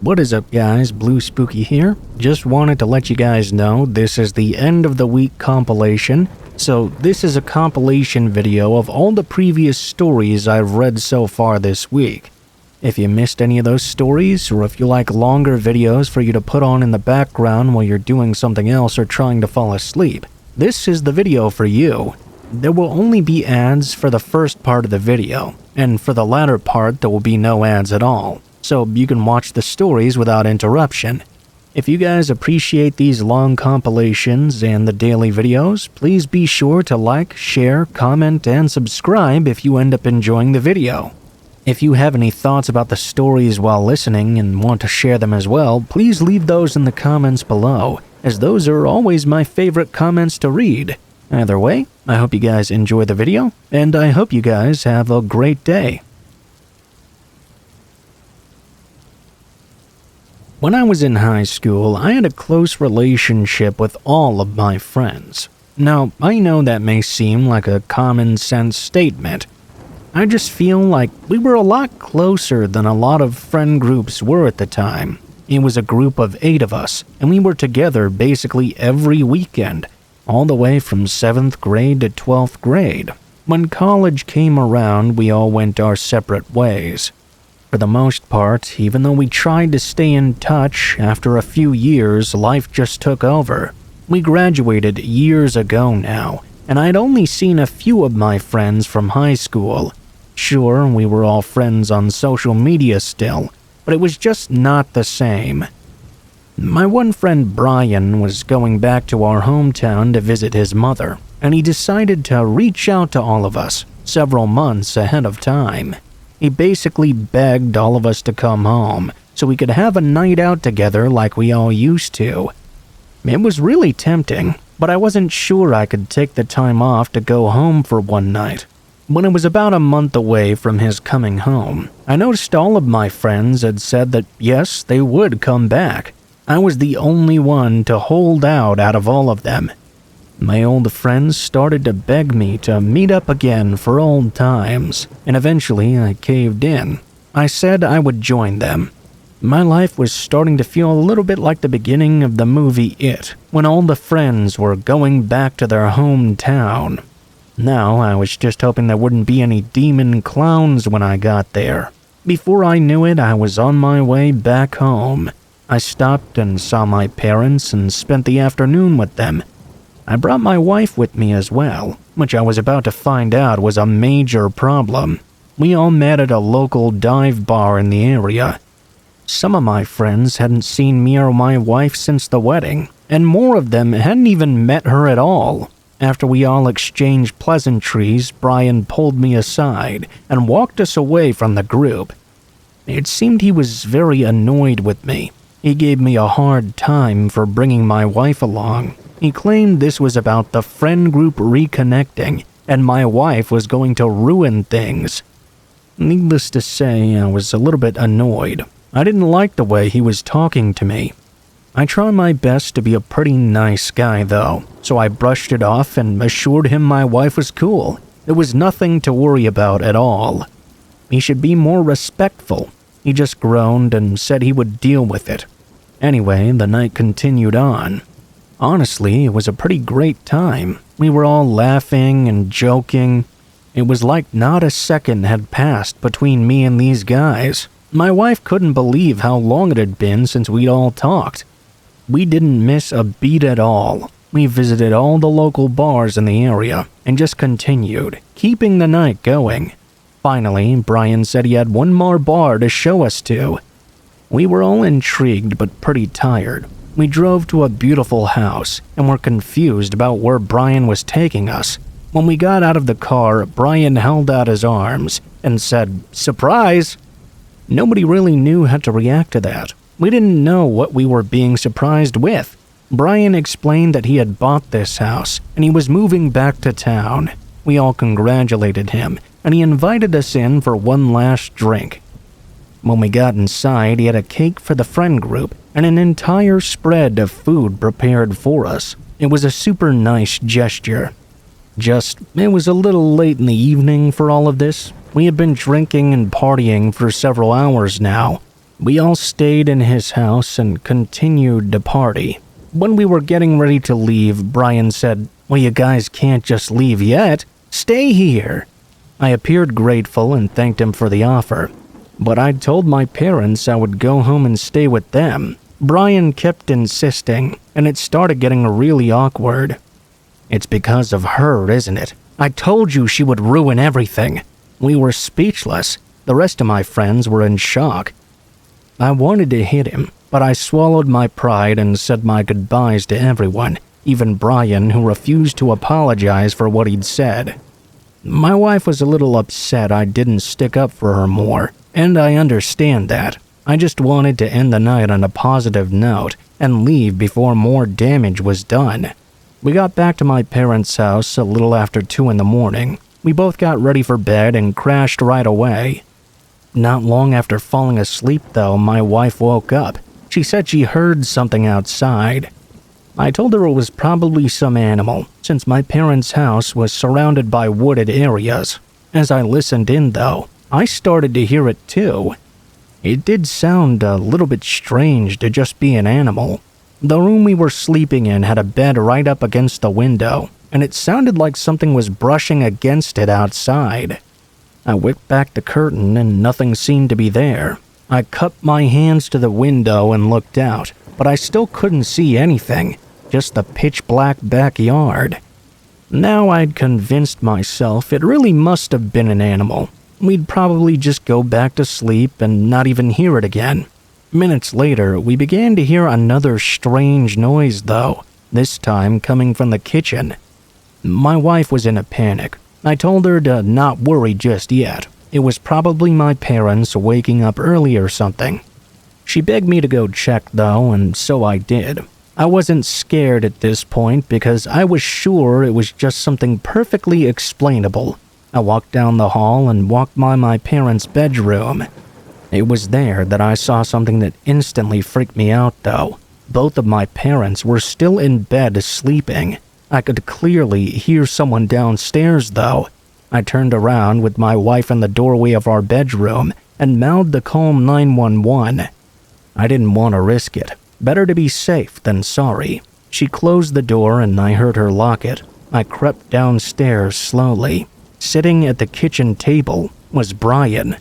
What is up guys, Blue Spooky here. Just wanted to let you guys know this is the end of the week compilation. So this is a compilation video of all the previous stories I've read so far this week. If you missed any of those stories, or if you like longer videos for you to put on in the background while you're doing something else or trying to fall asleep, this is the video for you. There will only be ads for the first part of the video, and for the latter part there will be no ads at all, so you can watch the stories without interruption. If you guys appreciate these long compilations and the daily videos, please be sure to like, share, comment, and subscribe if you end up enjoying the video. If you have any thoughts about the stories while listening and want to share them as well, please leave those in the comments below, as those are always my favorite comments to read. Either way, I hope you guys enjoy the video, and I hope you guys have a great day. When I was in high school, I had a close relationship with all of my friends. Now, I know that may seem like a common sense statement. I just feel like we were a lot closer than a lot of friend groups were at the time. It was a group of 8 of us, and we were together basically every weekend, all the way from 7th grade to 12th grade. When college came around, we all went our separate ways. For the most part, even though we tried to stay in touch, after a few years, life just took over. We graduated years ago now, and I'd only seen a few of my friends from high school. Sure, we were all friends on social media still, but it was just not the same. My one friend Brian was going back to our hometown to visit his mother, and he decided to reach out to all of us several months ahead of time. He basically begged all of us to come home so we could have a night out together like we all used to. It was really tempting, but I wasn't sure I could take the time off to go home for one night. When it was about a month away from his coming home, I noticed all of my friends had said that yes, they would come back. I was the only one to hold out of all of them. My old friends started to beg me to meet up again for old times, and eventually I caved in. I said I would join them. My life was starting to feel a little bit like the beginning of the movie It, when all the friends were going back to their hometown. Now I was just hoping there wouldn't be any demon clowns when I got there. Before I knew it, I was on my way back home. I stopped and saw my parents and spent the afternoon with them. I brought my wife with me as well, which I was about to find out was a major problem. We all met at a local dive bar in the area. Some of my friends hadn't seen me or my wife since the wedding, and more of them hadn't even met her at all. After we all exchanged pleasantries, Brian pulled me aside and walked us away from the group. It seemed he was very annoyed with me. He gave me a hard time for bringing my wife along. He claimed this was about the friend group reconnecting, and my wife was going to ruin things. Needless to say, I was a little bit annoyed. I didn't like the way he was talking to me. I try my best to be a pretty nice guy though, so I brushed it off and assured him my wife was cool. There was nothing to worry about at all. He should be more respectful. He just groaned and said he would deal with it. Anyway, the night continued on. Honestly, it was a pretty great time. We were all laughing and joking. It was like not a second had passed between me and these guys. My wife couldn't believe how long it had been since we'd all talked. We didn't miss a beat at all. We visited all the local bars in the area and just continued, keeping the night going. Finally, Brian said he had one more bar to show us to. We were all intrigued but pretty tired. We drove to a beautiful house and were confused about where Brian was taking us. When we got out of the car, Brian held out his arms and said, "Surprise!" Nobody really knew how to react to that. We didn't know what we were being surprised with. Brian explained that he had bought this house and he was moving back to town. We all congratulated him and he invited us in for one last drink. When we got inside, he had a cake for the friend group and an entire spread of food prepared for us. It was a super nice gesture. It was a little late in the evening for all of this. We had been drinking and partying for several hours now. We all stayed in his house and continued to party. When we were getting ready to leave, Brian said, "Well, you guys can't just leave yet. Stay here." I appeared grateful and thanked him for the offer, but I'd told my parents I would go home and stay with them. Brian kept insisting, and it started getting really awkward. "It's because of her, isn't it? I told you she would ruin everything." We were speechless. The rest of my friends were in shock. I wanted to hit him, but I swallowed my pride and said my goodbyes to everyone, even Brian, who refused to apologize for what he'd said. My wife was a little upset I didn't stick up for her more, and I understand that. I just wanted to end the night on a positive note and leave before more damage was done. We got back to my parents' house a little after 2 in the morning. We both got ready for bed and crashed right away. Not long after falling asleep, though, my wife woke up. She said she heard something outside. I told her it was probably some animal, since my parents' house was surrounded by wooded areas. As I listened in, though, I started to hear it too. It did sound a little bit strange to just be an animal. The room we were sleeping in had a bed right up against the window, and it sounded like something was brushing against it outside. I whipped back the curtain and nothing seemed to be there. I cupped my hands to the window and looked out, but I still couldn't see anything, just the pitch-black backyard. Now I'd convinced myself it really must have been an animal. We'd probably just go back to sleep and not even hear it again. Minutes later, we began to hear another strange noise, though, this time coming from the kitchen. My wife was in a panic. I told her to not worry just yet. It was probably my parents waking up early or something. She begged me to go check, though, and so I did. I wasn't scared at this point because I was sure it was just something perfectly explainable. I walked down the hall and walked by my parents' bedroom. It was there that I saw something that instantly freaked me out, though. Both of my parents were still in bed sleeping. I could clearly hear someone downstairs, though. I turned around with my wife in the doorway of our bedroom and mouthed the calm 911. I didn't want to risk it. Better to be safe than sorry. She closed the door and I heard her lock it. I crept downstairs slowly. Sitting at the kitchen table was Brian.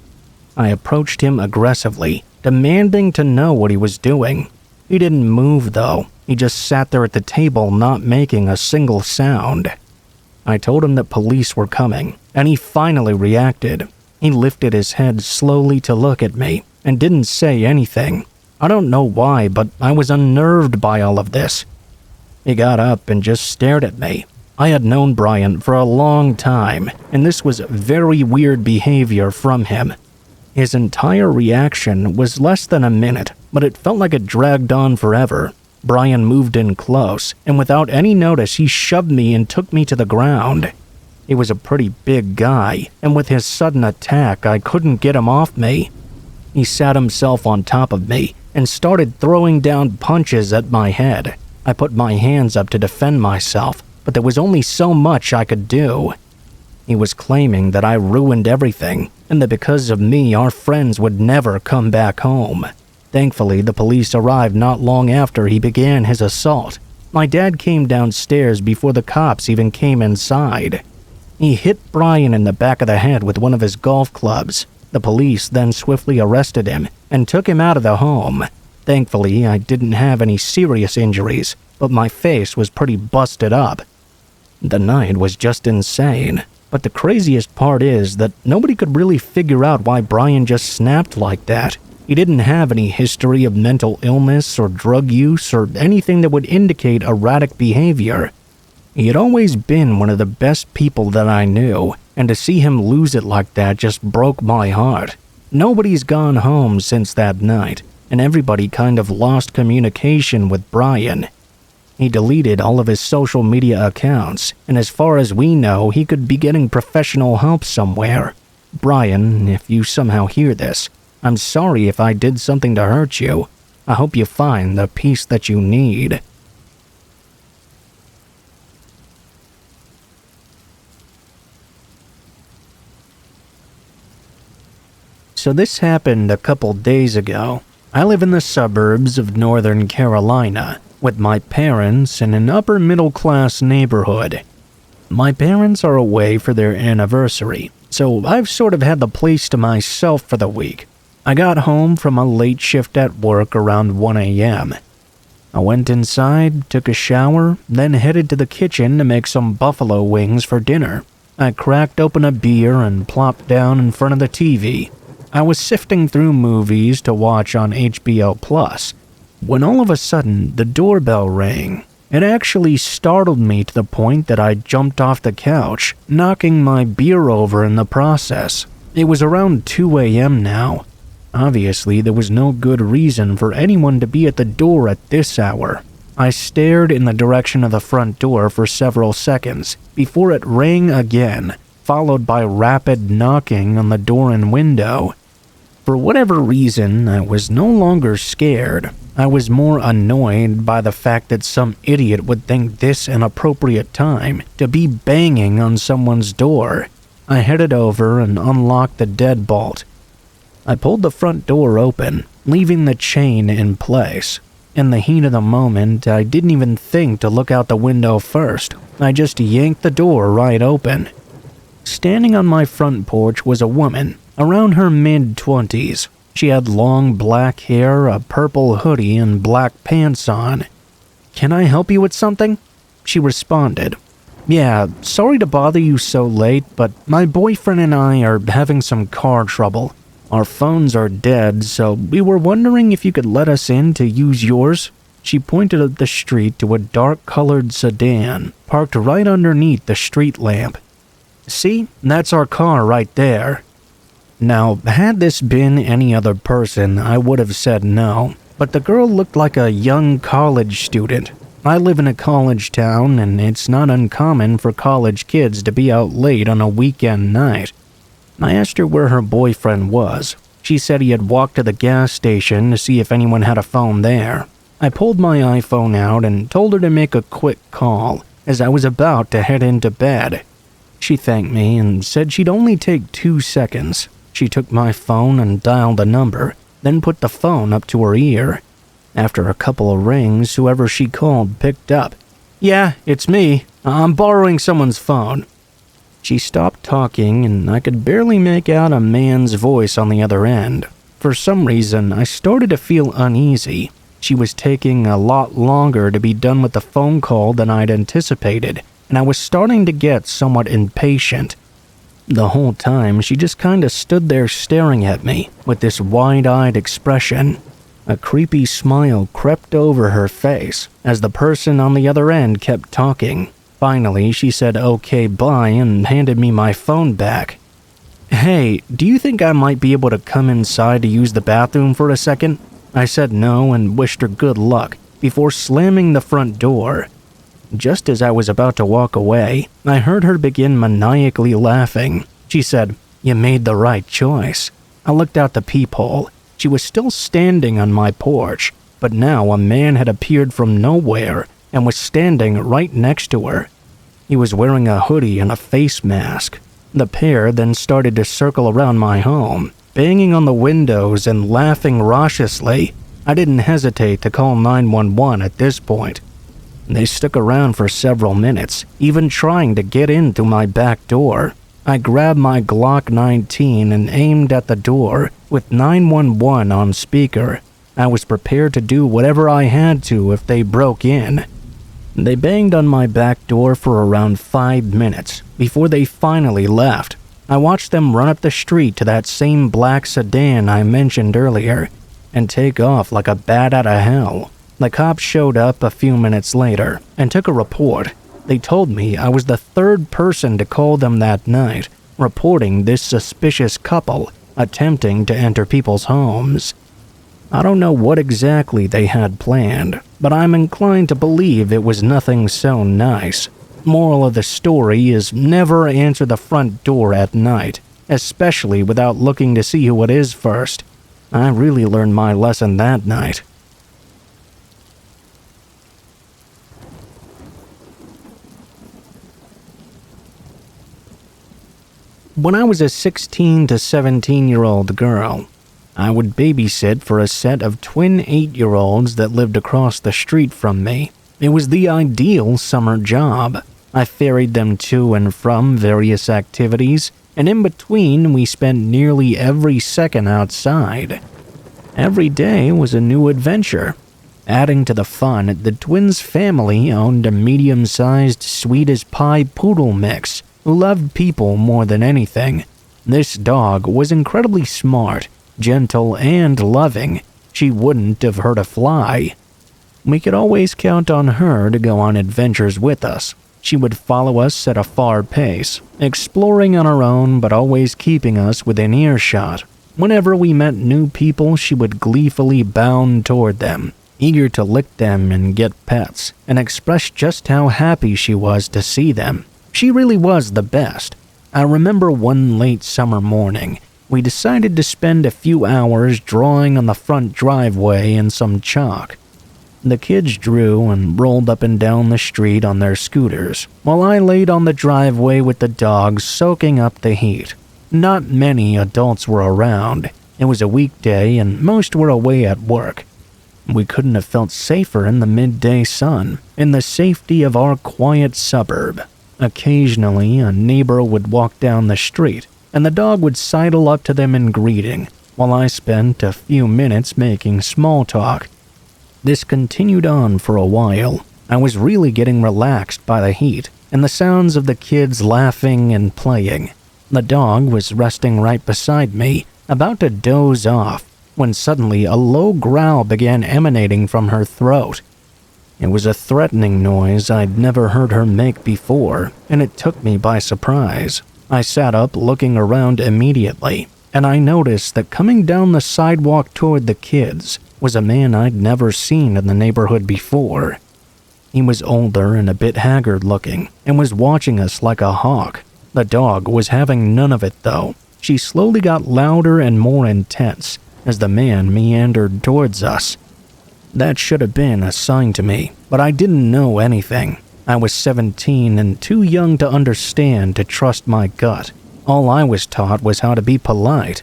I approached him aggressively, demanding to know what he was doing. He didn't move, though. He just sat there at the table, not making a single sound. I told him that police were coming, and he finally reacted. He lifted his head slowly to look at me and didn't say anything. I don't know why, but I was unnerved by all of this. He got up and just stared at me. I had known Brian for a long time, and this was very weird behavior from him. His entire reaction was less than a minute, but it felt like it dragged on forever. Brian moved in close, and without any notice, he shoved me and took me to the ground. He was a pretty big guy, and with his sudden attack, I couldn't get him off me. He sat himself on top of me and started throwing down punches at my head. I put my hands up to defend myself, but there was only so much I could do. He was claiming that I ruined everything, and that because of me, our friends would never come back home. Thankfully, the police arrived not long after he began his assault. My dad came downstairs before the cops even came inside. He hit Brian in the back of the head with one of his golf clubs. The police then swiftly arrested him and took him out of the home. Thankfully, I didn't have any serious injuries, but my face was pretty busted up. The night was just insane. But the craziest part is that nobody could really figure out why Brian just snapped like that. He didn't have any history of mental illness or drug use or anything that would indicate erratic behavior. He had always been one of the best people that I knew, and to see him lose it like that just broke my heart. Nobody's gone home since that night, and everybody kind of lost communication with Brian. He deleted all of his social media accounts, and as far as we know, he could be getting professional help somewhere. Brian, if you somehow hear this, I'm sorry if I did something to hurt you. I hope you find the peace that you need. So this happened a couple days ago. I live in the suburbs of Northern Carolina with my parents in an upper middle class neighborhood. My parents are away for their anniversary, so I've sort of had the place to myself for the week. I got home from a late shift at work around 1 a.m. I went inside, took a shower, then headed to the kitchen to make some buffalo wings for dinner. I cracked open a beer and plopped down in front of the TV. I was sifting through movies to watch on HBO Plus, when all of a sudden the doorbell rang. It actually startled me to the point that I jumped off the couch, knocking my beer over in the process. It was around 2 a.m. now. Obviously, there was no good reason for anyone to be at the door at this hour. I stared in the direction of the front door for several seconds before it rang again, followed by rapid knocking on the door and window. For whatever reason, I was no longer scared. I was more annoyed by the fact that some idiot would think this an appropriate time to be banging on someone's door. I headed over and unlocked the deadbolt. I pulled the front door open, leaving the chain in place. In the heat of the moment, I didn't even think to look out the window first. I just yanked the door right open. Standing on my front porch was a woman, around her mid-20s. She had long black hair, a purple hoodie, and black pants on. "Can I help you with something?" she responded. "Yeah, sorry to bother you so late, but my boyfriend and I are having some car trouble. Our phones are dead, so we were wondering if you could let us in to use yours." She pointed up the street to a dark-colored sedan, parked right underneath the street lamp. "See, that's our car right there." Now, had this been any other person, I would have said no, but the girl looked like a young college student. I live in a college town, and it's not uncommon for college kids to be out late on a weekend night. I asked her where her boyfriend was. She said he had walked to the gas station to see if anyone had a phone there. I pulled my iPhone out and told her to make a quick call, as I was about to head into bed. She thanked me and said she'd only take 2 seconds. She took my phone and dialed the number, then put the phone up to her ear. After a couple of rings, whoever she called picked up. "Yeah, it's me. I'm borrowing someone's phone." She stopped talking, and I could barely make out a man's voice on the other end. For some reason, I started to feel uneasy. She was taking a lot longer to be done with the phone call than I'd anticipated, and I was starting to get somewhat impatient. The whole time, she just kinda stood there staring at me with this wide-eyed expression. A creepy smile crept over her face as the person on the other end kept talking. Finally, she said okay bye and handed me my phone back. "Hey, do you think I might be able to come inside to use the bathroom for a second?" I said no and wished her good luck before slamming the front door. Just as I was about to walk away, I heard her begin maniacally laughing. She said, "You made the right choice." I looked out the peephole. She was still standing on my porch, but now a man had appeared from nowhere and was standing right next to her. He was wearing a hoodie and a face mask. The pair then started to circle around my home, banging on the windows and laughing raucously. I didn't hesitate to call 911 at this point. They stuck around for several minutes, even trying to get in through my back door. I grabbed my Glock 19 and aimed at the door with 911 on speaker. I was prepared to do whatever I had to if they broke in. They banged on my back door for around 5 minutes before they finally left. I watched them run up the street to that same black sedan I mentioned earlier and take off like a bat out of hell. The cops showed up a few minutes later and took a report. They told me I was the third person to call them that night, reporting this suspicious couple attempting to enter people's homes. I don't know what exactly they had planned, but I'm inclined to believe it was nothing so nice. Moral of the story is never answer the front door at night, especially without looking to see who it is first. I really learned my lesson that night. When I was a 16 to 17-year-old girl, I would babysit for a set of twin 8-year-olds that lived across the street from me. It was the ideal summer job. I ferried them to and from various activities, and in between we spent nearly every second outside. Every day was a new adventure. Adding to the fun, the twins' family owned a medium-sized sweet-as-pie poodle mix who loved people more than anything. This dog was incredibly smart, gentle, and loving. She wouldn't have hurt a fly. We could always count on her to go on adventures with us. She would follow us at a far pace, exploring on her own but always keeping us within earshot. Whenever we met new people, she would gleefully bound toward them, eager to lick them and get pets, and express just how happy she was to see them. She really was the best. I remember one late summer morning, we decided to spend a few hours drawing on the front driveway in some chalk. The kids drew and rolled up and down the street on their scooters, while I laid on the driveway with the dogs soaking up the heat. Not many adults were around. It was a weekday and most were away at work. We couldn't have felt safer in the midday sun, in the safety of our quiet suburb. Occasionally, a neighbor would walk down the street, and the dog would sidle up to them in greeting, while I spent a few minutes making small talk. This continued on for a while. I was really getting relaxed by the heat and the sounds of the kids laughing and playing. The dog was resting right beside me, about to doze off, when suddenly a low growl began emanating from her throat. It was a threatening noise I'd never heard her make before, and it took me by surprise. I sat up looking around immediately, and I noticed that coming down the sidewalk toward the kids was a man I'd never seen in the neighborhood before. He was older and a bit haggard looking, and was watching us like a hawk. The dog was having none of it though. She slowly got louder and more intense as the man meandered towards us. That should have been a sign to me, but I didn't know anything. I was 17 and too young to understand to trust my gut. All I was taught was how to be polite.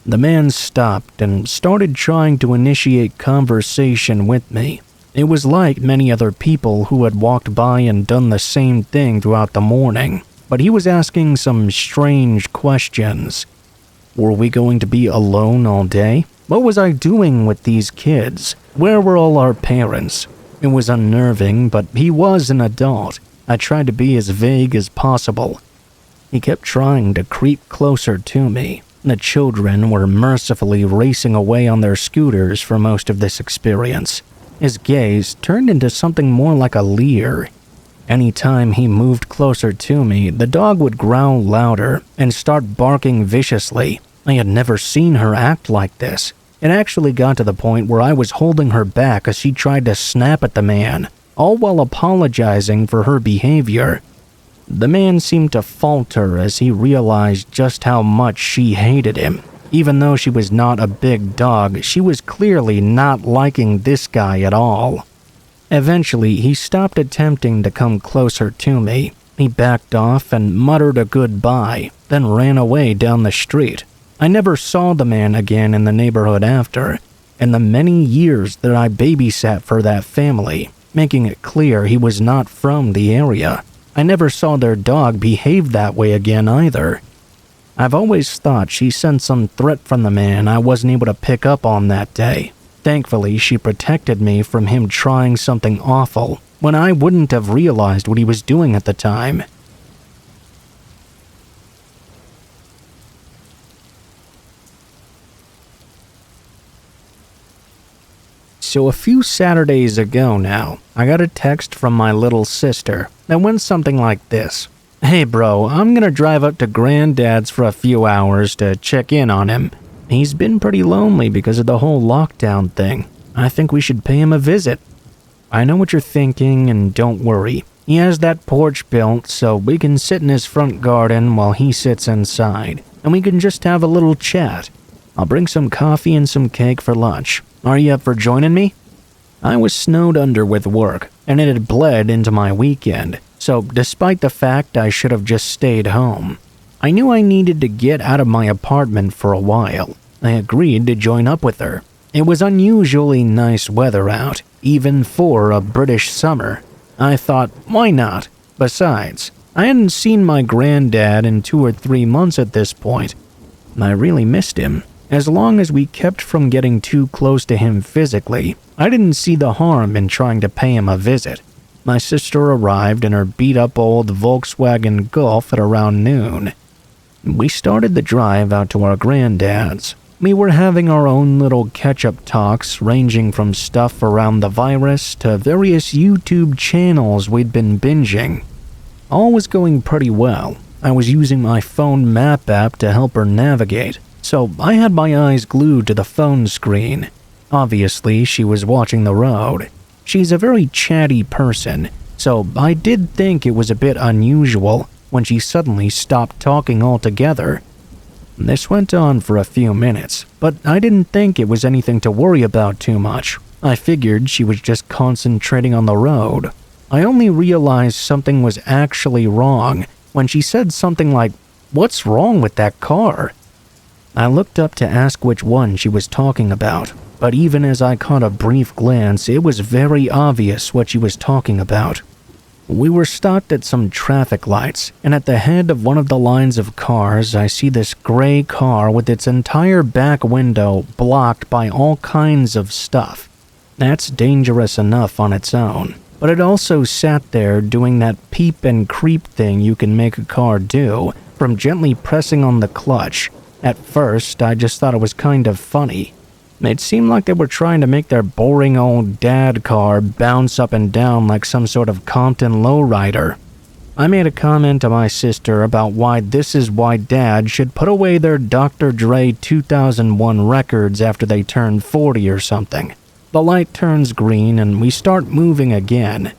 The man stopped and started trying to initiate conversation with me. It was like many other people who had walked by and done the same thing throughout the morning, but he was asking some strange questions. Were we going to be alone all day? What was I doing with these kids? Where were all our parents? It was unnerving, but he was an adult. I tried to be as vague as possible. He kept trying to creep closer to me. The children were mercifully racing away on their scooters for most of this experience. His gaze turned into something more like a leer. Anytime he moved closer to me, the dog would growl louder and start barking viciously. I had never seen her act like this. It actually got to the point where I was holding her back as she tried to snap at the man, all while apologizing for her behavior. The man seemed to falter as he realized just how much she hated him. Even though she was not a big dog, she was clearly not liking this guy at all. Eventually, he stopped attempting to come closer to me. He backed off and muttered a goodbye, then ran away down the street. I never saw the man again in the neighborhood after, in the many years that I babysat for that family, making it clear he was not from the area. I never saw their dog behave that way again either. I've always thought she sensed some threat from the man I wasn't able to pick up on that day. Thankfully, she protected me from him trying something awful when I wouldn't have realized what he was doing at the time. So a few Saturdays ago now, I got a text from my little sister that went something like this. Hey bro, I'm gonna drive up to Granddad's for a few hours to check in on him. He's been pretty lonely because of the whole lockdown thing. I think we should pay him a visit. I know what you're thinking, and don't worry. He has that porch built so we can sit in his front garden while he sits inside, and we can just have a little chat. I'll bring some coffee and some cake for lunch. Are you up for joining me? I was snowed under with work, and it had bled into my weekend, so despite the fact I should have just stayed home, I knew I needed to get out of my apartment for a while. I agreed to join up with her. It was unusually nice weather out, even for a British summer. I thought, why not? Besides, I hadn't seen my granddad in 2 or 3 months at this point. I really missed him. As long as we kept from getting too close to him physically, I didn't see the harm in trying to pay him a visit. My sister arrived in her beat-up old Volkswagen Golf at around noon. We started the drive out to our granddad's. We were having our own little catch-up talks ranging from stuff around the virus to various YouTube channels we'd been binging. All was going pretty well. I was using my phone map app to help her navigate, so I had my eyes glued to the phone screen. Obviously, she was watching the road. She's a very chatty person, so I did think it was a bit unusual when she suddenly stopped talking altogether. This went on for a few minutes, but I didn't think it was anything to worry about too much. I figured she was just concentrating on the road. I only realized something was actually wrong when she said something like, "What's wrong with that car?" I looked up to ask which one she was talking about, but even as I caught a brief glance, it was very obvious what she was talking about. We were stopped at some traffic lights, and at the head of one of the lines of cars, I see this gray car with its entire back window blocked by all kinds of stuff. That's dangerous enough on its own, but it also sat there doing that peep and creep thing you can make a car do, from gently pressing on the clutch. At first, I just thought it was kind of funny. It seemed like they were trying to make their boring old dad car bounce up and down like some sort of Compton lowrider. I made a comment to my sister about why this is why dad should put away their Dr. Dre 2001 records after they turn 40 or something. The light turns green and we start moving again.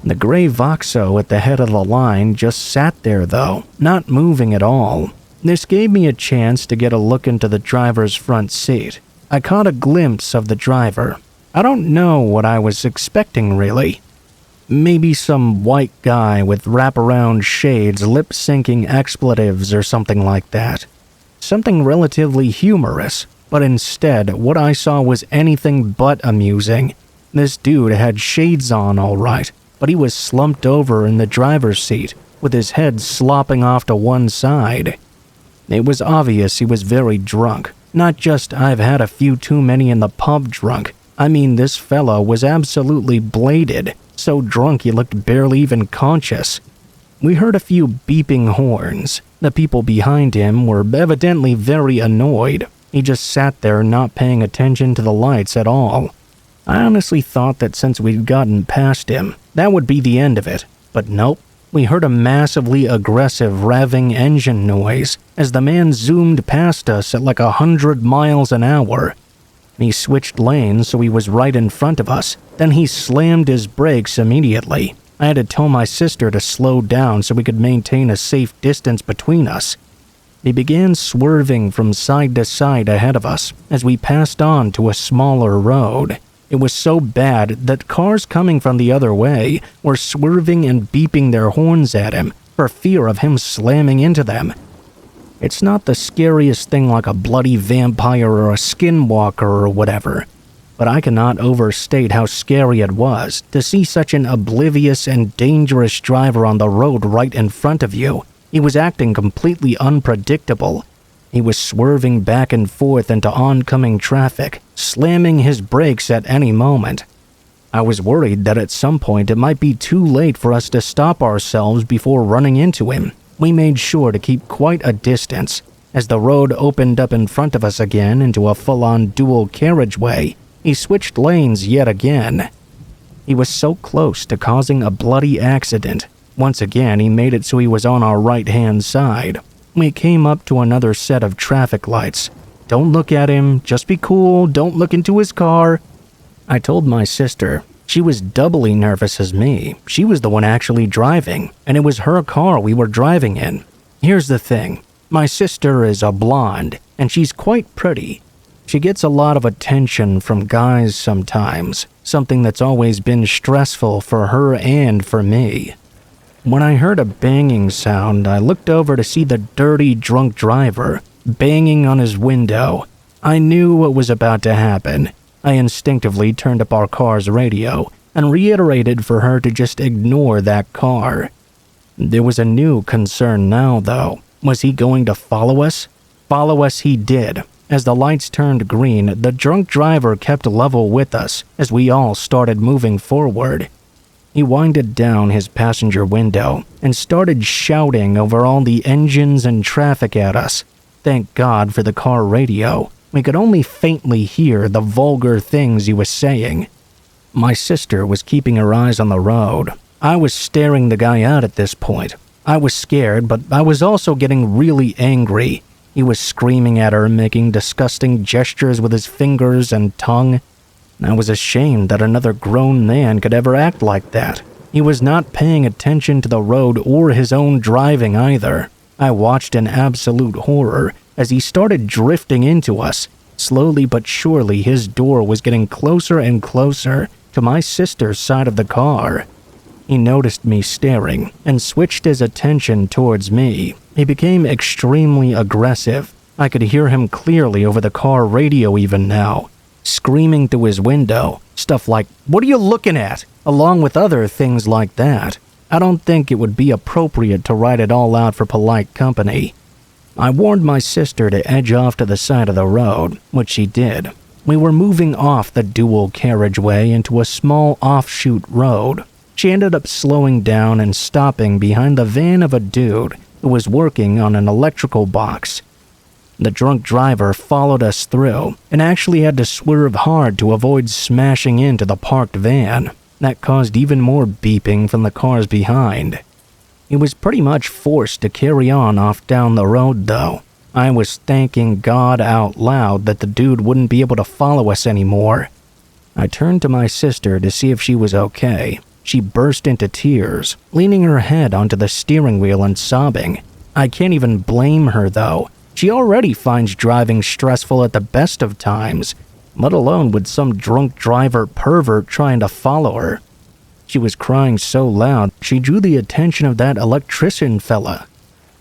The gray Voxo at the head of the line just sat there though, not moving at all. This gave me a chance to get a look into the driver's front seat. I caught a glimpse of the driver. I don't know what I was expecting really. Maybe some white guy with wraparound shades lip-syncing expletives or something like that. Something relatively humorous, but instead what I saw was anything but amusing. This dude had shades on all right, but he was slumped over in the driver's seat, with his head slopping off to one side. It was obvious he was very drunk. Not just I've had a few too many in the pub drunk. I mean, this fella was absolutely bladed, so drunk he looked barely even conscious. We heard a few beeping horns. The people behind him were evidently very annoyed. He just sat there not paying attention to the lights at all. I honestly thought that since we'd gotten past him, that would be the end of it. But nope. We heard a massively aggressive revving engine noise as the man zoomed past us at like 100 miles an hour. He switched lanes so he was right in front of us, then he slammed his brakes immediately. I had to tell my sister to slow down so we could maintain a safe distance between us. He began swerving from side to side ahead of us as we passed on to a smaller road. It was so bad that cars coming from the other way were swerving and beeping their horns at him for fear of him slamming into them. It's not the scariest thing like a bloody vampire or a skinwalker or whatever, but I cannot overstate how scary it was to see such an oblivious and dangerous driver on the road right in front of you. He was acting completely unpredictable. He was swerving back and forth into oncoming traffic, slamming his brakes at any moment. I was worried that at some point it might be too late for us to stop ourselves before running into him. We made sure to keep quite a distance. As the road opened up in front of us again into a full-on dual carriageway, he switched lanes yet again. He was so close to causing a bloody accident. Once again, he made it so he was on our right-hand side. We came up to another set of traffic lights. Don't look at him, just be cool, don't look into his car. I told my sister. She was doubly nervous as me. She was the one actually driving, and it was her car we were driving in. Here's the thing. My sister is a blonde, and she's quite pretty. She gets a lot of attention from guys sometimes, something that's always been stressful for her and for me. When I heard a banging sound, I looked over to see the dirty drunk driver banging on his window. I knew what was about to happen. I instinctively turned up our car's radio and reiterated for her to just ignore that car. There was a new concern now, though. Was he going to follow us? Follow us he did. As the lights turned green, the drunk driver kept level with us as we all started moving forward. He winded down his passenger window and started shouting over all the engines and traffic at us. Thank God for the car radio. We could only faintly hear the vulgar things he was saying. My sister was keeping her eyes on the road. I was staring the guy out at this point. I was scared, but I was also getting really angry. He was screaming at her, making disgusting gestures with his fingers and tongue. I was ashamed that another grown man could ever act like that. He was not paying attention to the road or his own driving either. I watched in absolute horror as he started drifting into us. Slowly but surely, his door was getting closer and closer to my sister's side of the car. He noticed me staring and switched his attention towards me. He became extremely aggressive. I could hear him clearly over the car radio even now, screaming through his window, stuff like, "What are you looking at?" along with other things like that. I don't think it would be appropriate to write it all out for polite company. I warned my sister to edge off to the side of the road, which she did. We were moving off the dual carriageway into a small offshoot road. She ended up slowing down and stopping behind the van of a dude who was working on an electrical box. The drunk driver followed us through and actually had to swerve hard to avoid smashing into the parked van. That caused even more beeping from the cars behind. He was pretty much forced to carry on off down the road, though. I was thanking God out loud that the dude wouldn't be able to follow us anymore. I turned to my sister to see if she was okay. She burst into tears, leaning her head onto the steering wheel and sobbing. I can't even blame her, though. She already finds driving stressful at the best of times, let alone with some drunk driver pervert trying to follow her. She was crying so loud, she drew the attention of that electrician fella.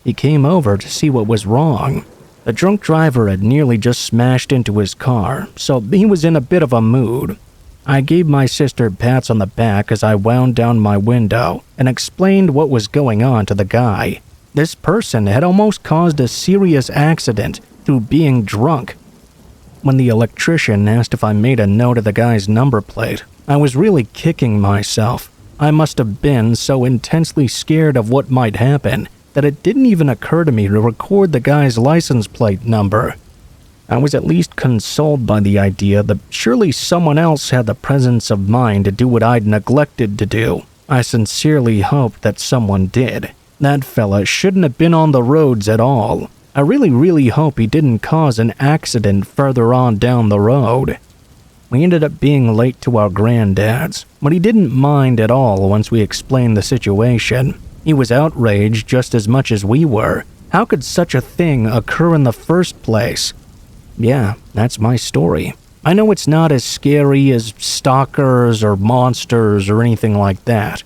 He came over to see what was wrong. The drunk driver had nearly just smashed into his car, so he was in a bit of a mood. I gave my sister pats on the back as I wound down my window and explained what was going on to the guy. This person had almost caused a serious accident through being drunk. When the electrician asked if I made a note of the guy's number plate, I was really kicking myself. I must have been so intensely scared of what might happen that it didn't even occur to me to record the guy's license plate number. I was at least consoled by the idea that surely someone else had the presence of mind to do what I'd neglected to do. I sincerely hoped that someone did. That fella shouldn't have been on the roads at all. I really hope he didn't cause an accident further on down the road. We ended up being late to our granddad's, but he didn't mind at all once we explained the situation. He was outraged just as much as we were. How could such a thing occur in the first place? Yeah, that's my story. I know it's not as scary as stalkers or monsters or anything like that,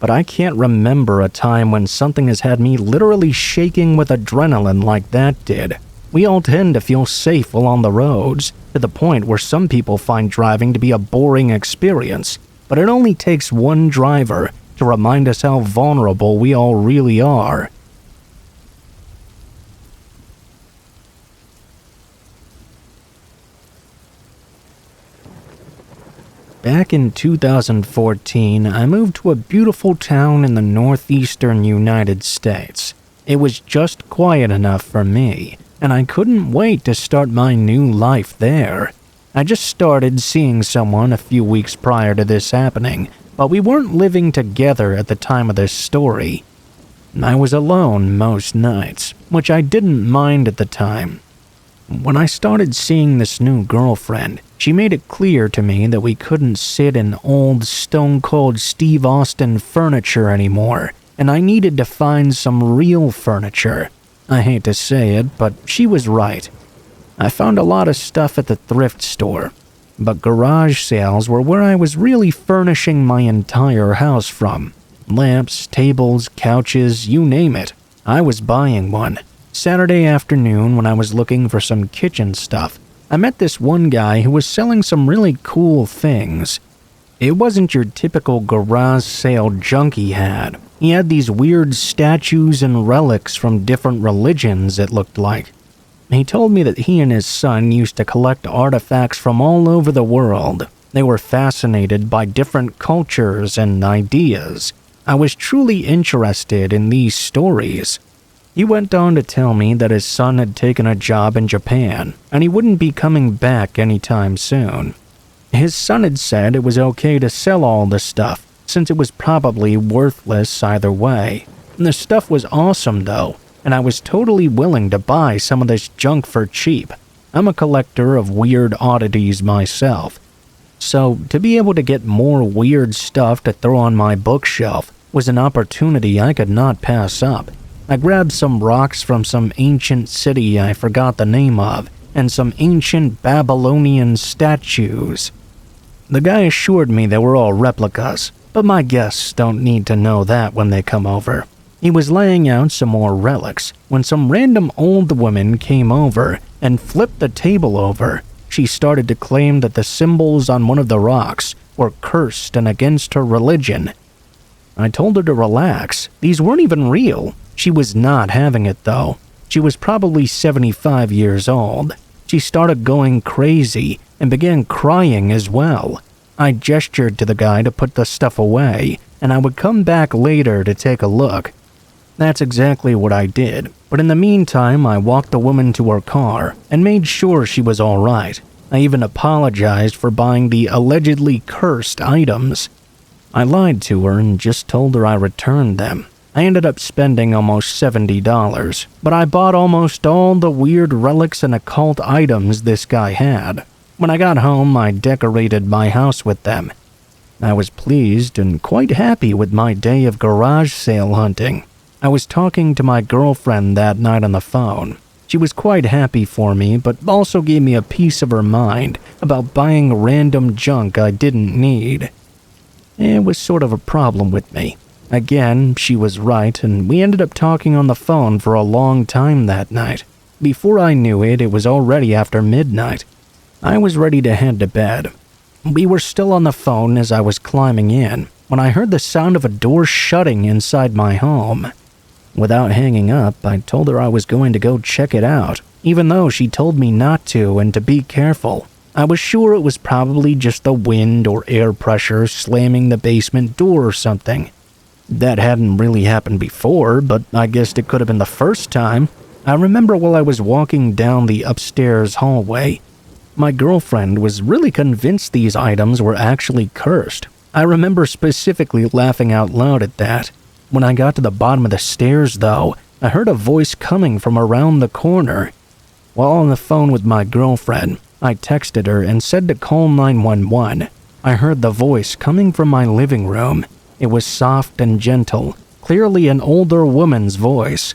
but I can't remember a time when something has had me literally shaking with adrenaline like that did. We all tend to feel safe while on the roads, to the point where some people find driving to be a boring experience, but it only takes one driver to remind us how vulnerable we all really are. Back in 2014, I moved to a beautiful town in the northeastern United States. It was just quiet enough for me, and I couldn't wait to start my new life there. I just started seeing someone a few weeks prior to this happening, but we weren't living together at the time of this story. I was alone most nights, which I didn't mind at the time. When I started seeing this new girlfriend, she made it clear to me that we couldn't sit in old stone-cold Steve Austin furniture anymore, and I needed to find some real furniture. I hate to say it, but she was right. I found a lot of stuff at the thrift store, but garage sales were where I was really furnishing my entire house from. Lamps, tables, couches, you name it. I was buying one. Saturday afternoon, when I was looking for some kitchen stuff, I met this one guy who was selling some really cool things. It wasn't your typical garage sale junk he had. He had these weird statues and relics from different religions, it looked like. He told me that he and his son used to collect artifacts from all over the world. They were fascinated by different cultures and ideas. I was truly interested in these stories. He went on to tell me that his son had taken a job in Japan, and he wouldn't be coming back anytime soon. His son had said it was okay to sell all the stuff, since it was probably worthless either way. The stuff was awesome though, and I was totally willing to buy some of this junk for cheap. I'm a collector of weird oddities myself. So, to be able to get more weird stuff to throw on my bookshelf was an opportunity I could not pass up. I grabbed some rocks from some ancient city I forgot the name of, and some ancient Babylonian statues. The guy assured me they were all replicas, but my guests don't need to know that when they come over. He was laying out some more relics when some random old woman came over and flipped the table over. She started to claim that the symbols on one of the rocks were cursed and against her religion. I told her to relax. These weren't even real. She was not having it though. She was probably 75 years old. She started going crazy and began crying as well. I gestured to the guy to put the stuff away, and I would come back later to take a look. That's exactly what I did, but in the meantime I walked the woman to her car and made sure she was alright. I even apologized for buying the allegedly cursed items. I lied to her and just told her I returned them. I ended up spending almost $70, but I bought almost all the weird relics and occult items this guy had. When I got home, I decorated my house with them. I was pleased and quite happy with my day of garage sale hunting. I was talking to my girlfriend that night on the phone. She was quite happy for me, but also gave me a piece of her mind about buying random junk I didn't need. It was sort of a problem with me. Again, she was right, and we ended up talking on the phone for a long time that night. Before I knew it, it was already after midnight. I was ready to head to bed. We were still on the phone as I was climbing in, when I heard the sound of a door shutting inside my home. Without hanging up, I told her I was going to go check it out, even though she told me not to and to be careful. I was sure it was probably just the wind or air pressure slamming the basement door or something. That hadn't really happened before, but I guessed it could have been the first time. I remember while I was walking down the upstairs hallway, my girlfriend was really convinced these items were actually cursed. I remember specifically laughing out loud at that. When I got to the bottom of the stairs, though, I heard a voice coming from around the corner. While on the phone with my girlfriend, I texted her and said to call 911. I heard the voice coming from my living room. It was soft and gentle, clearly an older woman's voice.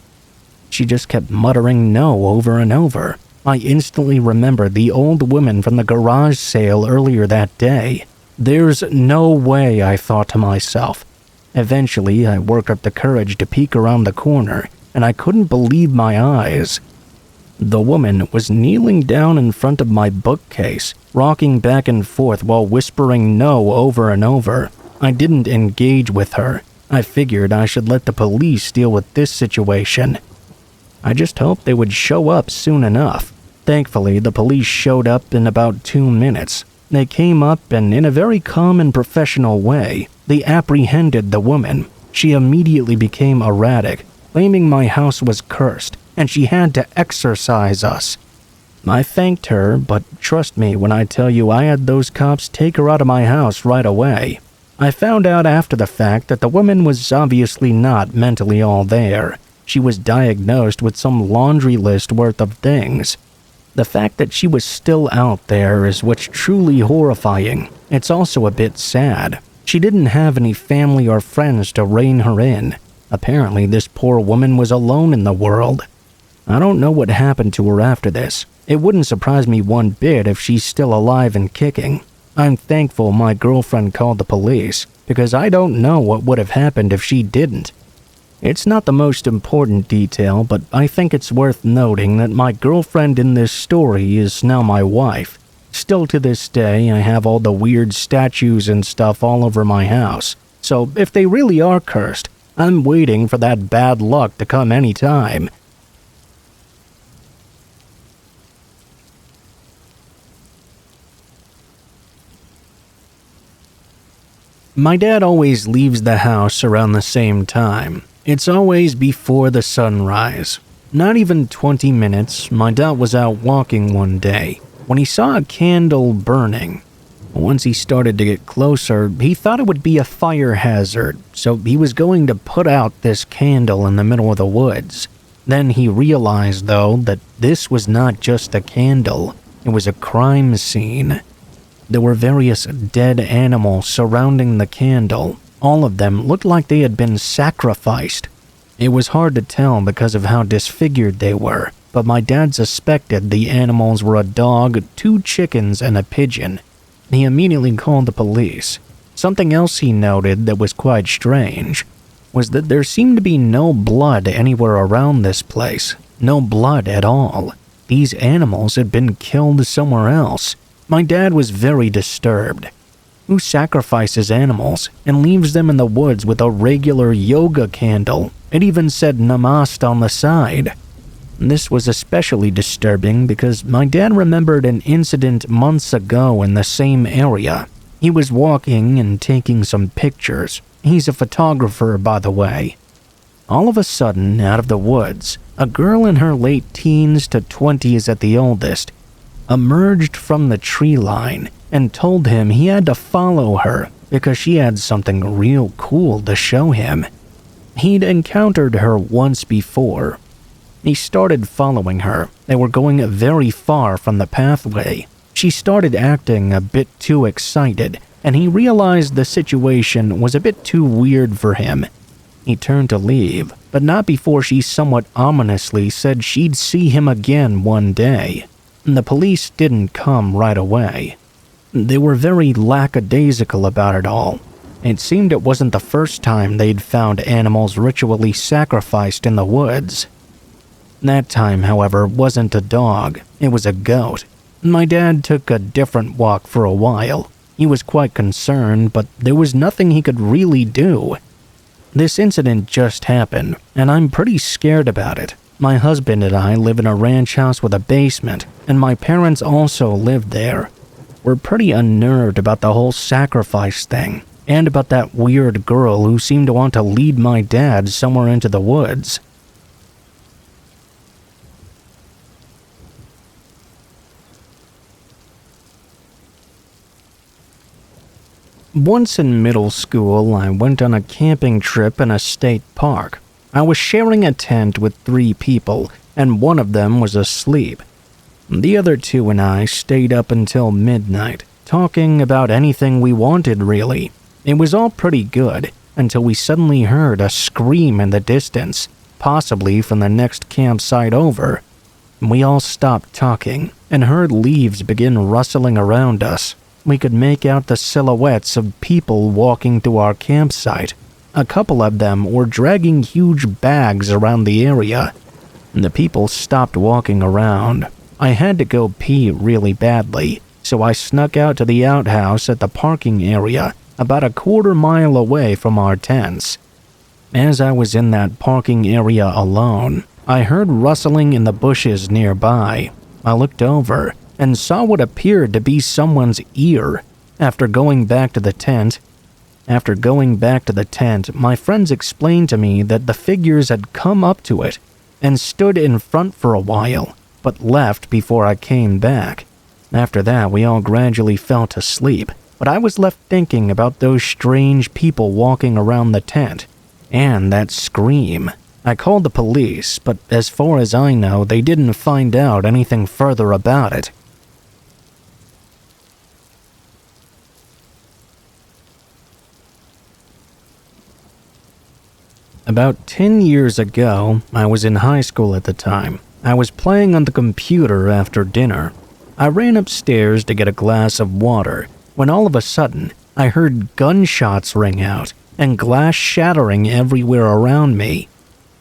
She just kept muttering no over and over. I instantly remembered the old woman from the garage sale earlier that day. There's no way, I thought to myself. Eventually, I worked up the courage to peek around the corner, and I couldn't believe my eyes. The woman was kneeling down in front of my bookcase, rocking back and forth while whispering no over and over. I didn't engage with her. I figured I should let the police deal with this situation. I just hoped they would show up soon enough. Thankfully, the police showed up in about 2 minutes. They came up and, in a very calm and professional way, they apprehended the woman. She immediately became erratic, claiming my house was cursed, and she had to exorcise us. I thanked her, but trust me when I tell you I had those cops take her out of my house right away. I found out after the fact that the woman was obviously not mentally all there. She was diagnosed with some laundry list worth of things. The fact that she was still out there is what's truly horrifying. It's also a bit sad. She didn't have any family or friends to rein her in. Apparently, this poor woman was alone in the world. I don't know what happened to her after this. It wouldn't surprise me one bit if she's still alive and kicking. I'm thankful my girlfriend called the police because I don't know what would have happened if she didn't. It's not the most important detail, but I think it's worth noting that my girlfriend in this story is now my wife. Still to this day, I have all the weird statues and stuff all over my house. So if they really are cursed, I'm waiting for that bad luck to come anytime. My dad always leaves the house around the same time. It's always before the sunrise. Not even 20 minutes, my dad was out walking one day when he saw a candle burning. Once he started to get closer, he thought it would be a fire hazard, so he was going to put out this candle in the middle of the woods. Then he realized, though, that this was not just a candle, it was a crime scene. There were various dead animals surrounding the candle. All of them looked like they had been sacrificed. It was hard to tell because of how disfigured they were, but my dad suspected the animals were a dog, 2 chickens, and a pigeon. He immediately called the police. Something else he noted that was quite strange was that there seemed to be no blood anywhere around this place. No blood at all. These animals had been killed somewhere else. My dad was very disturbed. Who sacrifices animals and leaves them in the woods with a regular yoga candle? It even said namaste on the side. This was especially disturbing because my dad remembered an incident months ago in the same area. He was walking and taking some pictures. He's a photographer, by the way. All of a sudden, out of the woods, a girl in her late teens to 20s at the oldest emerged from the tree line and told him he had to follow her because she had something real cool to show him. He'd encountered her once before. He started following her. They were going very far from the pathway. She started acting a bit too excited, and he realized the situation was a bit too weird for him. He turned to leave, but not before she somewhat ominously said she'd see him again one day. The police didn't come right away. They were very lackadaisical about it all. It seemed it wasn't the first time they'd found animals ritually sacrificed in the woods. That time, however, wasn't a dog, it was a goat. My dad took a different walk for a while. He was quite concerned, but there was nothing he could really do. This incident just happened, and I'm pretty scared about it. My husband and I live in a ranch house with a basement, and my parents also lived there. We're pretty unnerved about the whole sacrifice thing, and about that weird girl who seemed to want to lead my dad somewhere into the woods. Once in middle school, I went on a camping trip in a state park. I was sharing a tent with 3 people, and one of them was asleep. The other 2 and I stayed up until midnight, talking about anything we wanted really. It was all pretty good, until we suddenly heard a scream in the distance, possibly from the next campsite over. We all stopped talking, and heard leaves begin rustling around us. We could make out the silhouettes of people walking to our campsite. A couple of them were dragging huge bags around the area. The people stopped walking around. I had to go pee really badly, so I snuck out to the outhouse at the parking area about a quarter mile away from our tents. As I was in that parking area alone, I heard rustling in the bushes nearby. I looked over and saw what appeared to be someone's ear. After going back to the tent, my friends explained to me that the figures had come up to it and stood in front for a while, but left before I came back. After that, we all gradually fell to sleep, but I was left thinking about those strange people walking around the tent, and that scream. I called the police, but as far as I know, they didn't find out anything further about it. About 10 years ago, I was in high school at the time. I was playing on the computer after dinner. I ran upstairs to get a glass of water, when all of a sudden, I heard gunshots ring out and glass shattering everywhere around me.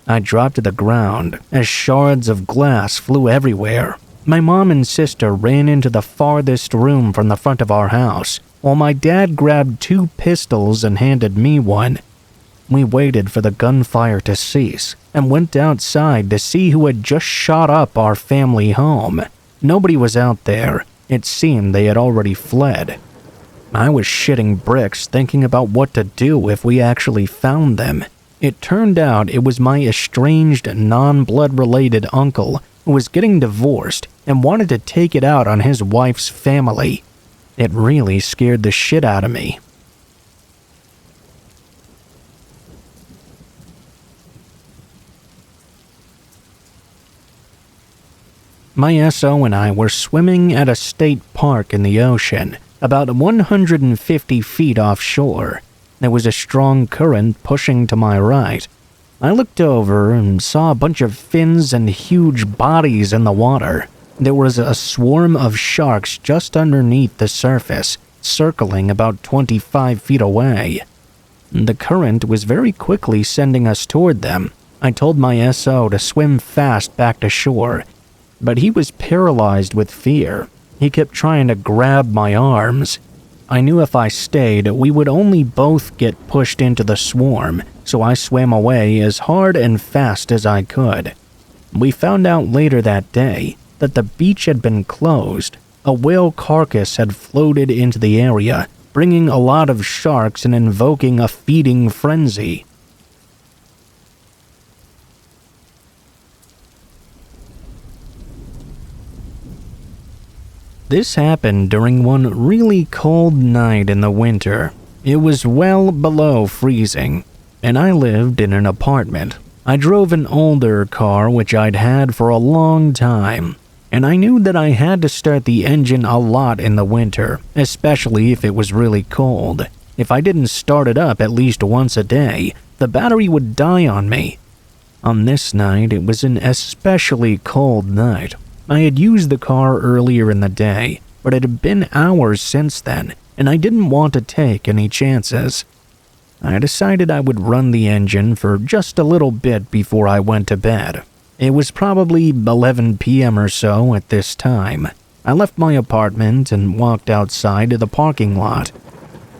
I dropped to the ground as shards of glass flew everywhere. My mom and sister ran into the farthest room from the front of our house, while my dad grabbed 2 pistols and handed me one. We waited for the gunfire to cease and went outside to see who had just shot up our family home. Nobody was out there. It seemed they had already fled. I was shitting bricks thinking about what to do if we actually found them. It turned out it was my estranged, non-blood-related uncle who was getting divorced and wanted to take it out on his wife's family. It really scared the shit out of me. My SO and I were swimming at a state park in the ocean, about 150 feet offshore. There was a strong current pushing to my right. I looked over and saw a bunch of fins and huge bodies in the water. There was a swarm of sharks just underneath the surface, circling about 25 feet away. The current was very quickly sending us toward them. I told my SO to swim fast back to shore, but he was paralyzed with fear. He kept trying to grab my arms. I knew if I stayed, we would only both get pushed into the swarm, so I swam away as hard and fast as I could. We found out later that day that the beach had been closed. A whale carcass had floated into the area, bringing a lot of sharks and invoking a feeding frenzy. This happened during one really cold night in the winter. It was well below freezing, and I lived in an apartment. I drove an older car which I'd had for a long time, and I knew that I had to start the engine a lot in the winter, especially if it was really cold. If I didn't start it up at least once a day, the battery would die on me. On this night, it was an especially cold night. I had used the car earlier in the day, but it had been hours since then, and I didn't want to take any chances. I decided I would run the engine for just a little bit before I went to bed. It was probably 11 p.m. or so at this time. I left my apartment and walked outside to the parking lot.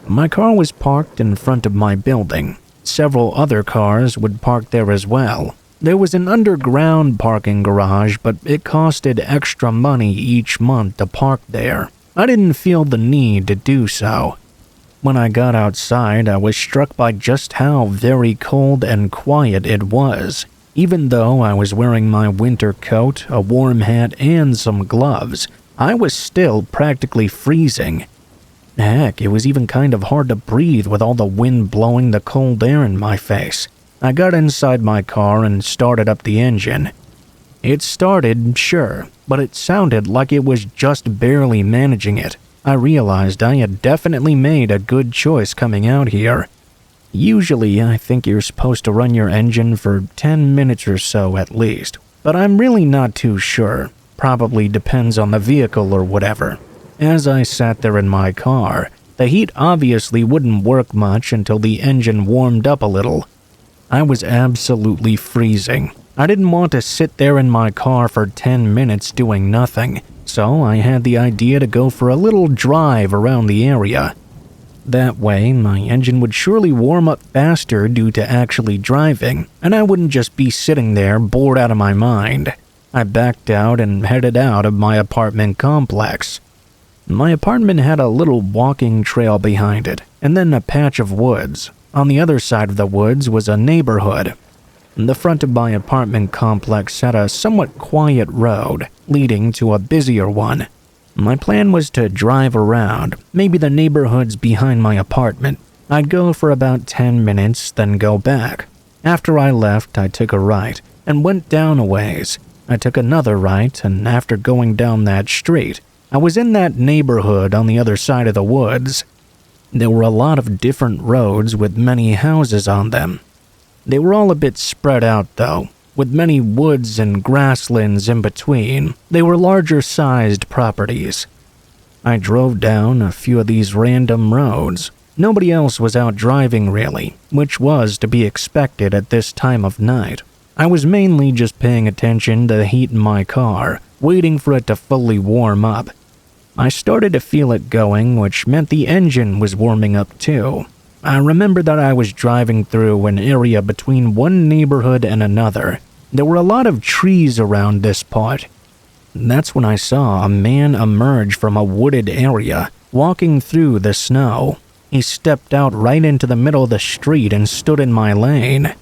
My car was parked in front of my building. Several other cars would park there as well. There was an underground parking garage, but it costed extra money each month to park there. I didn't feel the need to do so. When I got outside, I was struck by just how very cold and quiet it was. Even though I was wearing my winter coat, a warm hat, and some gloves, I was still practically freezing. Heck, it was even kind of hard to breathe with all the wind blowing the cold air in my face. I got inside my car and started up the engine. It started, sure, but it sounded like it was just barely managing it. I realized I had definitely made a good choice coming out here. Usually, I think you're supposed to run your engine for 10 minutes or so at least, but I'm really not too sure. Probably depends on the vehicle or whatever. As I sat there in my car, the heat obviously wouldn't work much until the engine warmed up a little. I was absolutely freezing. I didn't want to sit there in my car for 10 minutes doing nothing, so I had the idea to go for a little drive around the area. That way, my engine would surely warm up faster due to actually driving, and I wouldn't just be sitting there bored out of my mind. I backed out and headed out of my apartment complex. My apartment had a little walking trail behind it, and then a patch of woods. On the other side of the woods was a neighborhood. The front of my apartment complex had a somewhat quiet road, leading to a busier one. My plan was to drive around, maybe the neighborhoods behind my apartment. I'd go for about 10 minutes, then go back. After I left, I took a right and went down a ways. I took another right, and after going down that street, I was in that neighborhood on the other side of the woods. There were a lot of different roads with many houses on them. They were all a bit spread out though, with many woods and grasslands in between. They were larger-sized properties. I drove down a few of these random roads. Nobody else was out driving really, which was to be expected at this time of night. I was mainly just paying attention to the heat in my car, waiting for it to fully warm up. I started to feel it going, which meant the engine was warming up too. I remember that I was driving through an area between one neighborhood and another. There were a lot of trees around this part. That's when I saw a man emerge from a wooded area, walking through the snow. He stepped out right into the middle of the street and stood in my lane.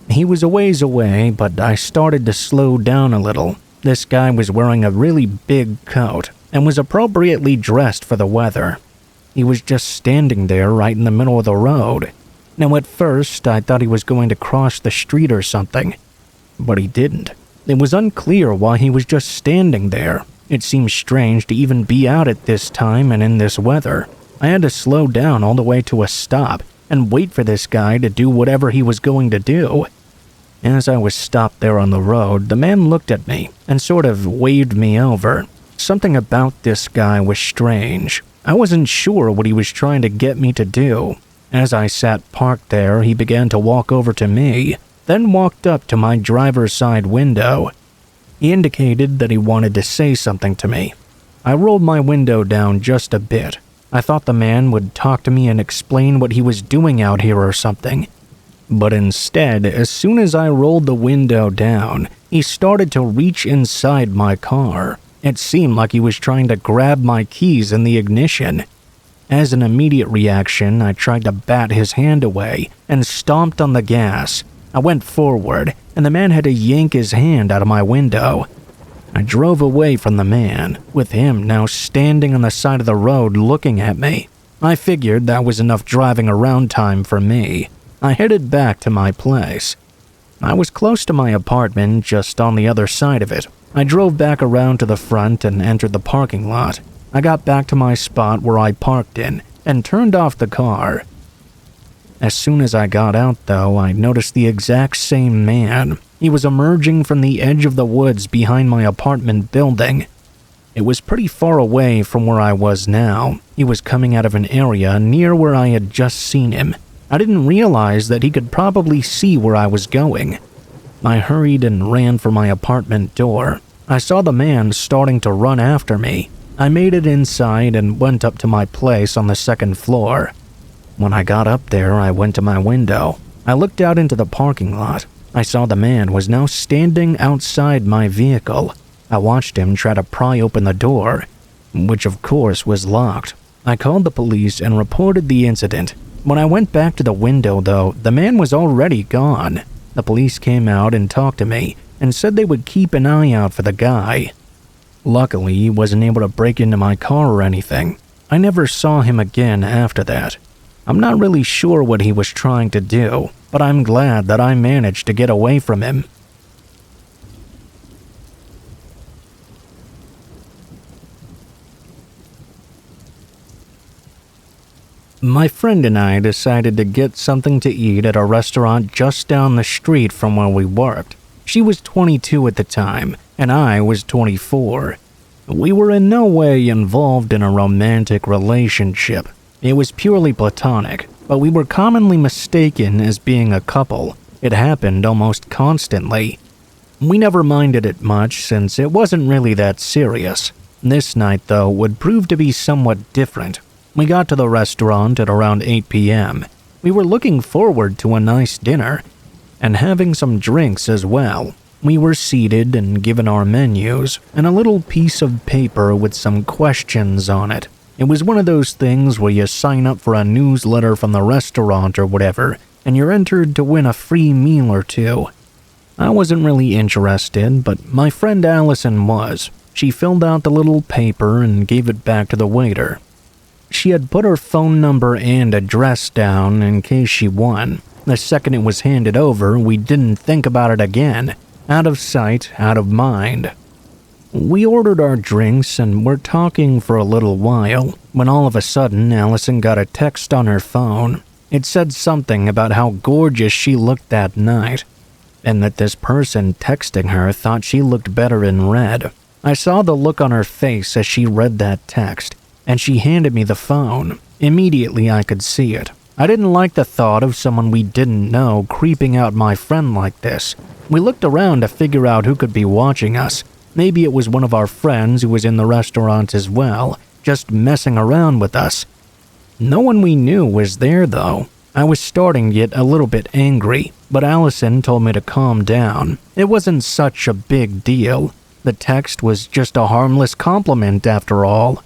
He was a ways away, but I started to slow down a little. This guy was wearing a really big coat and was appropriately dressed for the weather. He was just standing there right in the middle of the road. Now at first, I thought he was going to cross the street or something, but he didn't. It was unclear why he was just standing there. It seemed strange to even be out at this time and in this weather. I had to slow down all the way to a stop and wait for this guy to do whatever he was going to do. As I was stopped there on the road, the man looked at me and sort of waved me over. Something about this guy was strange. I wasn't sure what he was trying to get me to do. As I sat parked there, he began to walk over to me, then walked up to my driver's side window. He indicated that he wanted to say something to me. I rolled my window down just a bit. I thought the man would talk to me and explain what he was doing out here or something. But instead, as soon as I rolled the window down, he started to reach inside my car. It seemed like he was trying to grab my keys in the ignition. As an immediate reaction, I tried to bat his hand away and stomped on the gas. I went forward, and the man had to yank his hand out of my window. I drove away from the man, with him now standing on the side of the road looking at me. I figured that was enough driving around time for me. I headed back to my place. I was close to my apartment, just on the other side of it. I drove back around to the front and entered the parking lot. I got back to my spot where I parked in and turned off the car. As soon as I got out, though, I noticed the exact same man. He was emerging from the edge of the woods behind my apartment building. It was pretty far away from where I was now. He was coming out of an area near where I had just seen him. I didn't realize that he could probably see where I was going. I hurried and ran for my apartment door. I saw the man starting to run after me. I made it inside and went up to my place on the second floor. When I got up there, I went to my window. I looked out into the parking lot. I saw the man was now standing outside my vehicle. I watched him try to pry open the door, which of course was locked. I called the police and reported the incident. When I went back to the window, though, the man was already gone. The police came out and talked to me and said they would keep an eye out for the guy. Luckily, he wasn't able to break into my car or anything. I never saw him again after that. I'm not really sure what he was trying to do, but I'm glad that I managed to get away from him. My friend and I decided to get something to eat at a restaurant just down the street from where we worked. She was 22 at the time, and I was 24. We were in no way involved in a romantic relationship. It was purely platonic, but we were commonly mistaken as being a couple. It happened almost constantly. We never minded it much since it wasn't really that serious. This night, though, would prove to be somewhat different. We got to the restaurant at around 8 p.m. We were looking forward to a nice dinner and having some drinks as well. We were seated and given our menus and a little piece of paper with some questions on it. It was one of those things where you sign up for a newsletter from the restaurant or whatever, and you're entered to win a free meal or two. I wasn't really interested, but my friend Allison was. She filled out the little paper and gave it back to the waiter. She had put her phone number and address down in case she won. The second it was handed over, we didn't think about it again. Out of sight, out of mind. We ordered our drinks and were talking for a little while, when all of a sudden Allison got a text on her phone. It said something about how gorgeous she looked that night, and that this person texting her thought she looked better in red. I saw the look on her face as she read that text. and she handed me the phone. Immediately I could see it. I didn't like the thought of someone we didn't know creeping out my friend like this. We looked around to figure out who could be watching us. Maybe it was one of our friends who was in the restaurant as well, just messing around with us. No one we knew was there though. I was starting to get a little bit angry, but Allison told me to calm down. It wasn't such a big deal. The text was just a harmless compliment after all.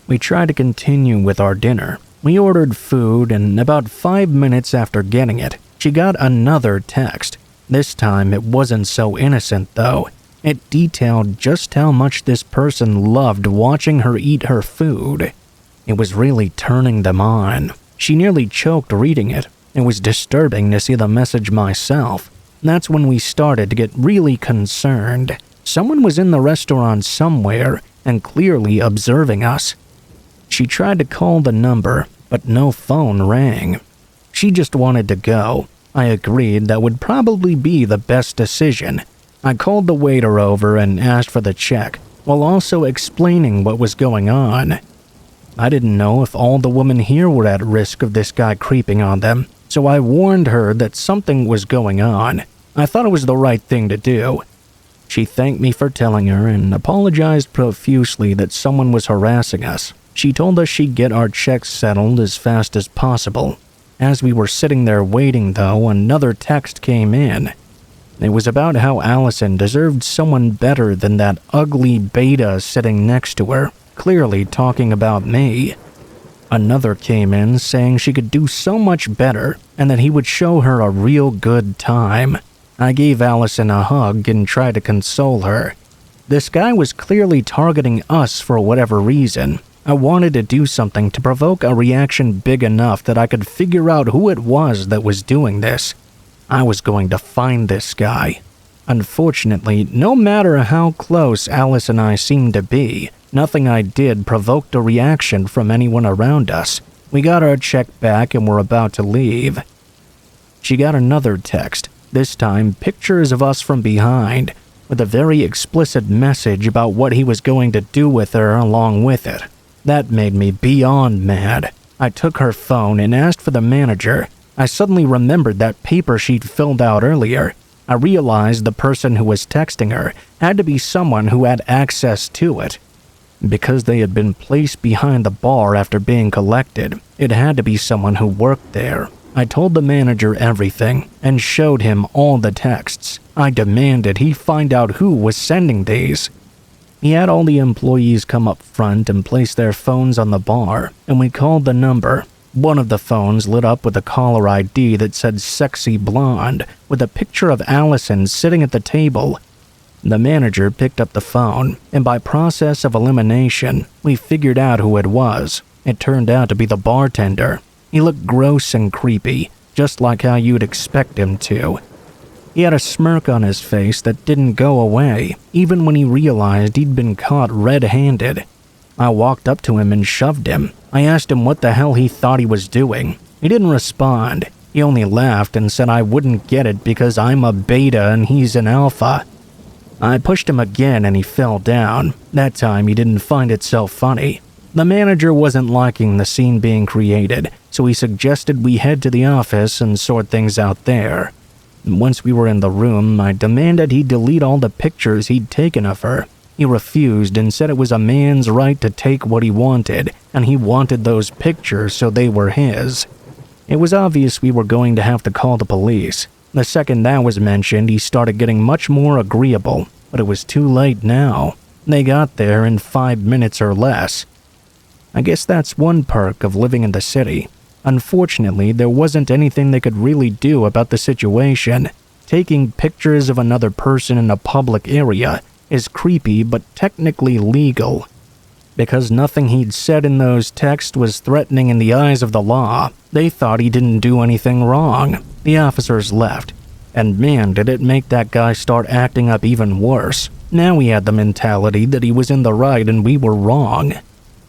We tried to continue with our dinner. We ordered food, and about 5 minutes after getting it, she got another text. This time it wasn't so innocent though. It detailed just how much this person loved watching her eat her food. It was really turning them on. She nearly choked reading it. It was disturbing to see the message myself. That's when we started to get really concerned. Someone was in the restaurant somewhere and clearly observing us. She tried to call the number, but no phone rang. She just wanted to go. I agreed that would probably be the best decision. I called the waiter over and asked for the check, while also explaining what was going on. I didn't know if all the women here were at risk of this guy creeping on them, so I warned her that something was going on. I thought it was the right thing to do. She thanked me for telling her and apologized profusely that someone was harassing us. She told us she'd get our checks settled as fast as possible. As we were sitting there waiting though, another text came in. It was about how Allison deserved someone better than that ugly beta sitting next to her, clearly talking about me. Another came in saying she could do so much better and that he would show her a real good time. I gave Allison a hug and tried to console her. This guy was clearly targeting us for whatever reason. I wanted to do something to provoke a reaction big enough that I could figure out who it was that was doing this. I was going to find this guy. Unfortunately, no matter how close Alice and I seemed to be, nothing I did provoked a reaction from anyone around us. We got our check back and were about to leave. She got another text, this time pictures of us from behind, with a very explicit message about what he was going to do with her along with it. That made me beyond mad. I took her phone and asked for the manager. I suddenly remembered that paper she'd filled out earlier. I realized the person who was texting her had to be someone who had access to it. Because they had been placed behind the bar after being collected, it had to be someone who worked there. I told the manager everything and showed him all the texts. I demanded he find out who was sending these. He had all the employees come up front and place their phones on the bar, and we called the number. One of the phones lit up with a caller ID that said Sexy Blonde, with a picture of Allison sitting at the table. The manager picked up the phone, and by process of elimination, we figured out who it was. It turned out to be the bartender. He looked gross and creepy, just like how you'd expect him to. He had a smirk on his face that didn't go away, even when he realized he'd been caught red-handed. I walked up to him and shoved him. I asked him what the hell he thought he was doing. He didn't respond. He only laughed and said I wouldn't get it because I'm a beta and he's an alpha. I pushed him again and he fell down. That time he didn't find it so funny. The manager wasn't liking the scene being created, so he suggested we head to the office and sort things out there. Once we were in the room, I demanded he delete all the pictures he'd taken of her. He refused and said it was a man's right to take what he wanted, and he wanted those pictures so they were his. It was obvious we were going to have to call the police. The second that was mentioned, he started getting much more agreeable, but it was too late now. They got there in 5 minutes or less. I guess that's one perk of living in the city. Unfortunately, there wasn't anything they could really do about the situation. Taking pictures of another person in a public area is creepy but technically legal. Because nothing he'd said in those texts was threatening in the eyes of the law, they thought he didn't do anything wrong. The officers left. And man, did it make that guy start acting up even worse. Now he had the mentality that he was in the right and we were wrong.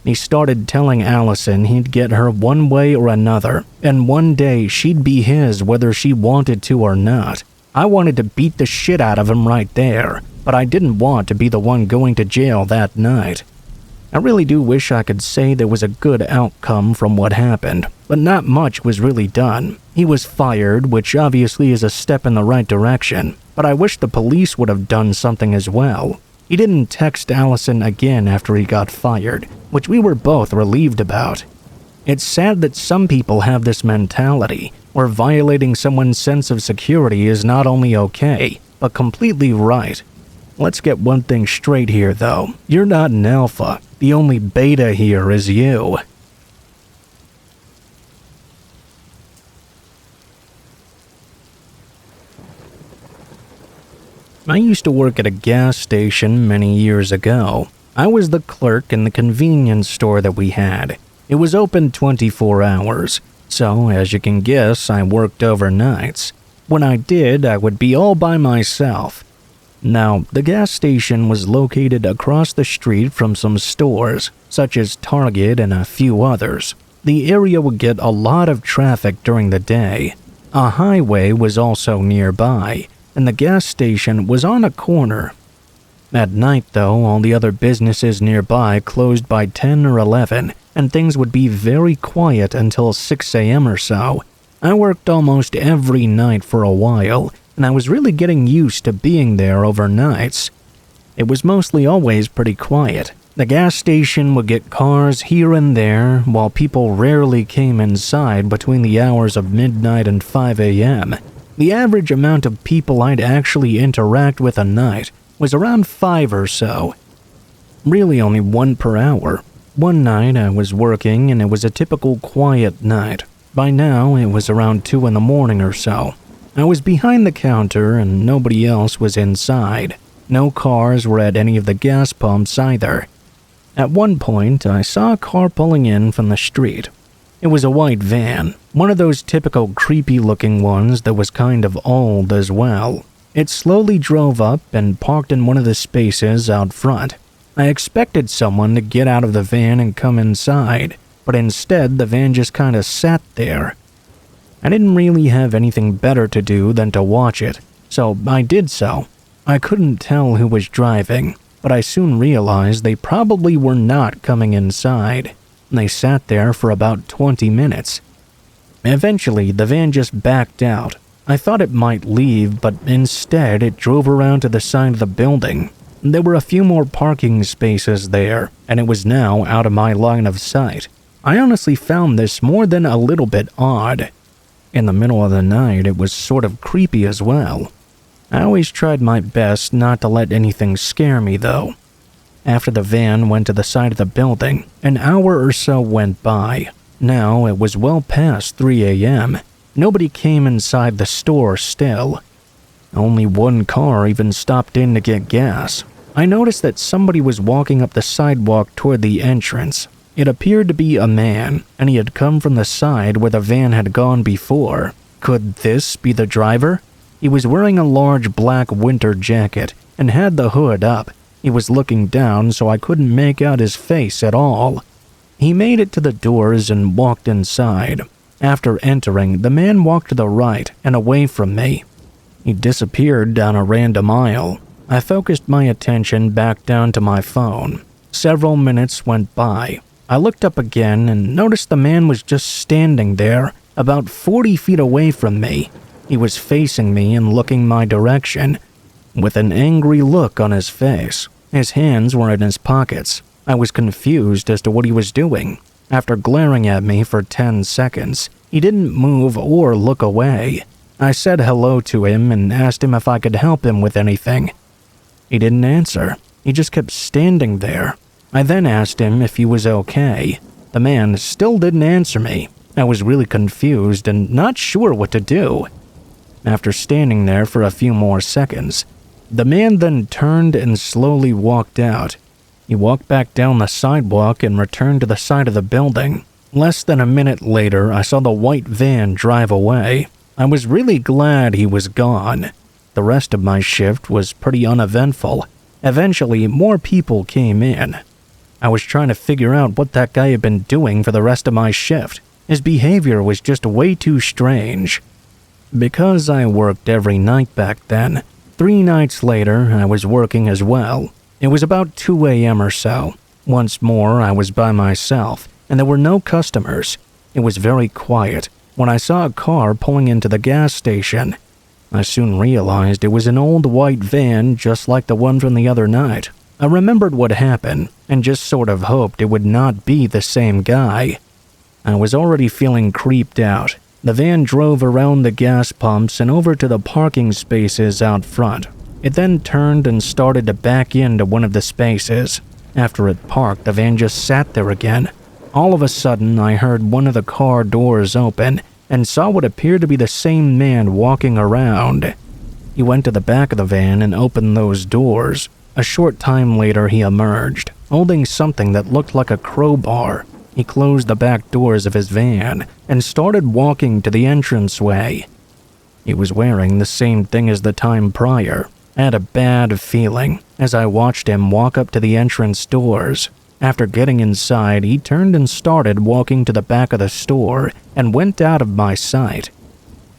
He started telling Allison he'd get her one way or another, and one day she'd be his whether she wanted to or not. I wanted to beat the shit out of him right there, but I didn't want to be the one going to jail that night. I really do wish I could say there was a good outcome from what happened, but not much was really done. He was fired, which obviously is a step in the right direction, but I wish the police would have done something as well. He didn't text Allison again after he got fired, which we were both relieved about. It's sad that some people have this mentality, where violating someone's sense of security is not only okay, but completely right. Let's get one thing straight here though, you're not an alpha, the only beta here is you. I used to work at a gas station many years ago. I was the clerk in the convenience store that we had. It was open 24 hours, so as you can guess, I worked overnights. When I did, I would be all by myself. Now, the gas station was located across the street from some stores, such as Target and a few others. The area would get a lot of traffic during the day. A highway was also nearby, and the gas station was on a corner. At night, though, all the other businesses nearby closed by 10 or 11, and things would be very quiet until 6 a.m. or so. I worked almost every night for a while, and I was really getting used to being there overnights. It was mostly always pretty quiet. The gas station would get cars here and there, while people rarely came inside between the hours of midnight and 5 a.m. The average amount of people I'd actually interact with a night was around 5 or so. Really only 1 per hour. One night I was working and it was a typical quiet night. By now it was around 2 in the morning or so. I was behind the counter and nobody else was inside. No cars were at any of the gas pumps either. At one point I saw a car pulling in from the street. It was a white van, one of those typical creepy looking ones that was kind of old as well. It slowly drove up and parked in one of the spaces out front. I expected someone to get out of the van and come inside, but instead the van just kinda sat there. I didn't really have anything better to do than to watch it, so I did so. I couldn't tell who was driving, but I soon realized they probably were not coming inside. They sat there for about 20 minutes. Eventually, the van just backed out. I thought it might leave, but instead it drove around to the side of the building. There were a few more parking spaces there, and it was now out of my line of sight. I honestly found this more than a little bit odd. In the middle of the night, it was sort of creepy as well. I always tried my best not to let anything scare me, though. After the van went to the side of the building, an hour or so went by. Now it was well past 3 a.m. Nobody came inside the store still. Only one car even stopped in to get gas. I noticed that somebody was walking up the sidewalk toward the entrance. It appeared to be a man, and he had come from the side where the van had gone before. Could this be the driver? He was wearing a large black winter jacket and had the hood up. He was looking down, so I couldn't make out his face at all. He made it to the doors and walked inside. After entering, the man walked to the right and away from me. He disappeared down a random aisle. I focused my attention back down to my phone. Several minutes went by. I looked up again and noticed the man was just standing there, about 40 feet away from me. He was facing me and looking my direction, with an angry look on his face. His hands were in his pockets. I was confused as to what he was doing. After glaring at me for 10 seconds, he didn't move or look away. I said hello to him and asked him if I could help him with anything. He didn't answer. He just kept standing there. I then asked him if he was okay. The man still didn't answer me. I was really confused and not sure what to do. After standing there for a few more seconds, the man then turned and slowly walked out. He walked back down the sidewalk and returned to the side of the building. Less than a minute later, I saw the white van drive away. I was really glad he was gone. The rest of my shift was pretty uneventful. Eventually, more people came in. I was trying to figure out what that guy had been doing for the rest of my shift. His behavior was just way too strange. Because I worked every night back then, 3 nights later I was working as well. It was about 2 a.m. or so. Once more, I was by myself, and there were no customers. It was very quiet when I saw a car pulling into the gas station. I soon realized it was an old white van just like the one from the other night. I remembered what happened and just sort of hoped it would not be the same guy. I was already feeling creeped out. The van drove around the gas pumps and over to the parking spaces out front. It then turned and started to back into one of the spaces. After it parked, the van just sat there again. All of a sudden, I heard one of the car doors open and saw what appeared to be the same man walking around. He went to the back of the van and opened those doors. A short time later, he emerged, holding something that looked like a crowbar. He closed the back doors of his van and started walking to the entranceway. He was wearing the same thing as the time prior. I had a bad feeling as I watched him walk up to the entrance doors. After getting inside, he turned and started walking to the back of the store and went out of my sight.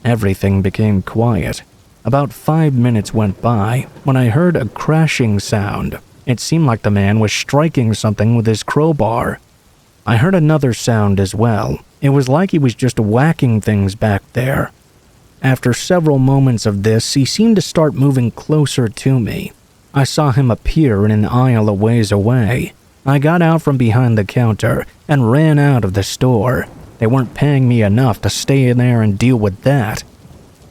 Everything became quiet. About 5 minutes went by when I heard a crashing sound. It seemed like the man was striking something with his crowbar. I heard another sound as well. It was like he was just whacking things back there. After several moments of this, he seemed to start moving closer to me. I saw him appear in an aisle a ways away. I got out from behind the counter and ran out of the store. They weren't paying me enough to stay in there and deal with that.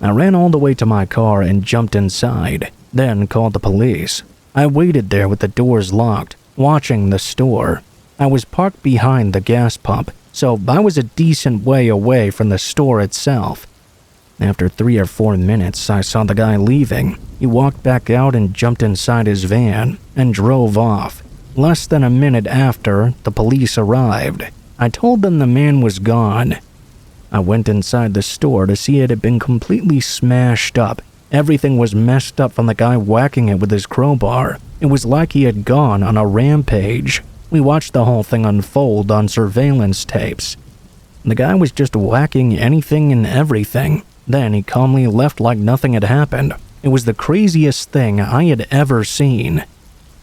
I ran all the way to my car and jumped inside, then called the police. I waited there with the doors locked, watching the store. I was parked behind the gas pump, so I was a decent way away from the store itself. After 3 or 4 minutes, I saw the guy leaving. He walked back out and jumped inside his van and drove off. Less than a minute after, the police arrived. I told them the man was gone. I went inside the store to see it had been completely smashed up. Everything was messed up from the guy whacking it with his crowbar. It was like he had gone on a rampage. We watched the whole thing unfold on surveillance tapes. The guy was just whacking anything and everything. Then he calmly left like nothing had happened. It was the craziest thing I had ever seen.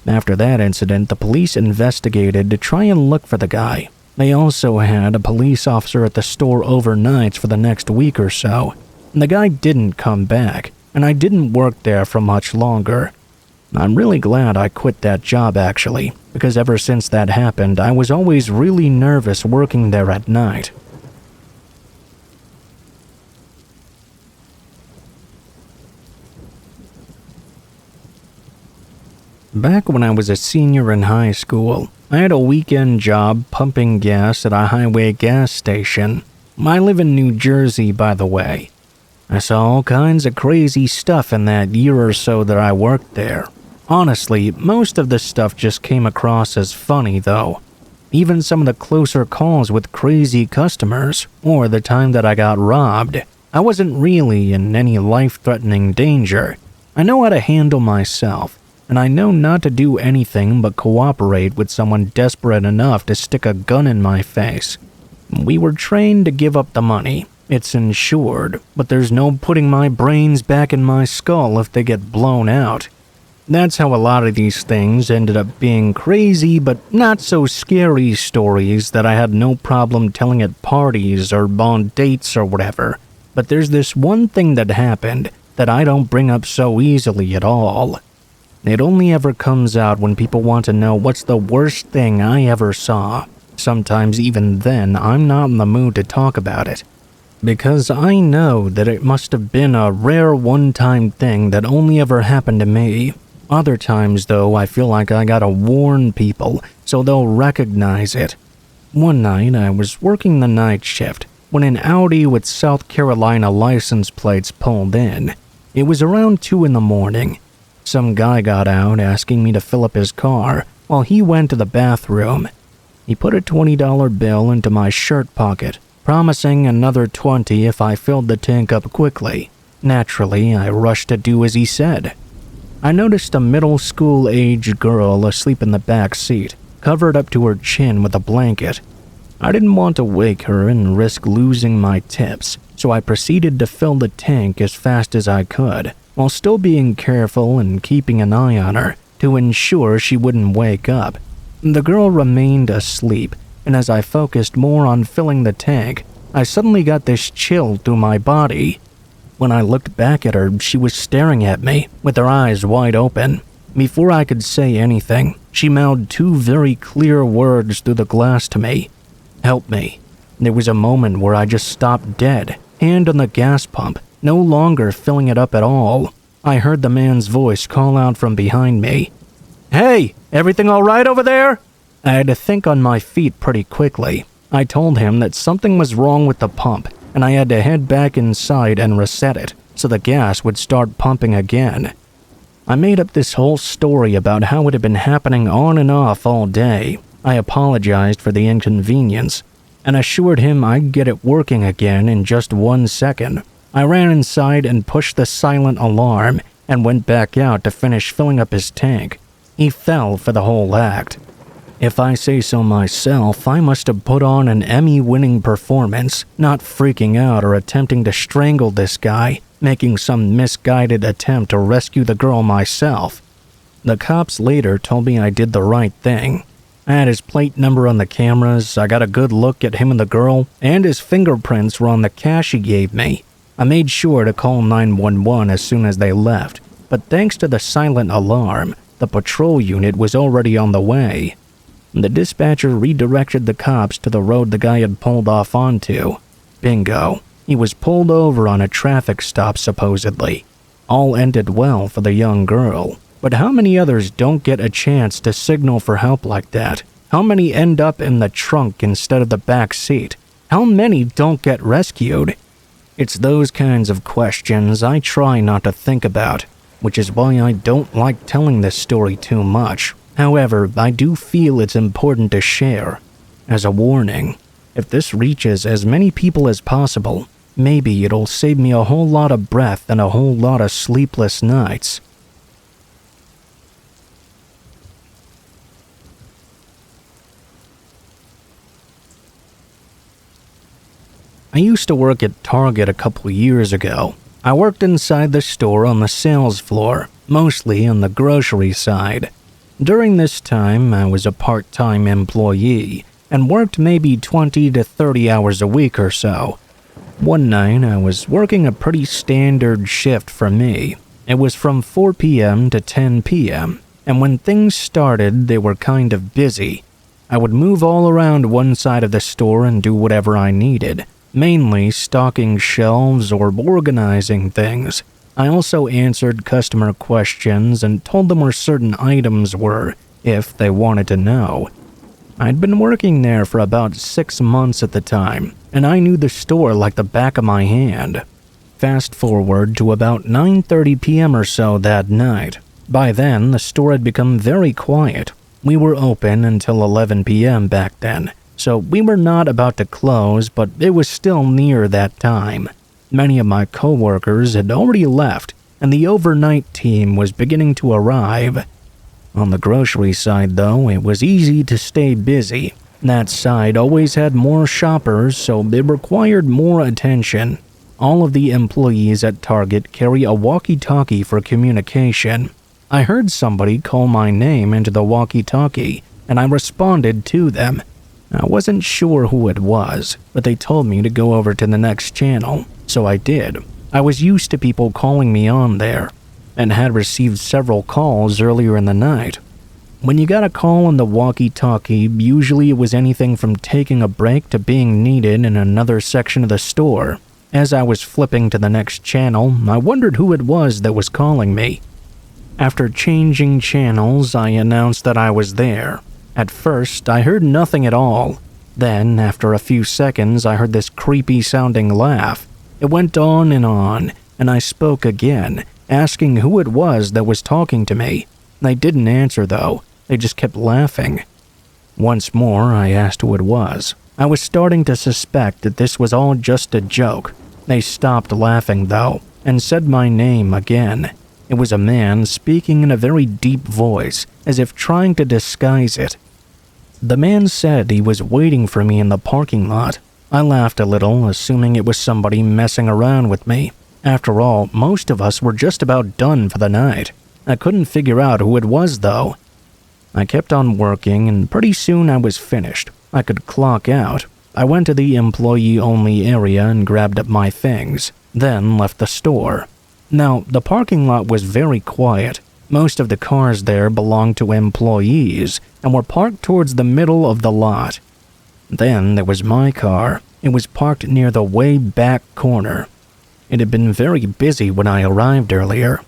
After that incident, the police investigated to try and look for the guy. They also had a police officer at the store overnight for the next week or so. The guy didn't come back, and I didn't work there for much longer. I'm really glad I quit that job actually, because ever since that happened, I was always really nervous working there at night. Back when I was a senior in high school, I had a weekend job pumping gas at a highway gas station. I live in New Jersey, by the way. I saw all kinds of crazy stuff in that year or so that I worked there. Honestly, most of the stuff just came across as funny, though. Even some of the closer calls with crazy customers, or the time that I got robbed. I wasn't really in any life-threatening danger. I know how to handle myself. And I know not to do anything but cooperate with someone desperate enough to stick a gun in my face. We were trained to give up the money. It's insured, but there's no putting my brains back in my skull if they get blown out. That's how a lot of these things ended up being crazy but not so scary stories that I had no problem telling at parties or on dates or whatever. But there's this one thing that happened that I don't bring up so easily at all. It only ever comes out when people want to know what's the worst thing I ever saw. Sometimes even then, I'm not in the mood to talk about it. Because I know that it must have been a rare one-time thing that only ever happened to me. Other times, though, I feel like I gotta warn people so they'll recognize it. One night, I was working the night shift when an Audi with South Carolina license plates pulled in. It was around 2 in the morning. Some guy got out asking me to fill up his car while he went to the bathroom. He put a $20 bill into my shirt pocket, promising another $20 if I filled the tank up quickly. Naturally, I rushed to do as he said. I noticed a middle school-aged girl asleep in the back seat, covered up to her chin with a blanket. I didn't want to wake her and risk losing my tips, so I proceeded to fill the tank as fast as I could, while still being careful and keeping an eye on her to ensure she wouldn't wake up. The girl remained asleep, and as I focused more on filling the tank, I suddenly got this chill through my body. When I looked back at her, she was staring at me, with her eyes wide open. Before I could say anything, she mouthed two very clear words through the glass to me. "Help me." There was a moment where I just stopped dead, hand on the gas pump, no longer filling it up at all. I heard the man's voice call out from behind me. "Hey, everything all right over there?" I had to think on my feet pretty quickly. I told him that something was wrong with the pump, and I had to head back inside and reset it, so the gas would start pumping again. I made up this whole story about how it had been happening on and off all day. I apologized for the inconvenience, and assured him I'd get it working again in just 1 second. I ran inside and pushed the silent alarm, and went back out to finish filling up his tank. He fell for the whole act. If I say so myself, I must have put on an Emmy-winning performance, not freaking out or attempting to strangle this guy, making some misguided attempt to rescue the girl myself. The cops later told me I did the right thing. I had his plate number on the cameras, I got a good look at him and the girl, and his fingerprints were on the cash he gave me. I made sure to call 911 as soon as they left, but thanks to the silent alarm, the patrol unit was already on the way. The dispatcher redirected the cops to the road the guy had pulled off onto. Bingo. He was pulled over on a traffic stop supposedly. All ended well for the young girl. But how many others don't get a chance to signal for help like that? How many end up in the trunk instead of the back seat? How many don't get rescued? It's those kinds of questions I try not to think about, which is why I don't like telling this story too much. However, I do feel it's important to share. As a warning, if this reaches as many people as possible, maybe it'll save me a whole lot of breath and a whole lot of sleepless nights. I used to work at Target a couple years ago. I worked inside the store on the sales floor, mostly on the grocery side. During this time, I was a part-time employee and worked maybe 20 to 30 hours a week or so. One night, I was working a pretty standard shift for me. It was from 4 p.m. to 10 p.m., and when things started, they were kind of busy. I would move all around one side of the store and do whatever I needed, mainly stocking shelves or organizing things. I also answered customer questions and told them where certain items were, if they wanted to know. I'd been working there for about 6 months at the time, and I knew the store like the back of my hand. Fast forward to about 9:30 p.m. or so that night. By then, the store had become very quiet. We were open until 11 p.m. back then, so we were not about to close, but it was still near that time. Many of my coworkers had already left, and the overnight team was beginning to arrive. On the grocery side, though, it was easy to stay busy. That side always had more shoppers, so it required more attention. All of the employees at Target carry a walkie-talkie for communication. I heard somebody call my name into the walkie-talkie, and I responded to them. I wasn't sure who it was, but they told me to go over to the next channel, so I did. I was used to people calling me on there, and had received several calls earlier in the night. When you got a call on the walkie-talkie, usually it was anything from taking a break to being needed in another section of the store. As I was flipping to the next channel, I wondered who it was that was calling me. After changing channels, I announced that I was there. At first, I heard nothing at all. Then, after a few seconds, I heard this creepy-sounding laugh. It went on, and I spoke again, asking who it was that was talking to me. They didn't answer, though. They just kept laughing. Once more, I asked who it was. I was starting to suspect that this was all just a joke. They stopped laughing, though, and said my name again. It was a man speaking in a very deep voice, as if trying to disguise it. The man said he was waiting for me in the parking lot. I laughed a little, assuming it was somebody messing around with me. After all, most of us were just about done for the night. I couldn't figure out who it was, though. I kept on working, and pretty soon I was finished. I could clock out. I went to the employee-only area and grabbed up my things, then left the store. Now, the parking lot was very quiet. Most of the cars there belonged to employees and were parked towards the middle of the lot. Then there was my car. It was parked near the way back corner. It had been very busy when I arrived earlier.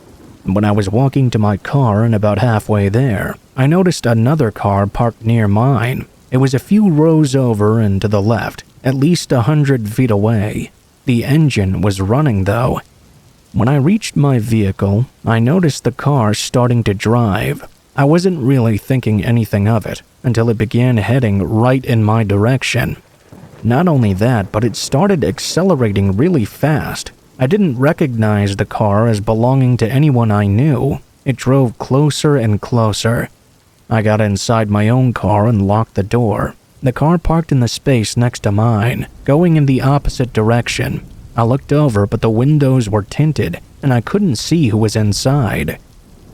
When I was walking to my car and about halfway there, I noticed another car parked near mine. It was a few rows over and to the left, at least 100 feet away. The engine was running though. When I reached my vehicle, I noticed the car starting to drive. I wasn't really thinking anything of it until it began heading right in my direction. Not only that, but it started accelerating really fast. I didn't recognize the car as belonging to anyone I knew. It drove closer and closer. I got inside my own car and locked the door. The car parked in the space next to mine, going in the opposite direction. I looked over, but the windows were tinted, and I couldn't see who was inside.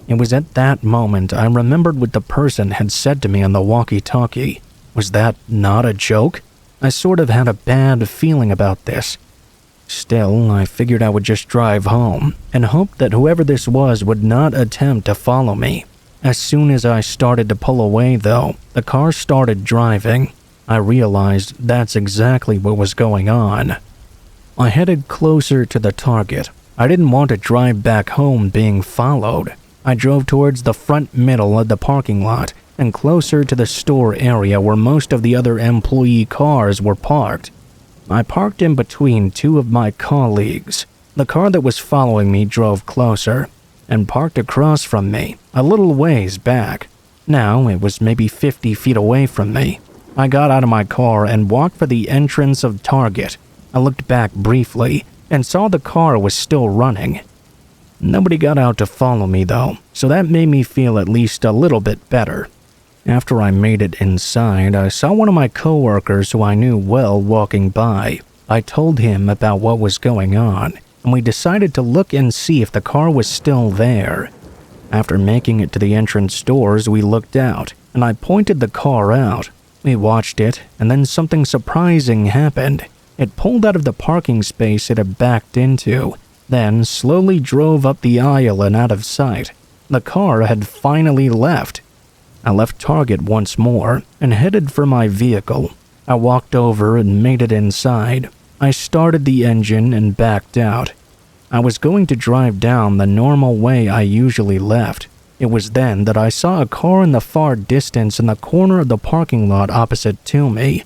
It was at that moment I remembered what the person had said to me on the walkie-talkie. Was that not a joke? I sort of had a bad feeling about this. Still, I figured I would just drive home, and hoped that whoever this was would not attempt to follow me. As soon as I started to pull away, though, the car started driving. I realized that's exactly what was going on. I headed closer to the target. I didn't want to drive back home being followed. I drove towards the front middle of the parking lot and closer to the store area where most of the other employee cars were parked. I parked in between two of my colleagues. The car that was following me drove closer and parked across from me, a little ways back. Now it was maybe 50 feet away from me. I got out of my car and walked for the entrance of Target. I looked back briefly and saw the car was still running. Nobody got out to follow me though, so that made me feel at least a little bit better. After I made it inside, I saw one of my coworkers who I knew well walking by. I told him about what was going on, and we decided to look and see if the car was still there. After making it to the entrance doors, we looked out, and I pointed the car out. We watched it, and then something surprising happened. It pulled out of the parking space it had backed into, then slowly drove up the aisle and out of sight. The car had finally left. I left Target once more and headed for my vehicle. I walked over and made it inside. I started the engine and backed out. I was going to drive down the normal way I usually left. It was then that I saw a car in the far distance in the corner of the parking lot opposite to me.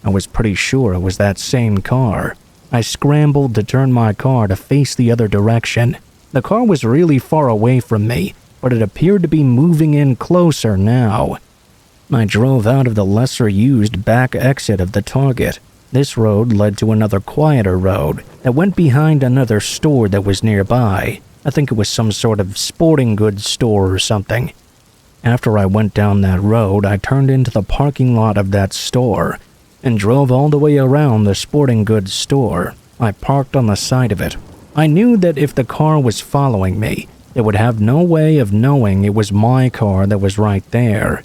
I was pretty sure it was that same car. I scrambled to turn my car to face the other direction. The car was really far away from me, but it appeared to be moving in closer now. I drove out of the lesser-used back exit of the Target. This road led to another quieter road that went behind another store that was nearby. I think it was some sort of sporting goods store or something. After I went down that road, I turned into the parking lot of that store and drove all the way around the sporting goods store. I parked on the side of it. I knew that if the car was following me, it would have no way of knowing it was my car that was right there.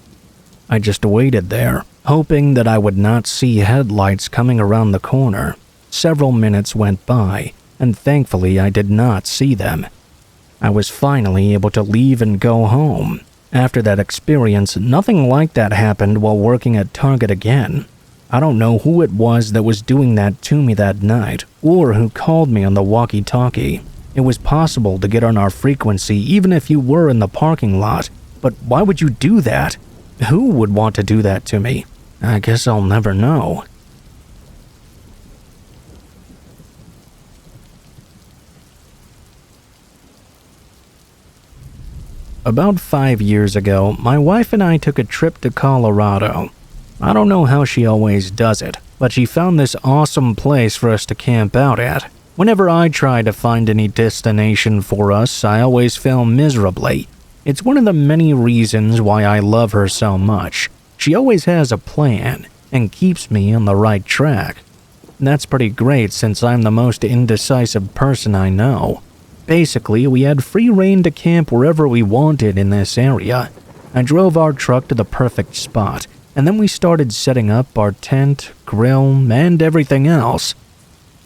I just waited there, hoping that I would not see headlights coming around the corner. Several minutes went by, and thankfully I did not see them. I was finally able to leave and go home. After that experience, nothing like that happened while working at Target again. I don't know who it was that was doing that to me that night, or who called me on the walkie-talkie. It was possible to get on our frequency even if you were in the parking lot, but why would you do that? Who would want to do that to me? I guess I'll never know. About 5 years ago, my wife and I took a trip to Colorado. I don't know how she always does it, but she found this awesome place for us to camp out at. Whenever I try to find any destination for us, I always fail miserably. It's one of the many reasons why I love her so much. She always has a plan and keeps me on the right track. That's pretty great since I'm the most indecisive person I know. Basically, we had free reign to camp wherever we wanted in this area. I drove our truck to the perfect spot, and then we started setting up our tent, grill, and everything else.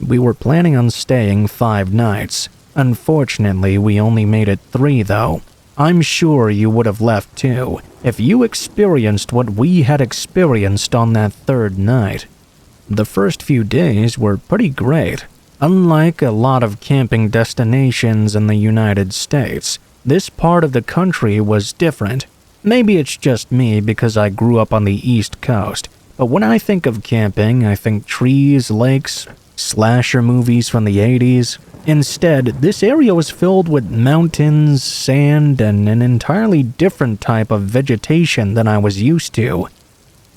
We were planning on staying 5 nights. Unfortunately, we only made it 3 though. I'm sure you would have left too, if you experienced what we had experienced on that 3rd night. The first few days were pretty great. Unlike a lot of camping destinations in the United States, this part of the country was different. Maybe it's just me because I grew up on the East Coast, but when I think of camping, I think trees, lakes, slasher movies from the 80s. Instead, this area was filled with mountains, sand, and an entirely different type of vegetation than I was used to.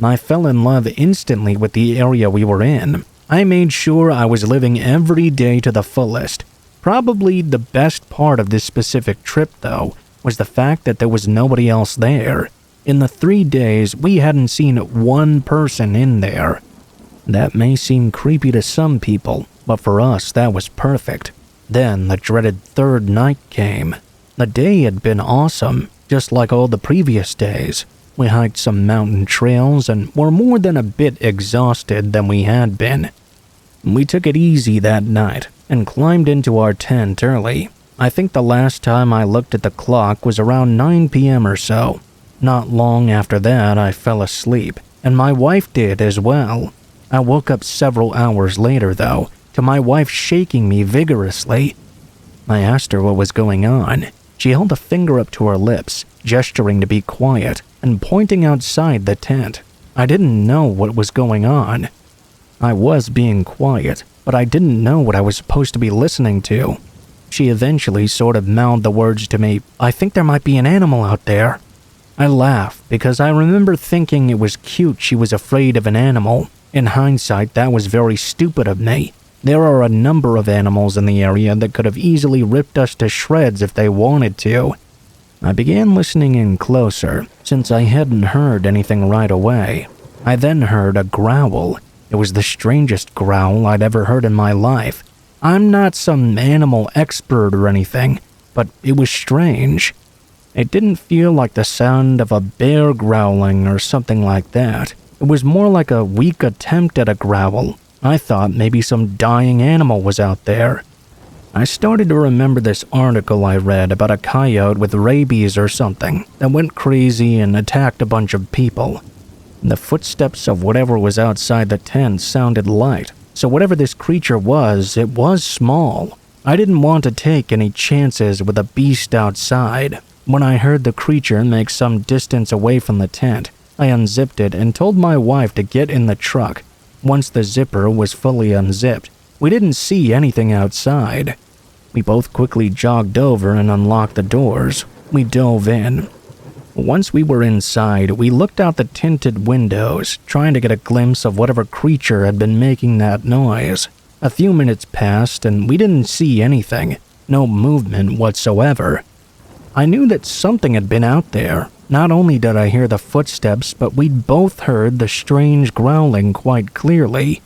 I fell in love instantly with the area we were in. I made sure I was living every day to the fullest. Probably the best part of this specific trip, though, was the fact that there was nobody else there. In the 3 days, we hadn't seen one person in there. That may seem creepy to some people, but for us that was perfect. Then the dreaded 3rd night came. The day had been awesome, just like all the previous days. We hiked some mountain trails and were more than a bit exhausted than we had been. We took it easy that night and climbed into our tent early. I think the last time I looked at the clock was around 9 p.m. or so. Not long after that, I fell asleep, and my wife did as well. I woke up several hours later, though, to my wife shaking me vigorously. I asked her what was going on. She held a finger up to her lips, gesturing to be quiet, and pointing outside the tent. I didn't know what was going on. I was being quiet, but I didn't know what I was supposed to be listening to. She eventually sort of mouthed the words to me, "I think there might be an animal out there." I laughed because I remember thinking it was cute she was afraid of an animal. In hindsight, that was very stupid of me. There are a number of animals in the area that could have easily ripped us to shreds if they wanted to. I began listening in closer, since I hadn't heard anything right away. I then heard a growl. It was the strangest growl I'd ever heard in my life. I'm not some animal expert or anything, but it was strange. It didn't feel like the sound of a bear growling or something like that. It was more like a weak attempt at a growl. I thought maybe some dying animal was out there. I started to remember this article I read about a coyote with rabies or something that went crazy and attacked a bunch of people. The footsteps of whatever was outside the tent sounded light, so whatever this creature was, it was small. I didn't want to take any chances with a beast outside. When I heard the creature make some distance away from the tent, I unzipped it and told my wife to get in the truck. Once the zipper was fully unzipped, we didn't see anything outside. We both quickly jogged over and unlocked the doors. We dove in. Once we were inside, we looked out the tinted windows, trying to get a glimpse of whatever creature had been making that noise. A few minutes passed and we didn't see anything, no movement whatsoever. I knew that something had been out there. Not only did I hear the footsteps, but we'd both heard the strange growling quite clearly.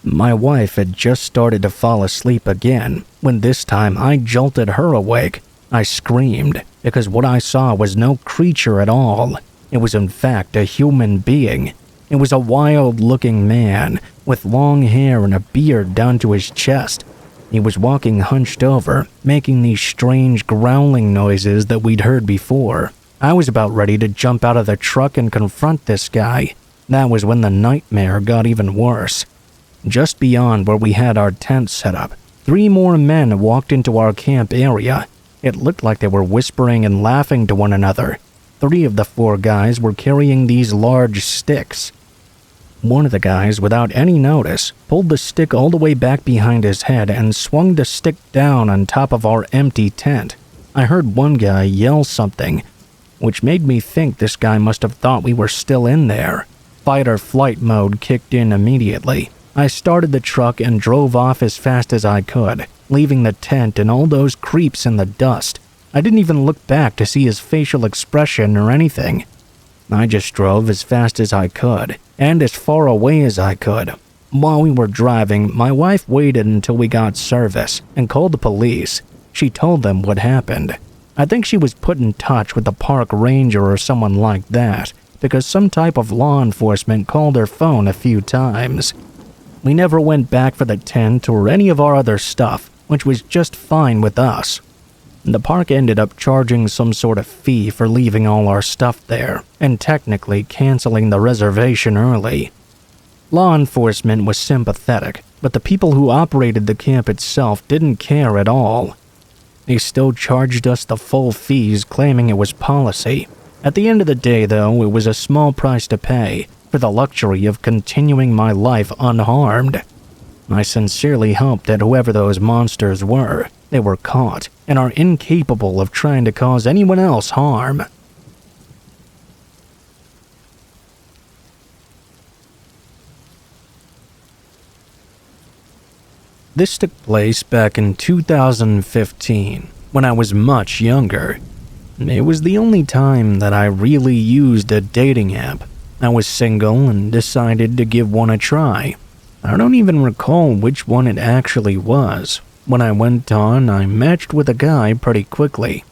My wife had just started to fall asleep again, when this time I jolted her awake. I screamed, because what I saw was no creature at all. It was in fact a human being. It was a wild-looking man, with long hair and a beard down to his chest. He was walking hunched over, making these strange growling noises that we'd heard before. I was about ready to jump out of the truck and confront this guy. That was when the nightmare got even worse. Just beyond where we had our tent set up, 3 more men walked into our camp area. It looked like they were whispering and laughing to one another. 3 of the 4 guys were carrying these large sticks. One of the guys, without any notice, pulled the stick all the way back behind his head and swung the stick down on top of our empty tent. I heard one guy yell something, which made me think this guy must have thought we were still in there. Fight or flight mode kicked in immediately. I started the truck and drove off as fast as I could, leaving the tent and all those creeps in the dust. I didn't even look back to see his facial expression or anything. I just drove as fast as I could, and as far away as I could. While we were driving, my wife waited until we got service and called the police. She told them what happened. I think she was put in touch with the park ranger or someone like that, because some type of law enforcement called her phone a few times. We never went back for the tent or any of our other stuff, which was just fine with us. The park ended up charging some sort of fee for leaving all our stuff there, and technically canceling the reservation early. Law enforcement was sympathetic, but the people who operated the camp itself didn't care at all. They still charged us the full fees, claiming it was policy. At the end of the day, though, it was a small price to pay for the luxury of continuing my life unharmed. I sincerely hope that whoever those monsters were, they were caught and are incapable of trying to cause anyone else harm. This took place back in 2015, when I was much younger. It was the only time that I really used a dating app. I was single and decided to give one a try. I don't even recall which one it actually was. When I went on, I matched with a guy pretty quickly.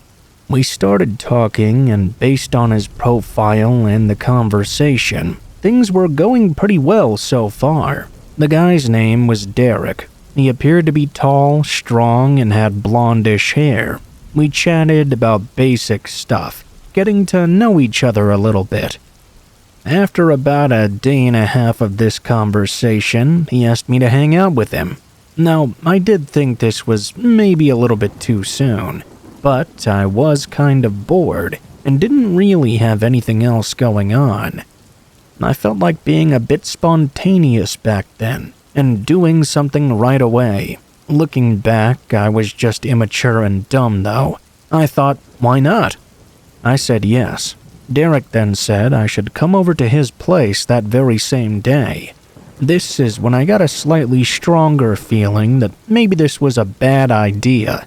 We started talking, and based on his profile and the conversation, things were going pretty well so far. The guy's name was Derek. He appeared to be tall, strong, and had blondish hair. We chatted about basic stuff, getting to know each other a little bit. After about a day and a half of this conversation, he asked me to hang out with him. Now, I did think this was maybe a little bit too soon, but I was kind of bored and didn't really have anything else going on. I felt like being a bit spontaneous back then and doing something right away. Looking back, I was just immature and dumb though. I thought, why not? I said yes. Derek then said I should come over to his place that very same day. This is when I got a slightly stronger feeling that maybe this was a bad idea.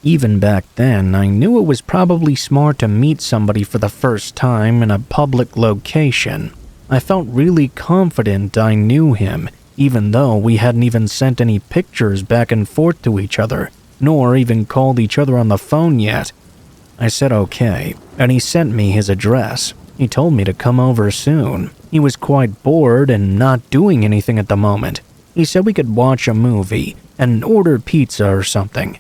Even back then, I knew it was probably smart to meet somebody for the first time in a public location. I felt really confident I knew him, even though we hadn't even sent any pictures back and forth to each other, nor even called each other on the phone yet. I said okay, and he sent me his address. He told me to come over soon. He was quite bored and not doing anything at the moment. He said we could watch a movie and order pizza or something.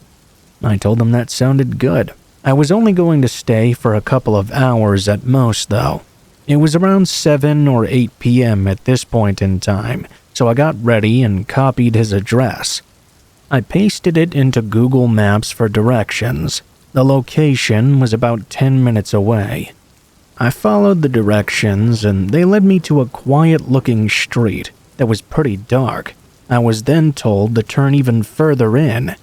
I told him that sounded good. I was only going to stay for a couple of hours at most, though. It was around 7 or 8 p.m. at this point in time, so I got ready and copied his address. I pasted it into Google Maps for directions. The location was about 10 minutes away. I followed the directions and they led me to a quiet-looking street that was pretty dark. I was then told to turn even further in.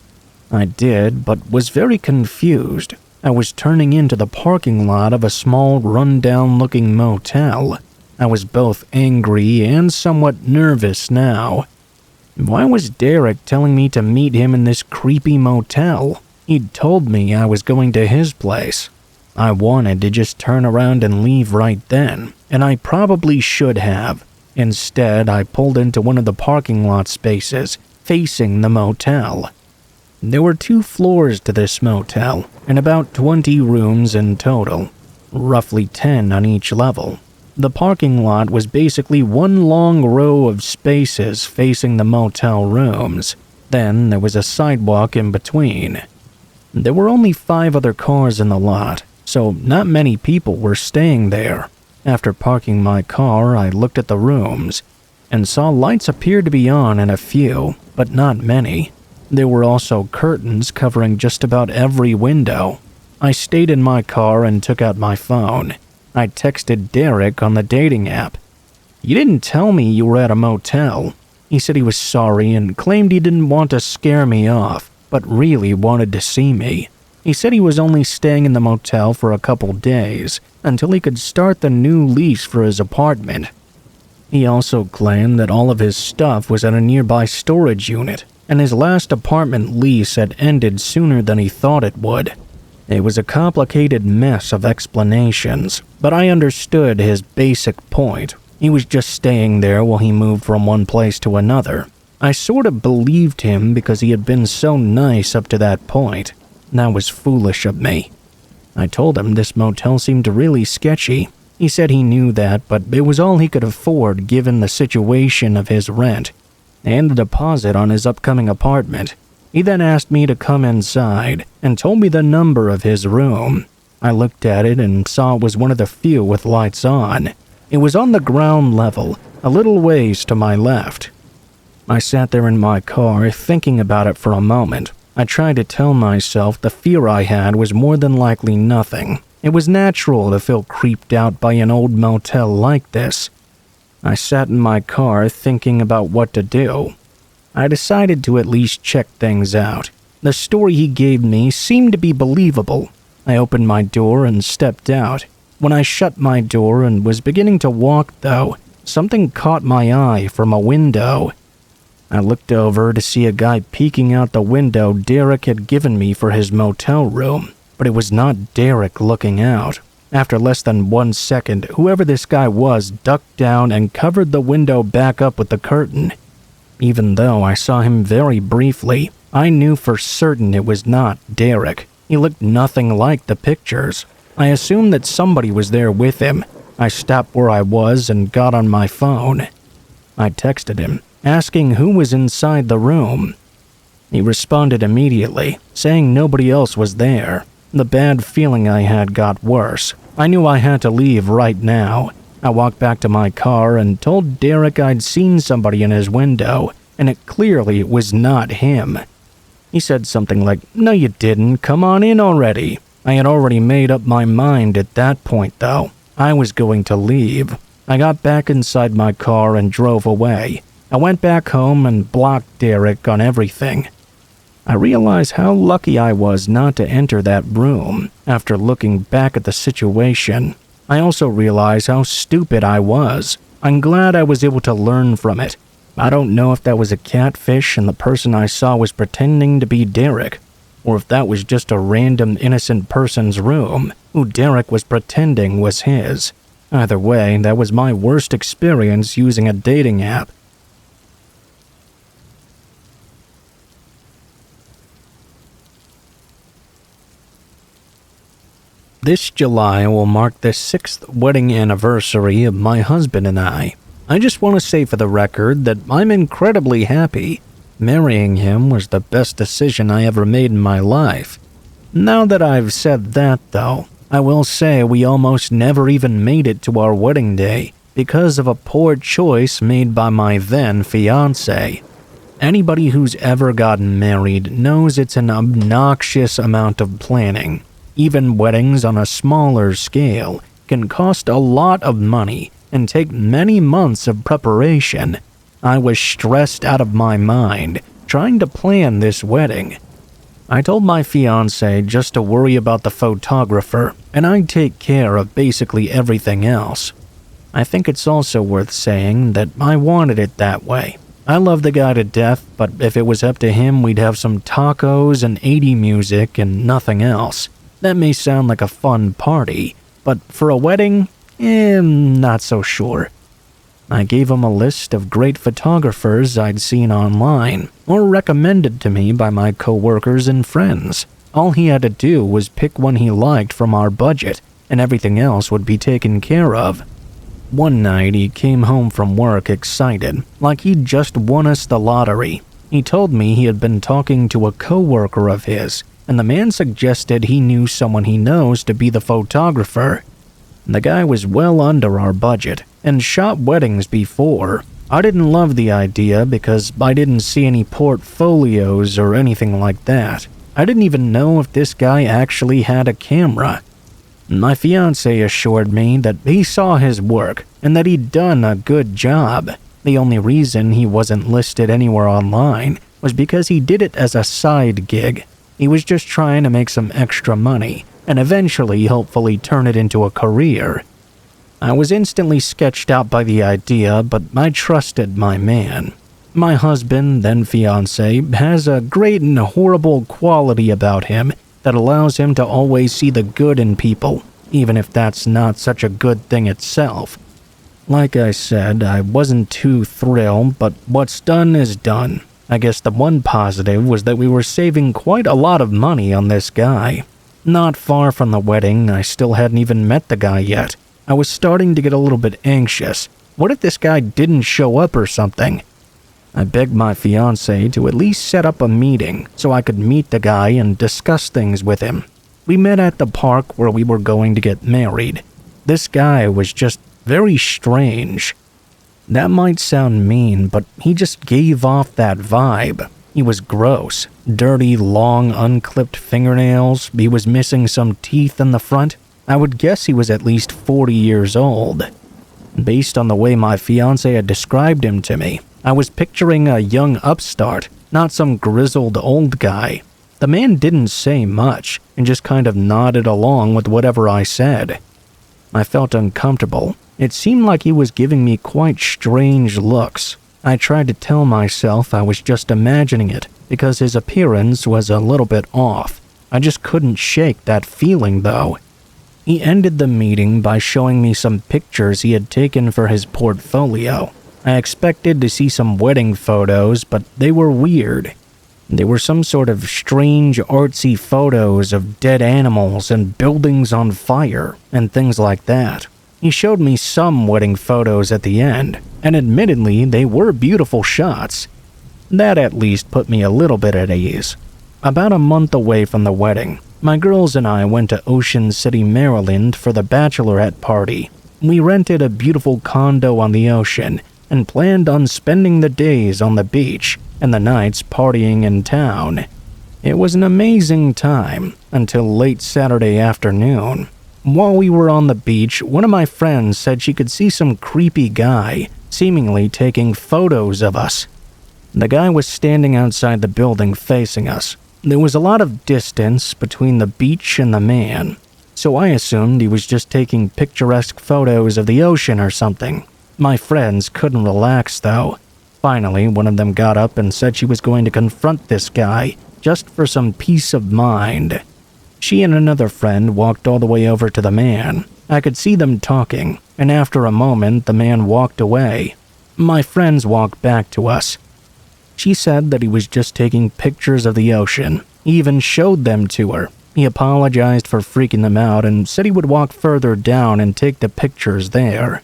I did, but was very confused. I was turning into the parking lot of a small, run-down-looking motel. I was both angry and somewhat nervous now. Why was Derek telling me to meet him in this creepy motel? He'd told me I was going to his place. I wanted to just turn around and leave right then, and I probably should have. Instead, I pulled into one of the parking lot spaces, facing the motel. There were 2 floors to this motel, and about 20 rooms in total, roughly 10 on each level. The parking lot was basically one long row of spaces facing the motel rooms. Then there was a sidewalk in between. There were only 5 other cars in the lot, so not many people were staying there. After parking my car, I looked at the rooms and saw lights appeared to be on in a few, but not many. There were also curtains covering just about every window. I stayed in my car and took out my phone. I texted Derek on the dating app. "You didn't tell me you were at a motel." He said he was sorry and claimed he didn't want to scare me off, but really wanted to see me. He said he was only staying in the motel for a couple days until he could start the new lease for his apartment. He also claimed that all of his stuff was at a nearby storage unit, and his last apartment lease had ended sooner than he thought it would. It was a complicated mess of explanations, but I understood his basic point. He was just staying there while he moved from one place to another. I sort of believed him because he had been so nice up to that point. That was foolish of me. I told him this motel seemed really sketchy. He said he knew that, but it was all he could afford given the situation of his rent and the deposit on his upcoming apartment. He then asked me to come inside and told me the number of his room. I looked at it and saw it was one of the few with lights on. It was on the ground level, a little ways to my left. I sat there in my car thinking about it for a moment. I tried to tell myself the fear I had was more than likely nothing. It was natural to feel creeped out by an old motel like this. I sat in my car thinking about what to do. I decided to at least check things out. The story he gave me seemed to be believable. I opened my door and stepped out. When I shut my door and was beginning to walk, though, something caught my eye from a window. I looked over to see a guy peeking out the window Derek had given me for his motel room, but it was not Derek looking out. After less than 1 second, whoever this guy was ducked down and covered the window back up with the curtain. Even though I saw him very briefly, I knew for certain it was not Derek. He looked nothing like the pictures. I assumed that somebody was there with him. I stopped where I was and got on my phone. I texted him, asking who was inside the room. He responded immediately, saying nobody else was there. The bad feeling I had got worse. I knew I had to leave right now. I walked back to my car and told Derek I'd seen somebody in his window, and it clearly was not him. He said something like, "No you didn't, come on in already." I had already made up my mind at that point though. I was going to leave. I got back inside my car and drove away. I went back home and blocked Derek on everything. I realized how lucky I was not to enter that room after looking back at the situation. I also realized how stupid I was. I'm glad I was able to learn from it. I don't know if that was a catfish and the person I saw was pretending to be Derek, or if that was just a random innocent person's room who Derek was pretending was his. Either way, that was my worst experience using a dating app. This July will mark the 6th wedding anniversary of my husband and I. I just want to say for the record that I'm incredibly happy. Marrying him was the best decision I ever made in my life. Now that I've said that, though, I will say we almost never even made it to our wedding day because of a poor choice made by my then fiancé. Anybody who's ever gotten married knows it's an obnoxious amount of planning. Even weddings on a smaller scale can cost a lot of money and take many months of preparation. I was stressed out of my mind trying to plan this wedding. I told my fiancé just to worry about the photographer and I'd take care of basically everything else. I think it's also worth saying that I wanted it that way. I love the guy to death, but if it was up to him, we'd have some tacos and 80 music and nothing else. That may sound like a fun party, but for a wedding, not so sure. I gave him a list of great photographers I'd seen online or recommended to me by my coworkers and friends. All he had to do was pick one he liked from our budget, and everything else would be taken care of. One night, he came home from work excited, like he'd just won us the lottery. He told me he had been talking to a coworker of his, and the man suggested he knew someone he knows to be the photographer. The guy was well under our budget and shot weddings before. I didn't love the idea because I didn't see any portfolios or anything like that. I didn't even know if this guy actually had a camera. My fiancé assured me that he saw his work and that he'd done a good job. The only reason he wasn't listed anywhere online was because he did it as a side gig. He was just trying to make some extra money and eventually hopefully turn it into a career. I was instantly sketched out by the idea, but I trusted my man. My husband, then fiancé, has a great and horrible quality about him that allows him to always see the good in people, even if that's not such a good thing itself. Like I said, I wasn't too thrilled, but what's done is done. I guess the one positive was that we were saving quite a lot of money on this guy. Not far from the wedding, I still hadn't even met the guy yet. I was starting to get a little bit anxious. What if this guy didn't show up or something? I begged my fiancé to at least set up a meeting so I could meet the guy and discuss things with him. We met at the park where we were going to get married. This guy was just very strange. That might sound mean, but he just gave off that vibe. He was gross. Dirty, long, unclipped fingernails. He was missing some teeth in the front. I would guess he was at least 40 years old. Based on the way my fiancé had described him to me, I was picturing a young upstart, not some grizzled old guy. The man didn't say much and just kind of nodded along with whatever I said. I felt uncomfortable. It seemed like he was giving me quite strange looks. I tried to tell myself I was just imagining it because his appearance was a little bit off. I just couldn't shake that feeling though. He ended the meeting by showing me some pictures he had taken for his portfolio. I expected to see some wedding photos, but they were weird. They were some sort of strange artsy photos of dead animals and buildings on fire and things like that. He showed me some wedding photos at the end, and admittedly, they were beautiful shots. That at least put me a little bit at ease. About a month away from the wedding, my girls and I went to Ocean City, Maryland for the bachelorette party. We rented a beautiful condo on the ocean and planned on spending the days on the beach and the nights partying in town. It was an amazing time until late Saturday afternoon. While we were on the beach, one of my friends said she could see some creepy guy seemingly taking photos of us. The guy was standing outside the building facing us. There was a lot of distance between the beach and the man, so I assumed he was just taking picturesque photos of the ocean or something. My friends couldn't relax though. Finally, one of them got up and said she was going to confront this guy just for some peace of mind. She and another friend walked all the way over to the man. I could see them talking, and after a moment, the man walked away. My friends walked back to us. She said that he was just taking pictures of the ocean. He even showed them to her. He apologized for freaking them out and said he would walk further down and take the pictures there.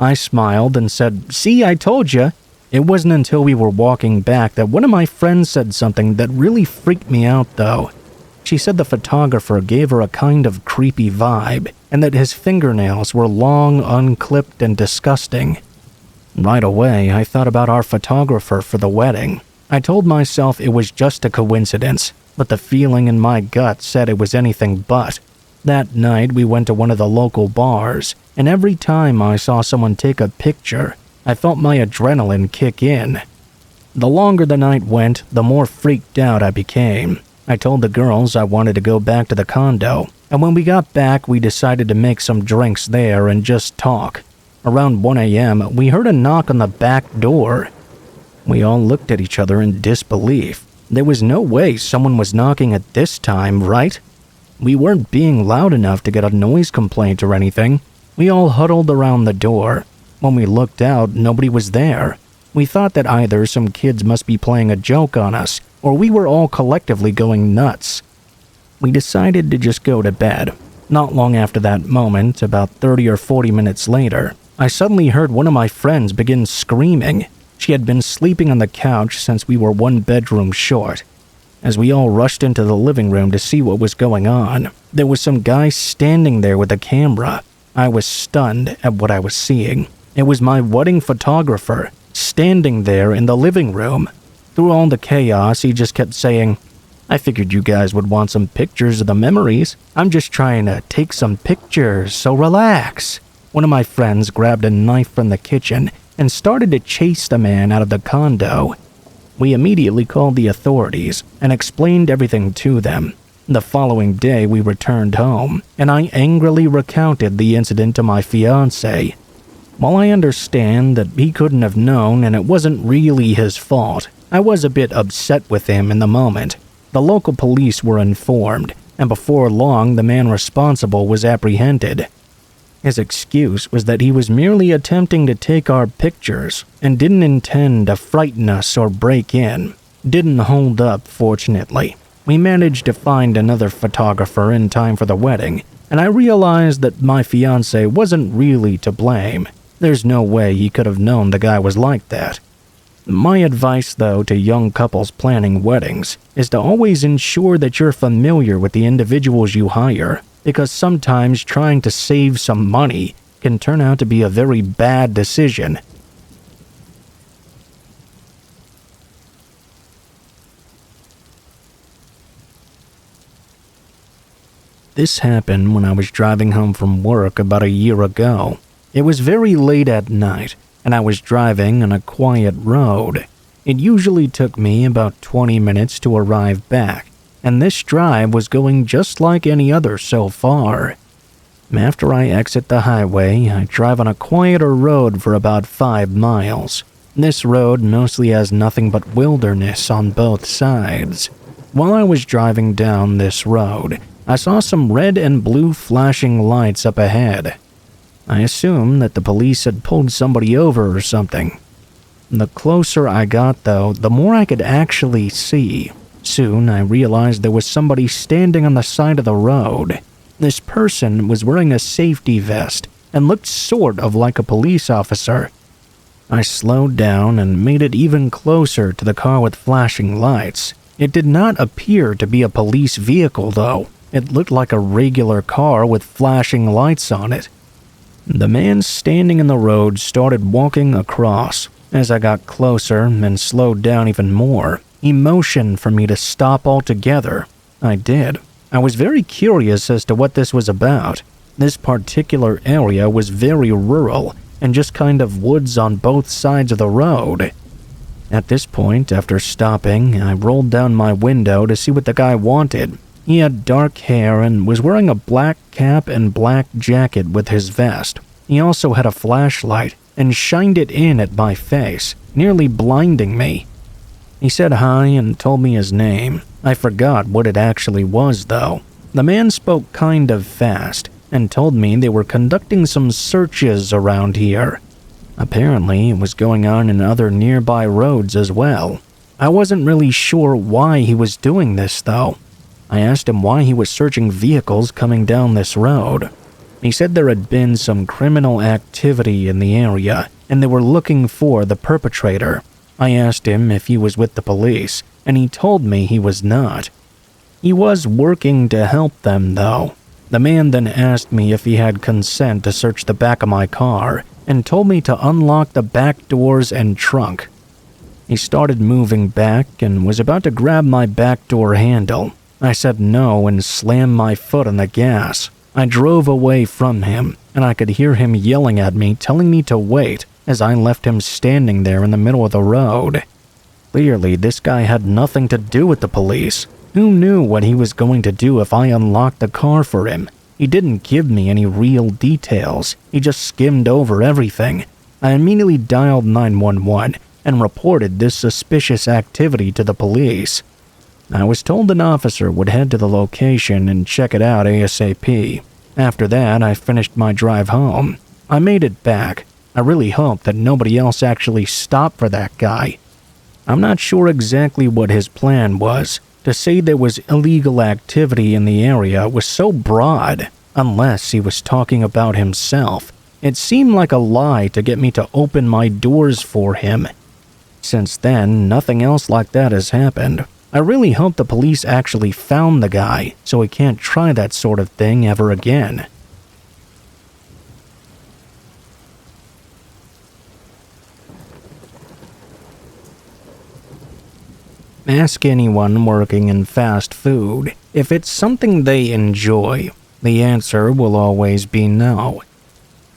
I smiled and said, "See, I told you." It wasn't until we were walking back that one of my friends said something that really freaked me out though. She said the photographer gave her a kind of creepy vibe, and that his fingernails were long, unclipped, and disgusting. Right away, I thought about our photographer for the wedding. I told myself it was just a coincidence, but the feeling in my gut said it was anything but. That night, we went to one of the local bars, and every time I saw someone take a picture, I felt my adrenaline kick in. The longer the night went, the more freaked out I became. I told the girls I wanted to go back to the condo, and when we got back, we decided to make some drinks there and just talk. Around 1 a.m., we heard a knock on the back door. We all looked at each other in disbelief. There was no way someone was knocking at this time, right? We weren't being loud enough to get a noise complaint or anything. We all huddled around the door. When we looked out, nobody was there. We thought that either some kids must be playing a joke on us, or we were all collectively going nuts. We decided to just go to bed. Not long after that moment, about 30 or 40 minutes later, I suddenly heard one of my friends begin screaming. She had been sleeping on the couch since we were one bedroom short. As we all rushed into the living room to see what was going on, there was some guy standing there with a camera. I was stunned at what I was seeing. It was my wedding photographer, standing there in the living room. Through all the chaos, he just kept saying, "I figured you guys would want some pictures of the memories. I'm just trying to take some pictures, so relax." One of my friends grabbed a knife from the kitchen and started to chase the man out of the condo. We immediately called the authorities and explained everything to them. The following day, we returned home, and I angrily recounted the incident to my fiancé. While I understand that he couldn't have known and it wasn't really his fault, I was a bit upset with him in the moment. The local police were informed, and before long the man responsible was apprehended. His excuse was that he was merely attempting to take our pictures and didn't intend to frighten us or break in. Didn't hold up, fortunately. We managed to find another photographer in time for the wedding, and I realized that my fiancé wasn't really to blame. There's no way he could have known the guy was like that. My advice, though, to young couples planning weddings is to always ensure that you're familiar with the individuals you hire, because sometimes trying to save some money can turn out to be a very bad decision. This happened when I was driving home from work about a year ago. It was very late at night, and I was driving on a quiet road. It usually took me about 20 minutes to arrive back, and this drive was going just like any other so far. After I exit the highway, I drive on a quieter road for about 5 miles. This road mostly has nothing but wilderness on both sides. While I was driving down this road, I saw some red and blue flashing lights up ahead. I assumed that the police had pulled somebody over or something. The closer I got, though, the more I could actually see. Soon, I realized there was somebody standing on the side of the road. This person was wearing a safety vest and looked sort of like a police officer. I slowed down and made it even closer to the car with flashing lights. It did not appear to be a police vehicle, though. It looked like a regular car with flashing lights on it. The man standing in the road started walking across. As I got closer and slowed down even more, he motioned for me to stop altogether. I did. I was very curious as to what this was about. This particular area was very rural and just kind of woods on both sides of the road. At this point, after stopping, I rolled down my window to see what the guy wanted. He had dark hair and was wearing a black cap and black jacket with his vest. He also had a flashlight and shined it in at my face, nearly blinding me. He said hi and told me his name. I forgot what it actually was, though. The man spoke kind of fast and told me they were conducting some searches around here. Apparently, it was going on in other nearby roads as well. I wasn't really sure why he was doing this, though. I asked him why he was searching vehicles coming down this road. He said there had been some criminal activity in the area, and they were looking for the perpetrator. I asked him if he was with the police, and he told me he was not. He was working to help them, though. The man then asked me if he had consent to search the back of my car, and told me to unlock the back doors and trunk. He started moving back and was about to grab my back door handle. I said no and slammed my foot on the gas. I drove away from him, and I could hear him yelling at me, telling me to wait, as I left him standing there in the middle of the road. Clearly, this guy had nothing to do with the police. Who knew what he was going to do if I unlocked the car for him? He didn't give me any real details. He just skimmed over everything. I immediately dialed 911 and reported this suspicious activity to the police. I was told an officer would head to the location and check it out ASAP. After that, I finished my drive home. I made it back. I really hope that nobody else actually stopped for that guy. I'm not sure exactly what his plan was. To say there was illegal activity in the area was so broad, unless he was talking about himself. It seemed like a lie to get me to open my doors for him. Since then, nothing else like that has happened. I really hope the police actually found the guy, so he can't try that sort of thing ever again. Ask anyone working in fast food if it's something they enjoy. The answer will always be no.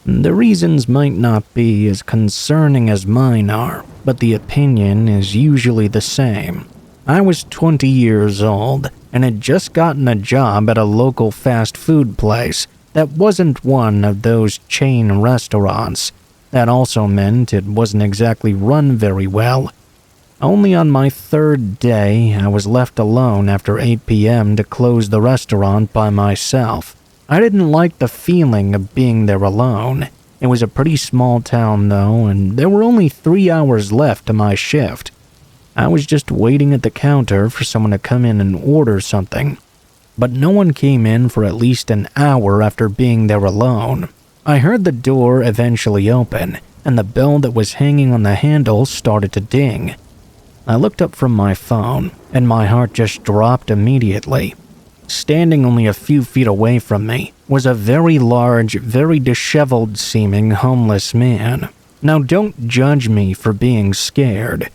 The reasons might not be as concerning as mine are, but the opinion is usually the same. I was 20 years old and had just gotten a job at a local fast food place that wasn't one of those chain restaurants. That also meant it wasn't exactly run very well. Only on my third day, I was left alone after 8 p.m. to close the restaurant by myself. I didn't like the feeling of being there alone. It was a pretty small town, though, and there were only 3 hours left to my shift. I was just waiting at the counter for someone to come in and order something. But no one came in for at least an hour after being there alone. I heard the door eventually open, and the bell that was hanging on the handle started to ding. I looked up from my phone, and my heart just dropped immediately. Standing only a few feet away from me was a very large, very disheveled-seeming homeless man. Now don't judge me for being scared.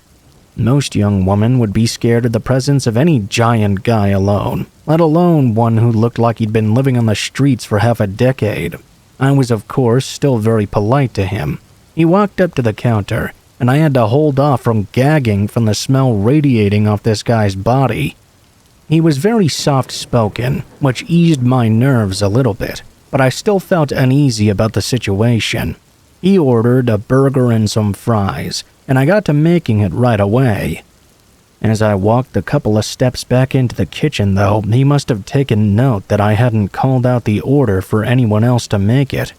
Most young women would be scared of the presence of any giant guy alone, let alone one who looked like he'd been living on the streets for half a decade. I was, of course, still very polite to him. He walked up to the counter, and I had to hold off from gagging from the smell radiating off this guy's body. He was very soft-spoken, which eased my nerves a little bit, but I still felt uneasy about the situation. He ordered a burger and some fries, and I got to making it right away. As I walked a couple of steps back into the kitchen, though, he must have taken note that I hadn't called out the order for anyone else to make it.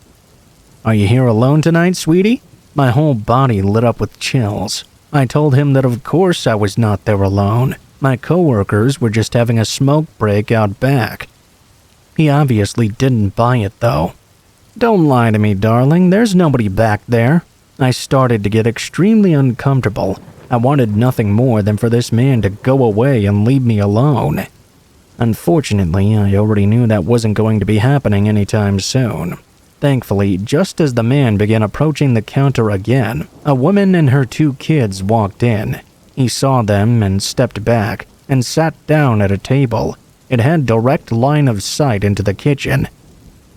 "Are you here alone tonight, sweetie?" My whole body lit up with chills. I told him that of course I was not there alone. My coworkers were just having a smoke break out back. He obviously didn't buy it, though. "Don't lie to me, darling. There's nobody back there." I started to get extremely uncomfortable. I wanted nothing more than for this man to go away and leave me alone. Unfortunately, I already knew that wasn't going to be happening anytime soon. Thankfully, just as the man began approaching the counter again, a woman and her 2 kids walked in. He saw them and stepped back and sat down at a table. It had direct line of sight into the kitchen.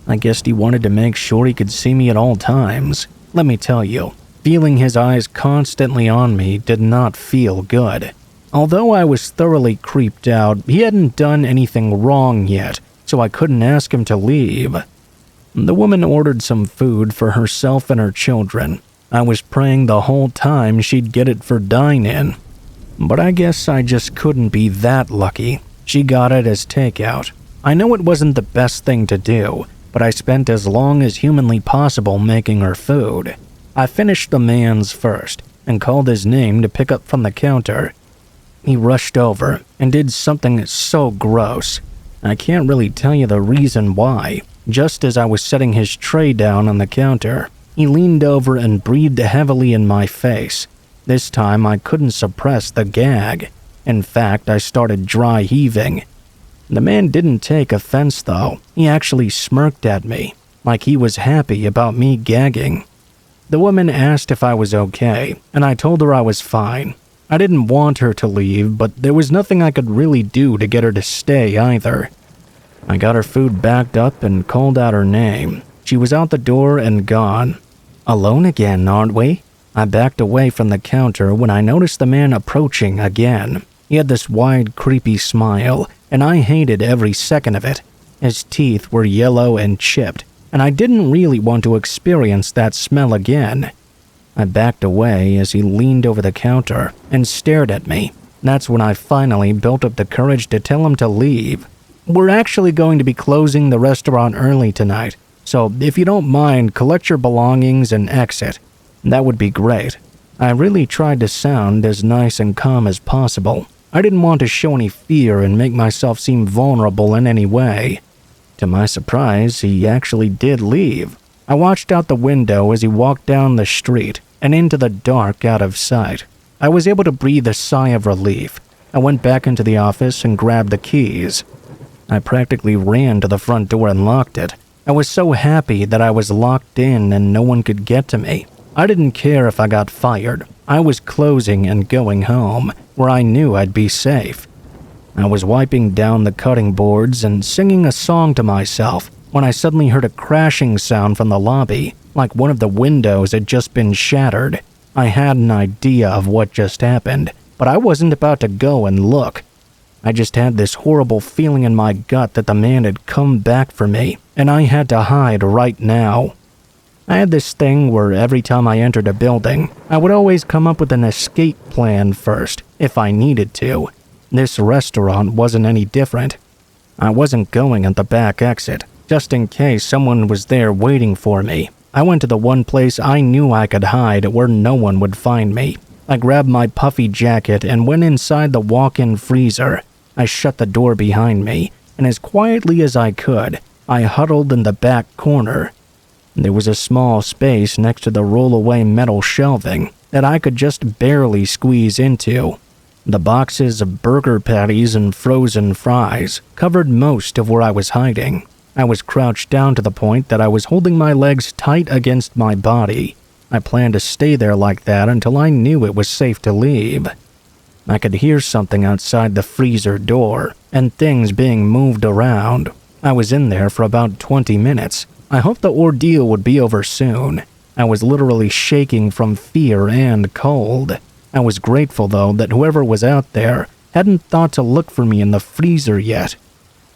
I guess he wanted to make sure he could see me at all times. Let me tell you, feeling his eyes constantly on me did not feel good. Although I was thoroughly creeped out, he hadn't done anything wrong yet, so I couldn't ask him to leave. The woman ordered some food for herself and her children. I was praying the whole time she'd get it for dine-in. But I guess I just couldn't be that lucky. She got it as takeout. I know it wasn't the best thing to do, but I spent as long as humanly possible making her food. I finished the man's first and called his name to pick up from the counter. He rushed over and did something so gross. I can't really tell you the reason why. Just as I was setting his tray down on the counter, he leaned over and breathed heavily in my face. This time I couldn't suppress the gag. In fact, I started dry heaving. The man didn't take offense, though. He actually smirked at me, like he was happy about me gagging. The woman asked if I was okay, and I told her I was fine. I didn't want her to leave, but there was nothing I could really do to get her to stay either. I got her food backed up and called out her name. She was out the door and gone. "Alone again, aren't we?" I backed away from the counter when I noticed the man approaching again. He had this wide, creepy smile, and I hated every second of it. His teeth were yellow and chipped, and I didn't really want to experience that smell again. I backed away as he leaned over the counter and stared at me. That's when I finally built up the courage to tell him to leave. "We're actually going to be closing the restaurant early tonight, so if you don't mind, collect your belongings and exit. That would be great." I really tried to sound as nice and calm as possible. I didn't want to show any fear and make myself seem vulnerable in any way. To my surprise, he actually did leave. I watched out the window as he walked down the street and into the dark out of sight. I was able to breathe a sigh of relief. I went back into the office and grabbed the keys. I practically ran to the front door and locked it. I was so happy that I was locked in and no one could get to me. I didn't care if I got fired. I was closing and going home, where I knew I'd be safe. I was wiping down the cutting boards and singing a song to myself when I suddenly heard a crashing sound from the lobby, like one of the windows had just been shattered. I had an idea of what just happened, but I wasn't about to go and look. I just had this horrible feeling in my gut that the man had come back for me, and I had to hide right now. I had this thing where every time I entered a building, I would always come up with an escape plan first, if I needed to. This restaurant wasn't any different. I wasn't going at the back exit, just in case someone was there waiting for me. I went to the one place I knew I could hide where no one would find me. I grabbed my puffy jacket and went inside the walk-in freezer. I shut the door behind me, and as quietly as I could, I huddled in the back corner. There was a small space next to the roll-away metal shelving that I could just barely squeeze into. The boxes of burger patties and frozen fries covered most of where I was hiding. I was crouched down to the point that I was holding my legs tight against my body. I planned to stay there like that until I knew it was safe to leave. I could hear something outside the freezer door and things being moved around. I was in there for about 20 minutes. I hoped the ordeal would be over soon. I was literally shaking from fear and cold. I was grateful, though, that whoever was out there hadn't thought to look for me in the freezer yet.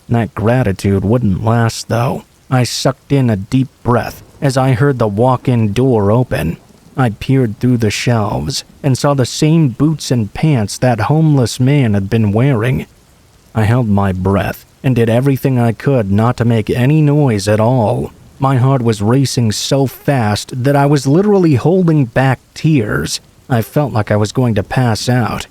That gratitude wouldn't last, though. I sucked in a deep breath as I heard the walk-in door open. I peered through the shelves and saw the same boots and pants that homeless man had been wearing. I held my breath and did everything I could not to make any noise at all. My heart was racing so fast that I was literally holding back tears. I felt like I was going to pass out.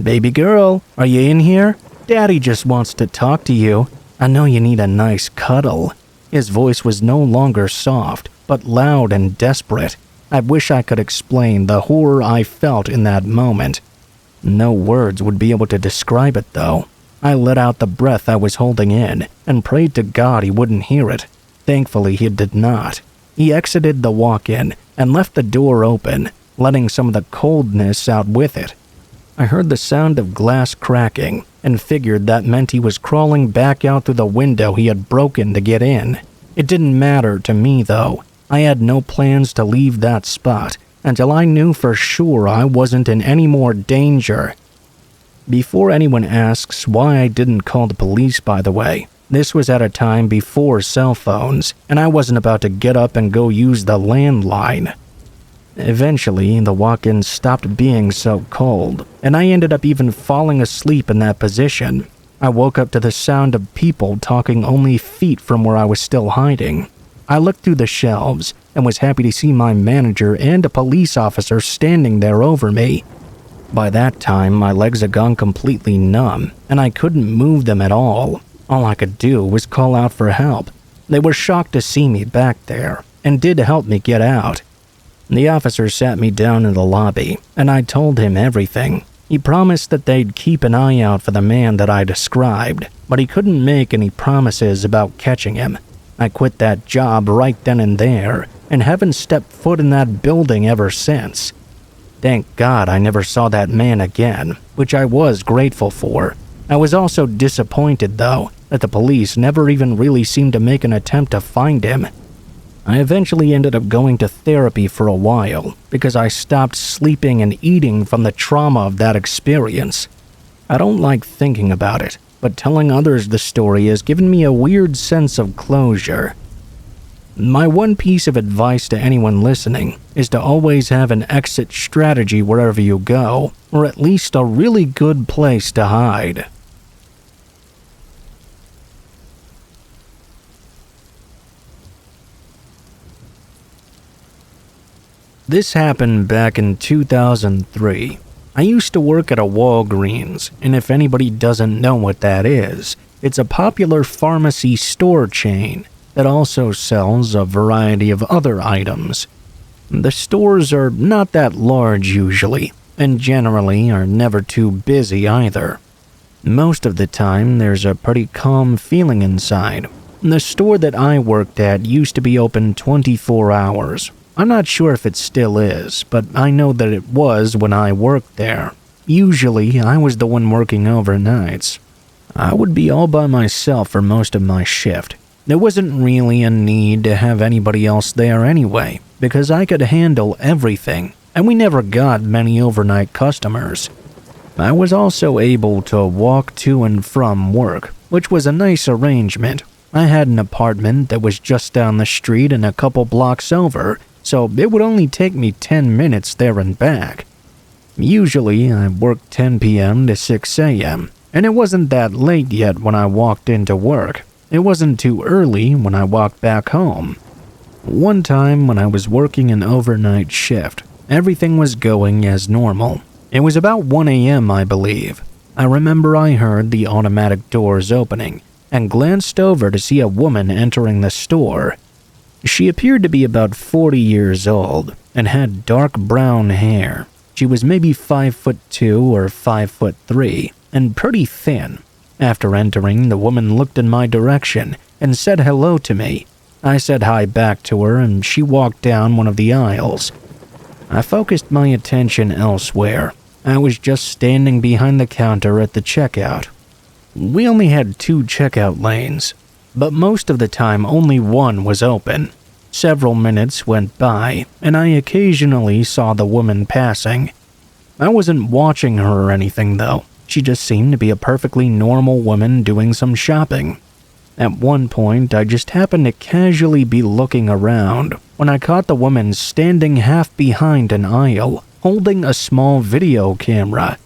"Baby girl, are you in here? Daddy just wants to talk to you. I know you need a nice cuddle." His voice was no longer soft, but loud and desperate. I wish I could explain the horror I felt in that moment. No words would be able to describe it, though. I let out the breath I was holding in and prayed to God he wouldn't hear it. Thankfully, he did not. He exited the walk-in and left the door open, letting some of the coldness out with it. I heard the sound of glass cracking and figured that meant he was crawling back out through the window he had broken to get in. It didn't matter to me, though. I had no plans to leave that spot until I knew for sure I wasn't in any more danger. Before anyone asks why I didn't call the police, by the way, this was at a time before cell phones, and I wasn't about to get up and go use the landline. Eventually, the walk-in stopped being so cold, and I ended up even falling asleep in that position. I woke up to the sound of people talking only feet from where I was still hiding. I looked through the shelves and was happy to see my manager and a police officer standing there over me. By that time, my legs had gone completely numb, and I couldn't move them at all. All I could do was call out for help. They were shocked to see me back there, and did help me get out. The officer sat me down in the lobby, and I told him everything. He promised that they'd keep an eye out for the man that I described, but he couldn't make any promises about catching him. I quit that job right then and there, and haven't stepped foot in that building ever since. Thank God I never saw that man again, which I was grateful for. I was also disappointed, though, that the police never even really seemed to make an attempt to find him. I eventually ended up going to therapy for a while because I stopped sleeping and eating from the trauma of that experience. I don't like thinking about it, but telling others the story has given me a weird sense of closure. My one piece of advice to anyone listening is to always have an exit strategy wherever you go, or at least a really good place to hide. This happened back in 2003. I used to work at a Walgreens, and if anybody doesn't know what that is, it's a popular pharmacy store chain that also sells a variety of other items. The stores are not that large usually, and generally are never too busy either. Most of the time, there's a pretty calm feeling inside. The store that I worked at used to be open 24 hours. I'm not sure if it still is, but I know that it was when I worked there. Usually, I was the one working overnights. I would be all by myself for most of my shift. There wasn't really a need to have anybody else there anyway, because I could handle everything, and we never got many overnight customers. I was also able to walk to and from work, which was a nice arrangement. I had an apartment that was just down the street and a couple blocks over, so it would only take me 10 minutes there and back. Usually, I worked 10 p.m. to 6 a.m., and it wasn't that late yet when I walked into work. It wasn't too early when I walked back home. One time when I was working an overnight shift, Everything was going as normal. It was about 1 a.m., I believe. I remember I heard the automatic doors opening and glanced over to see a woman entering the store. She appeared to be about 40 years old and had dark brown hair. She was maybe 5'2" or 5'3" and pretty thin. After entering, the woman looked in my direction and said hello to me. I said hi back to her and she walked down one of the aisles. I focused my attention elsewhere. I was just standing behind the counter at the checkout. We only had 2 checkout lanes, but most of the time only one was open. Several minutes went by, and I occasionally saw the woman passing. I wasn't watching her or anything though. She just seemed to be a perfectly normal woman doing some shopping. At one point, I just happened to casually be looking around when I caught the woman standing half behind an aisle, holding a small video camera.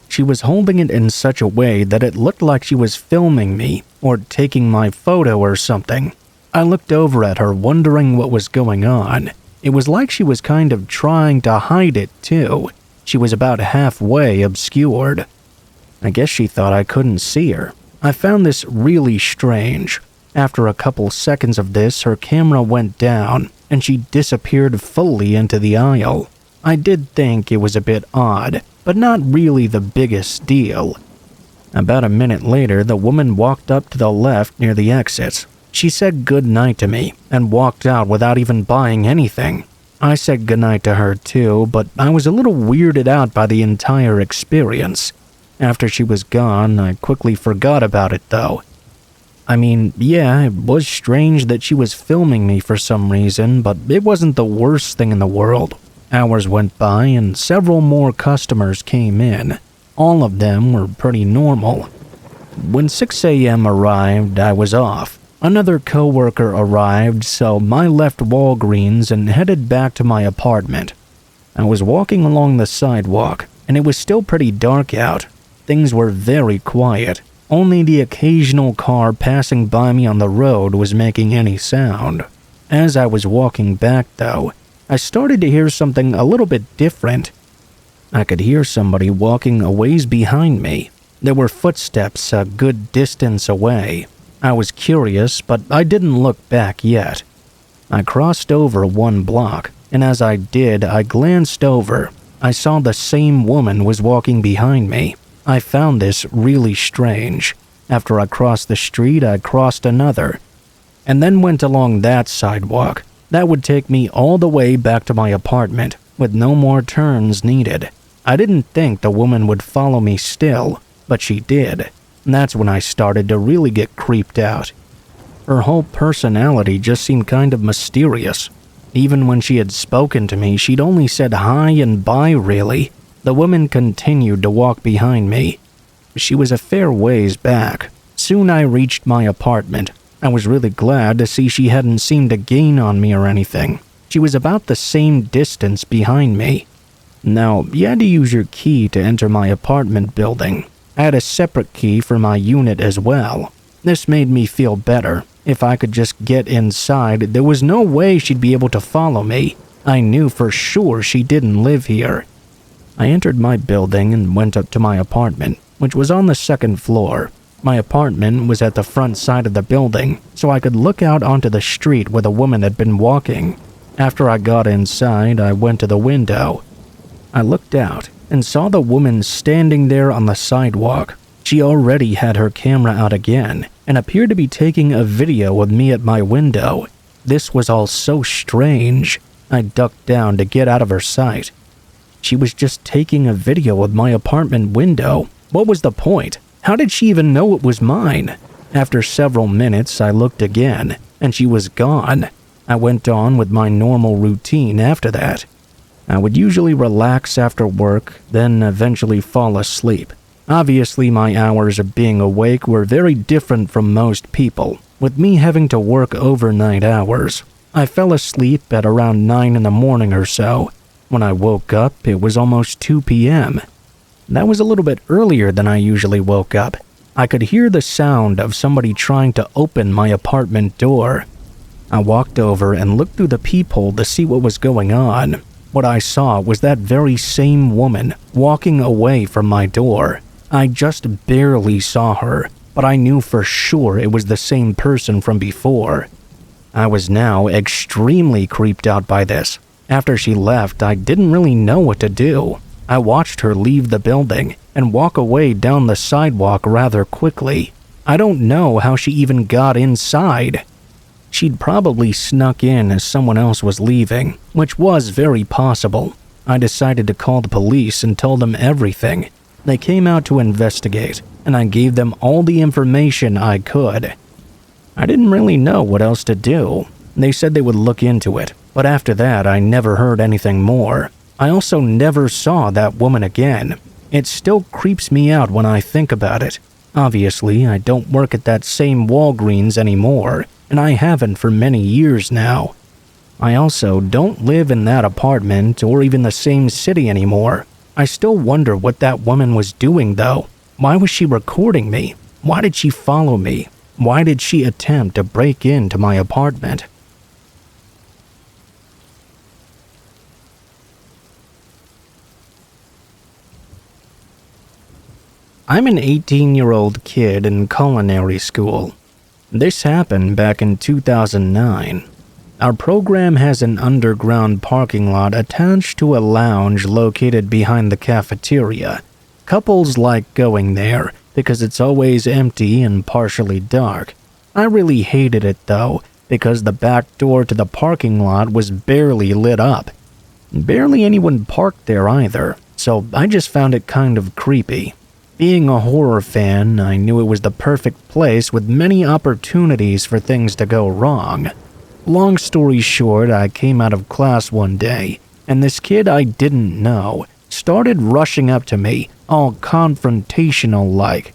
She was holding it in such a way that it looked like she was filming me or taking my photo or something. I looked over at her wondering what was going on. It was like she was kind of trying to hide it too. She was about halfway obscured. I guess she thought I couldn't see her. I found this really strange. After a couple seconds of this, her camera went down and she disappeared fully into the aisle. I did think it was a bit odd, but not really the biggest deal. About a minute later, the woman walked up to the left near the exits. She said goodnight to me and walked out without even buying anything. I said goodnight to her too, but I was a little weirded out by the entire experience. After she was gone, I quickly forgot about it though. I mean, yeah, it was strange that she was filming me for some reason, but it wasn't the worst thing in the world. Hours went by and several more customers came in. All of them were pretty normal. When 6 a.m. arrived, I was off. Another coworker arrived, so I left Walgreens and headed back to my apartment. I was walking along the sidewalk, and it was still pretty dark out. Things were very quiet. Only the occasional car passing by me on the road was making any sound. As I was walking back, though, I started to hear something a little bit different. I could hear somebody walking a ways behind me. There were footsteps a good distance away. I was curious, but I didn't look back yet. I crossed over 1 block, and as I did, I glanced over. I saw the same woman was walking behind me. I found this really strange. After I crossed the street, I crossed another, and then went along that sidewalk. That would take me all the way back to my apartment, with no more turns needed. I didn't think the woman would follow me still, but she did. That's when I started to really get creeped out. Her whole personality just seemed kind of mysterious. Even when she had spoken to me, she'd only said hi and bye really. The woman continued to walk behind me. She was a fair ways back. Soon I reached my apartment. I was really glad to see she hadn't seemed to gain on me or anything. She was about the same distance behind me. Now, you had to use your key to enter my apartment building. I had a separate key for my unit as well. This made me feel better. If I could just get inside, there was no way she'd be able to follow me. I knew for sure she didn't live here. I entered my building and went up to my apartment, which was on the 2nd floor. My apartment was at the front side of the building, so I could look out onto the street where the woman had been walking. After I got inside, I went to the window. I looked out and saw the woman standing there on the sidewalk. She already had her camera out again and appeared to be taking a video of me at my window. This was all so strange. I ducked down to get out of her sight. She was just taking a video of my apartment window. What was the point? How did she even know it was mine? After several minutes, I looked again, and she was gone. I went on with my normal routine after that. I would usually relax after work, then eventually fall asleep. Obviously, my hours of being awake were very different from most people, with me having to work overnight hours. I fell asleep at around 9 in the morning or so. When I woke up, it was almost 2 p.m. That was a little bit earlier than I usually woke up. I could hear the sound of somebody trying to open my apartment door. I walked over and looked through the peephole to see what was going on. What I saw was that very same woman walking away from my door. I just barely saw her, but I knew for sure it was the same person from before. I was now extremely creeped out by this. After she left, I didn't really know what to do. I watched her leave the building and walk away down the sidewalk rather quickly. I don't know how she even got inside. She'd probably snuck in as someone else was leaving, which was very possible. I decided to call the police and told them everything. They came out to investigate, and I gave them all the information I could. I didn't really know what else to do. They said they would look into it, but after that I never heard anything more. I also never saw that woman again. It still creeps me out when I think about it. Obviously, I don't work at that same Walgreens anymore, and I haven't for many years now. I also don't live in that apartment or even the same city anymore. I still wonder what that woman was doing though. Why was she recording me? Why did she follow me? Why did she attempt to break into my apartment? I'm an 18-year-old kid in culinary school. This happened back in 2009. Our program has an underground parking lot attached to a lounge located behind the cafeteria. Couples like going there because it's always empty and partially dark. I really hated it though, because the back door to the parking lot was barely lit up. Barely anyone parked there either, so I just found it kind of creepy. Being a horror fan, I knew it was the perfect place with many opportunities for things to go wrong. Long story short, I came out of class one day, and this kid I didn't know started rushing up to me, all confrontational-like.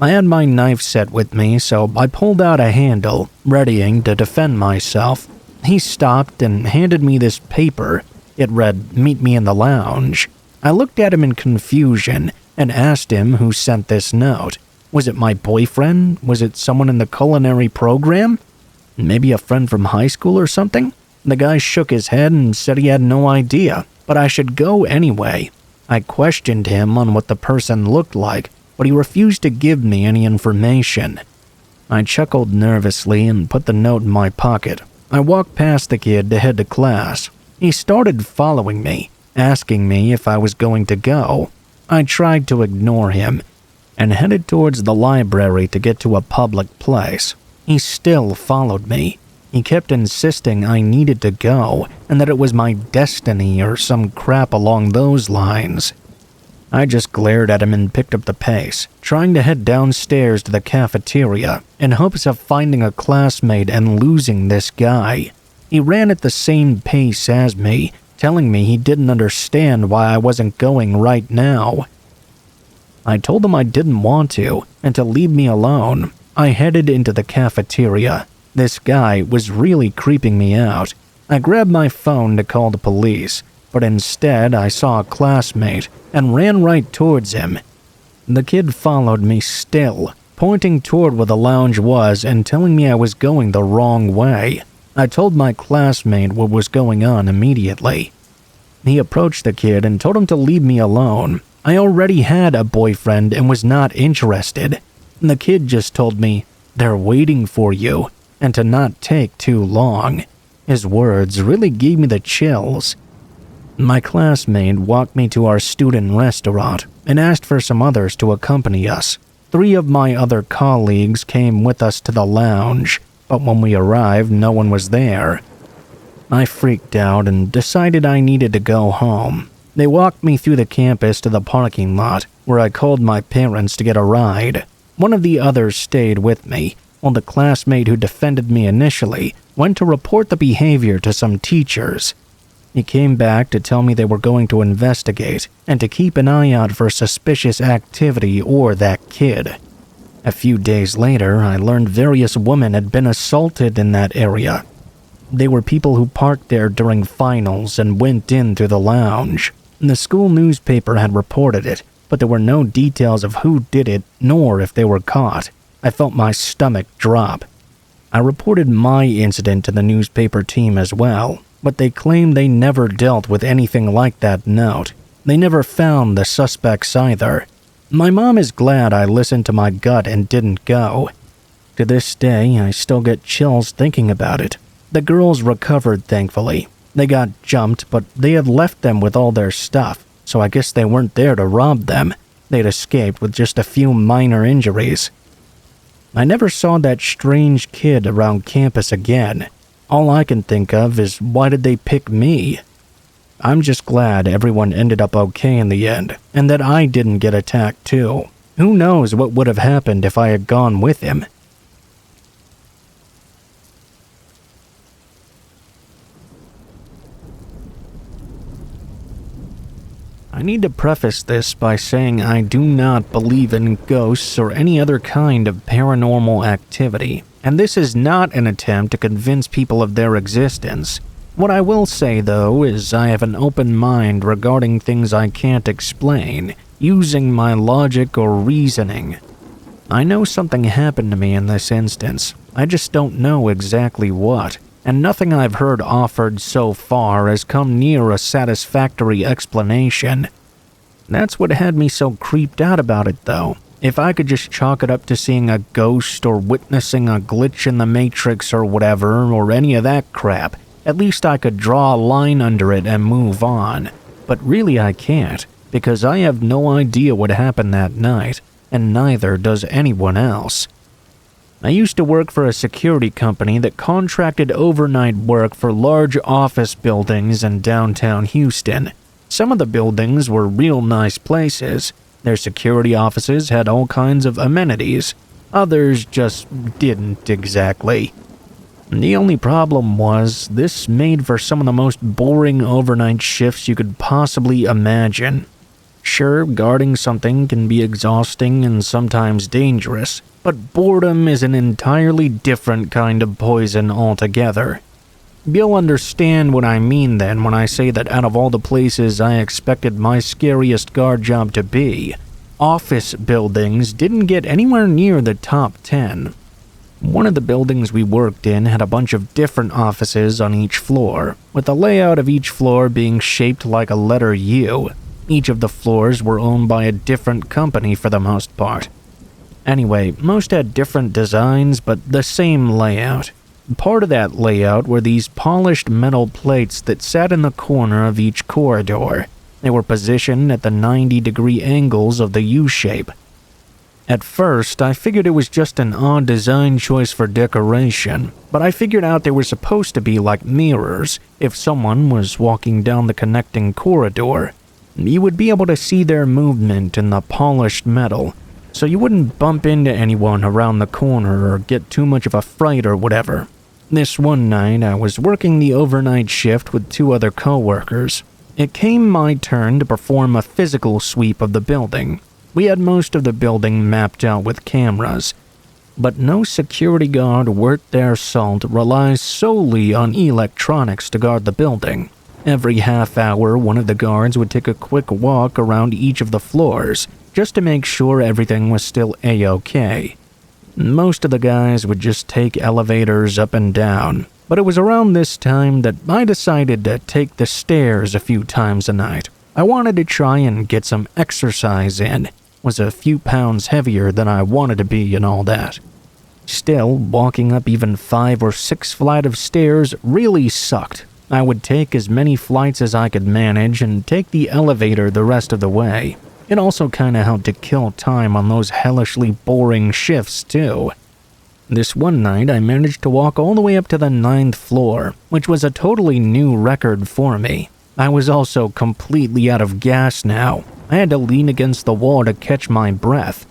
I had my knife set with me, so I pulled out a handle, readying to defend myself. He stopped and handed me this paper. It read, "Meet me in the lounge." I looked at him in confusion and asked him who sent this note. Was it my boyfriend? Was it someone in the culinary program? Maybe a friend from high school or something? The guy shook his head and said he had no idea, but I should go anyway. I questioned him on what the person looked like, but he refused to give me any information. I chuckled nervously and put the note in my pocket. I walked past the kid to head to class. He started following me, asking me if I was going to go. I tried to ignore him and headed towards the library to get to a public place. He still followed me. He kept insisting I needed to go and that it was my destiny or some crap along those lines. I just glared at him and picked up the pace, trying to head downstairs to the cafeteria in hopes of finding a classmate and losing this guy. He ran at the same pace as me, telling me he didn't understand why I wasn't going right now. I told him I didn't want to, and to leave me alone. I headed into the cafeteria. This guy was really creeping me out. I grabbed my phone to call the police, but instead I saw a classmate and ran right towards him. The kid followed me still, pointing toward where the lounge was and telling me I was going the wrong way. I told my classmate what was going on immediately. He approached the kid and told him to leave me alone. I already had a boyfriend and was not interested. The kid just told me, "They're waiting for you," and to not take too long. His words really gave me the chills. My classmate walked me to our student restaurant and asked for some others to accompany us. 3 of my other colleagues came with us to the lounge, but when we arrived, no one was there. I freaked out and decided I needed to go home. They walked me through the campus to the parking lot, where I called my parents to get a ride. One of the others stayed with me, while the classmate who defended me initially went to report the behavior to some teachers. He came back to tell me they were going to investigate and to keep an eye out for suspicious activity or that kid. A few days later, I learned various women had been assaulted in that area. They were people who parked there during finals and went in through the lounge. The school newspaper had reported it, but there were no details of who did it nor if they were caught. I felt my stomach drop. I reported my incident to the newspaper team as well. but they claim they never dealt with anything like that note. They never found the suspects either. My mom is glad I listened to my gut and didn't go. To this day, I still get chills thinking about it. The girls recovered, thankfully. They got jumped, but they had left them with all their stuff, so I guess they weren't there to rob them. They'd escaped with just a few minor injuries. I never saw that strange kid around campus again. All I can think of is, why did they pick me? I'm just glad everyone ended up okay in the end, and that I didn't get attacked too. Who knows what would have happened if I had gone with him? I need to preface this by saying I do not believe in ghosts or any other kind of paranormal activity, and this is not an attempt to convince people of their existence. What I will say, though, is I have an open mind regarding things I can't explain, using my logic or reasoning. I know something happened to me in this instance, I just don't know exactly what, and nothing I've heard offered so far has come near a satisfactory explanation. That's what had me so creeped out about it, though. If I could just chalk it up to seeing a ghost or witnessing a glitch in the Matrix or whatever, or any of that crap, at least I could draw a line under it and move on. But really I can't, because I have no idea what happened that night, and neither does anyone else. I used to work for a security company that contracted overnight work for large office buildings in downtown Houston. Some of the buildings were real nice places. Their security offices had all kinds of amenities. Others just didn't exactly. The only problem was, this made for some of the most boring overnight shifts you could possibly imagine. Sure, guarding something can be exhausting and sometimes dangerous, but boredom is an entirely different kind of poison altogether. You'll understand what I mean then when I say that out of all the places I expected my scariest guard job to be, office buildings didn't get anywhere near the top 10. One of the buildings we worked in had a bunch of different offices on each floor, with the layout of each floor being shaped like a letter U. Each of the floors were owned by a different company for the most part. Anyway, most had different designs, but the same layout. Part of that layout were these polished metal plates that sat in the corner of each corridor. They were positioned at the 90-degree angles of the U shape. At first, I figured it was just an odd design choice for decoration, but I figured out they were supposed to be like mirrors. If someone was walking down the connecting corridor, you would be able to see their movement in the polished metal, so you wouldn't bump into anyone around the corner or get too much of a fright or whatever. This one night, I was working the overnight shift with 2 other coworkers. It came my turn to perform a physical sweep of the building. We had most of the building mapped out with cameras, but no security guard worth their salt relies solely on electronics to guard the building. Every half hour, one of the guards would take a quick walk around each of the floors, just to make sure everything was still A-OK. Most of the guys would just take elevators up and down, but it was around this time that I decided to take the stairs a few times a night. I wanted to try and get some exercise in. Was a few pounds heavier than I wanted to be and all that. Still, walking up even 5 or 6 flights of stairs really sucked. I would take as many flights as I could manage and take the elevator the rest of the way. It also kinda helped to kill time on those hellishly boring shifts too. This one night I managed to walk all the way up to the 9th floor, which was a totally new record for me. I was also completely out of gas now. I had to lean against the wall to catch my breath.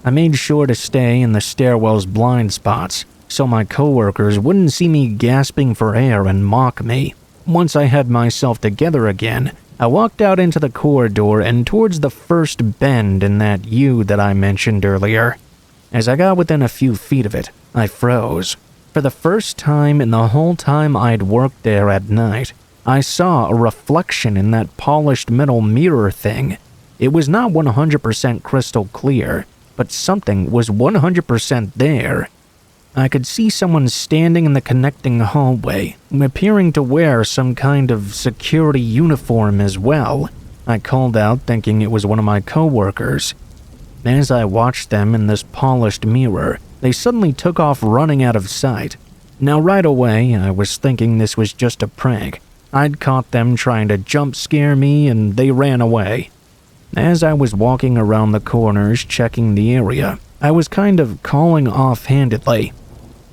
I made sure to stay in the stairwell's blind spots, so my coworkers wouldn't see me gasping for air and mock me. Once I had myself together again, I walked out into the corridor and towards the first bend in that U that I mentioned earlier. As I got within a few feet of it, I froze. For the first time in the whole time I'd worked there at night, I saw a reflection in that polished metal mirror thing. It was not 100% crystal clear, but something was 100% there. I could see someone standing in the connecting hallway, appearing to wear some kind of security uniform as well. I called out thinking it was one of my coworkers. As I watched them in this polished mirror, they suddenly took off running out of sight. Now right away, I was thinking this was just a prank. I'd caught them trying to jump scare me and they ran away. As I was walking around the corners checking the area, I was kind of calling offhandedly,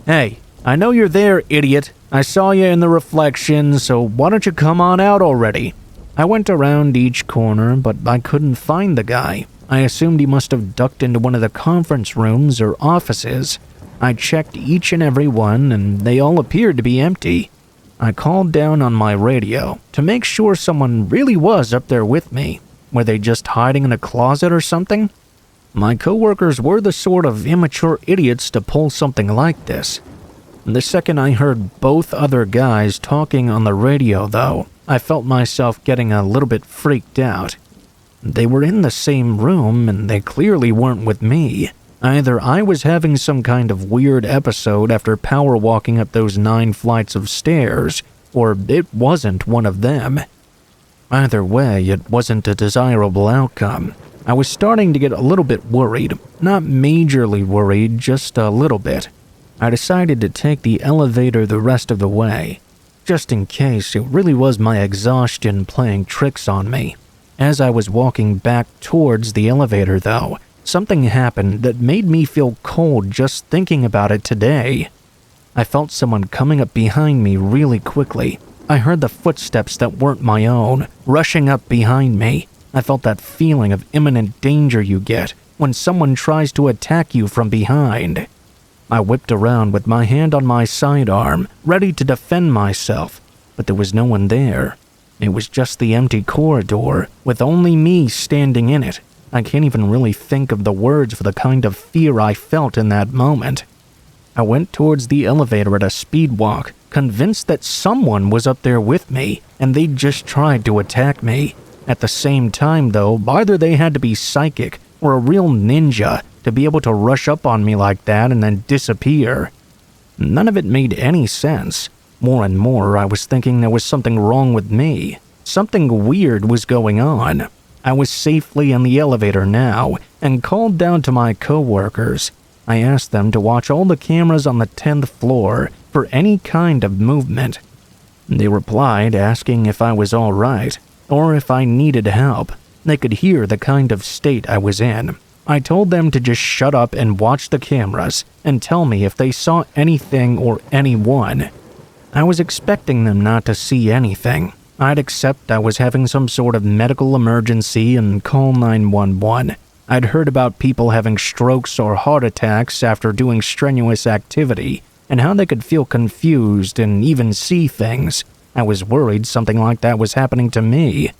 "Hey, I know you're there, idiot. I saw you in the reflection, so why don't you come on out already?" I went around each corner, but I couldn't find the guy. I assumed he must have ducked into one of the conference rooms or offices. I checked each and every one, and they all appeared to be empty. I called down on my radio to make sure someone really was up there with me. Were they just hiding in a closet or something? My coworkers were the sort of immature idiots to pull something like this. The second I heard both other guys talking on the radio, though, I felt myself getting a little bit freaked out. They were in the same room, and they clearly weren't with me. Either I was having some kind of weird episode after power walking up those 9 flights of stairs, or it wasn't one of them. Either way, it wasn't a desirable outcome. I was starting to get a little bit worried. Not majorly worried, just a little bit. I decided to take the elevator the rest of the way, just in case it really was my exhaustion playing tricks on me. As I was walking back towards the elevator, though, something happened that made me feel cold just thinking about it today. I felt someone coming up behind me really quickly. I heard the footsteps that weren't my own, rushing up behind me. I felt that feeling of imminent danger you get when someone tries to attack you from behind. I whipped around with my hand on my sidearm, ready to defend myself, but there was no one there. It was just the empty corridor, with only me standing in it. I can't even really think of the words for the kind of fear I felt in that moment. I went towards the elevator at a speed walk, convinced that someone was up there with me, and they'd just tried to attack me. At the same time, though, either they had to be psychic or a real ninja to be able to rush up on me like that and then disappear. None of it made any sense. More and more, I was thinking there was something wrong with me. Something weird was going on. I was safely in the elevator now and called down to my coworkers. I asked them to watch all the cameras on the 10th floor for any kind of movement. They replied asking if I was all right or if I needed help. They could hear the kind of state I was in. I told them to just shut up and watch the cameras and tell me if they saw anything or anyone. I was expecting them not to see anything. I'd accept I was having some sort of medical emergency and call 911. I'd heard about people having strokes or heart attacks after doing strenuous activity and how they could feel confused and even see things. I was worried something like that was happening to me.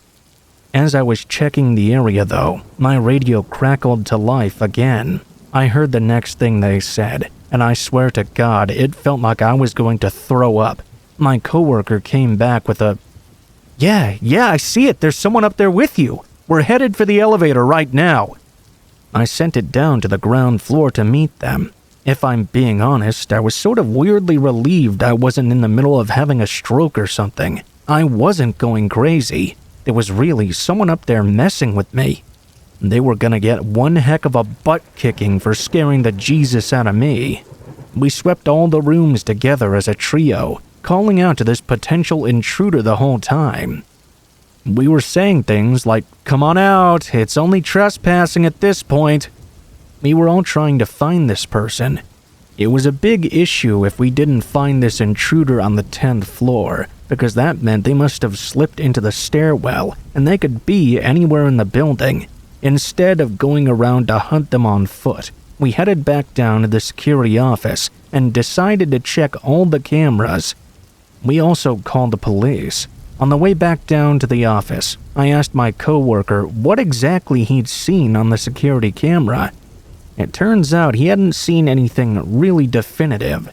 As I was checking the area, though, my radio crackled to life again. I heard the next thing they said, and I swear to God, it felt like I was going to throw up. My coworker came back with a, Yeah, I see it. There's someone up there with you. We're headed for the elevator right now." I sent it down to the ground floor to meet them. If I'm being honest, I was sort of weirdly relieved I wasn't in the middle of having a stroke or something. I wasn't going crazy. There was really someone up there messing with me. They were gonna get one heck of a butt-kicking for scaring the Jesus out of me. We swept all the rooms together as a trio, calling out to this potential intruder the whole time. We were saying things like, "Come on out, it's only trespassing at this point." We were all trying to find this person. It was a big issue if we didn't find this intruder on the 10th floor, because that meant they must have slipped into the stairwell and they could be anywhere in the building. Instead of going around to hunt them on foot, we headed back down to the security office and decided to check all the cameras. We also called the police. On the way back down to the office, I asked my coworker what exactly he'd seen on the security camera. It turns out he hadn't seen anything really definitive.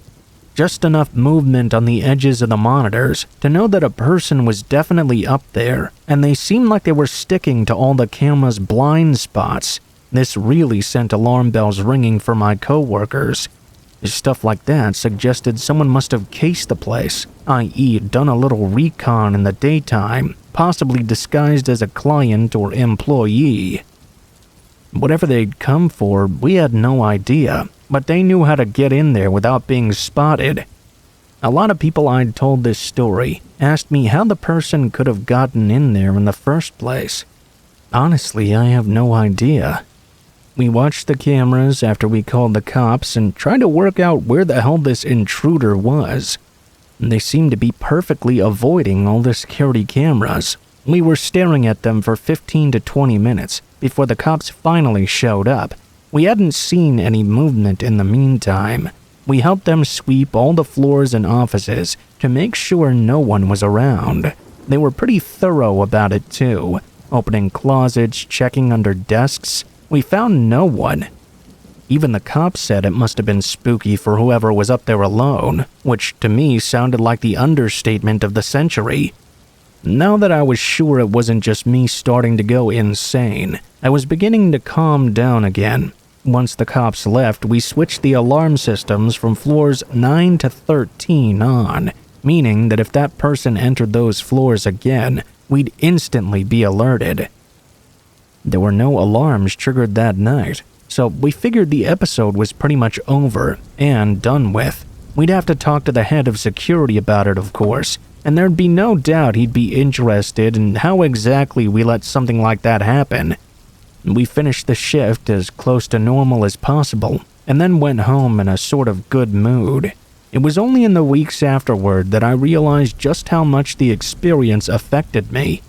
Just enough movement on the edges of the monitors to know that a person was definitely up there, and they seemed like they were sticking to all the camera's blind spots. This really sent alarm bells ringing for my coworkers. Stuff like that suggested someone must have cased the place, i.e. done a little recon in the daytime, possibly disguised as a client or employee. Whatever they'd come for, we had no idea, but they knew how to get in there without being spotted. A lot of people I'd told this story asked me how the person could have gotten in there in the first place. Honestly, I have no idea. We watched the cameras after we called the cops and tried to work out where the hell this intruder was. They seemed to be perfectly avoiding all the security cameras. We were staring at them for 15 to 20 minutes before the cops finally showed up. We hadn't seen any movement in the meantime. We helped them sweep all the floors and offices to make sure no one was around. They were pretty thorough about it too, opening closets, checking under desks. We found no one. Even the cops said it must have been spooky for whoever was up there alone, which to me sounded like the understatement of the century. Now that I was sure it wasn't just me starting to go insane, I was beginning to calm down again. Once the cops left, we switched the alarm systems from floors 9 to 13 on, meaning that if that person entered those floors again, we'd instantly be alerted. There were no alarms triggered that night, so we figured the episode was pretty much over and done with. We'd have to talk to the head of security about it, of course, and there'd be no doubt he'd be interested in how exactly we let something like that happen. We finished the shift as close to normal as possible, and then went home in a sort of good mood. It was only in the weeks afterward that I realized just how much the experience affected me.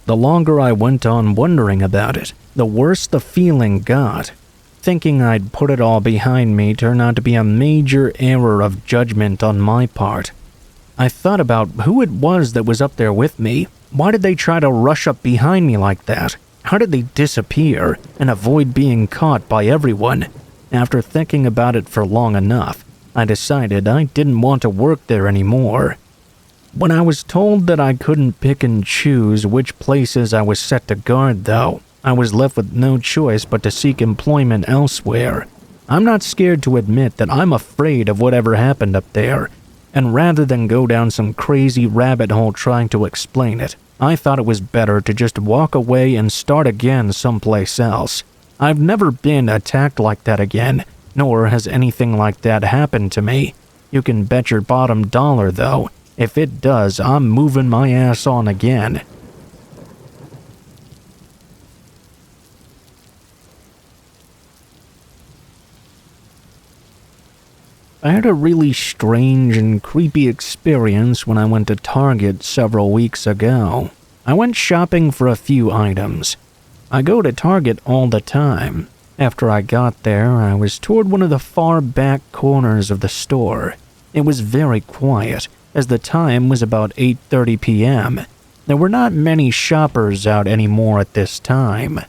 The longer I went on wondering about it, the worse the feeling got. Thinking I'd put it all behind me turned out to be a major error of judgment on my part. I thought about who it was that was up there with me. Why did they try to rush up behind me like that? How did they disappear and avoid being caught by everyone? After thinking about it for long enough, I decided I didn't want to work there anymore. When I was told that I couldn't pick and choose which places I was set to guard, though, I was left with no choice but to seek employment elsewhere. I'm not scared to admit that I'm afraid of whatever happened up there, and rather than go down some crazy rabbit hole trying to explain it, I thought it was better to just walk away and start again someplace else. I've never been attacked like that again, nor has anything like that happened to me. You can bet your bottom dollar, though, if it does, I'm moving my ass on again. I had a really strange and creepy experience when I went to Target several weeks ago. I went shopping for a few items. I go to Target all the time. After I got there, I was toward one of the far back corners of the store. It was very quiet, as the time was about 8:30 p.m. There were not many shoppers out anymore at this time.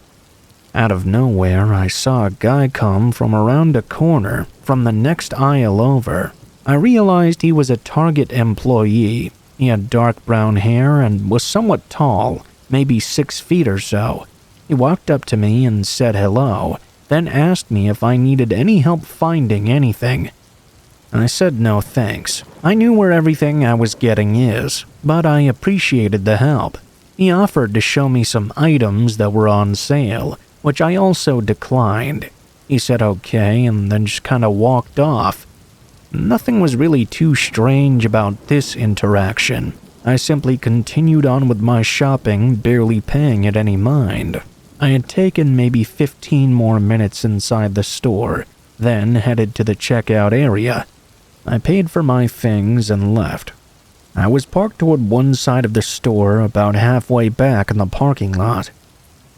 Out of nowhere, I saw a guy come from around a corner from the next aisle over. I realized he was a Target employee. He had dark brown hair and was somewhat tall, maybe 6 feet or so. He walked up to me and said hello, then asked me if I needed any help finding anything. I said no thanks. I knew where everything I was getting is, but I appreciated the help. He offered to show me some items that were on sale, which I also declined. He said okay and then just kind of walked off. Nothing was really too strange about this interaction. I simply continued on with my shopping, barely paying it any mind. I had taken maybe 15 more minutes inside the store, then headed to the checkout area. I paid for my things and left. I was parked toward one side of the store, about halfway back in the parking lot.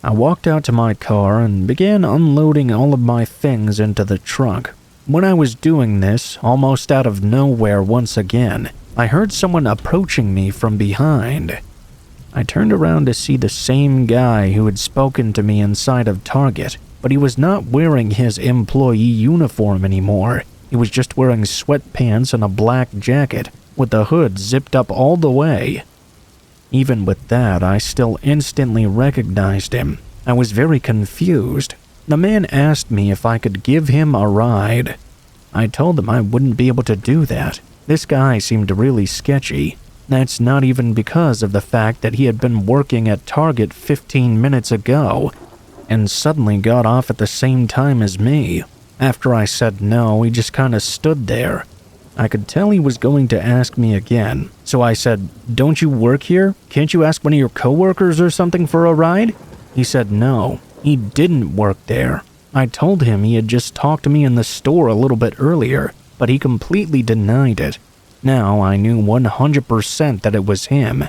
I walked out to my car and began unloading all of my things into the trunk. When I was doing this, almost out of nowhere once again, I heard someone approaching me from behind. I turned around to see the same guy who had spoken to me inside of Target, but he was not wearing his employee uniform anymore. He was just wearing sweatpants and a black jacket, with the hood zipped up all the way. Even with that, I still instantly recognized him. I was very confused. The man asked me if I could give him a ride. I told him I wouldn't be able to do that. This guy seemed really sketchy. That's not even because of the fact that he had been working at Target 15 minutes ago and suddenly got off at the same time as me. After I said no, he just kind of stood there. I could tell he was going to ask me again, so I said, "Don't you work here? Can't you ask one of your coworkers or something for a ride?" He said no, he didn't work there. I told him he had just talked to me in the store a little bit earlier, but he completely denied it. Now I knew 100% that it was him.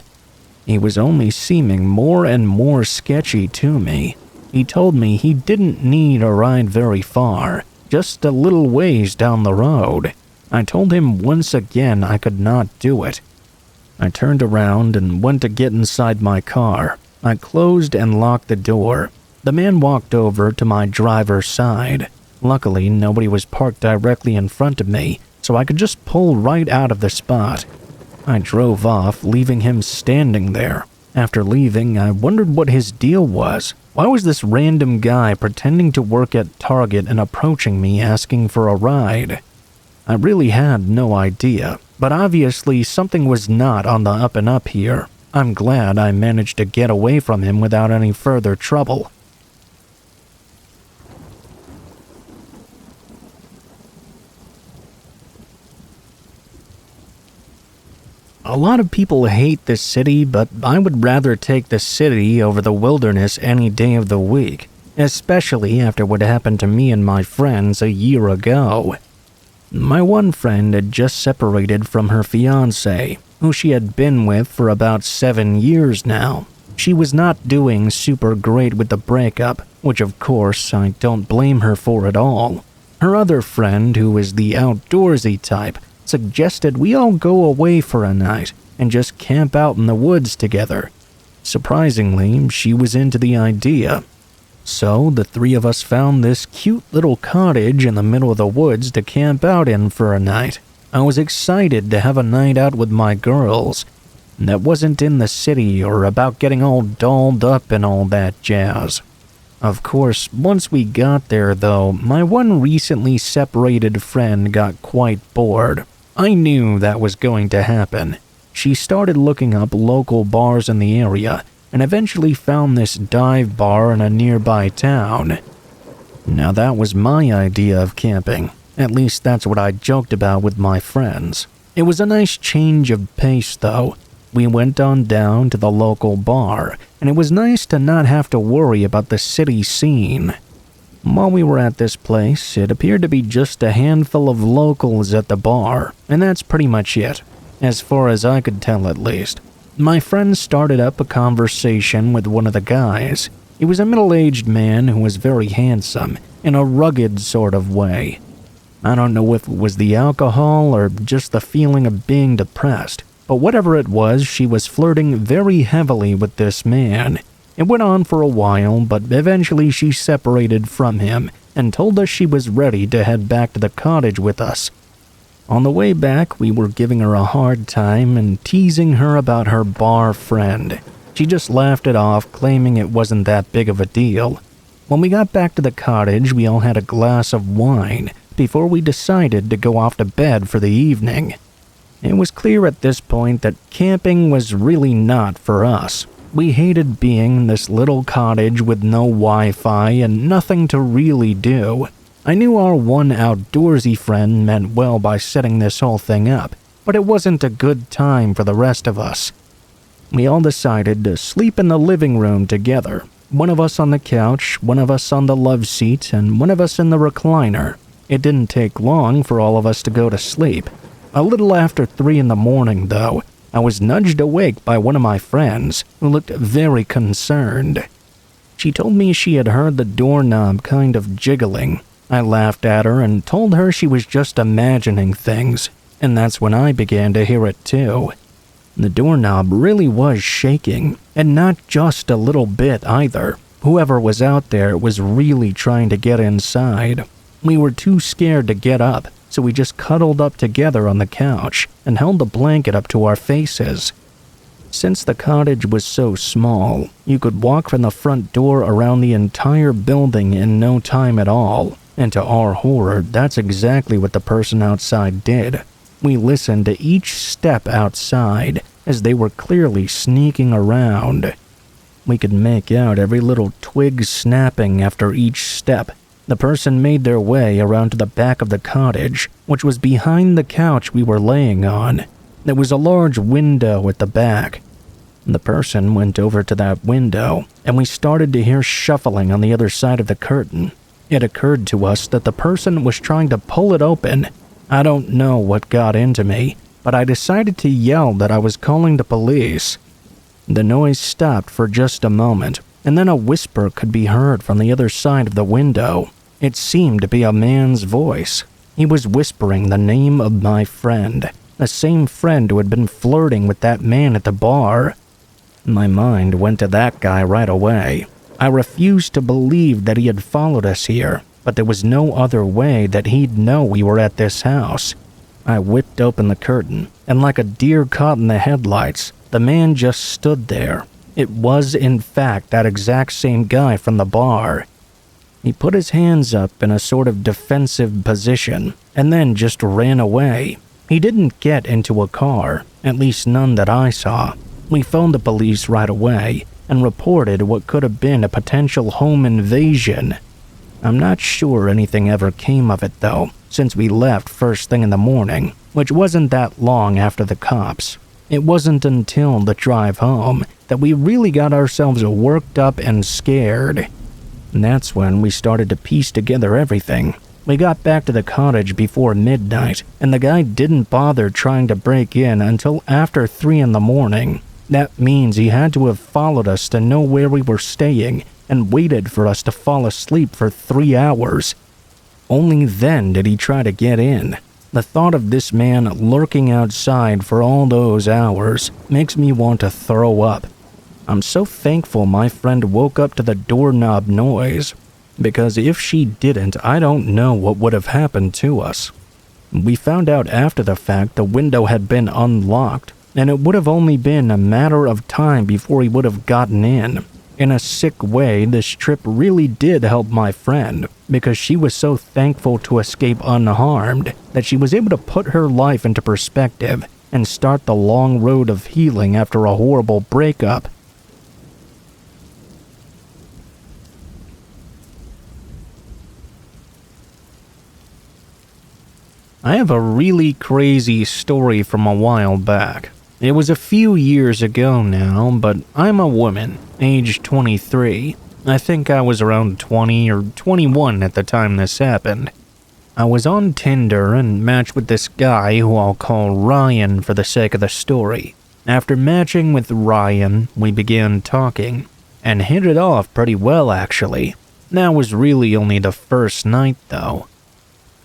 He was only seeming more and more sketchy to me. He told me he didn't need a ride very far, just a little ways down the road. I told him once again I could not do it. I turned around and went to get inside my car. I closed and locked the door. The man walked over to my driver's side. Luckily, nobody was parked directly in front of me, so I could just pull right out of the spot. I drove off, leaving him standing there. After leaving, I wondered what his deal was. Why was this random guy pretending to work at Target and approaching me asking for a ride? I really had no idea, but obviously something was not on the up and up here. I'm glad I managed to get away from him without any further trouble. A lot of people hate this city, but I would rather take the city over the wilderness any day of the week, especially after what happened to me and my friends a year ago. My one friend had just separated from her fiancé, who she had been with for about 7 years now. She was not doing super great with the breakup, which of course I don't blame her for at all. Her other friend, who is the outdoorsy type, suggested we all go away for a night and just camp out in the woods together. Surprisingly, she was into the idea. So the three of us found this cute little cottage in the middle of the woods to camp out in for a night. I was excited to have a night out with my girls. That wasn't in the city or about getting all dolled up and all that jazz. Of course, once we got there though, my one recently separated friend got quite bored. I knew that was going to happen. She started looking up local bars in the area and eventually found this dive bar in a nearby town. Now that was my idea of camping. At least that's what I joked about with my friends. It was a nice change of pace though. We went on down to the local bar, and it was nice to not have to worry about the city scene. While we were at this place, it appeared to be just a handful of locals at the bar, and that's pretty much it, as far as I could tell at least. My friend started up a conversation with one of the guys. He was a middle-aged man who was very handsome, in a rugged sort of way. I don't know if it was the alcohol or just the feeling of being depressed, but whatever it was, she was flirting very heavily with this man. It went on for a while, but eventually she separated from him and told us she was ready to head back to the cottage with us. On the way back, we were giving her a hard time and teasing her about her bar friend. She just laughed it off, claiming it wasn't that big of a deal. When we got back to the cottage, we all had a glass of wine before we decided to go off to bed for the evening. It was clear at this point that camping was really not for us. We hated being in this little cottage with no Wi-Fi and nothing to really do. I knew our one outdoorsy friend meant well by setting this whole thing up, but it wasn't a good time for the rest of us. We all decided to sleep in the living room together. One of us on the couch, one of us on the love seat, and one of us in the recliner. It didn't take long for all of us to go to sleep. A little after 3 in the morning, though, I was nudged awake by one of my friends, who looked very concerned. She told me she had heard the doorknob kind of jiggling. I laughed at her and told her she was just imagining things, and that's when I began to hear it too. The doorknob really was shaking, and not just a little bit either. Whoever was out there was really trying to get inside. We were too scared to get up, so we just cuddled up together on the couch and held the blanket up to our faces. Since the cottage was so small, you could walk from the front door around the entire building in no time at all. And to our horror, that's exactly what the person outside did. We listened to each step outside, as they were clearly sneaking around. We could make out every little twig snapping after each step. The person made their way around to the back of the cottage, which was behind the couch we were laying on. There was a large window at the back. The person went over to that window, and we started to hear shuffling on the other side of the curtain. It occurred to us that the person was trying to pull it open. I don't know what got into me, but I decided to yell that I was calling the police. The noise stopped for just a moment, and then a whisper could be heard from the other side of the window. It seemed to be a man's voice. He was whispering the name of my friend, the same friend who had been flirting with that man at the bar. My mind went to that guy right away. I refused to believe that he had followed us here, but there was no other way that he'd know we were at this house. I whipped open the curtain, and like a deer caught in the headlights, the man just stood there. It was, in fact, that exact same guy from the bar. He put his hands up in a sort of defensive position, and then just ran away. He didn't get into a car, at least none that I saw. We phoned the police right away, and reported what could have been a potential home invasion. I'm not sure anything ever came of it though, since we left first thing in the morning, which wasn't that long after the cops. It wasn't until the drive home that we really got ourselves worked up and scared. And that's when we started to piece together everything. We got back to the cottage before midnight, and the guy didn't bother trying to break in until after 3 in the morning. That means he had to have followed us to know where we were staying and waited for us to fall asleep for 3 hours. Only then did he try to get in. The thought of this man lurking outside for all those hours makes me want to throw up. I'm so thankful my friend woke up to the doorknob noise, because if she didn't, I don't know what would have happened to us. We found out after the fact the window had been unlocked, and it would have only been a matter of time before he would have gotten in. In a sick way, this trip really did help my friend, because she was so thankful to escape unharmed that she was able to put her life into perspective and start the long road of healing after a horrible breakup. I have a really crazy story from a while back. It was a few years ago now, but I'm a woman, age 23. I think I was around 20 or 21 at the time this happened. I was on Tinder and matched with this guy who I'll call Ryan for the sake of the story. After matching with Ryan, we began talking, and hit it off pretty well actually. That was really only the first night though.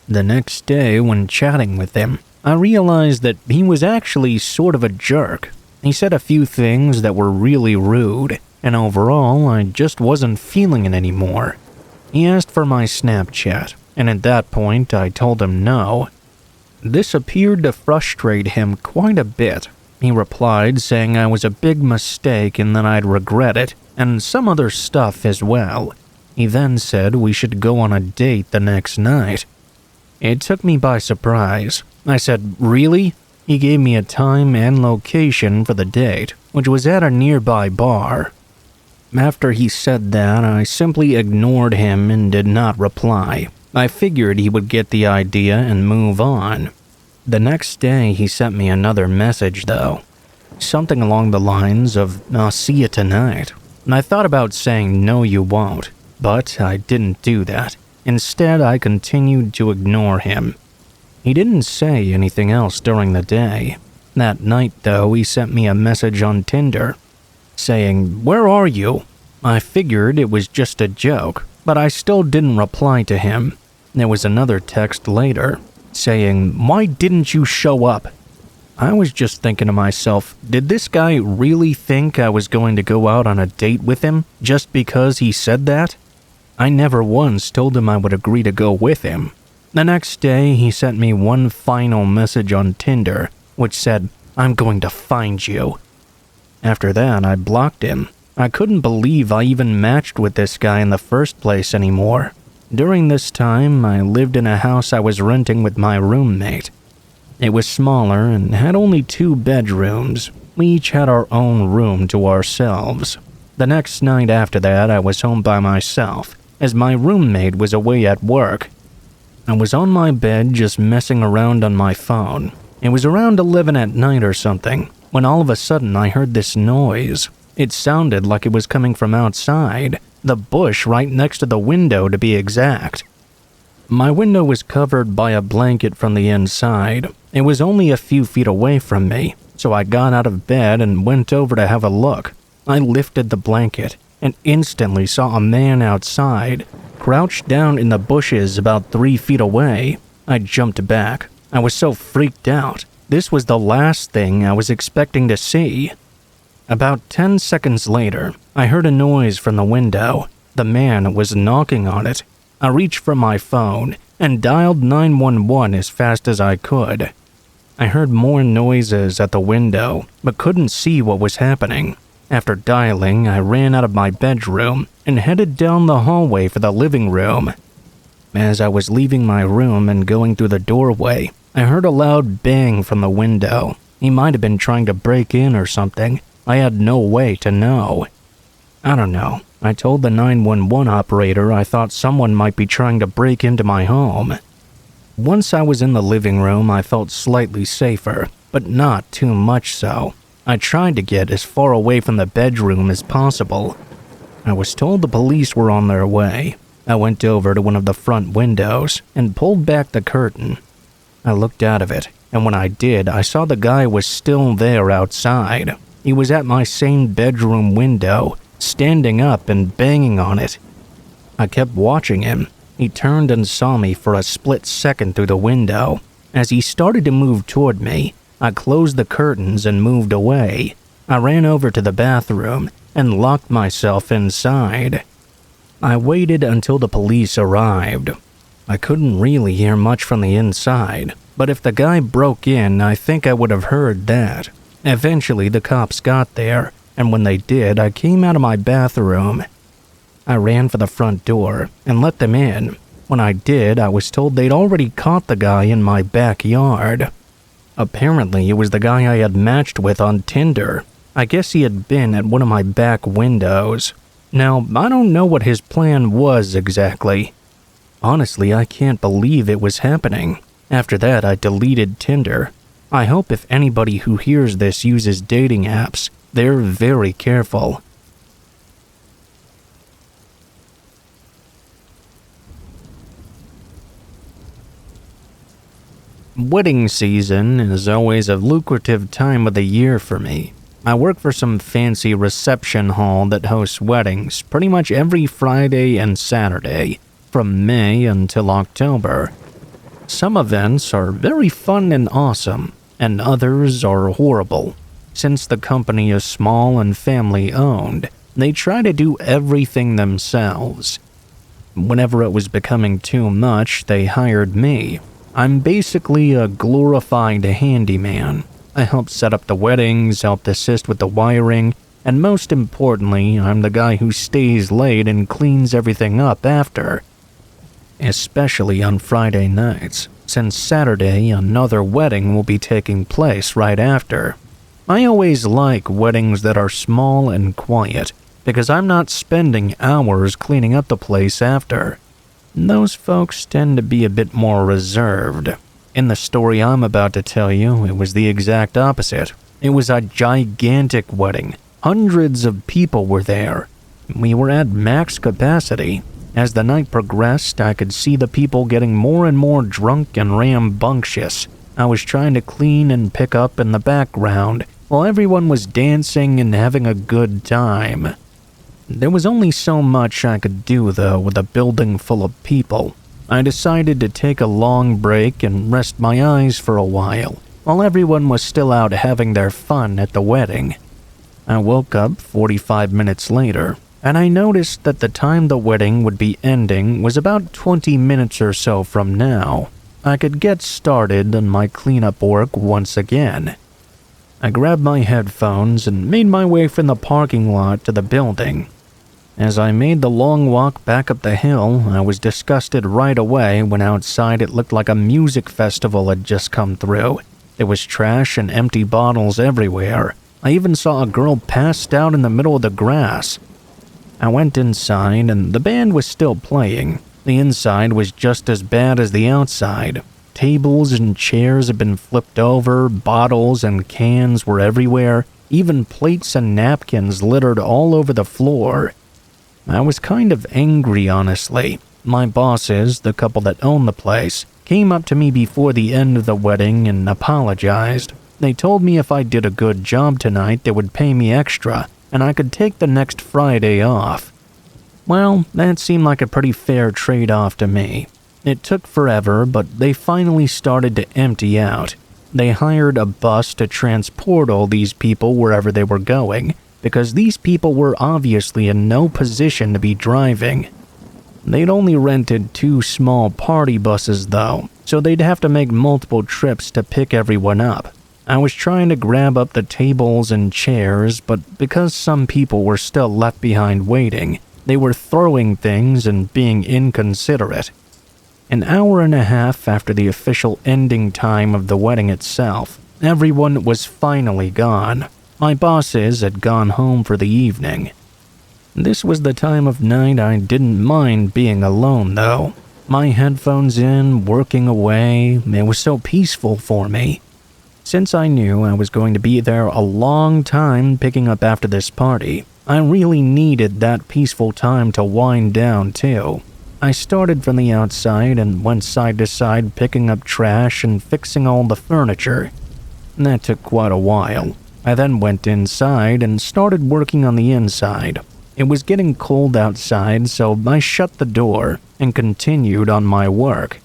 The next day, when chatting with him, I realized that he was actually sort of a jerk. He said a few things that were really rude, and overall, I just wasn't feeling it anymore. He asked for my Snapchat, and at that point, I told him no. This appeared to frustrate him quite a bit. He replied saying I was a big mistake and that I'd regret it, and some other stuff as well. He then said we should go on a date the next night. It took me by surprise. I said, "Really?" He gave me a time and location for the date, which was at a nearby bar. After he said that, I simply ignored him and did not reply. I figured he would get the idea and move on. The next day, he sent me another message though. Something along the lines of, "I'll see you tonight." And I thought about saying, "No, you won't," but I didn't do that. Instead, I continued to ignore him. He didn't say anything else during the day. That night, though, he sent me a message on Tinder, saying, "Where are you?" I figured it was just a joke, but I still didn't reply to him. There was another text later, saying, "Why didn't you show up?" I was just thinking to myself, did this guy really think I was going to go out on a date with him just because he said that? I never once told him I would agree to go with him. The next day, he sent me one final message on Tinder, which said, "I'm going to find you." After that, I blocked him. I couldn't believe I even matched with this guy in the first place anymore. During this time, I lived in a house I was renting with my roommate. It was smaller and had only 2 bedrooms. We each had our own room to ourselves. The next night after that, I was home by myself, as my roommate was away at work. I was on my bed just messing around on my phone. It was around 11 at night or something, when all of a sudden I heard this noise. It sounded like it was coming from outside, the bush right next to the window to be exact. My window was covered by a blanket from the inside. It was only a few feet away from me, so I got out of bed and went over to have a look. I lifted the blanket and instantly saw a man outside, crouched down in the bushes about 3 feet away. I jumped back. I was so freaked out. This was the last thing I was expecting to see. About 10 seconds later, I heard a noise from the window. The man was knocking on it. I reached for my phone and dialed 911 as fast as I could. I heard more noises at the window, but couldn't see what was happening. After dialing, I ran out of my bedroom and headed down the hallway for the living room. As I was leaving my room and going through the doorway, I heard a loud bang from the window. He might have been trying to break in or something. I had no way to know. I don't know. I told the 911 operator I thought someone might be trying to break into my home. Once I was in the living room, I felt slightly safer, but not too much so. I tried to get as far away from the bedroom as possible. I was told the police were on their way. I went over to one of the front windows and pulled back the curtain. I looked out of it, and when I did, I saw the guy was still there outside. He was at my same bedroom window, standing up and banging on it. I kept watching him. He turned and saw me for a split second through the window. As he started to move toward me, I closed the curtains and moved away. I ran over to the bathroom and locked myself inside. I waited until the police arrived. I couldn't really hear much from the inside, but if the guy broke in, I think I would have heard that. Eventually, the cops got there, and when they did, I came out of my bathroom. I ran for the front door and let them in. When I did, I was told they'd already caught the guy in my backyard. Apparently, it was the guy I had matched with on Tinder. I guess he had been at one of my back windows. Now, I don't know what his plan was exactly. Honestly, I can't believe it was happening. After that, I deleted Tinder. I hope if anybody who hears this uses dating apps, they're very careful. Wedding season is always a lucrative time of the year for me. I work for some fancy reception hall that hosts weddings pretty much every Friday and Saturday, from May until October. Some events are very fun and awesome, and others are horrible. Since the company is small and family-owned, they try to do everything themselves. Whenever it was becoming too much, they hired me. I'm basically a glorified handyman. I help set up the weddings, help assist with the wiring, and most importantly, I'm the guy who stays late and cleans everything up after. Especially on Friday nights, since Saturday another wedding will be taking place right after. I always like weddings that are small and quiet, because I'm not spending hours cleaning up the place after. Those folks tend to be a bit more reserved. In the story I'm about to tell you, it was the exact opposite. It was a gigantic wedding. Hundreds of people were there. We were at max capacity. As the night progressed, I could see the people getting more and more drunk and rambunctious. I was trying to clean and pick up in the background, while everyone was dancing and having a good time. There was only so much I could do, though, with a building full of people. I decided to take a long break and rest my eyes for a while everyone was still out having their fun at the wedding. I woke up 45 minutes later, and I noticed that the time the wedding would be ending was about 20 minutes or so from now. I could get started on my cleanup work once again. I grabbed my headphones and made my way from the parking lot to the building. As I made the long walk back up the hill, I was disgusted right away when outside it looked like a music festival had just come through. There was trash and empty bottles everywhere. I even saw a girl passed out in the middle of the grass. I went inside and the band was still playing. The inside was just as bad as the outside. Tables and chairs had been flipped over, bottles and cans were everywhere, even plates and napkins littered all over the floor. I was kind of angry, honestly. My bosses, the couple that owned the place, came up to me before the end of the wedding and apologized. They told me if I did a good job tonight, they would pay me extra, and I could take the next Friday off. Well, that seemed like a pretty fair trade-off to me. It took forever, but they finally started to empty out. They hired a bus to transport all these people wherever they were going, because these people were obviously in no position to be driving. They'd only rented 2 small party buses though, so they'd have to make multiple trips to pick everyone up. I was trying to grab up the tables and chairs, but because some people were still left behind waiting, they were throwing things and being inconsiderate. An hour and a half after the official ending time of the wedding itself, everyone was finally gone. My bosses had gone home for the evening. This was the time of night I didn't mind being alone, though. My headphones in, working away, it was so peaceful for me. Since I knew I was going to be there a long time picking up after this party, I really needed that peaceful time to wind down too. I started from the outside and went side to side picking up trash and fixing all the furniture. That took quite a while. I then went inside and started working on the inside. It was getting cold outside, so I shut the door and continued on my work.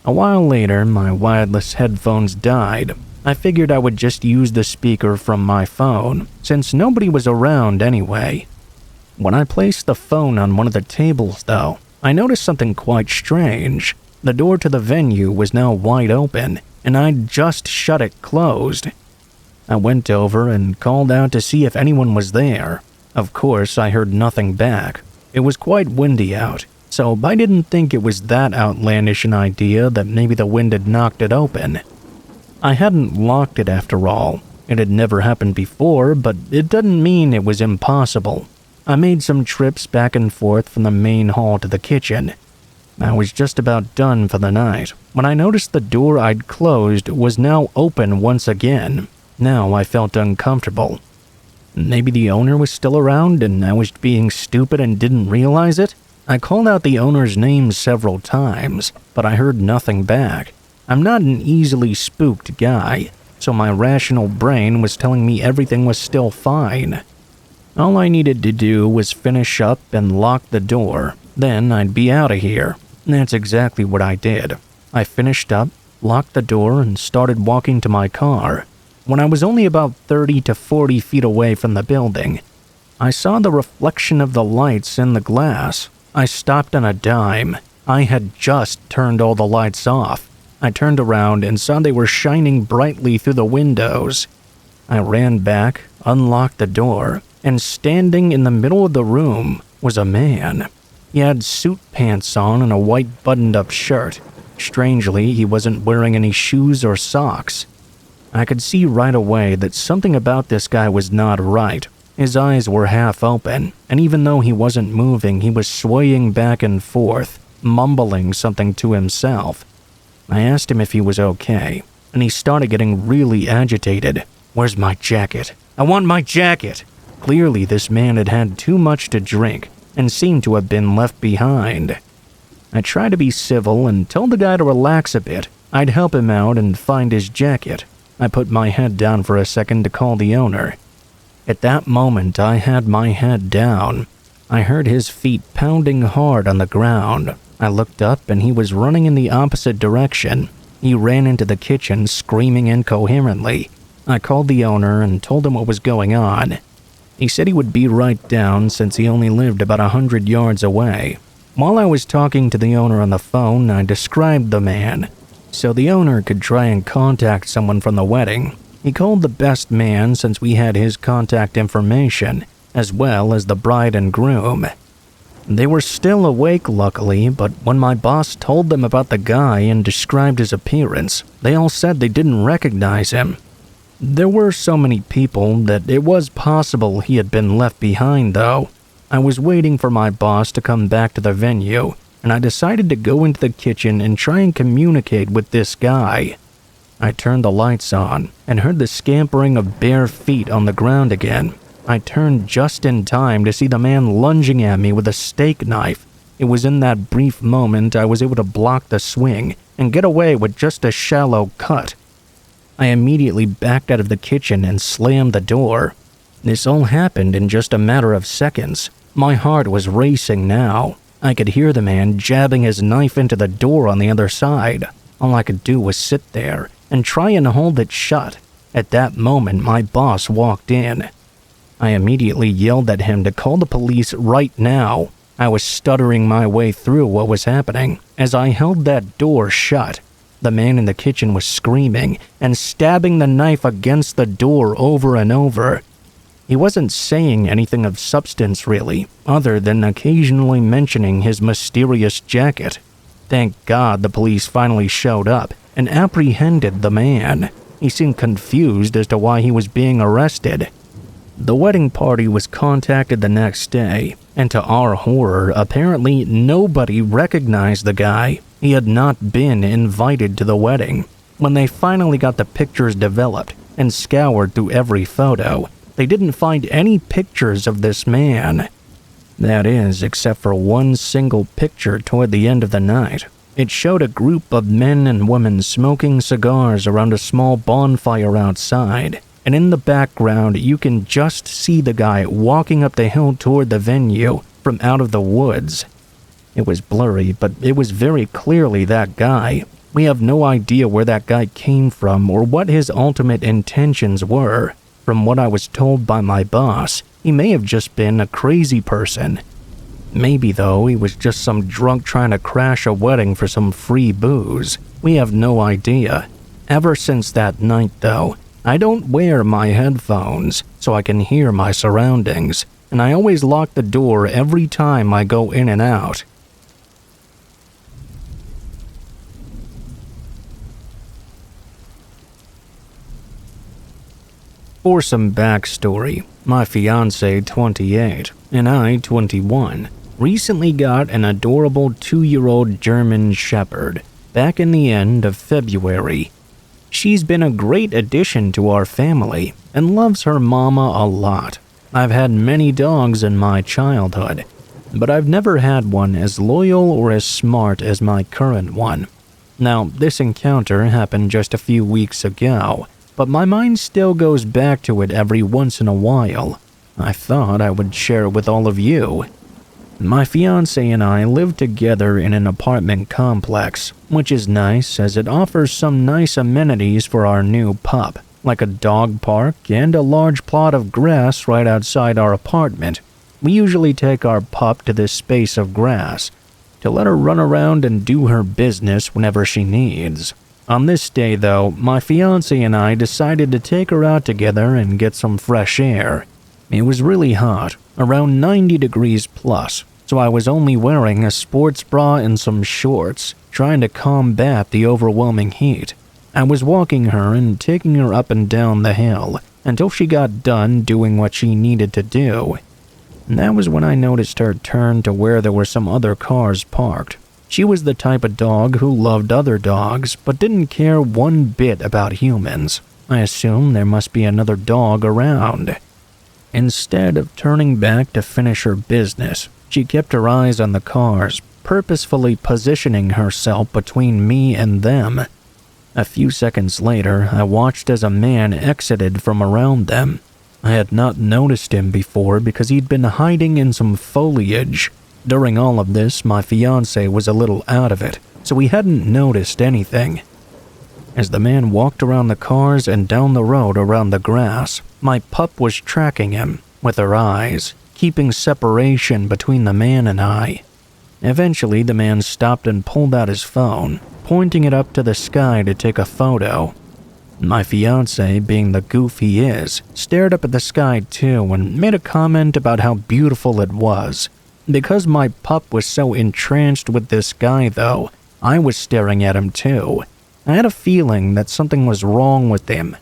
A while later, my wireless headphones died. I figured I would just use the speaker from my phone, since nobody was around anyway. When I placed the phone on one of the tables, though, I noticed something quite strange. The door to the venue was now wide open, and I'd just shut it closed. I went over and called out to see if anyone was there. Of course, I heard nothing back. It was quite windy out, so I didn't think it was that outlandish an idea that maybe the wind had knocked it open. I hadn't locked it after all. It had never happened before, but it didn't mean it was impossible. I made some trips back and forth from the main hall to the kitchen. I was just about done for the night when I noticed the door I'd closed was now open once again. Now I felt uncomfortable. Maybe the owner was still around and I was being stupid and didn't realize it? I called out the owner's name several times, but I heard nothing back. I'm not an easily spooked guy, so my rational brain was telling me everything was still fine. All I needed to do was finish up and lock the door, then I'd be out of here. That's exactly what I did. I finished up, locked the door, and started walking to my car. When I was only about 30 to 40 feet away from the building, I saw the reflection of the lights in the glass. I stopped on a dime. I had just turned all the lights off. I turned around and saw they were shining brightly through the windows. I ran back, unlocked the door, and standing in the middle of the room was a man. He had suit pants on and a white buttoned-up shirt. Strangely, he wasn't wearing any shoes or socks. I could see right away that something about this guy was not right. His eyes were half open, and even though he wasn't moving, he was swaying back and forth, mumbling something to himself. I asked him if he was okay, and he started getting really agitated. "Where's my jacket? I want my jacket!" Clearly, this man had had too much to drink and seemed to have been left behind. I tried to be civil and told the guy to relax a bit. I'd help him out and find his jacket. I put my head down for a second to call the owner. At that moment, I had my head down. I heard his feet pounding hard on the ground. I looked up and he was running in the opposite direction. He ran into the kitchen, screaming incoherently. I called the owner and told him what was going on. He said he would be right down since he only lived about 100 yards away. While I was talking to the owner on the phone, I described the man, so the owner could try and contact someone from the wedding. He called the best man since we had his contact information, as well as the bride and groom. They were still awake luckily, but when my boss told them about the guy and described his appearance, they all said they didn't recognize him. There were so many people that it was possible he had been left behind though. I was waiting for my boss to come back to the venue, and I decided to go into the kitchen and try and communicate with this guy. I turned the lights on and heard the scampering of bare feet on the ground again. I turned just in time to see the man lunging at me with a steak knife. It was in that brief moment I was able to block the swing and get away with just a shallow cut. I immediately backed out of the kitchen and slammed the door. This all happened in just a matter of seconds. My heart was racing now. I could hear the man jabbing his knife into the door on the other side. All I could do was sit there and try and hold it shut. At that moment, my boss walked in. I immediately yelled at him to call the police right now. I was stuttering my way through what was happening as I held that door shut. The man in the kitchen was screaming and stabbing the knife against the door over and over. He wasn't saying anything of substance really, other than occasionally mentioning his mysterious jacket. Thank God the police finally showed up and apprehended the man. He seemed confused as to why he was being arrested. The wedding party was contacted the next day, and to our horror, apparently nobody recognized the guy. He had not been invited to the wedding. When they finally got the pictures developed and scoured through every photo, they didn't find any pictures of this man. That is, except for one single picture toward the end of the night. It showed a group of men and women smoking cigars around a small bonfire outside, and in the background you can just see the guy walking up the hill toward the venue from out of the woods. It was blurry, but it was very clearly that guy. We have no idea where that guy came from or what his ultimate intentions were. From what I was told by my boss, he may have just been a crazy person. Maybe, though, he was just some drunk trying to crash a wedding for some free booze. We have no idea. Ever since that night, though, I don't wear my headphones so I can hear my surroundings, and I always lock the door every time I go in and out. For some backstory, my fiancé, 28, and I, 21, recently got an adorable 2-year-old German Shepherd back in the end of February. She's been a great addition to our family and loves her mama a lot. I've had many dogs in my childhood, but I've never had one as loyal or as smart as my current one. Now, this encounter happened just a few weeks ago, but my mind still goes back to it every once in a while. I thought I would share it with all of you. My fiancé and I live together in an apartment complex, which is nice as it offers some nice amenities for our new pup, like a dog park and a large plot of grass right outside our apartment. We usually take our pup to this space of grass to let her run around and do her business whenever she needs. On this day, though, my fiancé and I decided to take her out together and get some fresh air. It was really hot, around 90 degrees plus, so I was only wearing a sports bra and some shorts, trying to combat the overwhelming heat. I was walking her and taking her up and down the hill until she got done doing what she needed to do. And that was when I noticed her turn to where there were some other cars parked. She was the type of dog who loved other dogs, but didn't care one bit about humans. I assumed there must be another dog around. Instead of turning back to finish her business, she kept her eyes on the cars, purposefully positioning herself between me and them. A few seconds later, I watched as a man exited from around them. I had not noticed him before because he'd been hiding in some foliage. During all of this, my fiancé was a little out of it, so we hadn't noticed anything. As the man walked around the cars and down the road around the grass, my pup was tracking him with her eyes, keeping separation between the man and I. Eventually, the man stopped and pulled out his phone, pointing it up to the sky to take a photo. My fiancé, being the goof he is, stared up at the sky too and made a comment about how beautiful it was. Because my pup was so entranced with this guy though, I was staring at him too. I had a feeling that something was wrong with him.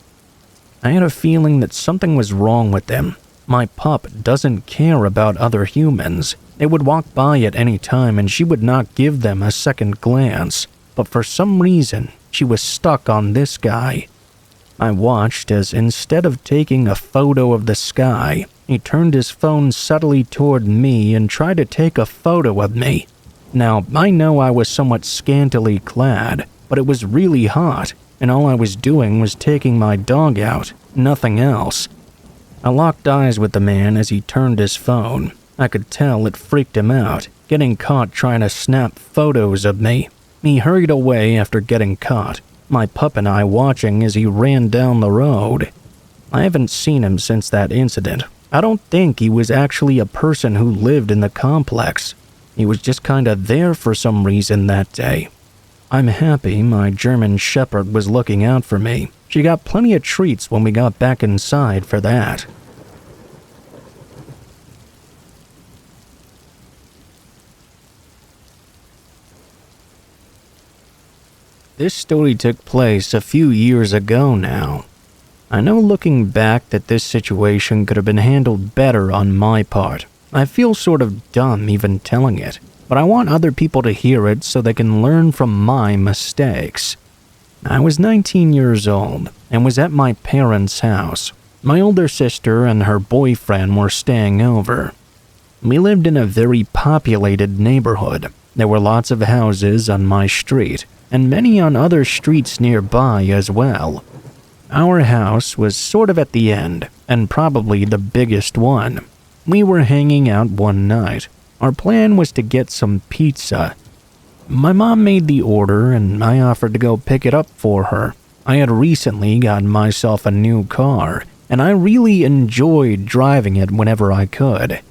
My pup doesn't care about other humans. They would walk by at any time and she would not give them a second glance. But for some reason, she was stuck on this guy. I watched as instead of taking a photo of the sky, he turned his phone subtly toward me and tried to take a photo of me. Now, I know I was somewhat scantily clad, but it was really hot, and all I was doing was taking my dog out, nothing else. I locked eyes with the man as he turned his phone. I could tell it freaked him out, getting caught trying to snap photos of me. He hurried away after getting caught, my pup and I watching as he ran down the road. I haven't seen him since that incident. I don't think he was actually a person who lived in the complex. He was just kinda there for some reason that day. I'm happy my German Shepherd was looking out for me. She got plenty of treats when we got back inside for that. This story took place a few years ago now. I know looking back that this situation could have been handled better on my part. I feel sort of dumb even telling it, but I want other people to hear it so they can learn from my mistakes. I was 19 years old and was at my parents' house. My older sister and her boyfriend were staying over. We lived in a very populated neighborhood. There were lots of houses on my street, and many on other streets nearby as well. Our house was sort of at the end, and probably the biggest one. We were hanging out one night. Our plan was to get some pizza. My mom made the order, and I offered to go pick it up for her. I had recently gotten myself a new car, and I really enjoyed driving it whenever I could.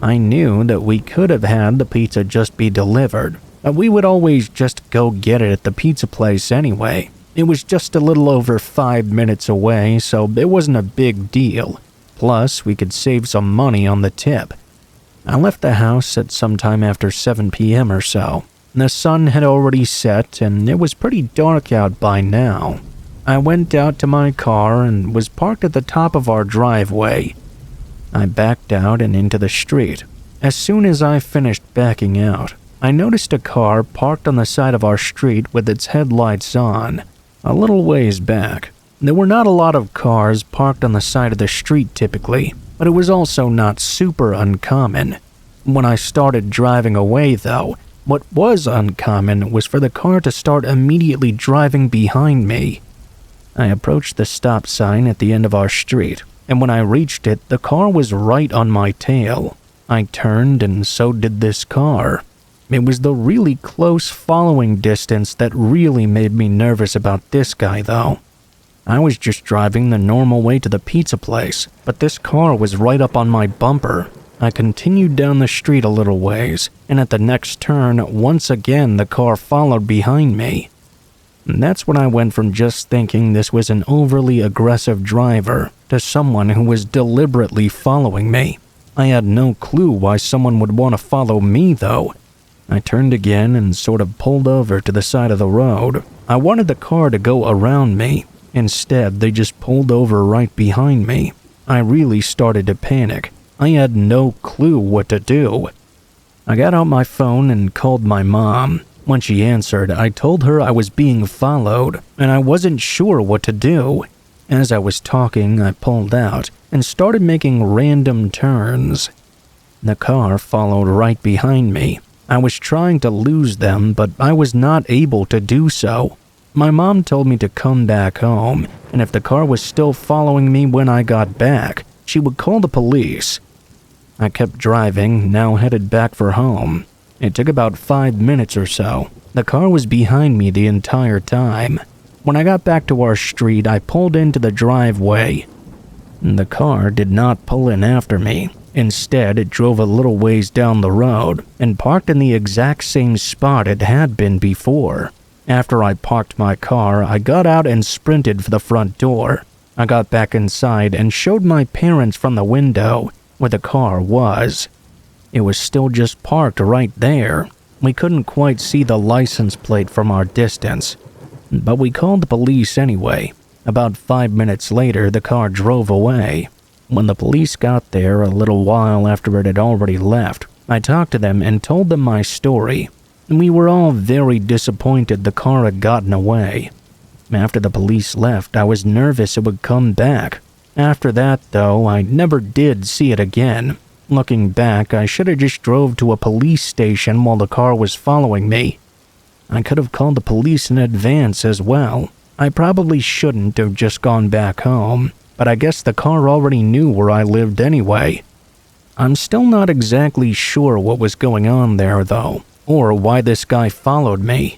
I knew that we could have had the pizza just be delivered, but we would always just go get it at the pizza place anyway. It was just a little over 5 minutes away, so it wasn't a big deal. Plus, we could save some money on the tip. I left the house at sometime after 7 p.m. or so. The sun had already set, and it was pretty dark out by now. I went out to my car and was parked at the top of our driveway. I backed out and into the street. As soon as I finished backing out, I noticed a car parked on the side of our street with its headlights on. A little ways back, there were not a lot of cars parked on the side of the street typically, but it was also not super uncommon. When I started driving away though, what was uncommon was for the car to start immediately driving behind me. I approached the stop sign at the end of our street, and when I reached it, the car was right on my tail. I turned and so did this car. It was the really close following distance that really made me nervous about this guy though. I was just driving the normal way to the pizza place, but this car was right up on my bumper. I continued down the street a little ways, and at the next turn, once again the car followed behind me. And that's when I went from just thinking this was an overly aggressive driver to someone who was deliberately following me. I had no clue why someone would want to follow me though. I turned again and sort of pulled over to the side of the road. I wanted the car to go around me. Instead, they just pulled over right behind me. I really started to panic. I had no clue what to do. I got out my phone and called my mom. When she answered, I told her I was being followed, and I wasn't sure what to do. As I was talking, I pulled out and started making random turns. The car followed right behind me. I was trying to lose them, but I was not able to do so. My mom told me to come back home, and if the car was still following me when I got back, she would call the police. I kept driving, now headed back for home. It took about 5 minutes or so. The car was behind me the entire time. When I got back to our street, I pulled into the driveway. The car did not pull in after me. Instead, it drove a little ways down the road and parked in the exact same spot it had been before. After I parked my car, I got out and sprinted for the front door. I got back inside and showed my parents from the window where the car was. It was still just parked right there. We couldn't quite see the license plate from our distance, but we called the police anyway. About 5 minutes later, the car drove away. When the police got there a little while after it had already left, I talked to them and told them my story. We were all very disappointed the car had gotten away. After the police left, I was nervous it would come back. After that, though, I never did see it again. Looking back, I should have just drove to a police station while the car was following me. I could have called the police in advance as well. I probably shouldn't have just gone back home, but I guess the car already knew where I lived anyway. I'm still not exactly sure what was going on there, though, or why this guy followed me.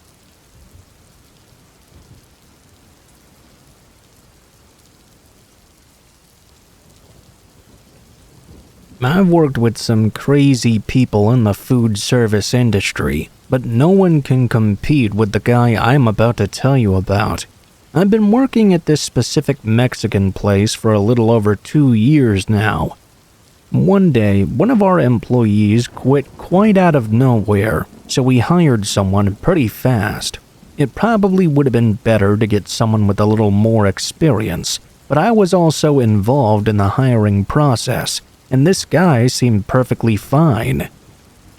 I've worked with some crazy people in the food service industry, but no one can compete with the guy I'm about to tell you about. I've been working at this specific Mexican place for a little over 2 years now. One day, one of our employees quit quite out of nowhere, so we hired someone pretty fast. It probably would have been better to get someone with a little more experience, but I was also involved in the hiring process, and this guy seemed perfectly fine.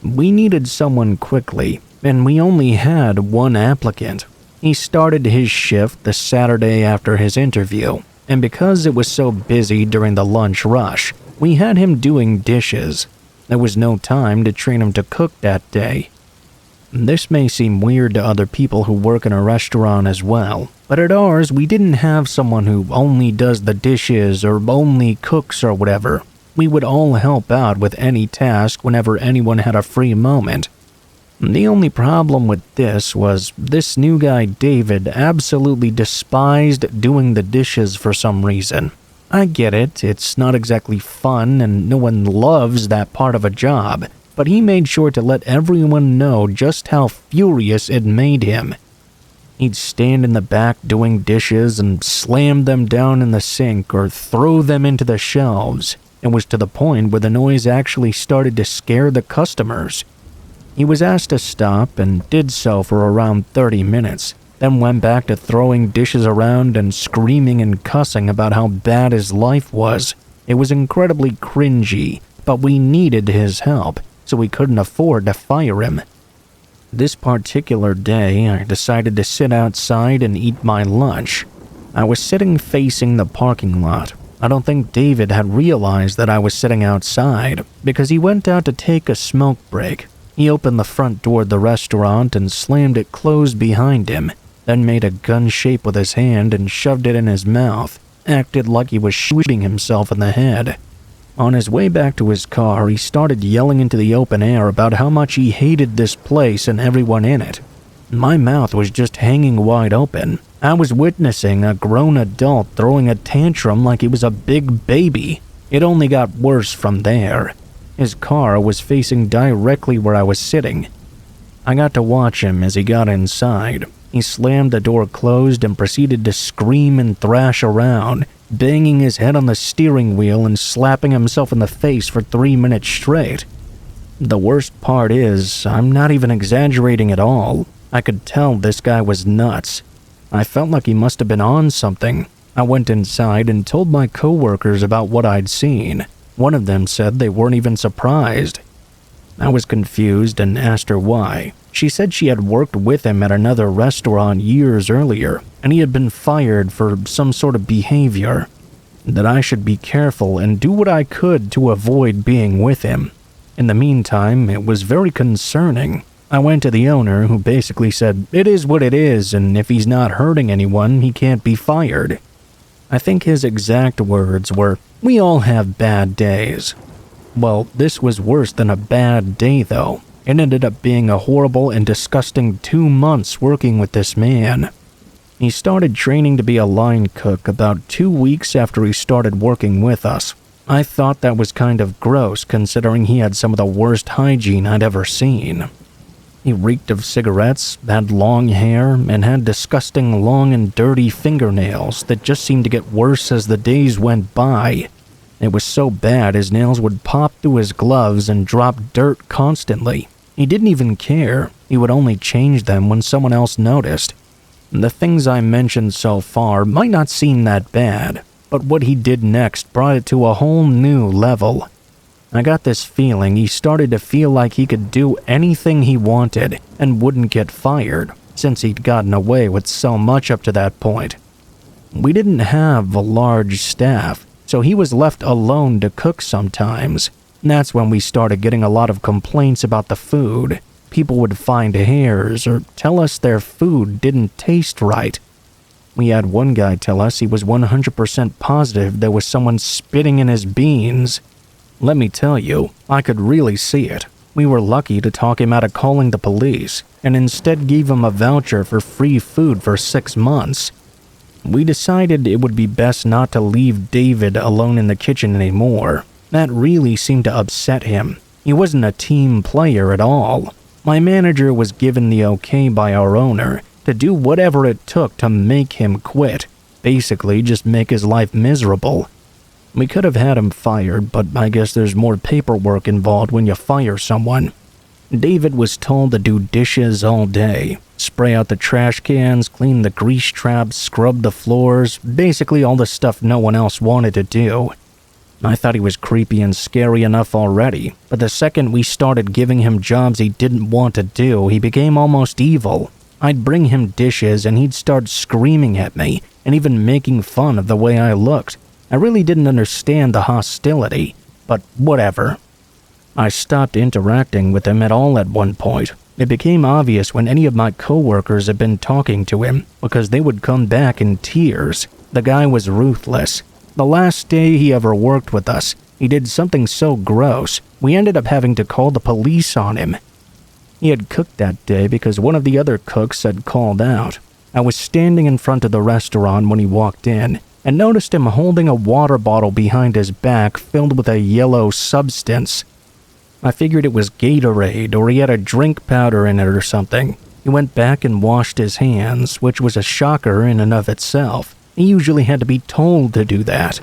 We needed someone quickly, and we only had one applicant. He started his shift the Saturday after his interview, and because it was so busy during the lunch rush, we had him doing dishes. There was no time to train him to cook that day. This may seem weird to other people who work in a restaurant as well, but at ours we didn't have someone who only does the dishes or only cooks or whatever. We would all help out with any task whenever anyone had a free moment. The only problem with this was this new guy David absolutely despised doing the dishes for some reason. I get it, it's not exactly fun and no one loves that part of a job, but he made sure to let everyone know just how furious it made him. He'd stand in the back doing dishes and slam them down in the sink or throw them into the shelves. It was to the point where the noise actually started to scare the customers. He was asked to stop and did so for around 30 minutes, then went back to throwing dishes around and screaming and cussing about how bad his life was. It was incredibly cringy, but we needed his help, so we couldn't afford to fire him. This particular day, I decided to sit outside and eat my lunch. I was sitting facing the parking lot. I don't think David had realized that I was sitting outside, because he went out to take a smoke break. He opened the front door of the restaurant and slammed it closed behind him, then made a gun shape with his hand and shoved it in his mouth, acted like he was shooting himself in the head. On his way back to his car, he started yelling into the open air about how much he hated this place and everyone in it. My mouth was just hanging wide open. I was witnessing a grown adult throwing a tantrum like he was a big baby. It only got worse from there. His car was facing directly where I was sitting. I got to watch him as he got inside. He slammed the door closed and proceeded to scream and thrash around, banging his head on the steering wheel and slapping himself in the face for 3 minutes straight. The worst part is, I'm not even exaggerating at all. I could tell this guy was nuts. I felt like he must have been on something. I went inside and told my coworkers about what I'd seen. One of them said they weren't even surprised. I was confused and asked her why. She said she had worked with him at another restaurant years earlier, and he had been fired for some sort of behavior. That I should be careful and do what I could to avoid being with him. In the meantime, it was very concerning. I went to the owner, who basically said, it is what it is, and if he's not hurting anyone, he can't be fired. I think his exact words were, we all have bad days. Well, this was worse than a bad day, though. It ended up being a horrible and disgusting 2 months working with this man. He started training to be a line cook about 2 weeks after he started working with us. I thought that was kind of gross, considering he had some of the worst hygiene I'd ever seen. He reeked of cigarettes, had long hair, and had disgusting long and dirty fingernails that just seemed to get worse as the days went by. It was so bad his nails would pop through his gloves and drop dirt constantly. He didn't even care. He would only change them when someone else noticed. The things I mentioned so far might not seem that bad, but what he did next brought it to a whole new level. I got this feeling he started to feel like he could do anything he wanted and wouldn't get fired, since he'd gotten away with so much up to that point. We didn't have a large staff, so he was left alone to cook sometimes. That's when we started getting a lot of complaints about the food. People would find hairs or tell us their food didn't taste right. We had one guy tell us he was 100% positive there was someone spitting in his beans. Let me tell you, I could really see it. We were lucky to talk him out of calling the police, and instead gave him a voucher for free food for 6 months. We decided it would be best not to leave David alone in the kitchen anymore. That really seemed to upset him. He wasn't a team player at all. My manager was given the okay by our owner to do whatever it took to make him quit. Basically, just make his life miserable. We could have had him fired, but I guess there's more paperwork involved when you fire someone. David was told to do dishes all day, spray out the trash cans, clean the grease traps, scrub the floors, basically all the stuff no one else wanted to do. I thought he was creepy and scary enough already, but the second we started giving him jobs he didn't want to do, he became almost evil. I'd bring him dishes and he'd start screaming at me and even making fun of the way I looked. I really didn't understand the hostility, but whatever. I stopped interacting with him at all at one point. It became obvious when any of my coworkers had been talking to him because they would come back in tears. The guy was ruthless. The last day he ever worked with us, he did something so gross, we ended up having to call the police on him. He had cooked that day because one of the other cooks had called out. I was standing in front of the restaurant when he walked in, and noticed him holding a water bottle behind his back filled with a yellow substance. I figured it was Gatorade or he had a drink powder in it or something. He went back and washed his hands, which was a shocker in and of itself. He usually had to be told to do that.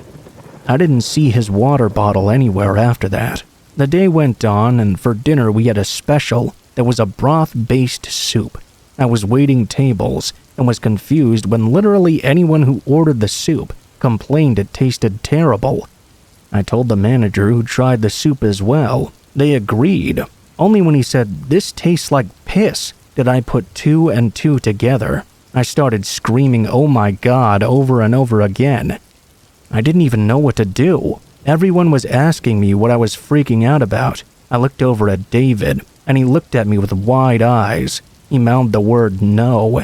I didn't see his water bottle anywhere after that. The day went on, and for dinner we had a special. There was a broth-based soup. I was waiting tables and was confused when literally anyone who ordered the soup complained it tasted terrible. I told the manager who tried the soup as well. They agreed. Only when he said, "This tastes like piss," did I put 2 and 2 together. I started screaming, "Oh my God," over and over again. I didn't even know what to do. Everyone was asking me what I was freaking out about. I looked over at David, and he looked at me with wide eyes. He mouthed the word no.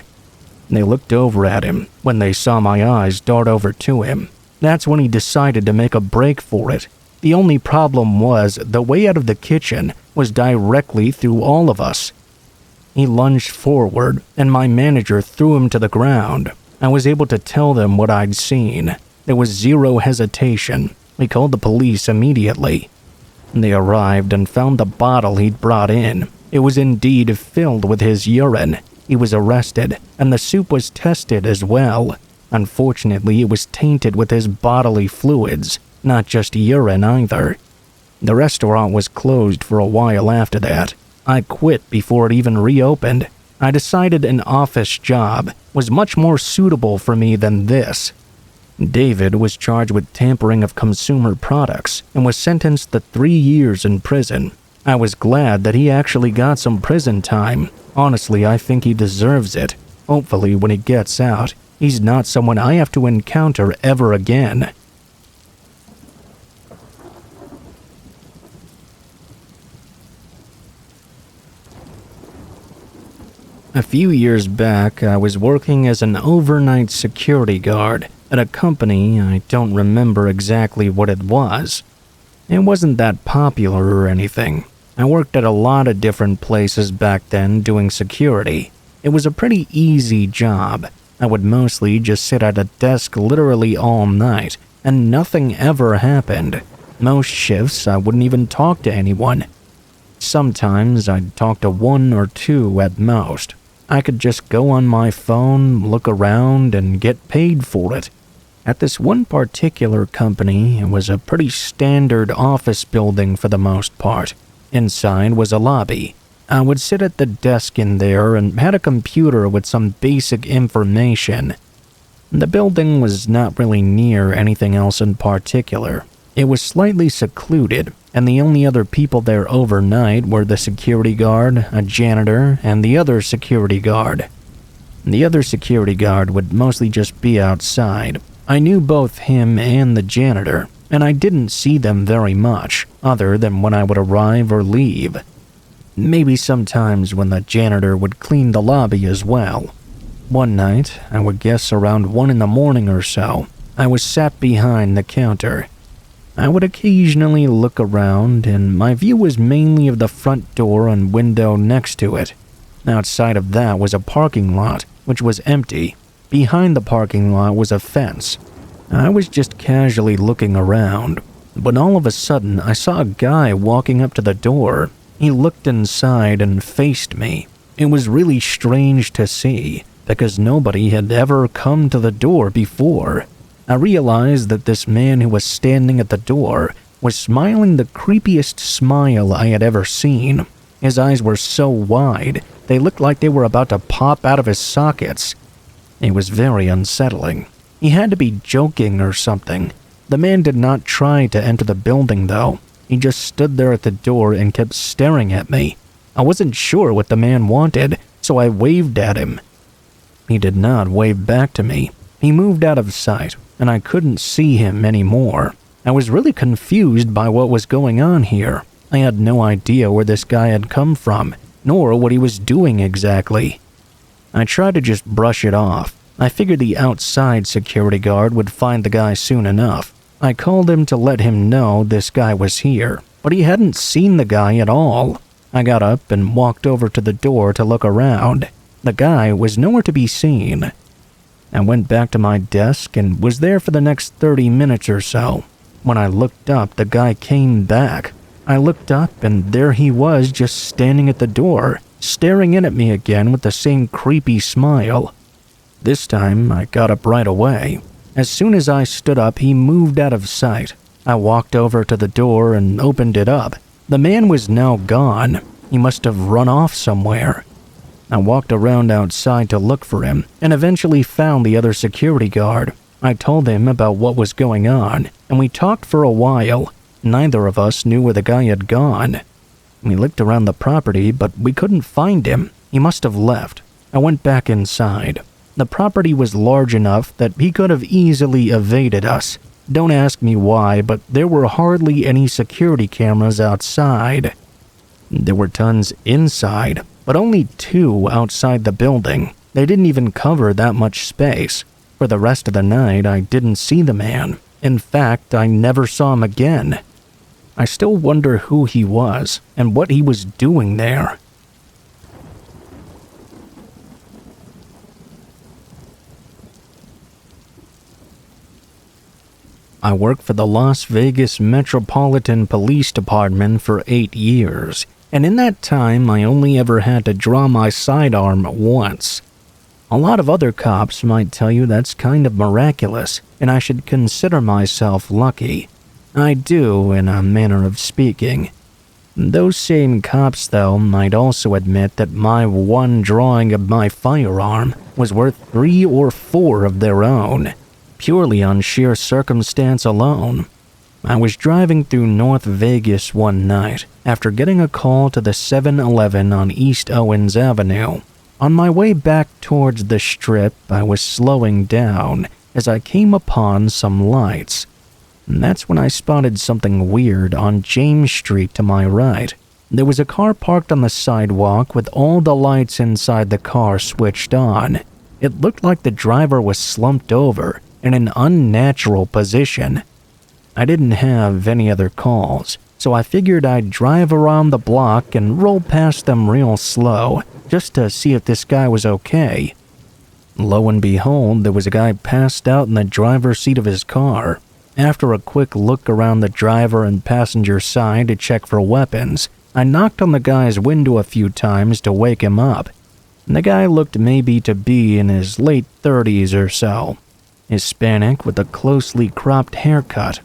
They looked over at him when they saw my eyes dart over to him. That's when he decided to make a break for it. The only problem was the way out of the kitchen was directly through all of us. He lunged forward, and my manager threw him to the ground. I was able to tell them what I'd seen. There was zero hesitation. We called the police immediately. They arrived and found the bottle he'd brought in. It was indeed filled with his urine. He was arrested, and the soup was tested as well. Unfortunately, it was tainted with his bodily fluids, not just urine either. The restaurant was closed for a while after that. I quit before it even reopened. I decided an office job was much more suitable for me than this. David was charged with tampering of consumer products and was sentenced to 3 years in prison. I was glad that he actually got some prison time. Honestly, I think he deserves it. Hopefully, when he gets out, he's not someone I have to encounter ever again. A few years back, I was working as an overnight security guard at a company. I don't remember exactly what it was. It wasn't that popular or anything. I worked at a lot of different places back then doing security. It was a pretty easy job. I would mostly just sit at a desk literally all night, and nothing ever happened. Most shifts, I wouldn't even talk to anyone. Sometimes I'd talk to 1 or 2 at most. I could just go on my phone, look around, and get paid for it. At this one particular company, it was a pretty standard office building for the most part. Inside was a lobby. I would sit at the desk in there and had a computer with some basic information. The building was not really near anything else in particular. It was slightly secluded, and the only other people there overnight were the security guard, a janitor, and the other security guard. The other security guard would mostly just be outside. I knew both him and the janitor, and I didn't see them very much, other than when I would arrive or leave. Maybe sometimes when the janitor would clean the lobby as well. One night, I would guess around 1 in the morning or so, I was sat behind the counter. I would occasionally look around, and my view was mainly of the front door and window next to it. Outside of that was a parking lot, which was empty. Behind the parking lot was a fence. I was just casually looking around, when all of a sudden I saw a guy walking up to the door. He looked inside and faced me. It was really strange to see, because nobody had ever come to the door before. I realized that this man who was standing at the door was smiling the creepiest smile I had ever seen. His eyes were so wide, they looked like they were about to pop out of his sockets. It was very unsettling. He had to be joking or something. The man did not try to enter the building, though. He just stood there at the door and kept staring at me. I wasn't sure what the man wanted, so I waved at him. He did not wave back to me. He moved out of sight, and I couldn't see him anymore. I was really confused by what was going on here. I had no idea where this guy had come from, nor what he was doing exactly. I tried to just brush it off. I figured the outside security guard would find the guy soon enough. I called him to let him know this guy was here, but he hadn't seen the guy at all. I got up and walked over to the door to look around. The guy was nowhere to be seen. I went back to my desk and was there for the next 30 minutes or so. When I looked up, the guy came back. I looked up and there he was, just standing at the door, staring in at me again with the same creepy smile. This time, I got up right away. As soon as I stood up, he moved out of sight. I walked over to the door and opened it up. The man was now gone. He must have run off somewhere. I walked around outside to look for him and eventually found the other security guard. I told him about what was going on, and we talked for a while. Neither of us knew where the guy had gone. We looked around the property, but we couldn't find him. He must have left. I went back inside. The property was large enough that he could have easily evaded us. Don't ask me why, but there were hardly any security cameras outside. There were tons inside, but only 2 outside the building. They didn't even cover that much space. For the rest of the night, I didn't see the man. In fact, I never saw him again. I still wonder who he was and what he was doing there. I worked for the Las Vegas Metropolitan Police Department for 8 years, and in that time I only ever had to draw my sidearm once. A lot of other cops might tell you that's kind of miraculous, and I should consider myself lucky. I do, in a manner of speaking. Those same cops, though, might also admit that my one drawing of my firearm was worth 3 or 4 of their own, purely on sheer circumstance alone. I was driving through North Vegas one night after getting a call to the 7-Eleven on East Owens Avenue. On my way back towards the Strip, I was slowing down as I came upon some lights. And that's when I spotted something weird on James Street to my right. There was a car parked on the sidewalk with all the lights inside the car switched on. It looked like the driver was slumped over in an unnatural position. I didn't have any other calls, so I figured I'd drive around the block and roll past them real slow, just to see if this guy was okay. Lo and behold, there was a guy passed out in the driver's seat of his car. After a quick look around the driver and passenger side to check for weapons, I knocked on the guy's window a few times to wake him up. The guy looked maybe to be in his late 30s or so. Hispanic with a closely cropped haircut.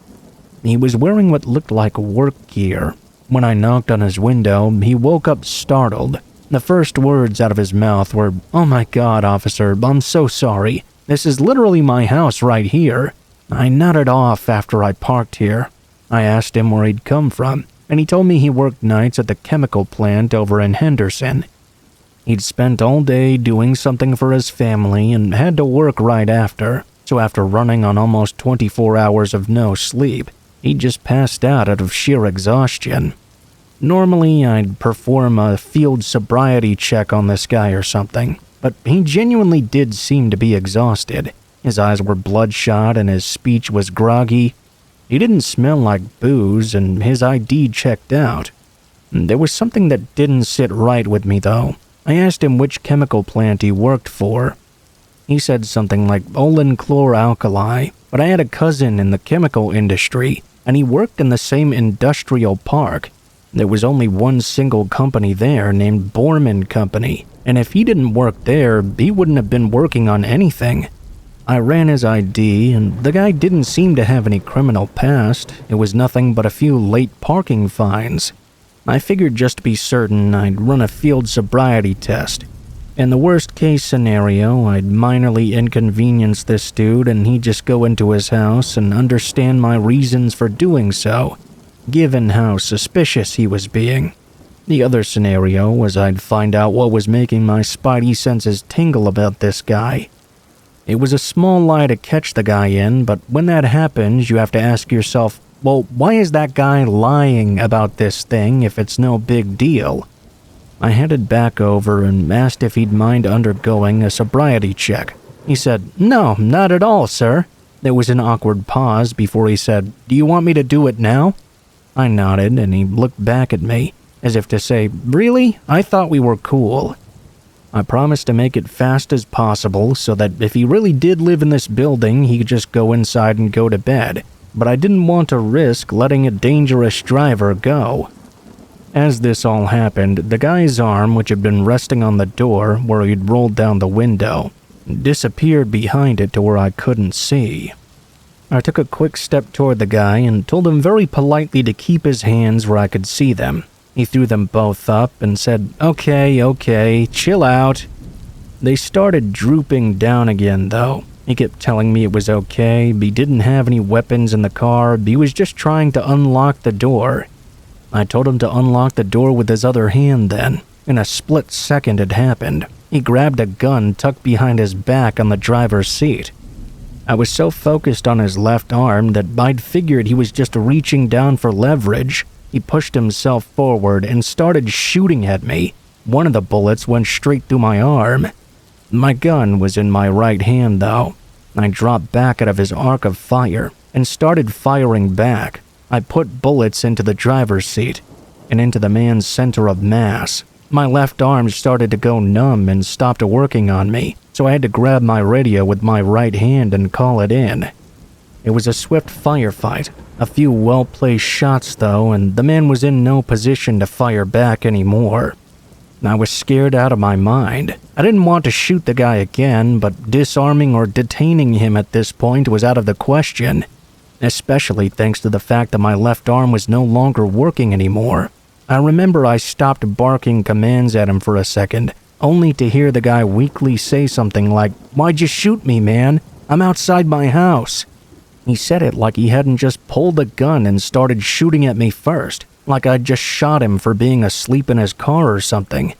He was wearing what looked like work gear. When I knocked on his window, he woke up startled. The first words out of his mouth were, "Oh my God, officer, I'm so sorry. This is literally my house right here." I nodded off after I parked here. I asked him where he'd come from, and he told me he worked nights at the chemical plant over in Henderson. He'd spent all day doing something for his family and had to work right after, so after running on almost 24 hours of no sleep, he just passed out of sheer exhaustion. Normally, I'd perform a field sobriety check on this guy or something, but he genuinely did seem to be exhausted. His eyes were bloodshot and his speech was groggy. He didn't smell like booze and his ID checked out. There was something that didn't sit right with me, though. I asked him which chemical plant he worked for. He said something like Olin chloralkali, but I had a cousin in the chemical industry, and he worked in the same industrial park. There was only one single company there named Borman Company, and if he didn't work there, he wouldn't have been working on anything. I ran his ID, and the guy didn't seem to have any criminal past. It was nothing but a few late parking fines. I figured just to be certain, I'd run a field sobriety test. In the worst case scenario, I'd minorly inconvenience this dude and he'd just go into his house and understand my reasons for doing so, given how suspicious he was being. The other scenario was I'd find out what was making my spidey senses tingle about this guy. It was a small lie to catch the guy in, but when that happens, you have to ask yourself, well, why is that guy lying about this thing if it's no big deal? I headed back over and asked if he'd mind undergoing a sobriety check. He said, "No, not at all, sir." There was an awkward pause before he said, "Do you want me to do it now?" I nodded and he looked back at me, as if to say, "Really? I thought we were cool." I promised to make it fast as possible so that if he really did live in this building, he could just go inside and go to bed, but I didn't want to risk letting a dangerous driver go. As this all happened, the guy's arm, which had been resting on the door where he'd rolled down the window, disappeared behind it to where I couldn't see. I took a quick step toward the guy and told him very politely to keep his hands where I could see them. He threw them both up and said, Okay, chill out." They started drooping down again, though. He kept telling me it was okay, he didn't have any weapons in the car, he was just trying to unlock the door. I told him to unlock the door with his other hand then. In a split second it happened. He grabbed a gun tucked behind his back on the driver's seat. I was so focused on his left arm that I'd figured he was just reaching down for leverage. He pushed himself forward and started shooting at me. One of the bullets went straight through my arm. My gun was in my right hand, though. I dropped back out of his arc of fire and started firing back. I put bullets into the driver's seat and into the man's center of mass. My left arm started to go numb and stopped working on me, so I had to grab my radio with my right hand and call it in. It was a swift firefight. A few well-placed shots, though, and the man was in no position to fire back anymore. I was scared out of my mind. I didn't want to shoot the guy again, but disarming or detaining him at this point was out of the question, especially thanks to the fact that my left arm was no longer working anymore. I remember I stopped barking commands at him for a second, only to hear the guy weakly say something like, "Why'd you shoot me, man? I'm outside my house." He said it like he hadn't just pulled a gun and started shooting at me first, like I'd just shot him for being asleep in his car or something.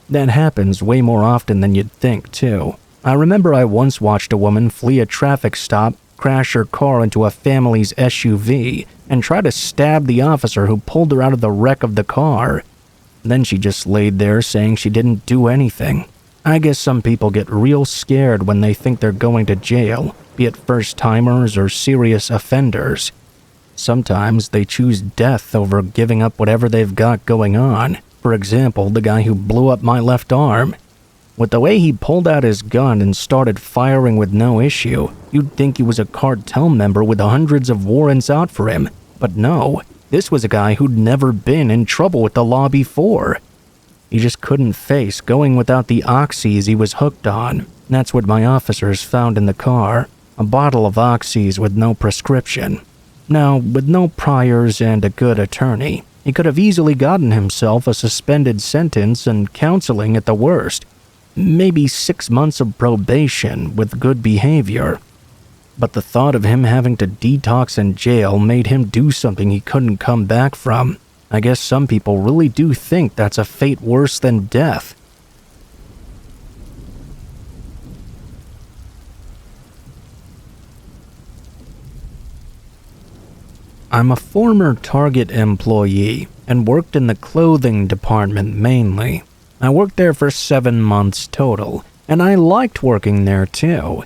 That happens way more often than you'd think, too. I remember I once watched a woman flee a traffic stop, crash her car into a family's SUV, and try to stab the officer who pulled her out of the wreck of the car. Then she just laid there saying she didn't do anything. I guess some people get real scared when they think they're going to jail, be it first-timers or serious offenders. Sometimes they choose death over giving up whatever they've got going on. For example, the guy who blew up my left arm. With the way he pulled out his gun and started firing with no issue, you'd think he was a cartel member with hundreds of warrants out for him. But no, this was a guy who'd never been in trouble with the law before. He just couldn't face going without the oxys he was hooked on. That's what my officers found in the car. a bottle of oxys with no prescription. Now, with no priors and a good attorney, he could have easily gotten himself a suspended sentence and counseling at the worst. Maybe 6 months of probation with good behavior. But the thought of him having to detox in jail made him do something he couldn't come back from. I guess some people really do think that's a fate worse than death. I'm a former Target employee and worked in the clothing department mainly. I worked there for 7 months total, and I liked working there too.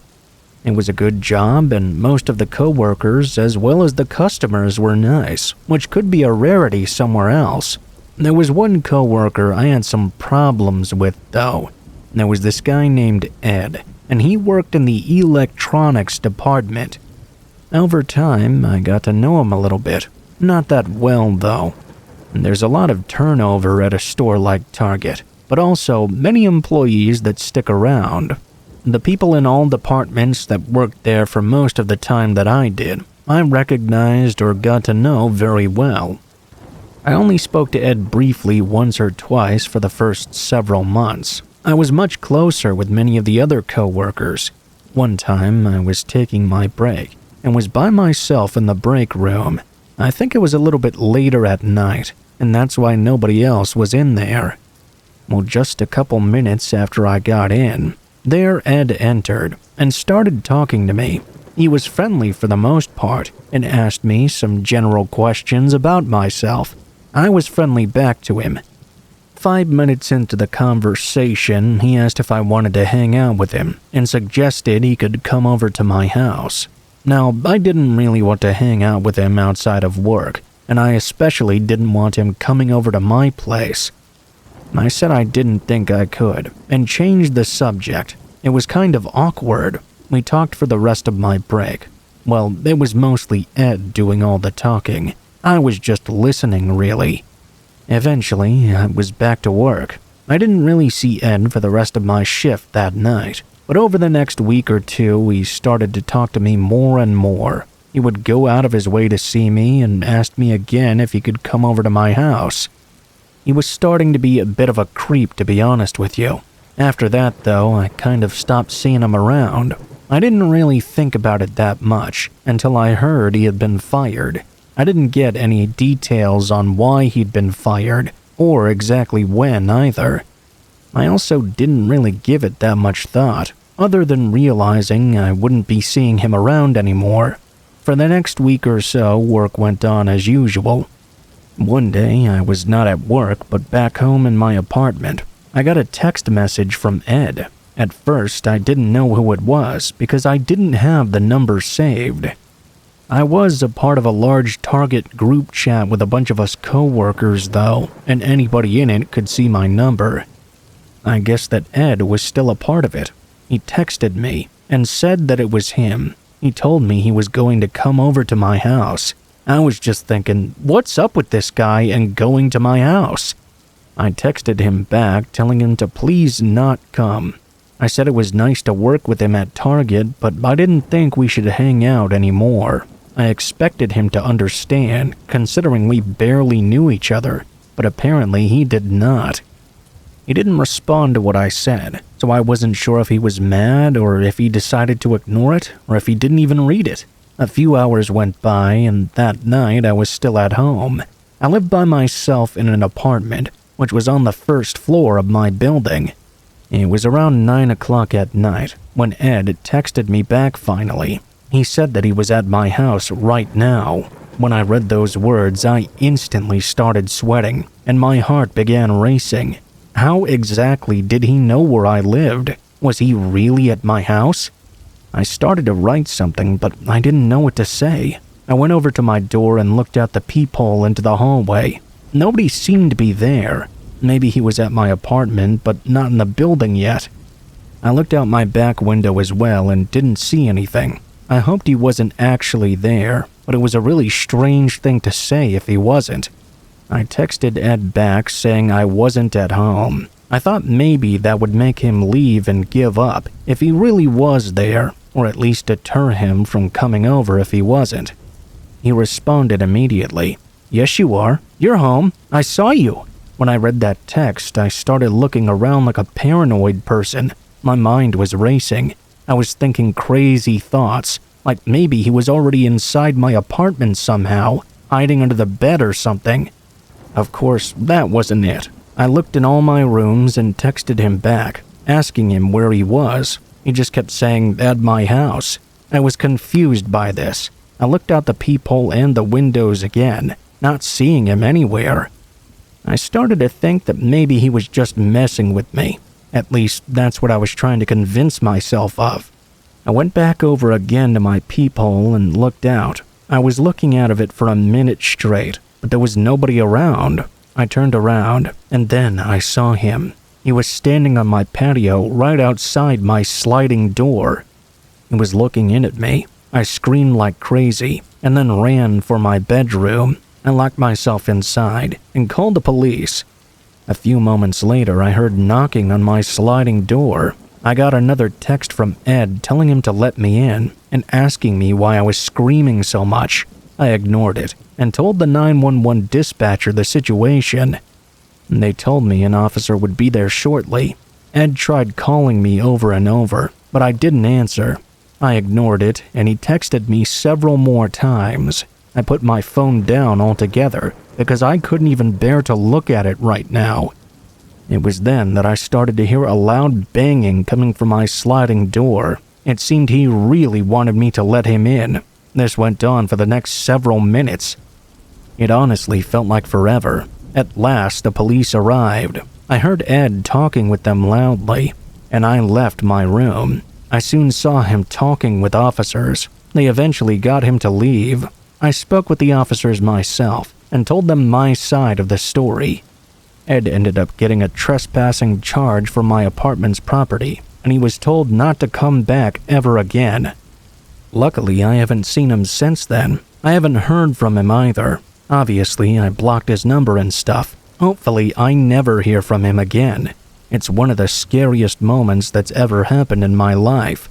It was a good job, and most of the coworkers as well as the customers were nice, which could be a rarity somewhere else. There was one coworker I had some problems with though. There was this guy named Ed, and he worked in the electronics department. Over time, I got to know him a little bit. Not that well though. There's a lot of turnover at a store like Target, but also many employees that stick around. The people in all departments that worked there for most of the time that I did, I recognized or got to know very well. I only spoke to Ed briefly once or twice for the first several months. I was much closer with many of the other coworkers. One time, I was taking my break and was by myself in the break room. I think it was a little bit later at night, and that's why nobody else was in there. Well, just a couple minutes after I got in, there Ed entered and started talking to me. He was friendly for the most part and asked me some general questions about myself. I was friendly back to him. 5 minutes into the conversation, he asked if I wanted to hang out with him and suggested he could come over to my house. Now, I didn't really want to hang out with him outside of work, and I especially didn't want him coming over to my place. I said I didn't think I could, and changed the subject. It was kind of awkward. We talked for the rest of my break. Well, it was mostly Ed doing all the talking. I was just listening, really. Eventually, I was back to work. I didn't really see Ed for the rest of my shift that night, but over the next week or two, he started to talk to me more and more. He would go out of his way to see me and asked me again if he could come over to my house. He was starting to be a bit of a creep, to be honest with you. After that, though, I kind of stopped seeing him around. I didn't really think about it that much until I heard he had been fired. I didn't get any details on why he'd been fired, or exactly when either. I also didn't really give it that much thought, other than realizing I wouldn't be seeing him around anymore. For the next week or so, work went on as usual. One day, I was not at work, but back home in my apartment. I got a text message from Ed. At first, I didn't know who it was because I didn't have the number saved. I was a part of a large Target group chat with a bunch of us coworkers, though, and anybody in it could see my number. I guess that Ed was still a part of it. He texted me and said that it was him. He told me he was going to come over to my house. I was just thinking, what's up with this guy and going to my house? I texted him back telling him to please not come. I said it was nice to work with him at Target, but I didn't think we should hang out anymore. I expected him to understand, considering we barely knew each other, but apparently he did not. He didn't respond to what I said, so I wasn't sure if he was mad or if he decided to ignore it or if he didn't even read it. A few hours went by, and that night I was still at home. I lived by myself in an apartment, which was on the first floor of my building. It was around 9 o'clock at night when Ed texted me back finally. He said that he was at my house right now. When I read those words, I instantly started sweating, and my heart began racing. How exactly did he know where I lived? Was he really at my house? I started to write something, but I didn't know what to say. I went over to my door and looked out the peephole into the hallway. Nobody seemed to be there. Maybe he was at my apartment, but not in the building yet. I looked out my back window as well and didn't see anything. I hoped he wasn't actually there, but it was a really strange thing to say if he wasn't. I texted Ed back saying I wasn't at home. I thought maybe that would make him leave and give up if he really was there. or at least deter him from coming over if he wasn't. He responded immediately, "Yes, you are. You're home. I saw you." When I read that text, I started looking around like a paranoid person. My mind was racing. I was thinking crazy thoughts, like maybe he was already inside my apartment somehow, hiding under the bed or something. Of course, that wasn't it. I looked in all my rooms and texted him back, asking him where he was. He just kept saying, "At my house." I was confused by this. I looked out the peephole and the windows again, not seeing him anywhere. I started to think that maybe he was just messing with me. At least, that's what I was trying to convince myself of. I went back over again to my peephole and looked out. I was looking out of it for a minute straight, but there was nobody around. I turned around, and then I saw him. He was standing on my patio right outside my sliding door. He was looking in at me. I screamed like crazy, and then ran for my bedroom. I locked myself inside and called the police. A few moments later, I heard knocking on my sliding door. I got another text from Ed telling him to let me in and asking me why I was screaming so much. I ignored it and told the 911 dispatcher the situation. They told me an officer would be there shortly. Ed tried calling me over and over, but I didn't answer. I ignored it, and he texted me several more times. I put my phone down altogether because I couldn't even bear to look at it right now. It was then that I started to hear a loud banging coming from my sliding door. It seemed he really wanted me to let him in. This went on for the next several minutes. It honestly felt like forever. At last, the police arrived. I heard Ed talking with them loudly, and I left my room. I soon saw him talking with officers. They eventually got him to leave. I spoke with the officers myself and told them my side of the story. Ed ended up getting a trespassing charge for my apartment's property, and he was told not to come back ever again. Luckily, I haven't seen him since then. I haven't heard from him either. Obviously, I blocked his number and stuff. Hopefully, I never hear from him again. It's one of the scariest moments that's ever happened in my life.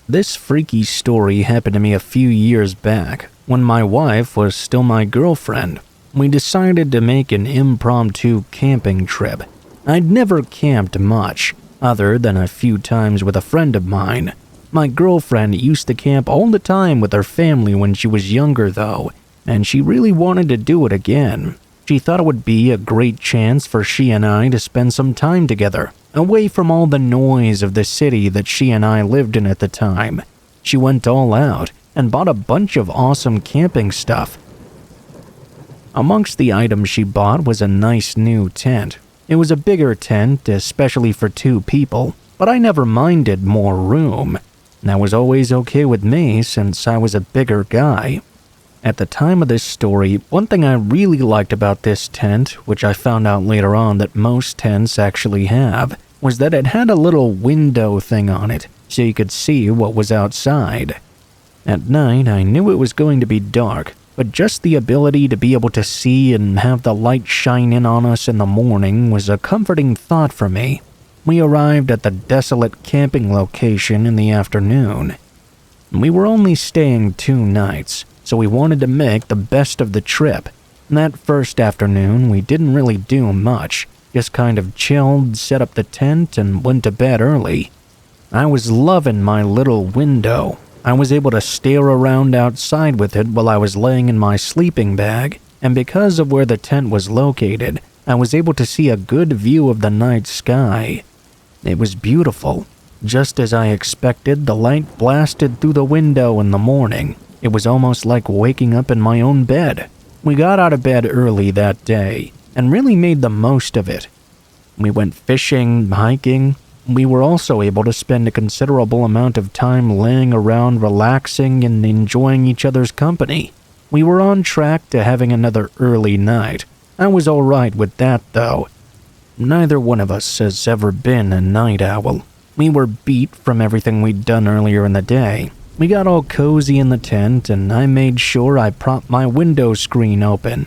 This freaky story happened to me a few years back, when my wife was still my girlfriend. We decided to make an impromptu camping trip. I'd never camped much, other than a few times with a friend of mine. My girlfriend used to camp all the time with her family when she was younger though, and she really wanted to do it again. She thought it would be a great chance for she and I to spend some time together, away from all the noise of the city that she and I lived in at the time. She went all out and bought a bunch of awesome camping stuff. Amongst the items she bought was a nice new tent. It was a bigger tent, especially for 2 people, but I never minded more room. That was always okay with me since I was a bigger guy. At the time of this story, one thing I really liked about this tent, which I found out later on that most tents actually have, was that it had a little window thing on it, so you could see what was outside. At night, I knew it was going to be dark, but just the ability to be able to see and have the light shine in on us in the morning was a comforting thought for me. We arrived at the desolate camping location in the afternoon. We were only staying 2 nights, so we wanted to make the best of the trip. That first afternoon, we didn't really do much, just kind of chilled, set up the tent, and went to bed early. I was loving my little window. I was able to stare around outside with it while I was laying in my sleeping bag, and because of where the tent was located, I was able to see a good view of the night sky. It was beautiful. Just as I expected, the light blasted through the window in the morning. It was almost like waking up in my own bed. We got out of bed early that day, and really made the most of it. We went fishing, hiking. We were also able to spend a considerable amount of time laying around relaxing and enjoying each other's company. We were on track to having another early night. I was alright with that though. Neither one of us has ever been a night owl. We were beat from everything we'd done earlier in the day. We got all cozy in the tent and I made sure I propped my window screen open.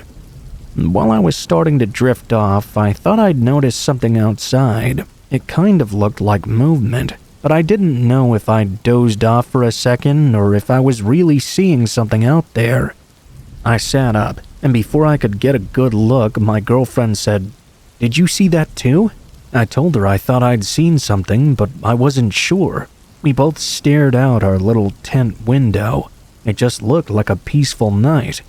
While I was starting to drift off, I thought I'd noticed something outside. It kind of looked like movement, but I didn't know if I'd dozed off for a second or if I was really seeing something out there. I sat up, and before I could get a good look, my girlfriend said, "Did you see that too?" I told her I thought I'd seen something, but I wasn't sure. We both stared out our little tent window. It just looked like a peaceful night.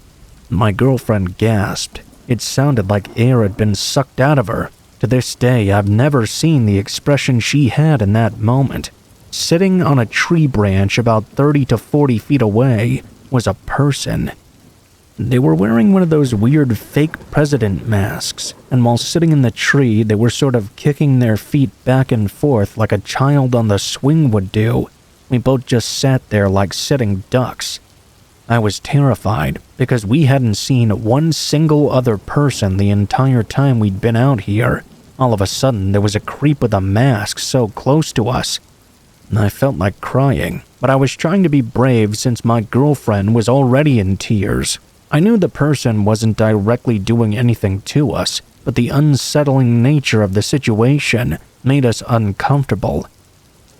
My girlfriend gasped. It sounded like air had been sucked out of her. To this day, I've never seen the expression she had in that moment. Sitting on a tree branch about 30 to 40 feet away was a person. They were wearing one of those weird fake president masks, and while sitting in the tree, they were sort of kicking their feet back and forth like a child on the swing would do. We both just sat there like sitting ducks. I was terrified because we hadn't seen one single other person the entire time we'd been out here. All of a sudden, there was a creep with a mask so close to us. I felt like crying, but I was trying to be brave since my girlfriend was already in tears. I knew the person wasn't directly doing anything to us, but the unsettling nature of the situation made us uncomfortable.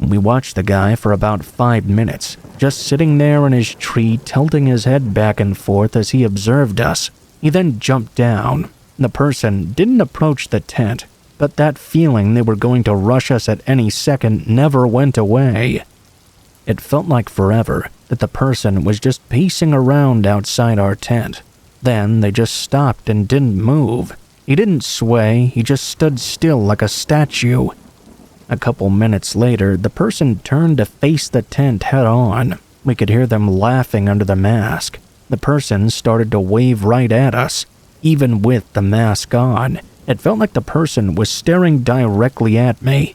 We watched the guy for about 5 minutes, just sitting there in his tree tilting his head back and forth as he observed us. He then jumped down. The person didn't approach the tent, but that feeling they were going to rush us at any second never went away. It felt like forever that the person was just pacing around outside our tent. Then they just stopped and didn't move. He didn't sway, he just stood still like a statue. A couple minutes later, the person turned to face the tent head on. We could hear them laughing under the mask. The person started to wave right at us, even with the mask on. It felt like the person was staring directly at me.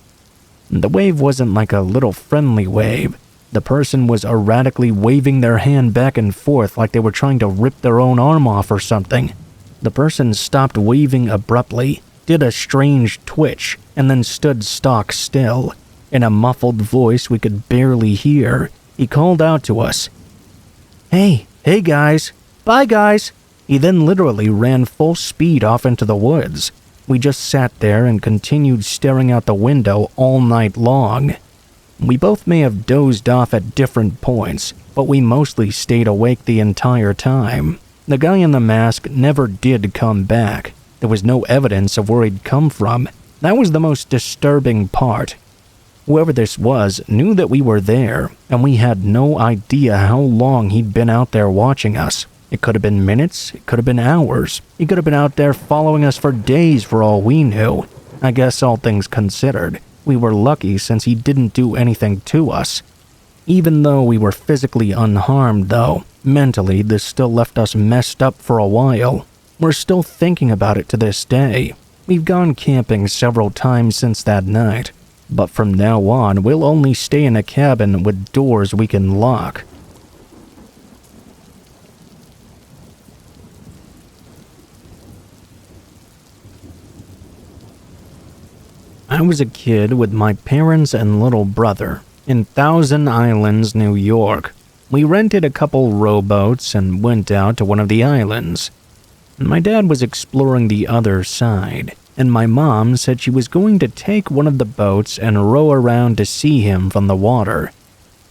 The wave wasn't like a little friendly wave. The person was erratically waving their hand back and forth like they were trying to rip their own arm off or something. The person stopped waving abruptly, did a strange twitch, and then stood stock still. In a muffled voice we could barely hear, he called out to us, Hey guys, bye guys." He then literally ran full speed off into the woods. We just sat there and continued staring out the window all night long. We both may have dozed off at different points, but we mostly stayed awake the entire time. The guy in the mask never did come back. There was no evidence of where he'd come from. That was the most disturbing part. Whoever this was knew that we were there, and we had no idea how long he'd been out there watching us. It could have been minutes, it could have been hours. He could have been out there following us for days for all we knew. I guess all things considered, we were lucky since he didn't do anything to us. Even though we were physically unharmed, though, mentally this still left us messed up for a while. We're still thinking about it to this day. We've gone camping several times since that night, but from now on we'll only stay in a cabin with doors we can lock. I was a kid with my parents and little brother in Thousand Islands, New York. We rented a couple rowboats and went out to one of the islands. My dad was exploring the other side, and my mom said she was going to take one of the boats and row around to see him from the water.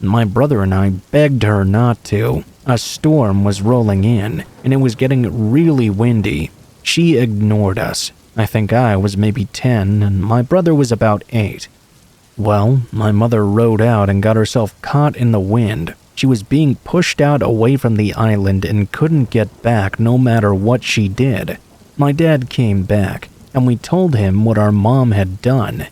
My brother and I begged her not to. A storm was rolling in, and it was getting really windy. She ignored us. I think I was maybe 10, and my brother was about 8. Well, my mother rowed out and got herself caught in the wind. She was being pushed out away from the island and couldn't get back no matter what she did. My dad came back, and we told him what our mom had done.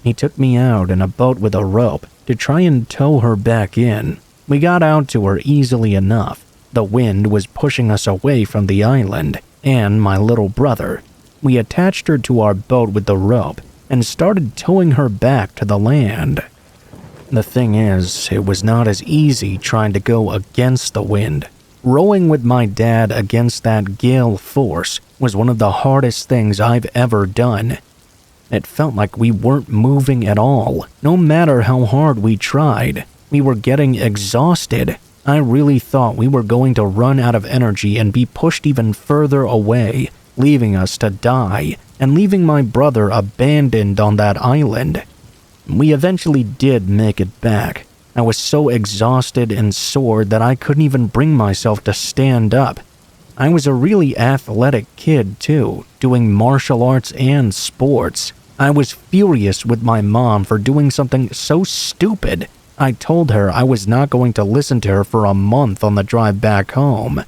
He took me out in a boat with a rope to try and tow her back in. We got out to her easily enough. The wind was pushing us away from the island and my little brother. We attached her to our boat with the rope and started towing her back to the land. The thing is, it was not as easy trying to go against the wind. Rowing with my dad against that gale force was one of the hardest things I've ever done. It felt like we weren't moving at all, no matter how hard we tried. We were getting exhausted. I really thought we were going to run out of energy and be pushed even further away leaving us to die and leaving my brother abandoned on that island. We eventually did make it back. I was so exhausted and sore that I couldn't even bring myself to stand up. I was a really athletic kid too, doing martial arts and sports. I was furious with my mom for doing something so stupid. I told her I was not going to listen to her for a month on the drive back home.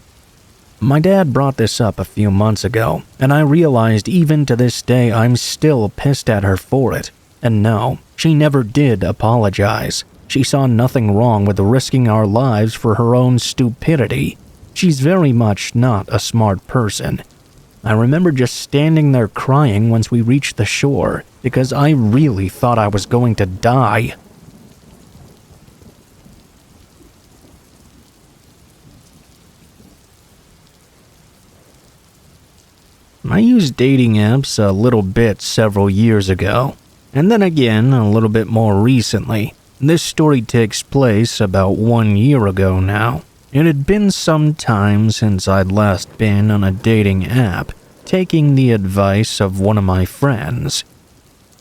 My dad brought this up a few months ago, and I realized even to this day I'm still pissed at her for it. And no, she never did apologize. She saw nothing wrong with risking our lives for her own stupidity. She's very much not a smart person. I remember just standing there crying once we reached the shore because I really thought I was going to die. I used dating apps a little bit several years ago, and then again a little bit more recently. This story takes place about 1 year ago now. It had been some time since I'd last been on a dating app, taking the advice of one of my friends.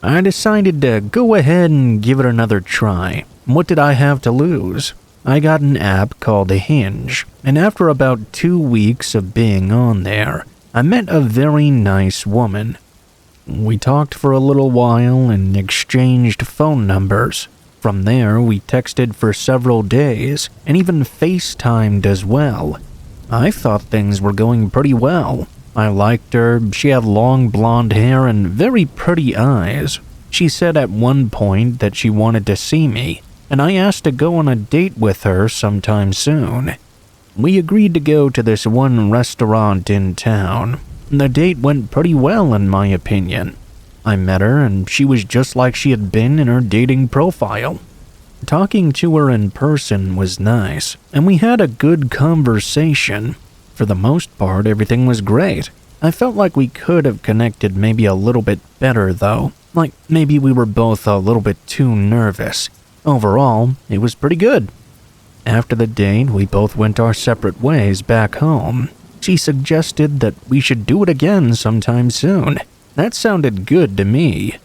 I decided to go ahead and give it another try. What did I have to lose? I got an app called Hinge, and after about 2 weeks of being on there, I met a very nice woman. We talked for a little while and exchanged phone numbers. From there, we texted for several days and even FaceTimed as well. I thought things were going pretty well. I liked her, she had long blonde hair and very pretty eyes. She said at one point that she wanted to see me, and I asked to go on a date with her sometime soon. We agreed to go to this one restaurant in town. The date went pretty well in my opinion. I met her and she was just like she had been in her dating profile. Talking to her in person was nice, and we had a good conversation. For the most part, everything was great. I felt like we could have connected maybe a little bit better though, like maybe we were both a little bit too nervous. Overall, it was pretty good. After the date, we both went our separate ways back home. She suggested that we should do it again sometime soon. That sounded good to me.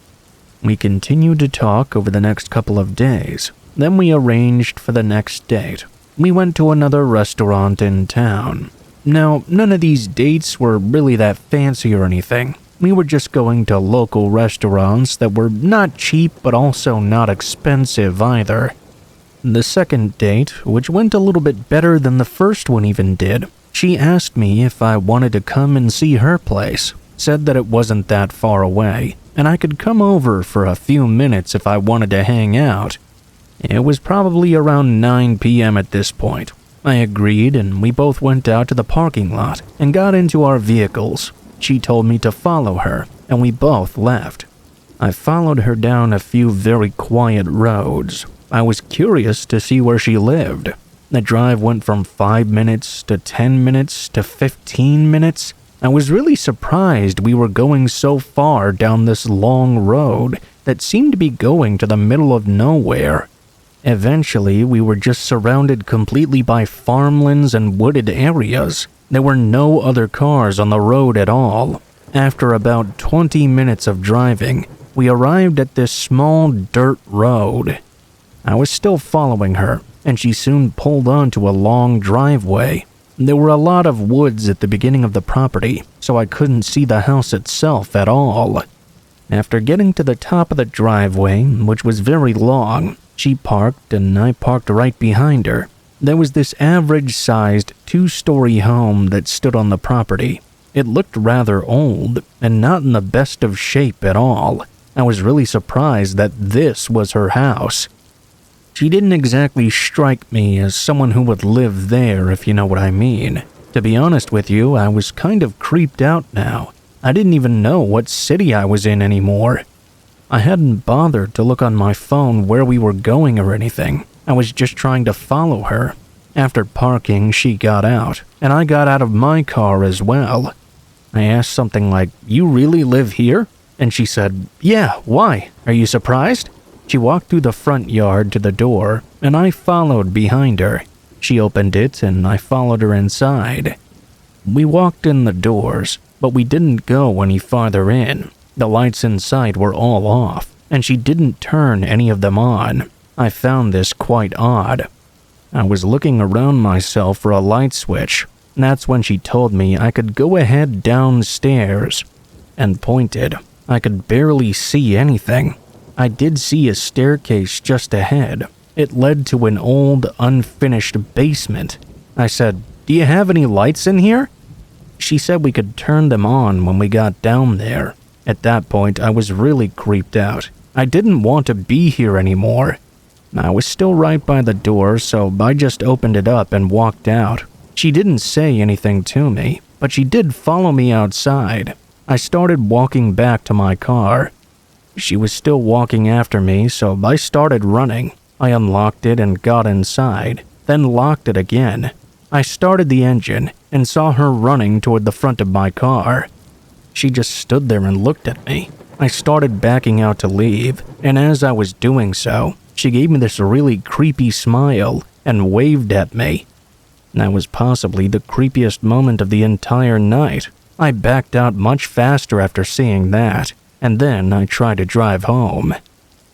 We continued to talk over the next couple of days. Then we arranged for the next date. We went to another restaurant in town. Now, none of these dates were really that fancy or anything. We were just going to local restaurants that were not cheap but also not expensive either. The second date, which went a little bit better than the first one even did, she asked me if I wanted to come and see her place. Said that it wasn't that far away, and I could come over for a few minutes if I wanted to hang out. It was probably around 9 p.m. at this point. I agreed, and we both went out to the parking lot and got into our vehicles. She told me to follow her, and we both left. I followed her down a few very quiet roads. I was curious to see where she lived. The drive went from 5 minutes to 10 minutes to 15 minutes. I was really surprised we were going so far down this long road that seemed to be going to the middle of nowhere. Eventually, we were just surrounded completely by farmlands and wooded areas. There were no other cars on the road at all. After about 20 minutes of driving, we arrived at this small dirt road. I was still following her, and she soon pulled onto a long driveway. There were a lot of woods at the beginning of the property, so I couldn't see the house itself at all. After getting to the top of the driveway, which was very long, she parked and I parked right behind her. There was this average-sized 2-story home that stood on the property. It looked rather old and not in the best of shape at all. I was really surprised that this was her house. She didn't exactly strike me as someone who would live there, if you know what I mean. To be honest with you, I was kind of creeped out now. I didn't even know what city I was in anymore. I hadn't bothered to look on my phone where we were going or anything. I was just trying to follow her. After parking, she got out, and I got out of my car as well. I asked something like, "You really live here?" And she said, "Yeah, why? Are you surprised?" She walked through the front yard to the door, and I followed behind her. She opened it, and I followed her inside. We walked in the doors, but we didn't go any farther in. The lights inside were all off, and she didn't turn any of them on. I found this quite odd. I was looking around myself for a light switch. That's when she told me I could go ahead downstairs, and pointed. I could barely see anything. I did see a staircase just ahead. It led to an old, unfinished basement. I said, "Do you have any lights in here?" She said we could turn them on when we got down there. At that point, I was really creeped out. I didn't want to be here anymore. I was still right by the door, so I just opened it up and walked out. She didn't say anything to me, but she did follow me outside. I started walking back to my car. She was still walking after me, so I started running. I unlocked it and got inside, then locked it again. I started the engine and saw her running toward the front of my car. She just stood there and looked at me. I started backing out to leave, and as I was doing so, she gave me this really creepy smile and waved at me. That was possibly the creepiest moment of the entire night. I backed out much faster after seeing that, and then I tried to drive home.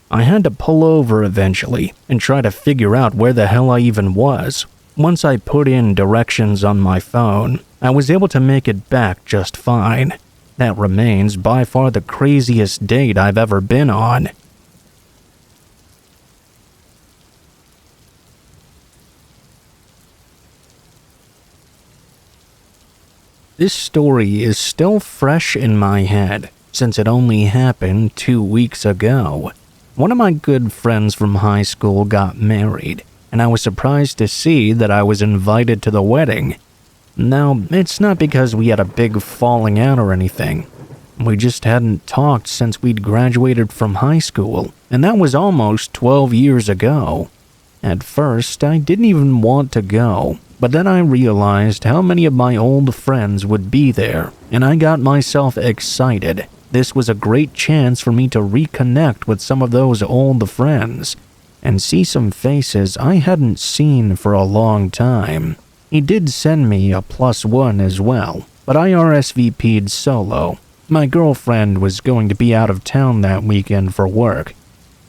I had to pull over eventually and try to figure out where the hell I even was. Once I put in directions on my phone, I was able to make it back just fine. That remains by far the craziest date I've ever been on. This story is still fresh in my head, since it only happened 2 weeks ago. One of my good friends from high school got married, and I was surprised to see that I was invited to the wedding. Now, it's not because we had a big falling out or anything. We just hadn't talked since we'd graduated from high school, and that was almost 12 years ago. At first, I didn't even want to go, but then I realized how many of my old friends would be there, and I got myself excited. This was a great chance for me to reconnect with some of those old friends and see some faces I hadn't seen for a long time. He did send me a +1 as well, but I RSVP'd solo. My girlfriend was going to be out of town that weekend for work.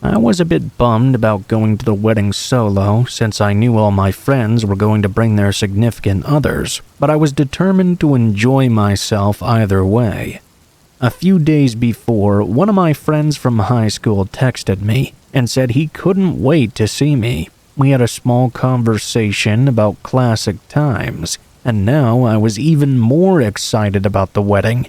I was a bit bummed about going to the wedding solo since I knew all my friends were going to bring their significant others, but I was determined to enjoy myself either way. A few days before, one of my friends from high school texted me and said he couldn't wait to see me. We had a small conversation about classic times, and now I was even more excited about the wedding.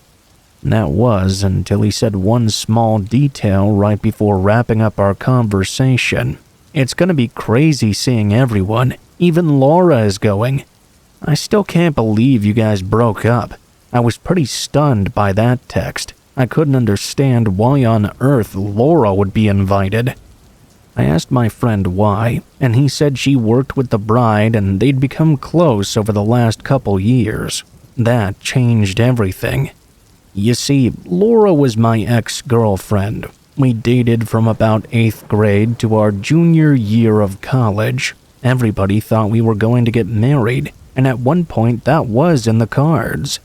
That was until he said one small detail right before wrapping up our conversation. "It's gonna be crazy seeing everyone. Even Laura is going." I still can't believe you guys broke up. I was pretty stunned by that text. I couldn't understand why on earth Laura would be invited. I asked my friend why, and he said she worked with the bride and they'd become close over the last couple years. That changed everything. You see, Laura was my ex-girlfriend. We dated from about 8th grade to our junior year of college. Everybody thought we were going to get married, and at one point that was in the cards.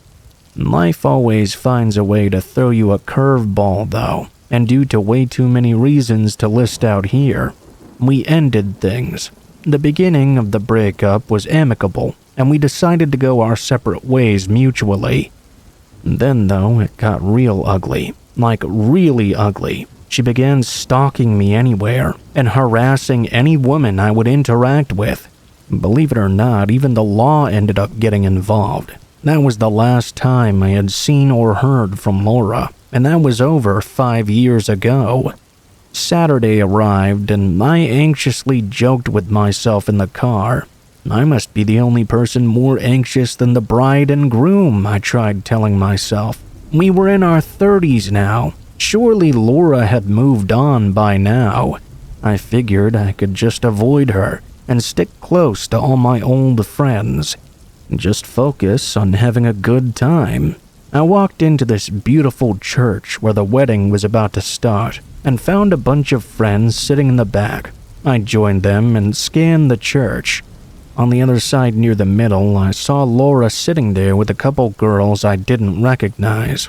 Life always finds a way to throw you a curveball, though, and due to way too many reasons to list out here, we ended things. The beginning of the breakup was amicable, and we decided to go our separate ways mutually. Then, though, it got real ugly. Like, really ugly. She began stalking me anywhere and harassing any woman I would interact with. Believe it or not, even the law ended up getting involved. That was the last time I had seen or heard from Laura, and that was over 5 years ago. Saturday arrived, and I anxiously joked with myself in the car. I must be the only person more anxious than the bride and groom, I tried telling myself. We were in our 30s now. Surely Laura had moved on by now. I figured I could just avoid her and stick close to all my old friends. Just focus on having a good time. I walked into this beautiful church where the wedding was about to start and found a bunch of friends sitting in the back. I joined them and scanned the church. On the other side near the middle, I saw Laura sitting there with a couple girls I didn't recognize.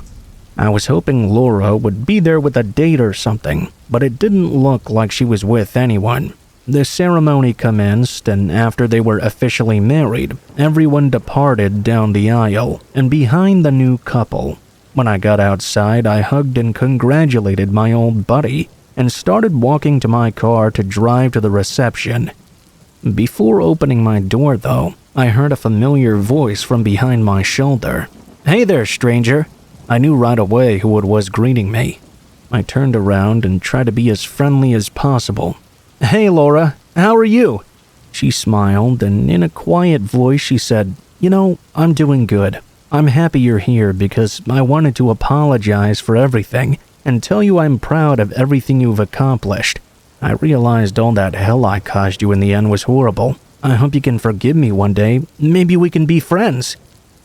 I was hoping Laura would be there with a date or something, but it didn't look like she was with anyone. The ceremony commenced, and after they were officially married, everyone departed down the aisle and behind the new couple. When I got outside, I hugged and congratulated my old buddy and started walking to my car to drive to the reception. Before opening my door, though, I heard a familiar voice from behind my shoulder. "Hey there, stranger." I knew right away who it was greeting me. I turned around and tried to be as friendly as possible. "Hey, Laura, how are you?" She smiled, and in a quiet voice she said, "You know, I'm doing good. I'm happy you're here because I wanted to apologize for everything and tell you I'm proud of everything you've accomplished. I realized all that hell I caused you in the end was horrible. I hope you can forgive me one day. Maybe we can be friends."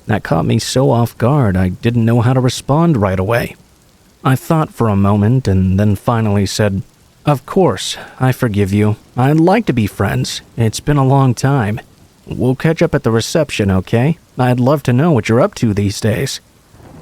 That caught me so off guard I didn't know how to respond right away. I thought for a moment and then finally said, "Of course, I forgive you. I'd like to be friends. It's been a long time. We'll catch up at the reception, okay? I'd love to know what you're up to these days."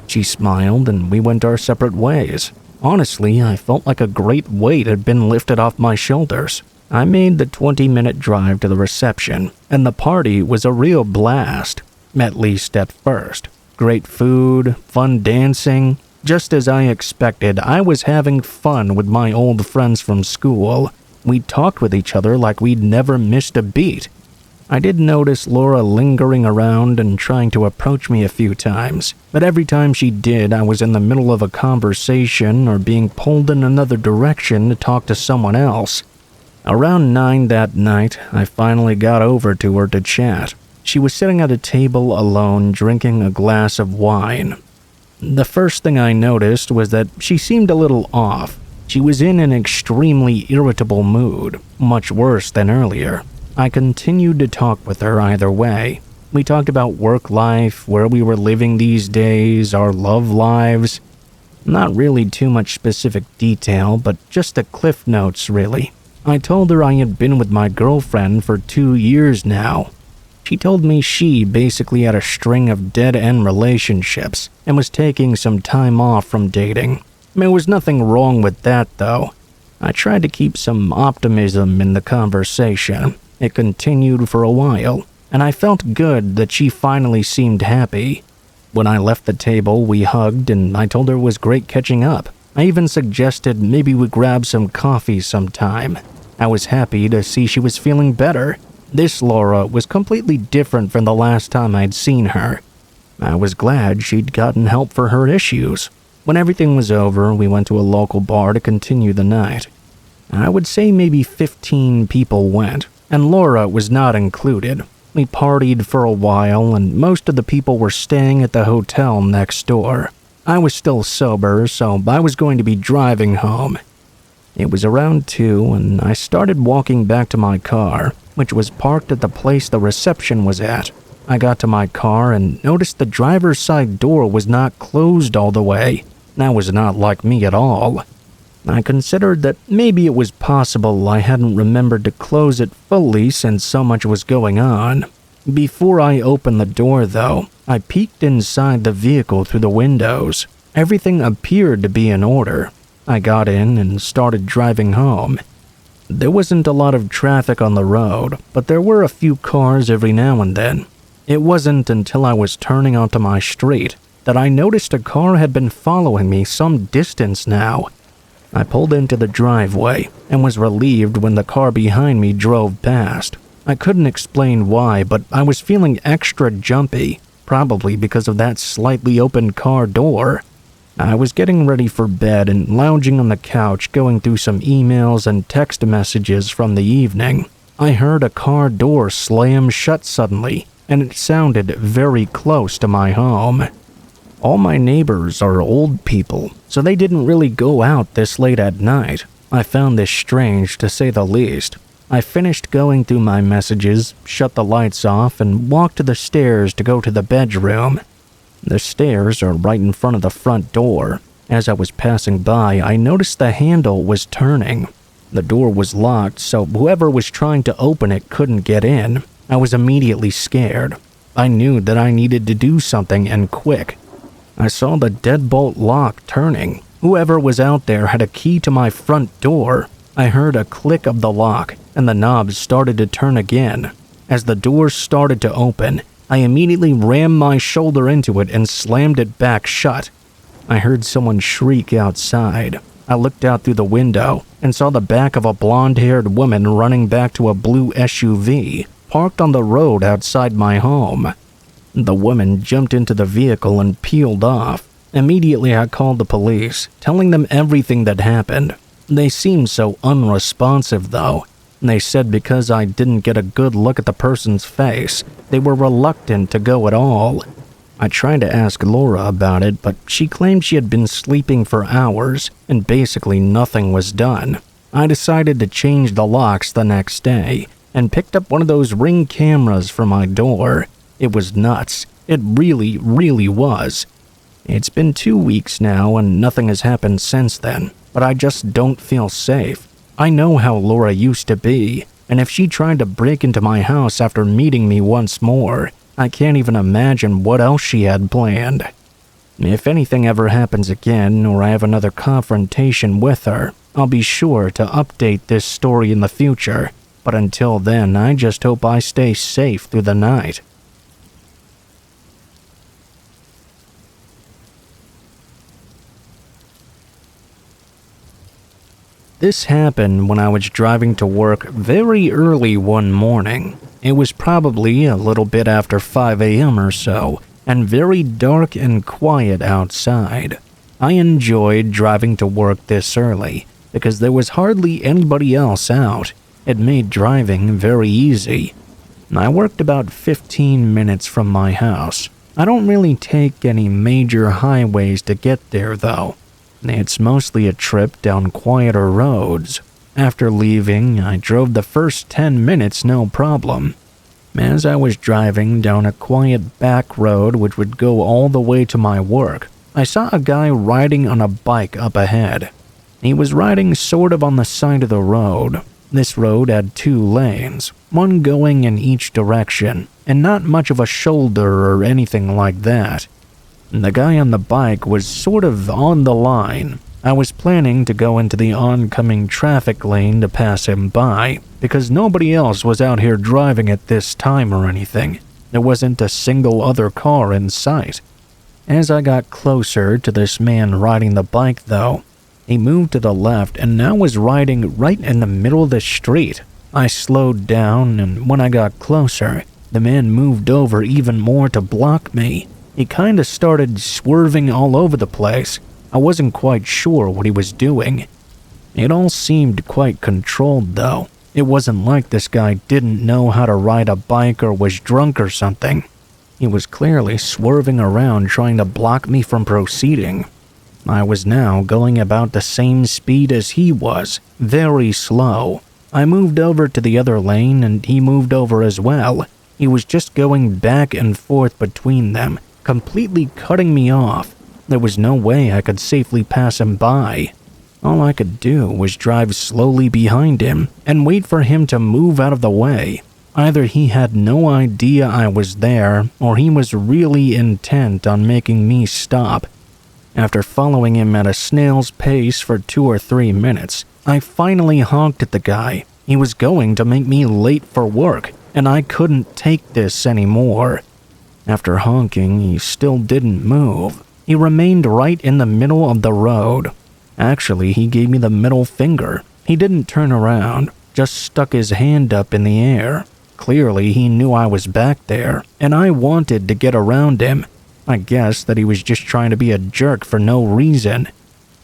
She smiled and we went our separate ways. Honestly, I felt like a great weight had been lifted off my shoulders. I made the 20-minute drive to the reception, and the party was a real blast. At least at first. Great food, fun dancing. Just as I expected, I was having fun with my old friends from school. We talked with each other like we'd never missed a beat. I did notice Laura lingering around and trying to approach me a few times, but every time she did, I was in the middle of a conversation or being pulled in another direction to talk to someone else. Around 9 that night, I finally got over to her to chat. She was sitting at a table alone drinking a glass of wine. The first thing I noticed was that she seemed a little off. She was in an extremely irritable mood, much worse than earlier. I continued to talk with her either way. We talked about work life, where we were living these days, our love lives. Not really too much specific detail, but just the cliff notes, really. I told her I had been with my girlfriend for 2 years now. She told me she basically had a string of dead-end relationships and was taking some time off from dating. There was nothing wrong with that, though. I tried to keep some optimism in the conversation. It continued for a while, and I felt good that she finally seemed happy. When I left the table, we hugged, and I told her it was great catching up. I even suggested maybe we grab some coffee sometime. I was happy to see she was feeling better. This Laura was completely different from the last time I'd seen her. I was glad she'd gotten help for her issues. When everything was over, we went to a local bar to continue the night. I would say maybe 15 people went, and Laura was not included. We partied for a while, and most of the people were staying at the hotel next door. I was still sober, so I was going to be driving home. It was around 2, and I started walking back to my car, which was parked at the place the reception was at. I got to my car and noticed the driver's side door was not closed all the way. That was not like me at all. I considered that maybe it was possible I hadn't remembered to close it fully since so much was going on. Before I opened the door, though, I peeked inside the vehicle through the windows. Everything appeared to be in order. I got in and started driving home. There wasn't a lot of traffic on the road, but there were a few cars every now and then. It wasn't until I was turning onto my street that I noticed a car had been following me some distance now. I pulled into the driveway and was relieved when the car behind me drove past. I couldn't explain why, but I was feeling extra jumpy, probably because of that slightly open car door. I was getting ready for bed and lounging on the couch going through some emails and text messages from the evening. I heard a car door slam shut suddenly, and it sounded very close to my home. All my neighbors are old people, so they didn't really go out this late at night. I found this strange, to say the least. I finished going through my messages, shut the lights off, and walked to the stairs to go to the bedroom. The stairs are right in front of the front door. As I was passing by, I noticed the handle was turning. The door was locked, so whoever was trying to open it couldn't get in. I was immediately scared. I knew that I needed to do something, and quick. I saw the deadbolt lock turning. Whoever was out there had a key to my front door. I heard a click of the lock, and the knob started to turn again. As the door started to open, I immediately rammed my shoulder into it and slammed it back shut. I heard someone shriek outside. I looked out through the window and saw the back of a blonde-haired woman running back to a blue SUV parked on the road outside my home. The woman jumped into the vehicle and peeled off. Immediately, I called the police, telling them everything that happened. They seemed so unresponsive, though. They said because I didn't get a good look at the person's face, they were reluctant to go at all. I tried to ask Laura about it, but she claimed she had been sleeping for hours and basically nothing was done. I decided to change the locks the next day and picked up one of those Ring cameras for my door. It was nuts. It really, really was. It's been 2 weeks now and nothing has happened since then, but I just don't feel safe. I know how Laura used to be, and if she tried to break into my house after meeting me once more, I can't even imagine what else she had planned. If anything ever happens again or I have another confrontation with her, I'll be sure to update this story in the future, but until then, I just hope I stay safe through the night. This happened when I was driving to work very early one morning. It was probably a little bit after 5 a.m. or so, and very dark and quiet outside. I enjoyed driving to work this early because there was hardly anybody else out. It made driving very easy. I worked about 15 minutes from my house. I don't really take any major highways to get there, though. It's mostly a trip down quieter roads. After leaving, I drove the first 10 minutes no problem. As I was driving down a quiet back road which would go all the way to my work, I saw a guy riding on a bike up ahead. He was riding sort of on the side of the road. This road had 2 lanes, one going in each direction, and not much of a shoulder or anything like that. The guy on the bike was sort of on the line. I was planning to go into the oncoming traffic lane to pass him by, because nobody else was out here driving at this time or anything. There wasn't a single other car in sight. As I got closer to this man riding the bike, though, he moved to the left and now was riding right in the middle of the street. I slowed down, and when I got closer, the man moved over even more to block me. He kinda started swerving all over the place. I wasn't quite sure what he was doing. It all seemed quite controlled, though. It wasn't like this guy didn't know how to ride a bike or was drunk or something. He was clearly swerving around trying to block me from proceeding. I was now going about the same speed as he was, very slow. I moved over to the other lane and he moved over as well. He was just going back and forth between them, completely cutting me off. There was no way I could safely pass him by. All I could do was drive slowly behind him and wait for him to move out of the way. Either he had no idea I was there, or he was really intent on making me stop. After following him at a snail's pace for 2 or 3 minutes, I finally honked at the guy. He was going to make me late for work, and I couldn't take this anymore. After honking, he still didn't move. He remained right in the middle of the road. Actually, he gave me the middle finger. He didn't turn around, just stuck his hand up in the air. Clearly, he knew I was back there, and I wanted to get around him. I guessed that he was just trying to be a jerk for no reason.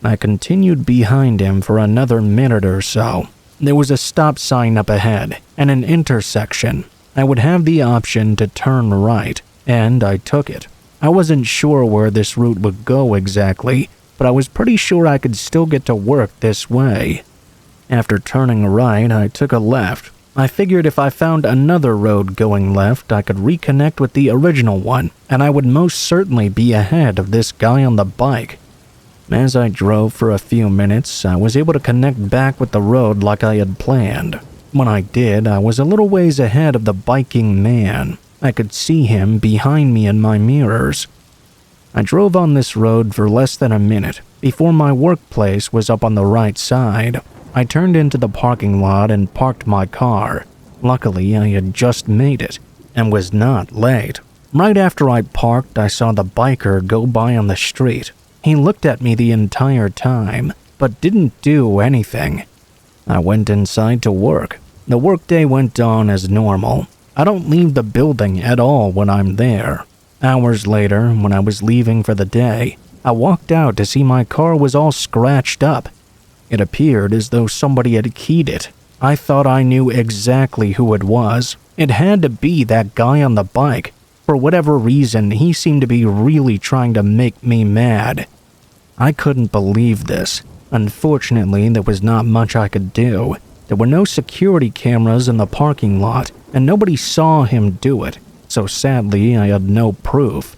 I continued behind him for another minute or so. There was a stop sign up ahead and an intersection. I would have the option to turn right, and I took it. I wasn't sure where this route would go exactly, but I was pretty sure I could still get to work this way. After turning right, I took a left. I figured if I found another road going left, I could reconnect with the original one, and I would most certainly be ahead of this guy on the bike. As I drove for a few minutes, I was able to connect back with the road like I had planned. When I did, I was a little ways ahead of the biking man. I could see him behind me in my mirrors. I drove on this road for less than a minute before my workplace was up on the right side. I turned into the parking lot and parked my car. Luckily, I had just made it and was not late. Right after I parked, I saw the biker go by on the street. He looked at me the entire time, but didn't do anything. I went inside to work. The workday went on as normal. I don't leave the building at all when I'm there. Hours later, when I was leaving for the day, I walked out to see my car was all scratched up. It appeared as though somebody had keyed it. I thought I knew exactly who it was. It had to be that guy on the bike. For whatever reason, he seemed to be really trying to make me mad. I couldn't believe this. Unfortunately, there was not much I could do. There were no security cameras in the parking lot, and nobody saw him do it, so sadly I had no proof.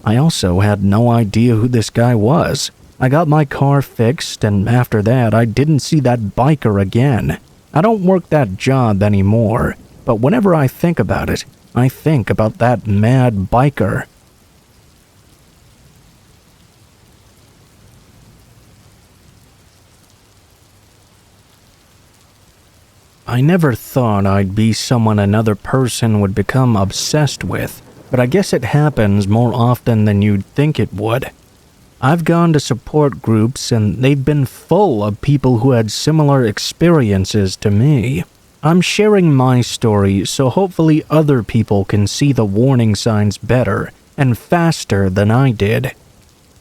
I also had no idea who this guy was. I got my car fixed, and after that I didn't see that biker again. I don't work that job anymore, but whenever I think about it, I think about that mad biker. I never thought I'd be someone another person would become obsessed with, but I guess it happens more often than you'd think it would. I've gone to support groups and they've been full of people who had similar experiences to me. I'm sharing my story so hopefully other people can see the warning signs better and faster than I did.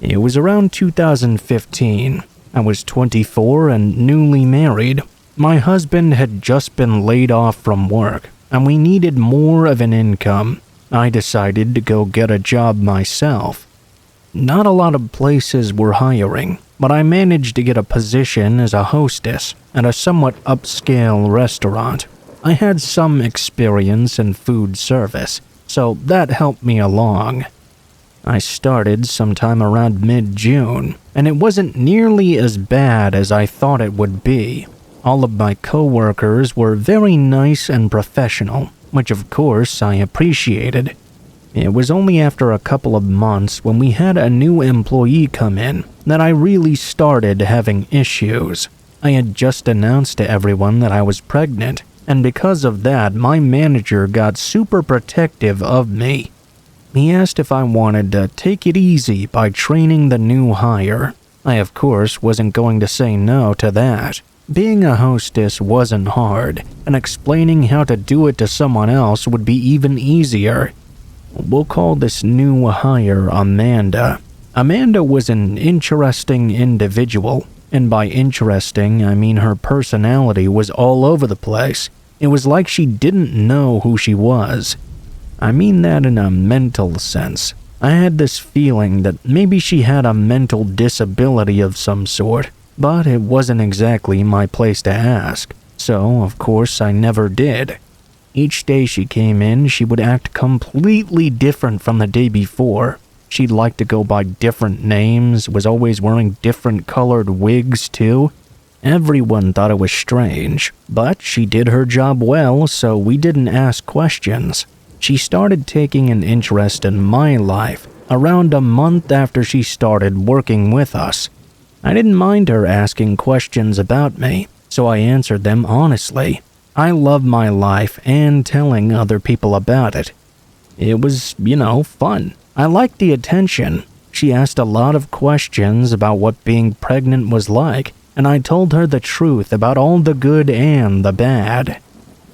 It was around 2015. I was 24 and newly married. My husband had just been laid off from work, and we needed more of an income. I decided to go get a job myself. Not a lot of places were hiring, but I managed to get a position as a hostess at a somewhat upscale restaurant. I had some experience in food service, so that helped me along. I started sometime around mid-June, and it wasn't nearly as bad as I thought it would be. All of my coworkers were very nice and professional, which of course I appreciated. It was only after a couple of months when we had a new employee come in that I really started having issues. I had just announced to everyone that I was pregnant, and because of that, my manager got super protective of me. He asked if I wanted to take it easy by training the new hire. I, of course, wasn't going to say no to that. Being a hostess wasn't hard, and explaining how to do it to someone else would be even easier. We'll call this new hire Amanda. Amanda was an interesting individual, and by interesting, I mean her personality was all over the place. It was like she didn't know who she was. I mean that in a mental sense. I had this feeling that maybe she had a mental disability of some sort, but it wasn't exactly my place to ask, so of course I never did. Each day she came in, she would act completely different from the day before. She'd like to go by different names, was always wearing different colored wigs too. Everyone thought it was strange, but she did her job well, so we didn't ask questions. She started taking an interest in my life around a month after she started working with us. I didn't mind her asking questions about me, so I answered them honestly. I love my life and telling other people about it. It was, fun. I liked the attention. She asked a lot of questions about what being pregnant was like, and I told her the truth about all the good and the bad.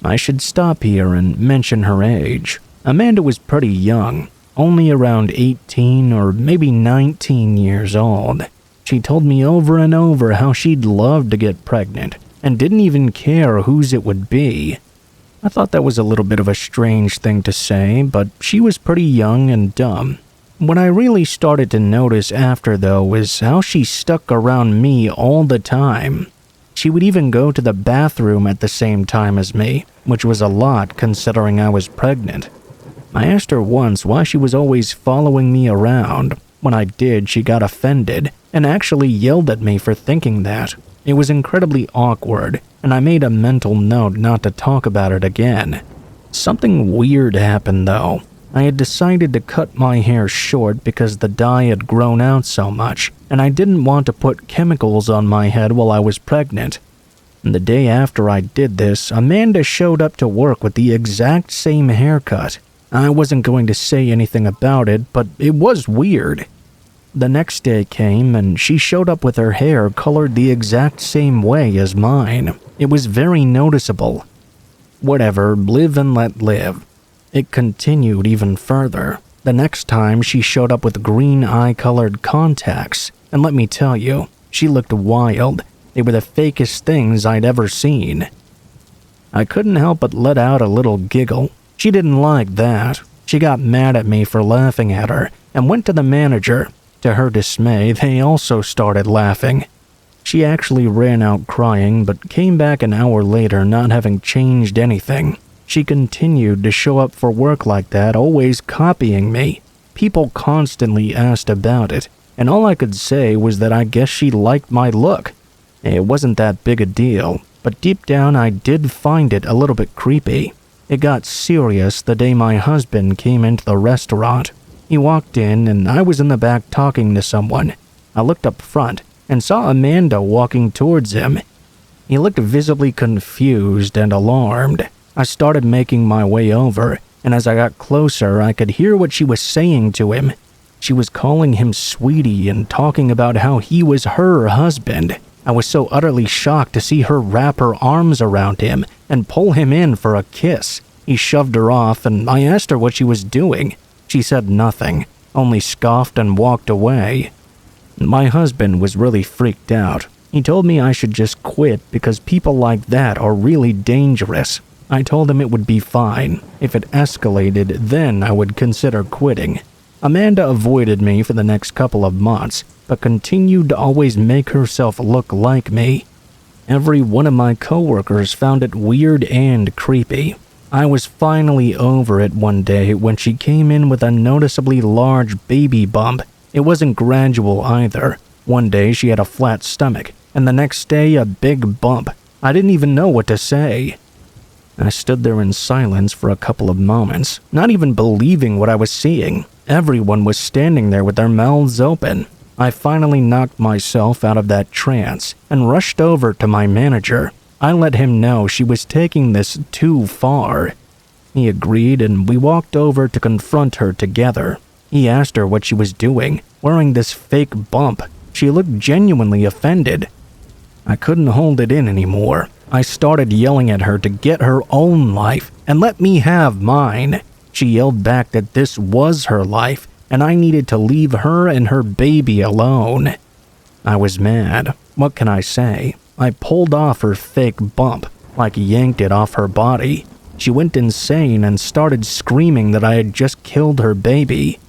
I should stop here and mention her age. Amanda was pretty young, only around 18 or maybe 19 years old. She told me over and over how she'd love to get pregnant and didn't even care whose it would be. I thought that was a little bit of a strange thing to say, but she was pretty young and dumb. What I really started to notice after, though, was how she stuck around me all the time. She would even go to the bathroom at the same time as me, which was a lot considering I was pregnant. I asked her once why she was always following me around. When I did, she got offended and actually yelled at me for thinking that. It was incredibly awkward, and I made a mental note not to talk about it again. Something weird happened though. I had decided to cut my hair short because the dye had grown out so much, and I didn't want to put chemicals on my head while I was pregnant. The day after I did this, Amanda showed up to work with the exact same haircut. I wasn't going to say anything about it, but it was weird. The next day came, and she showed up with her hair colored the exact same way as mine. It was very noticeable. Whatever, live and let live. It continued even further. The next time, she showed up with green eye-colored contacts, and let me tell you, she looked wild. They were the fakest things I'd ever seen. I couldn't help but let out a little giggle. She didn't like that. She got mad at me for laughing at her and went to the manager. To her dismay, they also started laughing. She actually ran out crying, but came back an hour later not having changed anything. She continued to show up for work like that, always copying me. People constantly asked about it, and all I could say was that I guess she liked my look. It wasn't that big a deal, but deep down I did find it a little bit creepy. It got serious the day my husband came into the restaurant. He walked in, and I was in the back talking to someone. I looked up front and saw Amanda walking towards him. He looked visibly confused and alarmed. I started making my way over, and as I got closer, I could hear what she was saying to him. She was calling him sweetie and talking about how he was her husband. I was so utterly shocked to see her wrap her arms around him and pull him in for a kiss. He shoved her off, and I asked her what she was doing. She said nothing, only scoffed and walked away. My husband was really freaked out. He told me I should just quit because people like that are really dangerous. I told him it would be fine. If it escalated, then I would consider quitting. Amanda avoided me for the next couple of months, but continued to always make herself look like me. Every one of my coworkers found it weird and creepy. I was finally over it one day when she came in with a noticeably large baby bump. It wasn't gradual either. One day she had a flat stomach, and the next day a big bump. I didn't even know what to say. I stood there in silence for a couple of moments, not even believing what I was seeing. Everyone was standing there with their mouths open. I finally knocked myself out of that trance and rushed over to my manager. I let him know she was taking this too far. He agreed, and we walked over to confront her together. He asked her what she was doing, wearing this fake bump. She looked genuinely offended. I couldn't hold it in anymore. I started yelling at her to get her own life and let me have mine. She yelled back that this was her life and I needed to leave her and her baby alone. I was mad. What can I say? I pulled off her fake bump, like yanked it off her body. She went insane and started screaming that I had just killed her baby.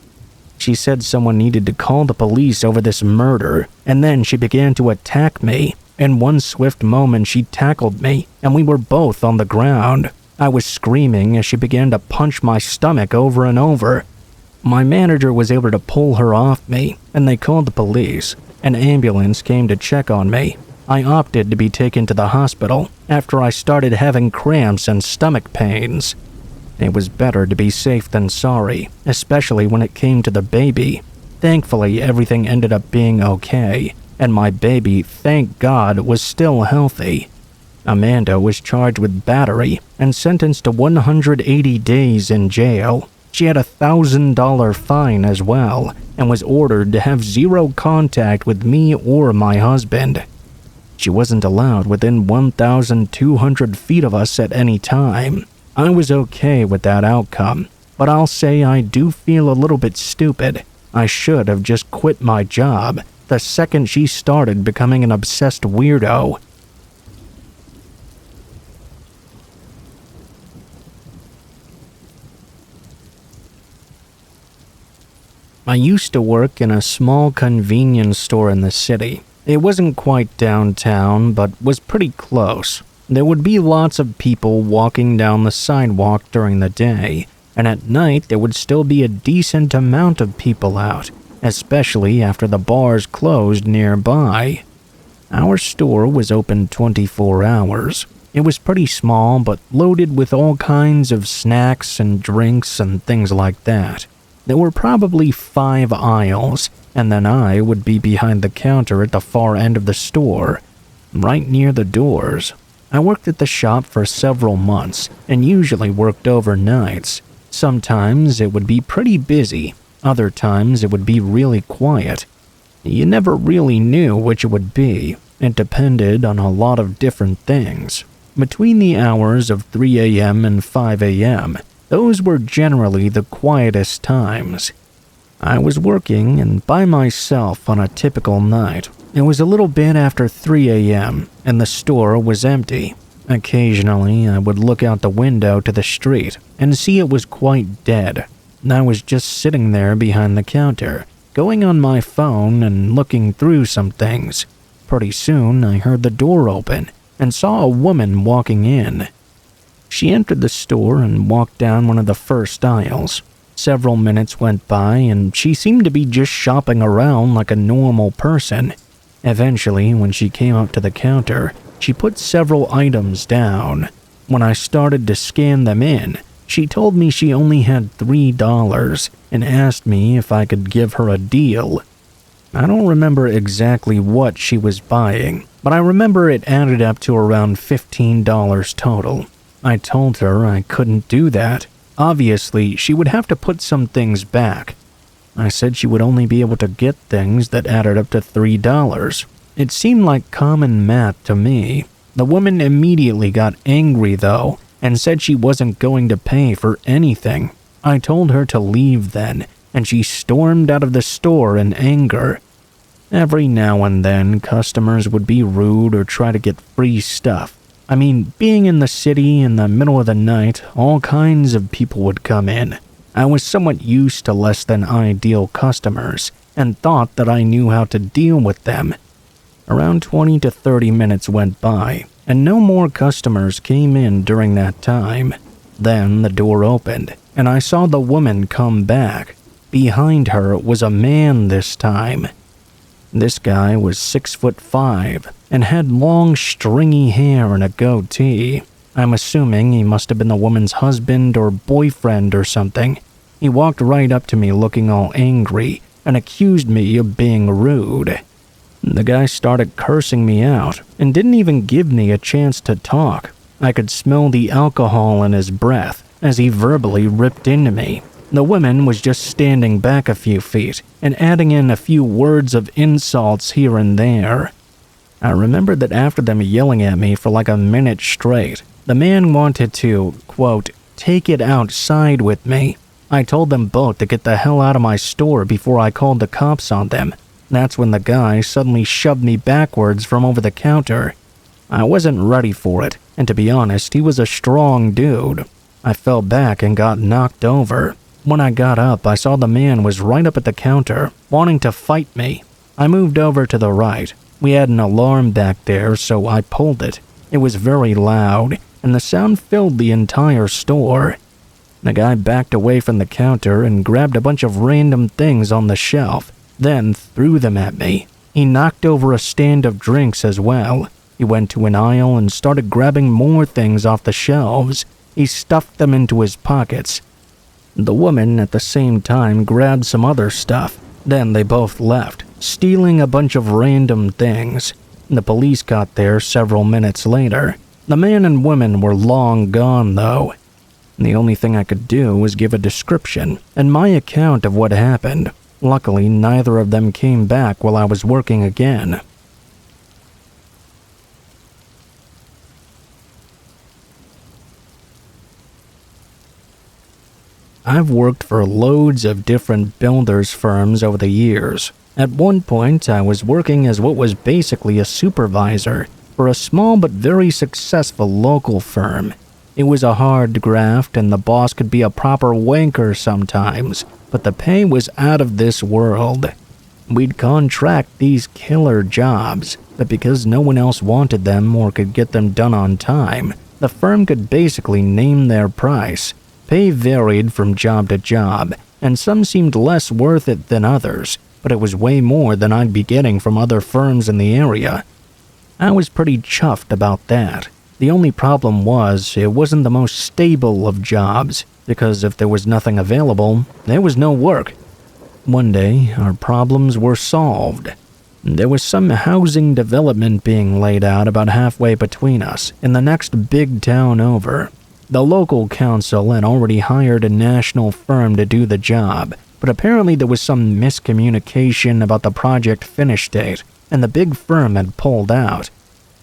She said someone needed to call the police over this murder, and then she began to attack me. In one swift moment, she tackled me, and we were both on the ground. I was screaming as she began to punch my stomach over and over. My manager was able to pull her off me, and they called the police. An ambulance came to check on me. I opted to be taken to the hospital after I started having cramps and stomach pains. It was better to be safe than sorry, especially when it came to the baby. Thankfully, everything ended up being okay, and my baby, thank God, was still healthy. Amanda was charged with battery and sentenced to 180 days in jail. She had a $1,000 fine as well, and was ordered to have zero contact with me or my husband. She wasn't allowed within 1,200 feet of us at any time. I was okay with that outcome, but I'll say I do feel a little bit stupid. I should have just quit my job the second she started becoming an obsessed weirdo. I used to work in a small convenience store in the city. It wasn't quite downtown, but was pretty close. There would be lots of people walking down the sidewalk during the day, and at night there would still be a decent amount of people out, especially after the bars closed nearby. Our store was open 24 hours. It was pretty small, but loaded with all kinds of snacks and drinks and things like that. There were probably 5 aisles, and then I would be behind the counter at the far end of the store, right near the doors. I worked at the shop for several months and usually worked overnights. Sometimes it would be pretty busy, other times it would be really quiet. You never really knew which it would be. It depended on a lot of different things. Between the hours of 3 a.m. and 5 a.m., those were generally the quietest times. I was working and by myself on a typical night. It was a little bit after 3 a.m. and the store was empty. Occasionally, I would look out the window to the street and see it was quite dead. I was just sitting there behind the counter, going on my phone and looking through some things. Pretty soon, I heard the door open and saw a woman walking in. She entered the store and walked down one of the first aisles. Several minutes went by and she seemed to be just shopping around like a normal person. Eventually, when she came up to the counter, she put several items down. When I started to scan them in, she told me she only had $3 and asked me if I could give her a deal. I don't remember exactly what she was buying, but I remember it added up to around $15 total. I told her I couldn't do that. Obviously, she would have to put some things back. I said she would only be able to get things that added up to $3. It seemed like common math to me. The woman immediately got angry though, and said she wasn't going to pay for anything. I told her to leave then, and she stormed out of the store in anger. Every now and then, customers would be rude or try to get free stuff. I mean, being in the city in the middle of the night, all kinds of people would come in. I was somewhat used to less than ideal customers, and thought that I knew how to deal with them. Around 20 to 30 minutes went by, and no more customers came in during that time. Then the door opened, and I saw the woman come back. Behind her was a man this time. This guy was 6'5" and had long stringy hair and a goatee. I'm assuming he must have been the woman's husband or boyfriend or something. He walked right up to me looking all angry and accused me of being rude. The guy started cursing me out and didn't even give me a chance to talk. I could smell the alcohol in his breath as he verbally ripped into me. The woman was just standing back a few feet and adding in a few words of insults here and there. I remember that after them yelling at me for like a minute straight, the man wanted to, quote, take it outside with me. I told them both to get the hell out of my store before I called the cops on them. That's when the guy suddenly shoved me backwards from over the counter. I wasn't ready for it, and to be honest, he was a strong dude. I fell back and got knocked over. When I got up, I saw the man was right up at the counter, wanting to fight me. I moved over to the right. We had an alarm back there, so I pulled it. It was very loud, and the sound filled the entire store. The guy backed away from the counter and grabbed a bunch of random things on the shelf, then threw them at me. He knocked over a stand of drinks as well. He went to an aisle and started grabbing more things off the shelves. He stuffed them into his pockets. The woman at the same time grabbed some other stuff. Then they both left, stealing a bunch of random things. The police got there several minutes later. The man and woman were long gone though. The only thing I could do was give a description and my account of what happened. Luckily, neither of them came back while I was working again. I've worked for loads of different builders firms over the years. At one point, I was working as what was basically a supervisor for a small but very successful local firm. It was a hard graft and the boss could be a proper wanker sometimes, but the pay was out of this world. We'd contract these killer jobs, but because no one else wanted them or could get them done on time, the firm could basically name their price. Pay varied from job to job, and some seemed less worth it than others, but it was way more than I'd be getting from other firms in the area. I was pretty chuffed about that. The only problem was it wasn't the most stable of jobs, because if there was nothing available, there was no work. One day, our problems were solved. There was some housing development being laid out about halfway between us in the next big town over. The local council had already hired a national firm to do the job, but apparently there was some miscommunication about the project finish date, and the big firm had pulled out.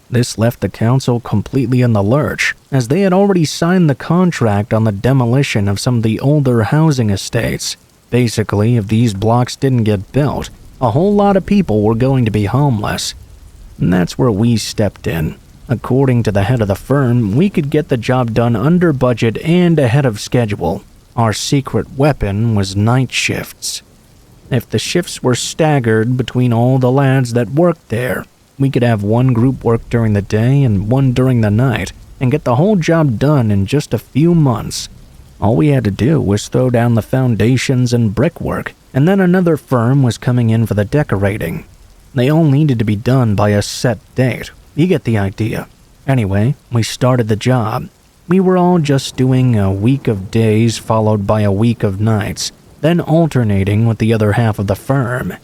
This left the council completely in the lurch, as they had already signed the contract on the demolition of some of the older housing estates. Basically, if these blocks didn't get built, a whole lot of people were going to be homeless. And that's where we stepped in. According to the head of the firm, we could get the job done under budget and ahead of schedule. Our secret weapon was night shifts. If the shifts were staggered between all the lads that worked there, we could have one group work during the day and one during the night, and get the whole job done in just a few months. All we had to do was throw down the foundations and brickwork, and then another firm was coming in for the decorating. They all needed to be done by a set date. You get the idea. Anyway, we started the job. We were all just doing a week of days followed by a week of nights, then alternating with the other half of the firm.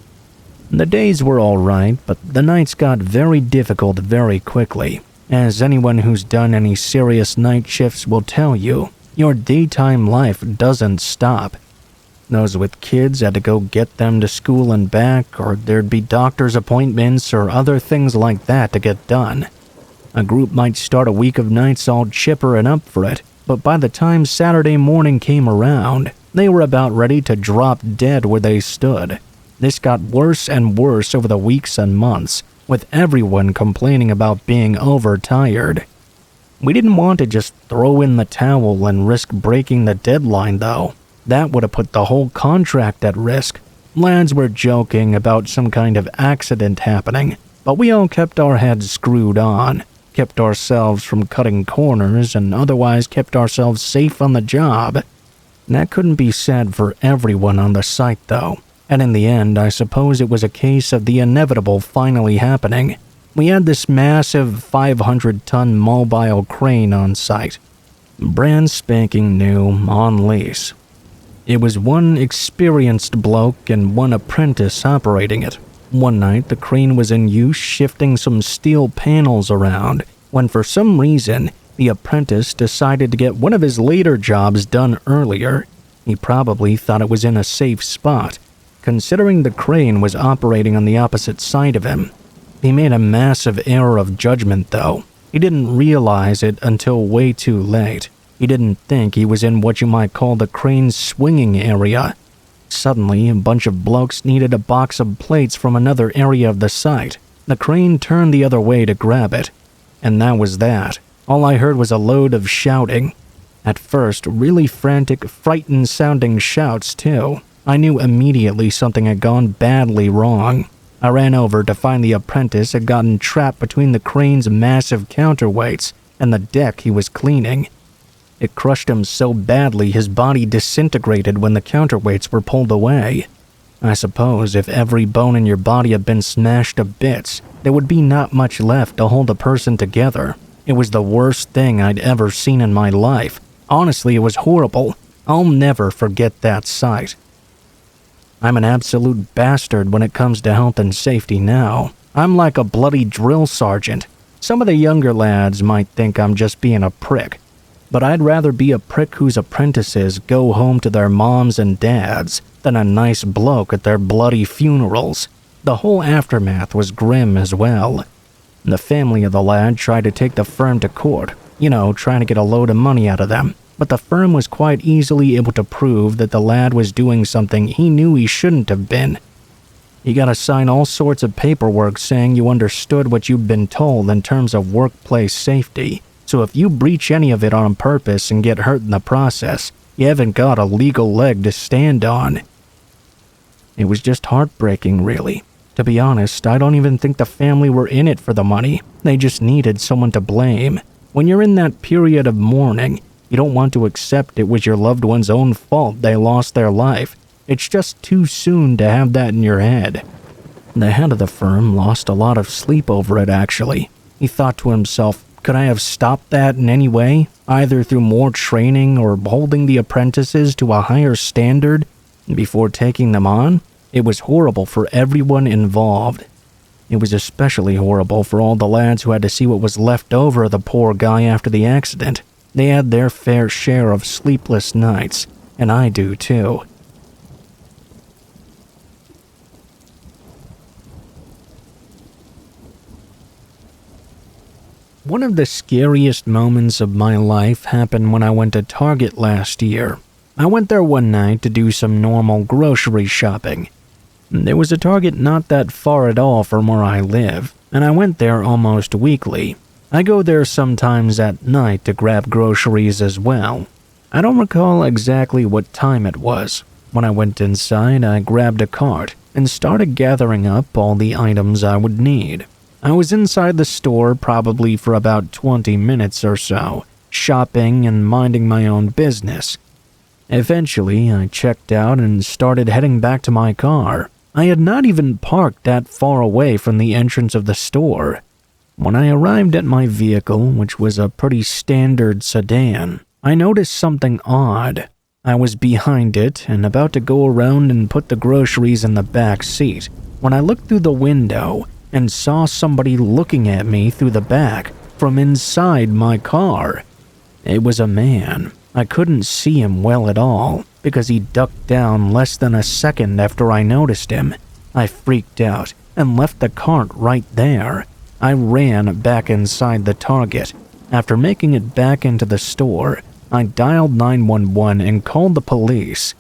The days were alright, but the nights got very difficult very quickly. As anyone who's done any serious night shifts will tell you, your daytime life doesn't stop. Those with kids had to go get them to school and back, or there'd be doctor's appointments or other things like that to get done. A group might start a week of nights all chipper and up for it, but by the time Saturday morning came around, they were about ready to drop dead where they stood. This got worse and worse over the weeks and months, with everyone complaining about being overtired. We didn't want to just throw in the towel and risk breaking the deadline, though. That would have put the whole contract at risk. Lads were joking about some kind of accident happening, but we all kept our heads screwed on, kept ourselves from cutting corners, and otherwise kept ourselves safe on the job. That couldn't be said for everyone on the site, though. And in the end, I suppose it was a case of the inevitable finally happening. We had this massive 500-ton mobile crane on site. Brand spanking new, on lease. It was one experienced bloke and one apprentice operating it. One night, the crane was in use shifting some steel panels around, when for some reason, the apprentice decided to get one of his later jobs done earlier. He probably thought it was in a safe spot, considering the crane was operating on the opposite side of him. He made a massive error of judgment, though. He didn't realize it until way too late. He didn't think he was in what you might call the crane's swinging area. Suddenly, a bunch of blokes needed a box of plates from another area of the site. The crane turned the other way to grab it. And that was that. All I heard was a load of shouting. At first, really frantic, frightened-sounding shouts, too. I knew immediately something had gone badly wrong. I ran over to find the apprentice had gotten trapped between the crane's massive counterweights and the deck he was cleaning. It crushed him so badly his body disintegrated when the counterweights were pulled away. I suppose if every bone in your body had been smashed to bits, there would be not much left to hold a person together. It was the worst thing I'd ever seen in my life. Honestly, it was horrible. I'll never forget that sight. I'm an absolute bastard when it comes to health and safety now. I'm like a bloody drill sergeant. Some of the younger lads might think I'm just being a prick, but I'd rather be a prick whose apprentices go home to their moms and dads than a nice bloke at their bloody funerals. The whole aftermath was grim as well. The family of the lad tried to take the firm to court, trying to get a load of money out of them. But the firm was quite easily able to prove that the lad was doing something he knew he shouldn't have been. You gotta sign all sorts of paperwork saying you understood what you'd been told in terms of workplace safety, so if you breach any of it on purpose and get hurt in the process, you haven't got a legal leg to stand on. It was just heartbreaking, really. To be honest, I don't even think the family were in it for the money. They just needed someone to blame. When you're in that period of mourning, you don't want to accept it was your loved one's own fault they lost their life. It's just too soon to have that in your head. The head of the firm lost a lot of sleep over it, actually. He thought to himself, could I have stopped that in any way, either through more training or holding the apprentices to a higher standard before taking them on? It was horrible for everyone involved. It was especially horrible for all the lads who had to see what was left over of the poor guy after the accident. They had their fair share of sleepless nights, and I do too. One of the scariest moments of my life happened when I went to Target last year. I went there one night to do some normal grocery shopping. There was a Target not that far at all from where I live, and I went there almost weekly. I go there sometimes at night to grab groceries as well. I don't recall exactly what time it was. When I went inside, I grabbed a cart and started gathering up all the items I would need. I was inside the store probably for about 20 minutes or so, shopping and minding my own business. Eventually, I checked out and started heading back to my car. I had not even parked that far away from the entrance of the store. When I arrived at my vehicle, which was a pretty standard sedan, I noticed something odd. I was behind it and about to go around and put the groceries in the back seat when I looked through the window and saw somebody looking at me through the back from inside my car. It was a man. I couldn't see him well at all because he ducked down less than a second after I noticed him. I freaked out and left the cart right there. I ran back inside the Target. After making it back into the store, I dialed 911 and called the police.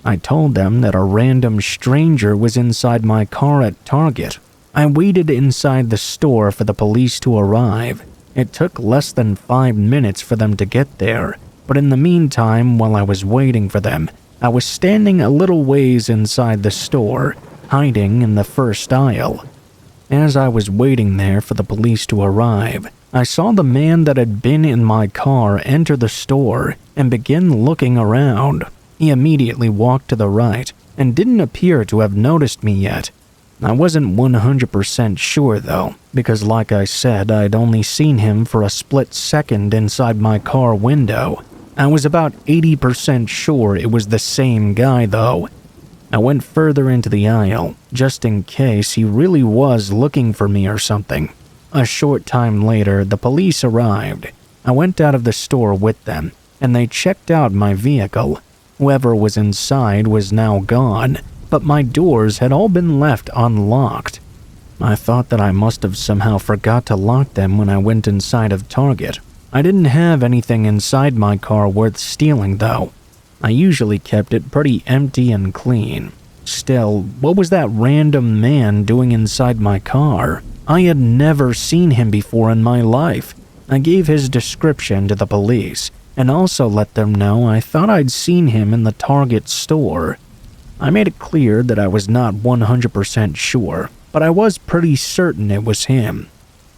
I told them that a random stranger was inside my car at Target. I waited inside the store for the police to arrive. It took less than 5 minutes for them to get there, but in the meantime, while I was waiting for them, I was standing a little ways inside the store, hiding in the first aisle. As I was waiting there for the police to arrive, I saw the man that had been in my car enter the store and begin looking around. He immediately walked to the right and didn't appear to have noticed me yet. I wasn't 100% sure though, because like I said, I'd only seen him for a split second inside my car window. I was about 80% sure it was the same guy though. I went further into the aisle, just in case he really was looking for me or something. A short time later, the police arrived. I went out of the store with them, and they checked out my vehicle. Whoever was inside was now gone, but my doors had all been left unlocked. I thought that I must have somehow forgot to lock them when I went inside of Target. I didn't have anything inside my car worth stealing though. I usually kept it pretty empty and clean. Still, what was that random man doing inside my car? I had never seen him before in my life. I gave his description to the police and also let them know I thought I'd seen him in the Target store. I made it clear that I was not 100% sure, but I was pretty certain it was him.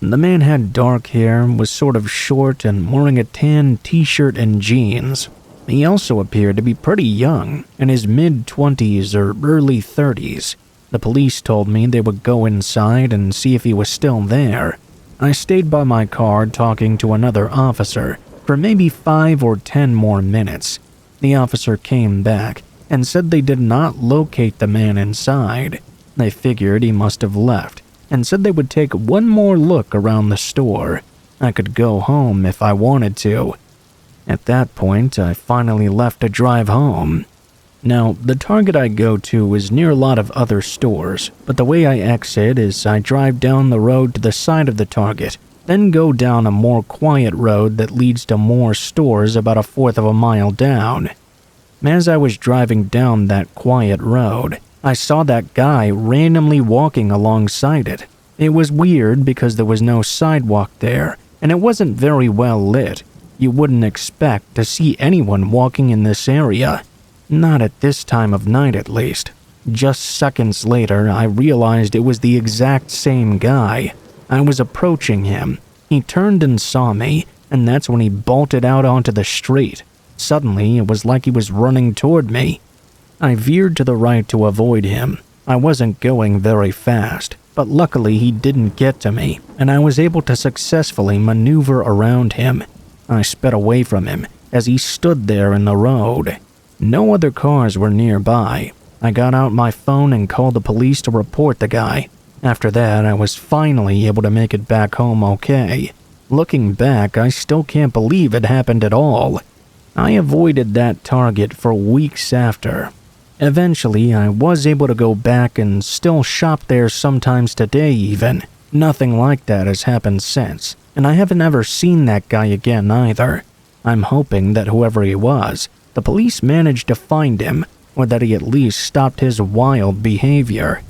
The man had dark hair, was sort of short, and wearing a tan t-shirt and jeans. He also appeared to be pretty young, in his mid-20s or early 30s. The police told me they would go inside and see if he was still there. I stayed by my car talking to another officer for maybe 5 or 10 more minutes. The officer came back and said they did not locate the man inside. They figured he must have left and said they would take one more look around the store. I could go home if I wanted to. At that point, I finally left to drive home. Now, the Target I go to is near a lot of other stores, but the way I exit is I drive down the road to the side of the Target, then go down a more quiet road that leads to more stores about 1/4 of a mile down. As I was driving down that quiet road, I saw that guy randomly walking alongside it. It was weird because there was no sidewalk there, and it wasn't very well lit. You wouldn't expect to see anyone walking in this area. Not at this time of night, at least. Just seconds later, I realized it was the exact same guy. I was approaching him. He turned and saw me, and that's when he bolted out onto the street. Suddenly, it was like he was running toward me. I veered to the right to avoid him. I wasn't going very fast. but luckily he didn't get to me, and I was able to successfully maneuver around him. I sped away from him as he stood there in the road. No other cars were nearby. I got out my phone and called the police to report the guy. After that, I was finally able to make it back home okay. Looking back, I still can't believe it happened at all. I avoided that target for weeks after. Eventually, I was able to go back and still shop there sometimes today even. Nothing like that has happened since, and I haven't ever seen that guy again either. I'm hoping that whoever he was, the police managed to find him, or that he at least stopped his wild behavior.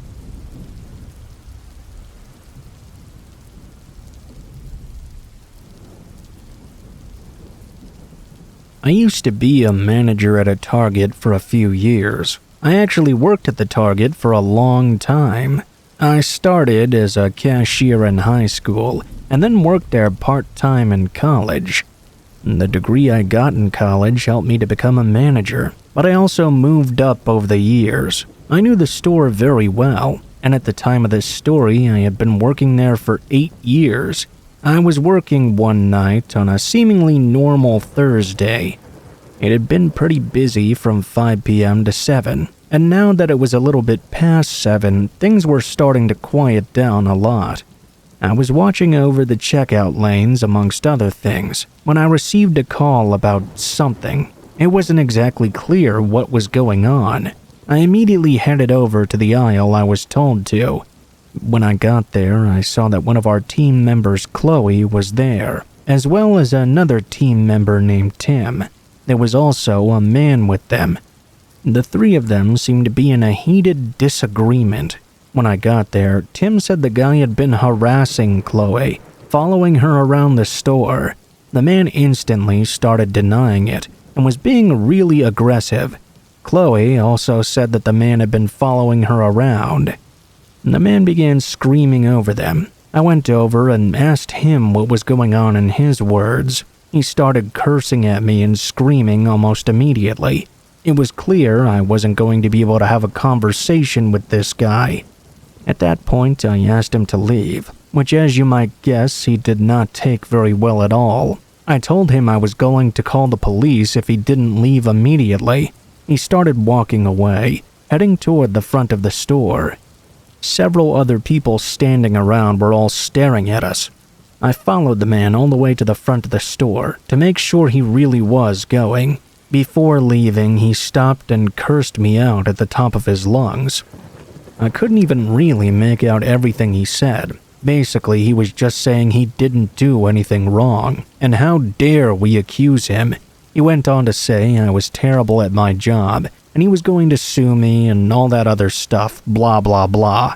I used to be a manager at a Target for a few years. I actually worked at the Target for a long time. I started as a cashier in high school and then worked there part-time in college. The degree I got in college helped me to become a manager, but I also moved up over the years. I knew the store very well, and at the time of this story, I had been working there for 8 years. I was working one night on a seemingly normal Thursday. It had been pretty busy from 5 p.m. to 7, and now that it was a little bit past 7, things were starting to quiet down a lot. I was watching over the checkout lanes amongst other things when I received a call about something. It wasn't exactly clear what was going on. I immediately headed over to the aisle I was told to. When I got there, I saw that one of our team members, Chloe, was there, as well as another team member named Tim. There was also a man with them. The three of them seemed to be in a heated disagreement. When I got there, Tim said the guy had been harassing Chloe, following her around the store. The man instantly started denying it and was being really aggressive. Chloe also said that the man had been following her around. The man began screaming over them. I went over and asked him what was going on in his words. He started cursing at me and screaming almost immediately. It was clear I wasn't going to be able to have a conversation with this guy. At that point, I asked him to leave, which, as you might guess, he did not take very well at all. I told him I was going to call the police if he didn't leave immediately. He started walking away, heading toward the front of the store. Several other people standing around were all staring at us. I followed the man all the way to the front of the store to make sure he really was going. Before leaving, he stopped and cursed me out at the top of his lungs. I couldn't even really make out everything he said. Basically, he was just saying he didn't do anything wrong, and how dare we accuse him. He went on to say I was terrible at my job, and he was going to sue me and all that other stuff, blah blah blah.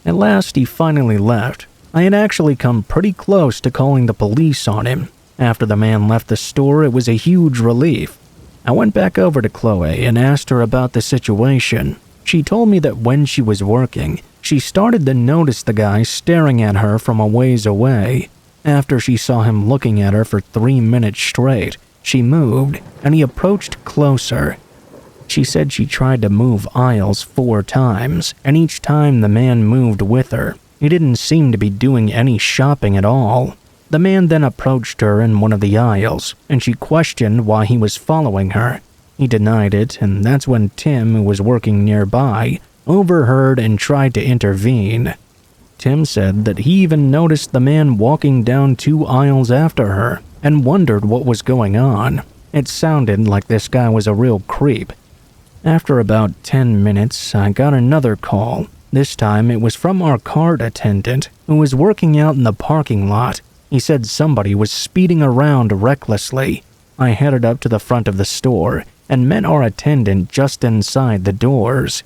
At last, he finally left. I had actually come pretty close to calling the police on him. After the man left the store, it was a huge relief. I went back over to Chloe and asked her about the situation. She told me that when she was working, she started to notice the guy staring at her from a ways away. After she saw him looking at her for 3 minutes straight, she moved, and he approached closer. She said she tried to move aisles 4 times, and each time the man moved with her. He didn't seem to be doing any shopping at all. The man then approached her in one of the aisles, and she questioned why he was following her. He denied it, and that's when Tim, who was working nearby, overheard and tried to intervene. Tim said that he even noticed the man walking down 2 aisles after her and wondered what was going on. It sounded like this guy was a real creep. After about 10 minutes, I got another call. This time it was from our cart attendant, who was working out in the parking lot. He said somebody was speeding around recklessly. I headed up to the front of the store and met our attendant just inside the doors.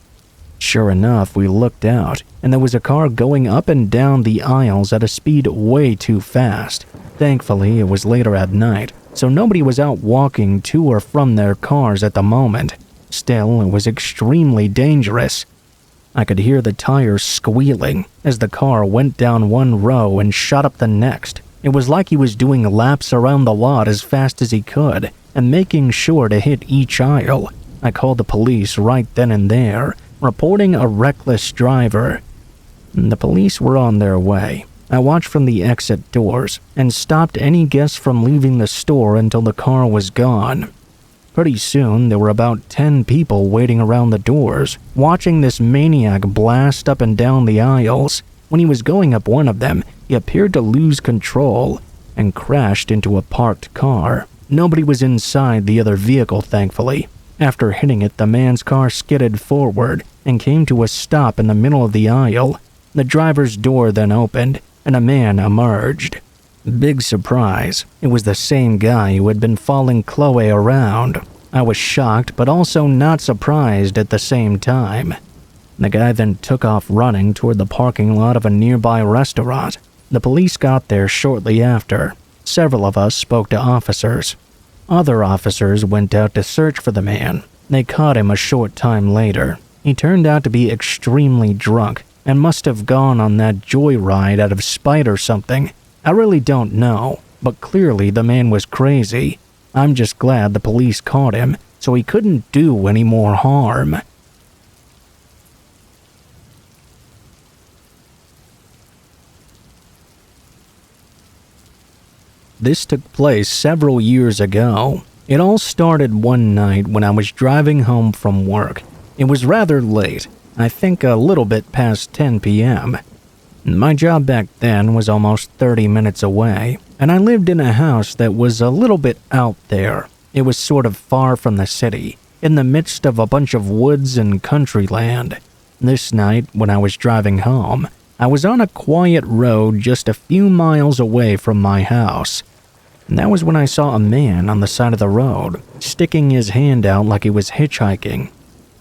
Sure enough, we looked out, and there was a car going up and down the aisles at a speed way too fast. Thankfully, it was later at night, so nobody was out walking to or from their cars at the moment. Still, it was extremely dangerous. I could hear the tires squealing as the car went down one row and shot up the next. It was like he was doing laps around the lot as fast as he could and making sure to hit each aisle. I called the police right then and there, reporting a reckless driver. The police were on their way. I watched from the exit doors and stopped any guests from leaving the store until the car was gone. Pretty soon, there were about 10 people waiting around the doors, watching this maniac blast up and down the aisles. When he was going up one of them, he appeared to lose control and crashed into a parked car. Nobody was inside the other vehicle, thankfully. After hitting it, the man's car skidded forward and came to a stop in the middle of the aisle. The driver's door then opened, and a man emerged. Big surprise, it was the same guy who had been following Chloe around. I was shocked, but also not surprised at the same time. The guy then took off running toward the parking lot of a nearby restaurant. The police got there shortly after. Several of us spoke to officers. Other officers went out to search for the man. They caught him a short time later. He turned out to be extremely drunk and must have gone on that joyride out of spite or something. I really don't know, but clearly the man was crazy. I'm just glad the police caught him, so he couldn't do any more harm. This took place several years ago. It all started one night when I was driving home from work. It was rather late, I think a little bit past 10 p.m. My job back then was almost 30 minutes away, and I lived in a house that was a little bit out there. It was sort of far from the city, in the midst of a bunch of woods and country land. This night, when I was driving home, I was on a quiet road just a few miles away from my house. And that was when I saw a man on the side of the road, sticking his hand out like he was hitchhiking.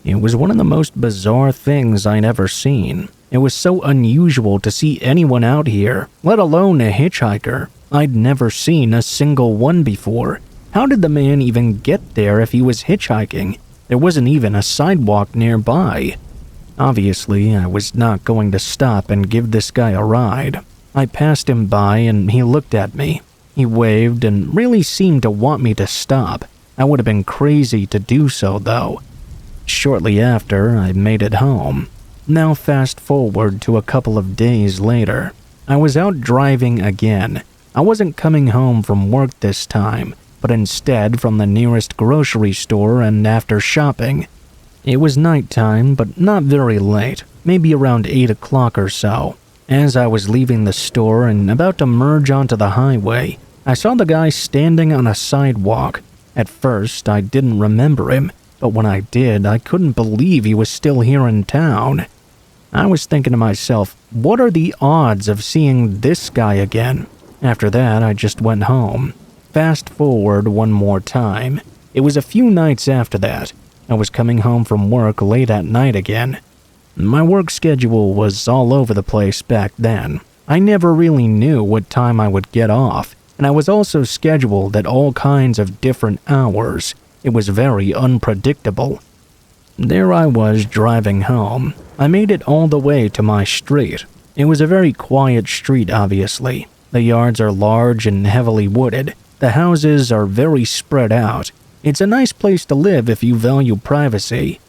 It was one of the most bizarre things I'd ever seen. It was so unusual to see anyone out here, let alone a hitchhiker. I'd never seen a single one before. How did the man even get there if he was hitchhiking? There wasn't even a sidewalk nearby. Obviously, I was not going to stop and give this guy a ride. I passed him by and he looked at me. He waved and really seemed to want me to stop. I would have been crazy to do so, though. Shortly after, I made it home. Now fast forward to a couple of days later. I was out driving again. I wasn't coming home from work this time, but instead from the nearest grocery store and after shopping. It was nighttime, but not very late, maybe around 8 o'clock or so. As I was leaving the store and about to merge onto the highway, I saw the guy standing on a sidewalk. At first, I didn't remember him, but when I did, I couldn't believe he was still here in town. I was thinking to myself, what are the odds of seeing this guy again? After that, I just went home. Fast forward one more time. It was a few nights after that. I was coming home from work late at night again. My work schedule was all over the place back then. I never really knew what time I would get off, and I was also scheduled at all kinds of different hours. It was very unpredictable. There I was driving home. I made it all the way to my street. It was a very quiet street, obviously. The yards are large and heavily wooded. The houses are very spread out. It's a nice place to live if you value privacy.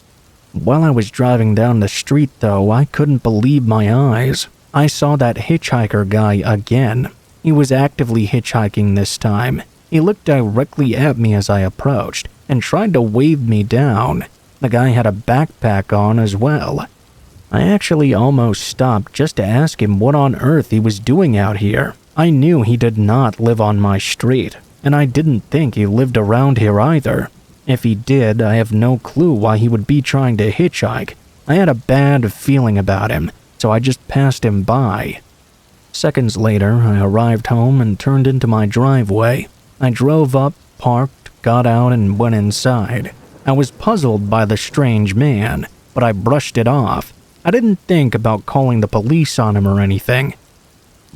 While I was driving down the street, though, I couldn't believe my eyes. I saw that hitchhiker guy again. He was actively hitchhiking this time. He looked directly at me as I approached and tried to wave me down. The guy had a backpack on as well. I actually almost stopped just to ask him what on earth he was doing out here. I knew he did not live on my street, and I didn't think he lived around here either. If he did, I have no clue why he would be trying to hitchhike. I had a bad feeling about him, so I just passed him by. Seconds later, I arrived home and turned into my driveway. I drove up, parked, got out, and went inside. I was puzzled by the strange man, but I brushed it off. I didn't think about calling the police on him or anything.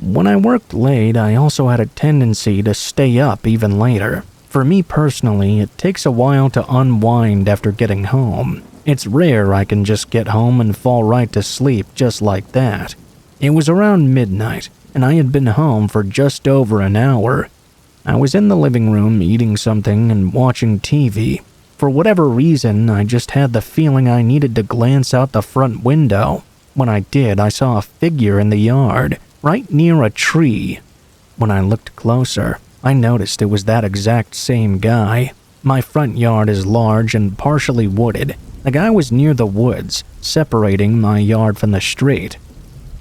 When I worked late, I also had a tendency to stay up even later. For me personally, it takes a while to unwind after getting home. It's rare I can just get home and fall right to sleep just like that. It was around midnight, and I had been home for just over an hour. I was in the living room eating something and watching TV. For whatever reason, I just had the feeling I needed to glance out the front window. When I did, I saw a figure in the yard, right near a tree. When I looked closer, I noticed it was that exact same guy. My front yard is large and partially wooded. The guy was near the woods, separating my yard from the street.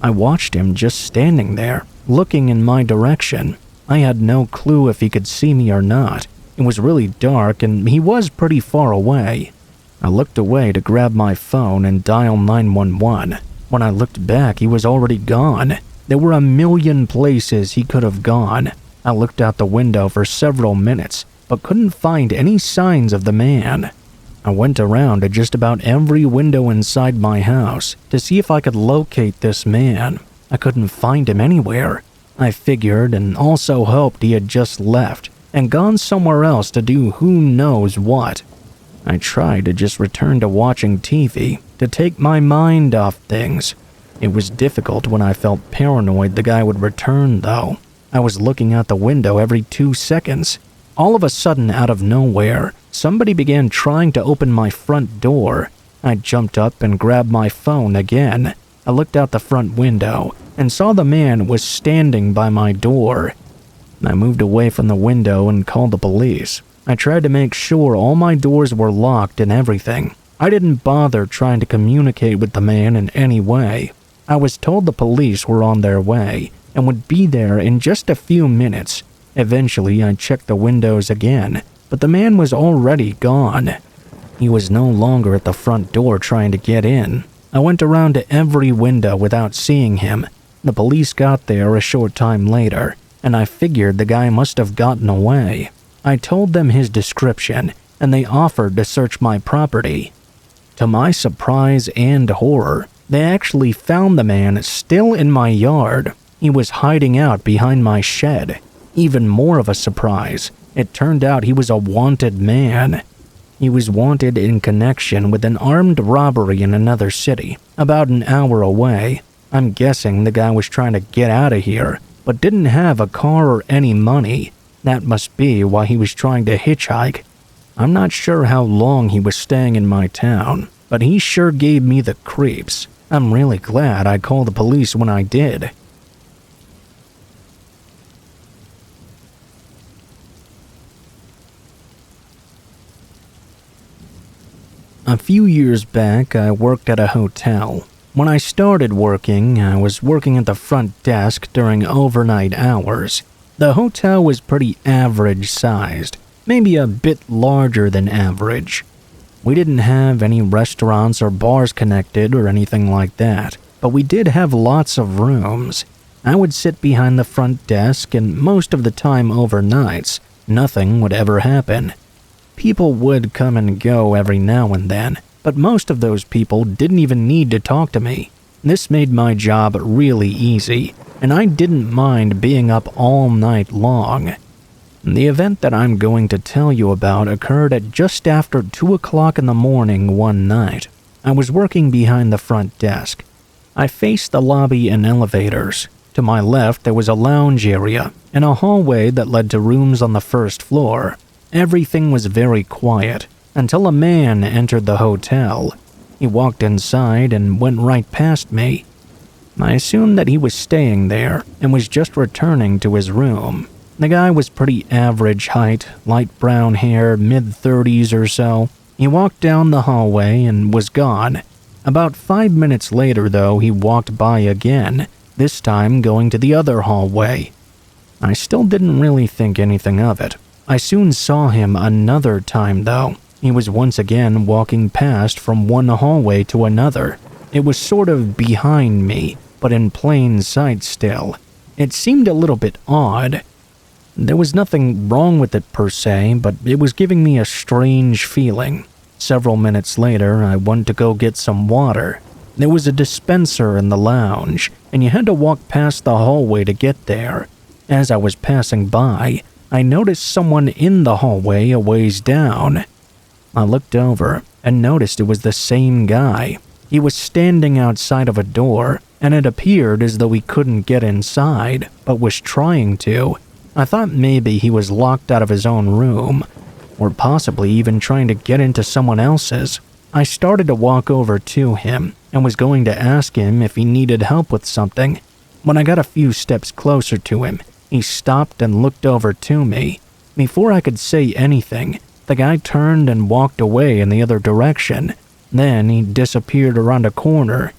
I watched him just standing there, looking in my direction. I had no clue if he could see me or not. It was really dark and he was pretty far away. I looked away to grab my phone and dial 911. When I looked back, he was already gone. There were a million places he could have gone. I looked out the window for several minutes, but couldn't find any signs of the man. I went around to just about every window inside my house to see if I could locate this man. I couldn't find him anywhere. I figured and also hoped he had just left and gone somewhere else to do who knows what. I tried to just return to watching TV, to take my mind off things. It was difficult when I felt paranoid the guy would return, though. I was looking out the window every 2 seconds. All of a sudden, out of nowhere, somebody began trying to open my front door. I jumped up and grabbed my phone again. I looked out the front window and saw the man was standing by my door. I moved away from the window and called the police. I tried to make sure all my doors were locked and everything. I didn't bother trying to communicate with the man in any way. I was told the police were on their way and would be there in just a few minutes. Eventually, I checked the windows again, but the man was already gone. He was no longer at the front door trying to get in. I went around to every window without seeing him. The police got there a short time later, and I figured the guy must have gotten away. I told them his description, and they offered to search my property. To my surprise and horror, they actually found the man still in my yard. He was hiding out behind my shed. Even more of a surprise, it turned out he was a wanted man. He was wanted in connection with an armed robbery in another city, about an hour away. I'm guessing the guy was trying to get out of here, but didn't have a car or any money. That must be why he was trying to hitchhike. I'm not sure how long he was staying in my town, but he sure gave me the creeps. I'm really glad I called the police when I did. A few years back, I worked at a hotel. When I started working, I was working at the front desk during overnight hours. The hotel was pretty average sized, maybe a bit larger than average. We didn't have any restaurants or bars connected or anything like that, but we did have lots of rooms. I would sit behind the front desk, and most of the time overnights, nothing would ever happen. People would come and go every now and then, but most of those people didn't even need to talk to me. This made my job really easy, and I didn't mind being up all night long. The event that I'm going to tell you about occurred at just after 2 o'clock in the morning one night. I was working behind the front desk. I faced the lobby and elevators. To my left, there was a lounge area and a hallway that led to rooms on the first floor. Everything was very quiet until a man entered the hotel. He walked inside and went right past me. I assumed that he was staying there and was just returning to his room. The guy was pretty average height, light brown hair, mid-30s or so. He walked down the hallway and was gone. About 5 minutes later, though, he walked by again, this time going to the other hallway. I still didn't really think anything of it. I soon saw him another time, though. He was once again walking past from one hallway to another. It was sort of behind me, but in plain sight still. It seemed a little bit odd. There was nothing wrong with it per se, but it was giving me a strange feeling. Several minutes later, I went to go get some water. There was a dispenser in the lounge, and you had to walk past the hallway to get there. As I was passing by, I noticed someone in the hallway a ways down. I looked over and noticed it was the same guy. He was standing outside of a door, and it appeared as though he couldn't get inside, but was trying to. I thought maybe he was locked out of his own room, or possibly even trying to get into someone else's. I started to walk over to him and was going to ask him if he needed help with something. When I got a few steps closer to him, he stopped and looked over to me. Before I could say anything, the guy turned and walked away in the other direction. Then he disappeared around a corner.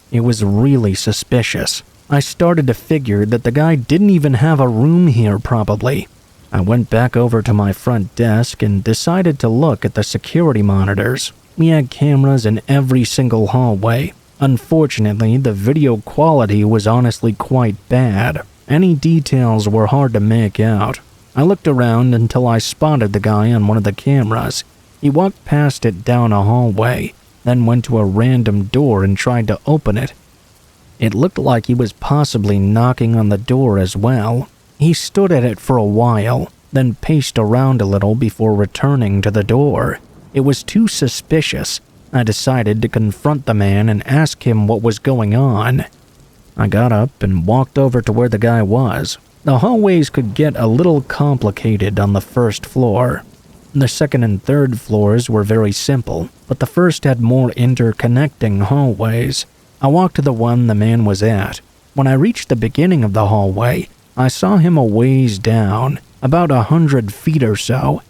It was really suspicious. I started to figure that the guy didn't even have a room here probably. I went back over to my front desk and decided to look at the security monitors. We had cameras in every single hallway. Unfortunately, the video quality was honestly quite bad. Any details were hard to make out. I looked around until I spotted the guy on one of the cameras. He walked past it down a hallway, then went to a random door and tried to open it. It looked like he was possibly knocking on the door as well. He stood at it for a while, then paced around a little before returning to the door. It was too suspicious. I decided to confront the man and ask him what was going on. I got up and walked over to where the guy was. The hallways could get a little complicated on the first floor. The second and third floors were very simple, but the first had more interconnecting hallways. I walked to the one the man was at. When I reached the beginning of the hallway, I saw him a ways down, about 100 feet or so.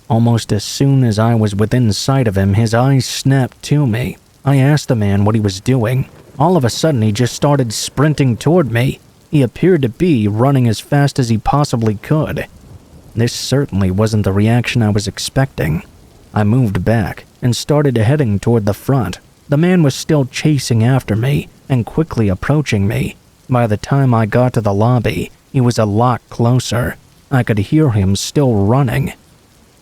Almost as soon as I was within sight of him, his eyes snapped to me. I asked the man what he was doing. All of a sudden, he just started sprinting toward me. He appeared to be running as fast as he possibly could. This certainly wasn't the reaction I was expecting. I moved back and started heading toward the front. The man was still chasing after me and quickly approaching me. By the time I got to the lobby, he was a lot closer. I could hear him still running.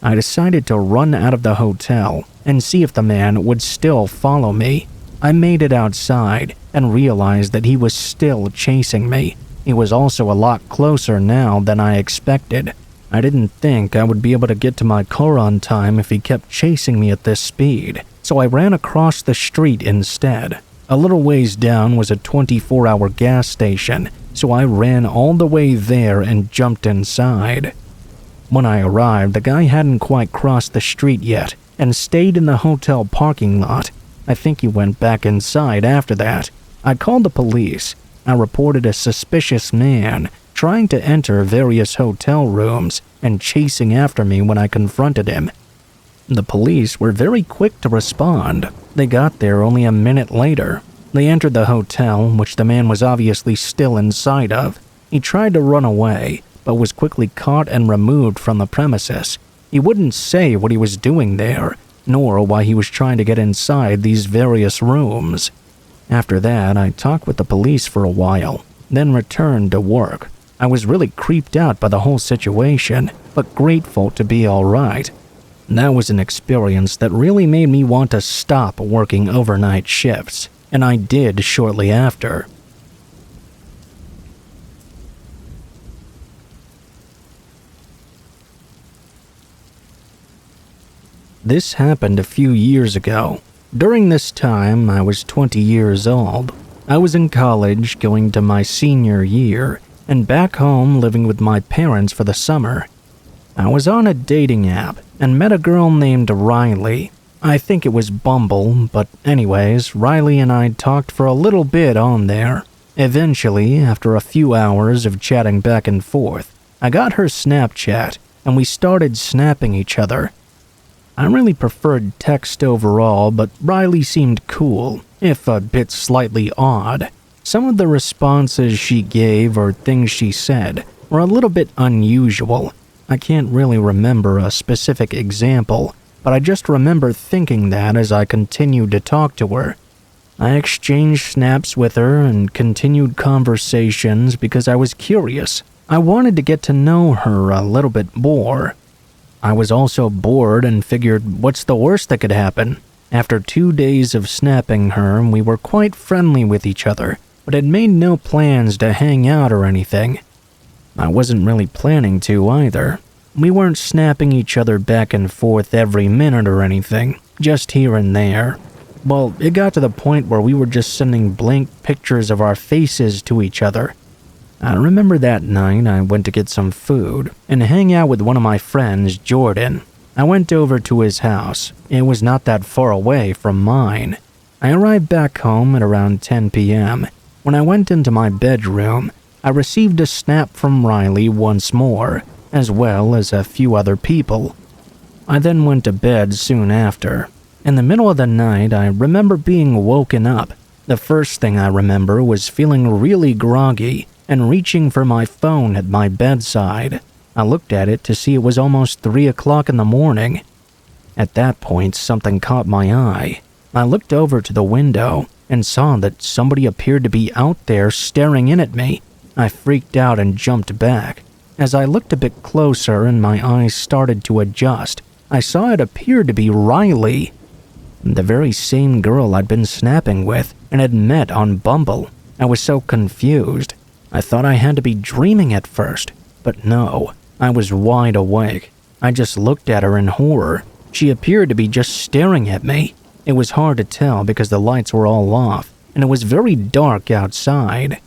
I decided to run out of the hotel and see if the man would still follow me. I made it outside and realized that he was still chasing me. He was also a lot closer now than I expected. I didn't think I would be able to get to my car on time if he kept chasing me at this speed, so I ran across the street instead. A little ways down was a 24-hour gas station, so I ran all the way there and jumped inside. When I arrived, the guy hadn't quite crossed the street yet and stayed in the hotel parking lot. I think he went back inside after that. I called the police. I reported a suspicious man trying to enter various hotel rooms and chasing after me when I confronted him. The police were very quick to respond. They got there only a minute later. They entered the hotel, which the man was obviously still inside of. He tried to run away, but was quickly caught and removed from the premises. He wouldn't say what he was doing there, nor why he was trying to get inside these various rooms. After that, I talked with the police for a while, then returned to work. I was really creeped out by the whole situation, but grateful to be alright. That was an experience that really made me want to stop working overnight shifts, and I did shortly after. This happened a few years ago. During this time, I was 20 years old. I was in college going to my senior year, and back home living with my parents for the summer. I was on a dating app and met a girl named Riley. I think it was Bumble, but anyways, Riley and I talked for a little bit on there. Eventually, after a few hours of chatting back and forth, I got her Snapchat and we started snapping each other. I really preferred text overall, but Riley seemed cool, if a bit slightly odd. Some of the responses she gave or things she said were a little bit unusual. I can't really remember a specific example, but I just remember thinking that as I continued to talk to her. I exchanged snaps with her and continued conversations because I was curious. I wanted to get to know her a little bit more. I was also bored and figured, what's the worst that could happen? After 2 days of snapping her, we were quite friendly with each other, but had made no plans to hang out or anything. I wasn't really planning to either. We weren't snapping each other back and forth every minute or anything, just here and there. Well, it got to the point where we were just sending blank pictures of our faces to each other. I remember that night I went to get some food and hang out with one of my friends, Jordan. I went over to his house. It was not that far away from mine. I arrived back home at around 10 p.m. When I went into my bedroom, I received a snap from Riley once more, as well as a few other people. I then went to bed soon after. In the middle of the night, I remember being woken up. The first thing I remember was feeling really groggy and reaching for my phone at my bedside. I looked at it to see it was almost 3 o'clock in the morning. At that point, something caught my eye. I looked over to the window and saw that somebody appeared to be out there staring in at me. I freaked out and jumped back. As I looked a bit closer and my eyes started to adjust, I saw it appear to be Riley, the very same girl I'd been snapping with and had met on Bumble. I was so confused. I thought I had to be dreaming at first, but no, I was wide awake. I just looked at her in horror. She appeared to be just staring at me. It was hard to tell because the lights were all off, and it was very dark outside.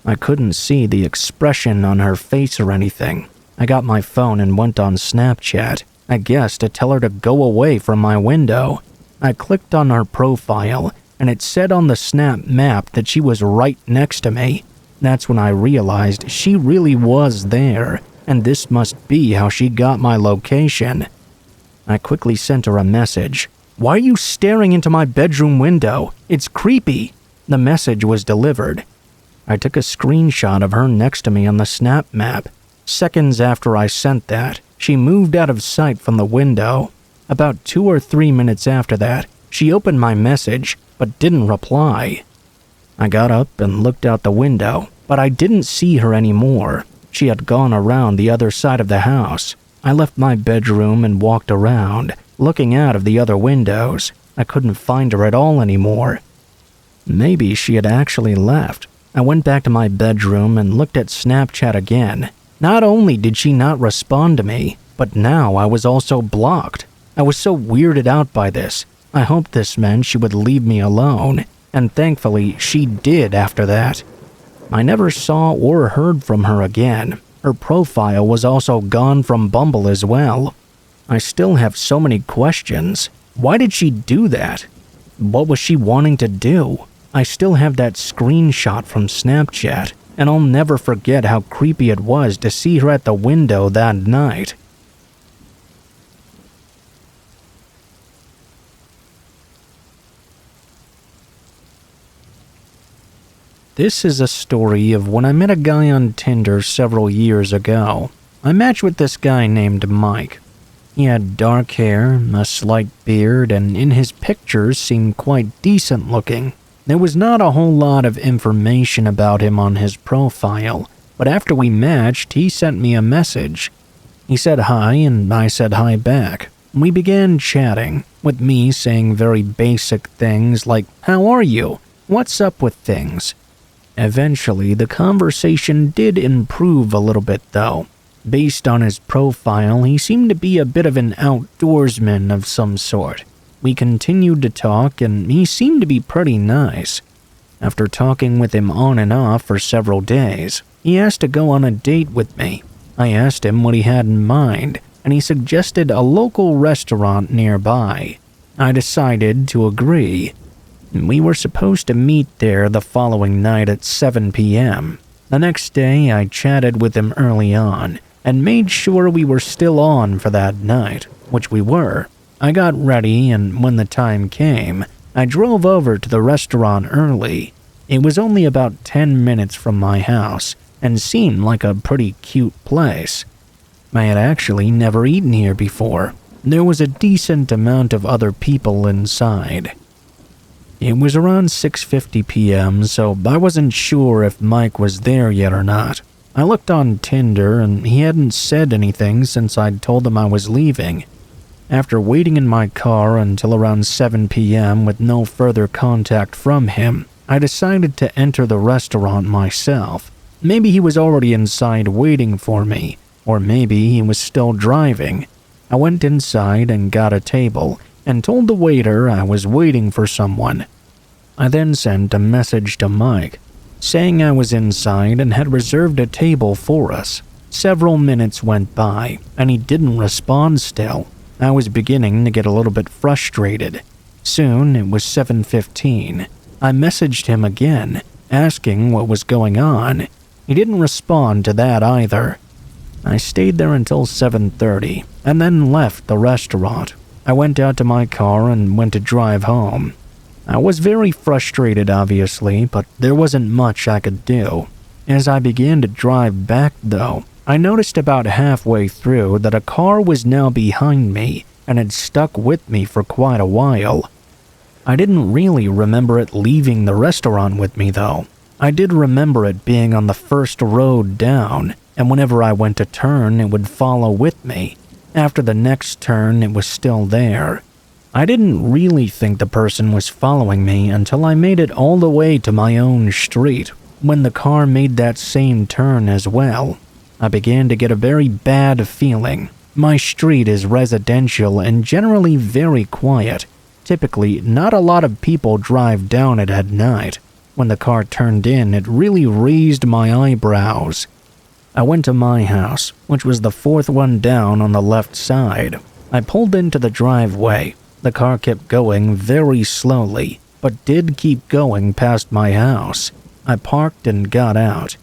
I couldn't see the expression on her face or anything. I got my phone and went on Snapchat, I guess to tell her to go away from my window. I clicked on her profile, and it said on the Snap map that she was right next to me. That's when I realized she really was there, and this must be how she got my location. I quickly sent her a message. "Why are you staring into my bedroom window? It's creepy." The message was delivered. I took a screenshot of her next to me on the Snap map. Seconds after I sent that, she moved out of sight from the window. About 2 or 3 minutes after that, she opened my message, but didn't reply. I got up and looked out the window, but I didn't see her anymore. She had gone around the other side of the house. I left my bedroom and walked around, looking out of the other windows. I couldn't find her at all anymore. Maybe she had actually left. I went back to my bedroom and looked at Snapchat again. Not only did she not respond to me, but now I was also blocked. I was so weirded out by this. I hoped this meant she would leave me alone, and thankfully she did after that. I never saw or heard from her again. Her profile was also gone from Bumble as well. I still have so many questions. Why did she do that? What was she wanting to do? I still have that screenshot from Snapchat, and I'll never forget how creepy it was to see her at the window that night. This is a story of when I met a guy on Tinder several years ago. I matched with this guy named Mike. He had dark hair, a slight beard, and in his pictures seemed quite decent looking. There was not a whole lot of information about him on his profile, but after we matched, he sent me a message. He said hi, and I said hi back. We began chatting, with me saying very basic things like, "How are you? What's up with things?" Eventually, the conversation did improve a little bit though. Based on his profile, he seemed to be a bit of an outdoorsman of some sort. We continued to talk, and he seemed to be pretty nice. After talking with him on and off for several days, he asked to go on a date with me. I asked him what he had in mind, and he suggested a local restaurant nearby. I decided to agree. We were supposed to meet there the following night at 7 p.m. The next day, I chatted with him early on and made sure we were still on for that night, which we were. I got ready, and when the time came, I drove over to the restaurant early. It was only about 10 minutes from my house and seemed like a pretty cute place. I had actually never eaten here before. There was a decent amount of other people inside. It was around 6:50 p.m., so I wasn't sure if Mike was there yet or not. I looked on Tinder, and he hadn't said anything since I'd told him I was leaving. After waiting in my car until around 7 p.m. with no further contact from him, I decided to enter the restaurant myself. Maybe he was already inside waiting for me, or maybe he was still driving. I went inside and got a table, and told the waiter I was waiting for someone. I then sent a message to Mike, saying I was inside and had reserved a table for us. Several minutes went by, and he didn't respond still. I was beginning to get a little bit frustrated. Soon it was 7:15. I messaged him again, asking what was going on. He didn't respond to that either. I stayed there until 7:30 and then left the restaurant. I went out to my car and went to drive home. I was very frustrated, obviously, but there wasn't much I could do. As I began to drive back, though, I noticed about halfway through that a car was now behind me and had stuck with me for quite a while. I didn't really remember it leaving the restaurant with me, though. I did remember it being on the first road down, and whenever I went to turn, it would follow with me. After the next turn, it was still there. I didn't really think the person was following me until I made it all the way to my own street, when the car made that same turn as well. I began to get a very bad feeling. My street is residential and generally very quiet. Typically, not a lot of people drive down it at night. When the car turned in, it really raised my eyebrows. I went to my house, which was the fourth one down on the left side. I pulled into the driveway. The car kept going very slowly, but did keep going past my house. I parked and got out,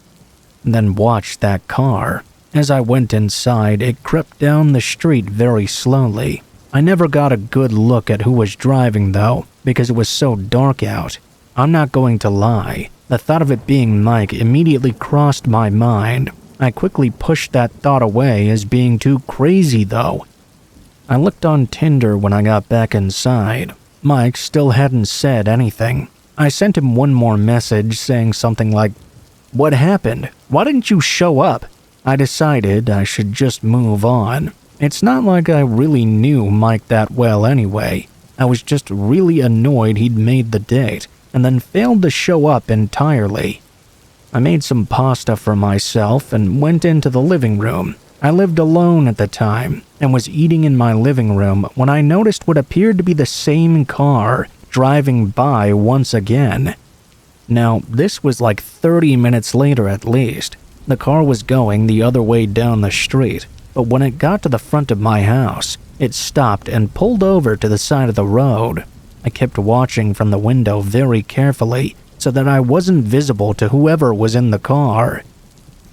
then watched that car. As I went inside, it crept down the street very slowly. I never got a good look at who was driving though, because it was so dark out. I'm not going to lie, the thought of it being Mike immediately crossed my mind. I quickly pushed that thought away as being too crazy though. I looked on Tinder when I got back inside. Mike still hadn't said anything. I sent him one more message saying something like, "What happened? Why didn't you show up?" I decided I should just move on. It's not like I really knew Mike that well anyway. I was just really annoyed he'd made the date and then failed to show up entirely. I made some pasta for myself and went into the living room. I lived alone at the time and was eating in my living room when I noticed what appeared to be the same car driving by once again. Now, this was like 30 minutes later at least. The car was going the other way down the street, but when it got to the front of my house, it stopped and pulled over to the side of the road. I kept watching from the window very carefully so that I wasn't visible to whoever was in the car.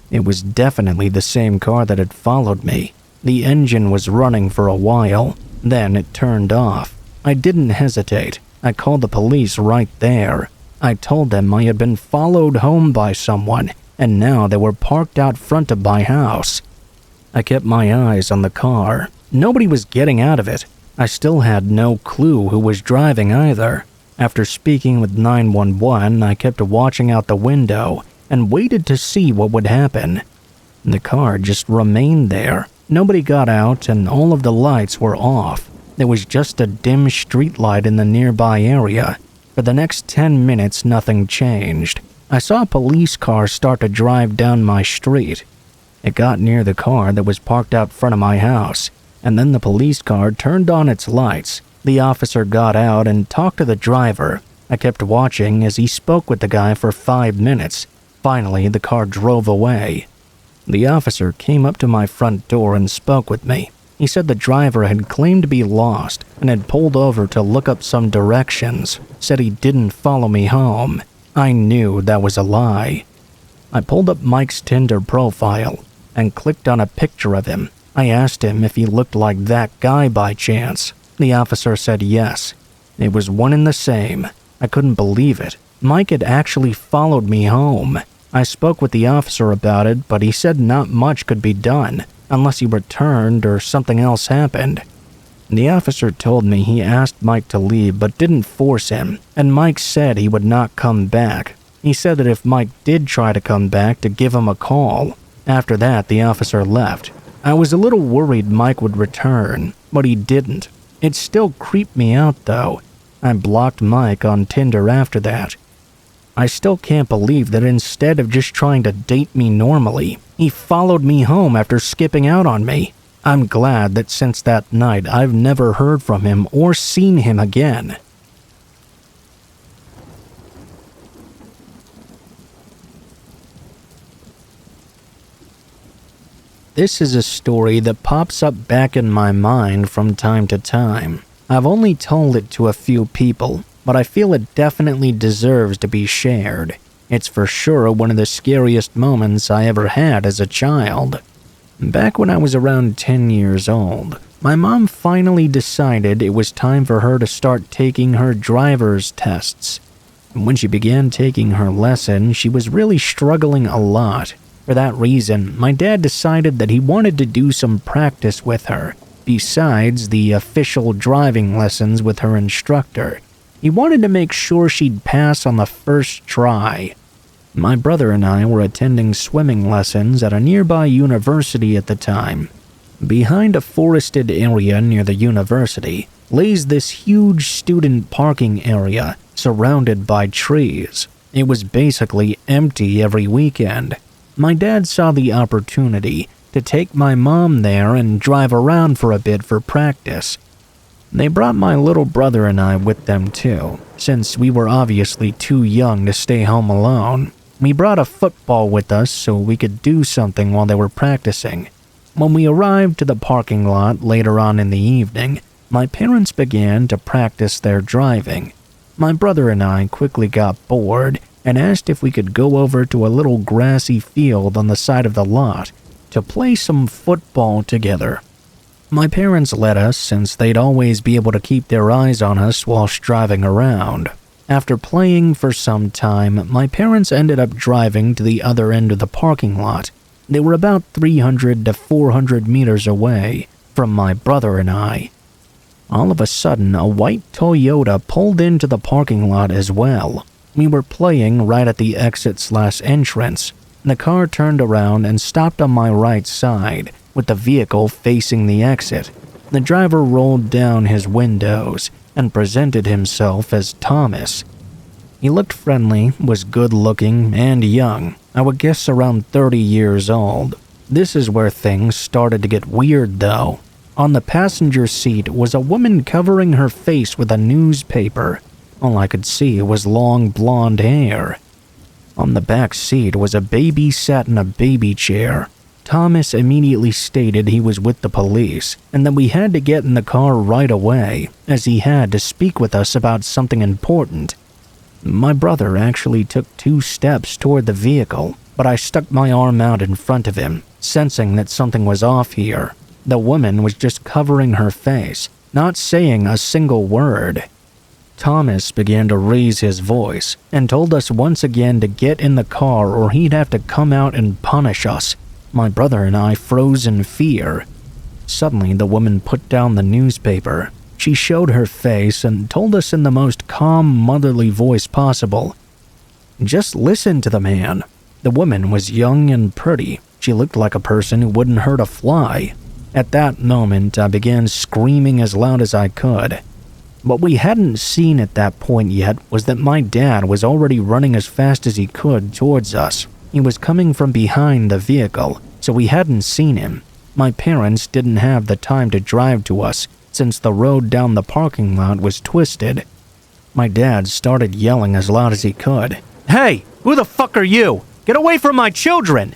It was definitely the same car that had followed me. The engine was running for a while, then it turned off. I didn't hesitate. I called the police right there. I told them I had been followed home by someone, and now they were parked out front of my house. I kept my eyes on the car. Nobody was getting out of it. I still had no clue who was driving either. After speaking with 911, I kept watching out the window and waited to see what would happen. The car just remained there. Nobody got out and all of the lights were off. There was just a dim streetlight in the nearby area. For the next 10 minutes, nothing changed. I saw a police car start to drive down my street. It got near the car that was parked out front of my house, and then the police car turned on its lights. The officer got out and talked to the driver. I kept watching as he spoke with the guy for 5 minutes. Finally, the car drove away. The officer came up to my front door and spoke with me. He said the driver had claimed to be lost and had pulled over to look up some directions, said he didn't follow me home. I knew that was a lie. I pulled up Mike's Tinder profile and clicked on a picture of him. I asked him if he looked like that guy by chance. The officer said yes. It was one and the same. I couldn't believe it. Mike had actually followed me home. I spoke with the officer about it, but he said not much could be done unless he returned or something else happened. The officer told me he asked Mike to leave but didn't force him, and Mike said he would not come back. He said that if Mike did try to come back, to give him a call. After that, the officer left. I was a little worried Mike would return, but he didn't. It still creeped me out though. I blocked Mike on Tinder after that. I still can't believe that instead of just trying to date me normally, he followed me home after skipping out on me. I'm glad that since that night I've never heard from him or seen him again. This is a story that pops up back in my mind from time to time. I've only told it to a few people, but I feel it definitely deserves to be shared. It's for sure one of the scariest moments I ever had as a child. Back when I was around 10 years old, my mom finally decided it was time for her to start taking her driver's tests. When she began taking her lesson, she was really struggling a lot. For that reason, my dad decided that he wanted to do some practice with her. Besides the official driving lessons with her instructor, he wanted to make sure she'd pass on the first try. My brother and I were attending swimming lessons at a nearby university at the time. Behind a forested area near the university lays this huge student parking area surrounded by trees. It was basically empty every weekend. My dad saw the opportunity to take my mom there and drive around for a bit for practice. They brought my little brother and I with them too, since we were obviously too young to stay home alone. We brought a football with us so we could do something while they were practicing. When we arrived to the parking lot later on in the evening, my parents began to practice their driving. My brother and I quickly got bored and asked if we could go over to a little grassy field on the side of the lot to play some football together. My parents let us since they'd always be able to keep their eyes on us whilst driving around. After playing for some time, my parents ended up driving to the other end of the parking lot. They were about 300 to 400 meters away from my brother and I. All of a sudden, a white Toyota pulled into the parking lot as well. We were playing right at the exit/entrance. The car turned around and stopped on my right side, with the vehicle facing the exit. The driver rolled down his windows and presented himself as Thomas. He looked friendly, was good-looking, and young. I would guess around 30 years old. This is where things started to get weird, though. On the passenger seat was a woman covering her face with a newspaper. All I could see was long blonde hair. On the back seat was a baby sat in a baby chair. Thomas immediately stated he was with the police and that we had to get in the car right away, as he had to speak with us about something important. My brother actually took 2 steps toward the vehicle, but I stuck my arm out in front of him, sensing that something was off here. The woman was just covering her face, not saying a single word. Thomas began to raise his voice and told us once again to get in the car or he'd have to come out and punish us. My brother and I froze in fear. Suddenly, the woman put down the newspaper. She showed her face and told us in the most calm, motherly voice possible. Just listen to the man. The woman was young and pretty. She looked like a person who wouldn't hurt a fly. At that moment, I began screaming as loud as I could. What we hadn't seen at that point yet was that my dad was already running as fast as he could towards us. He was coming from behind the vehicle, so we hadn't seen him. My parents didn't have the time to drive to us since the road down the parking lot was twisted. My dad started yelling as loud as he could. "Hey, who the fuck are you? Get away from my children!"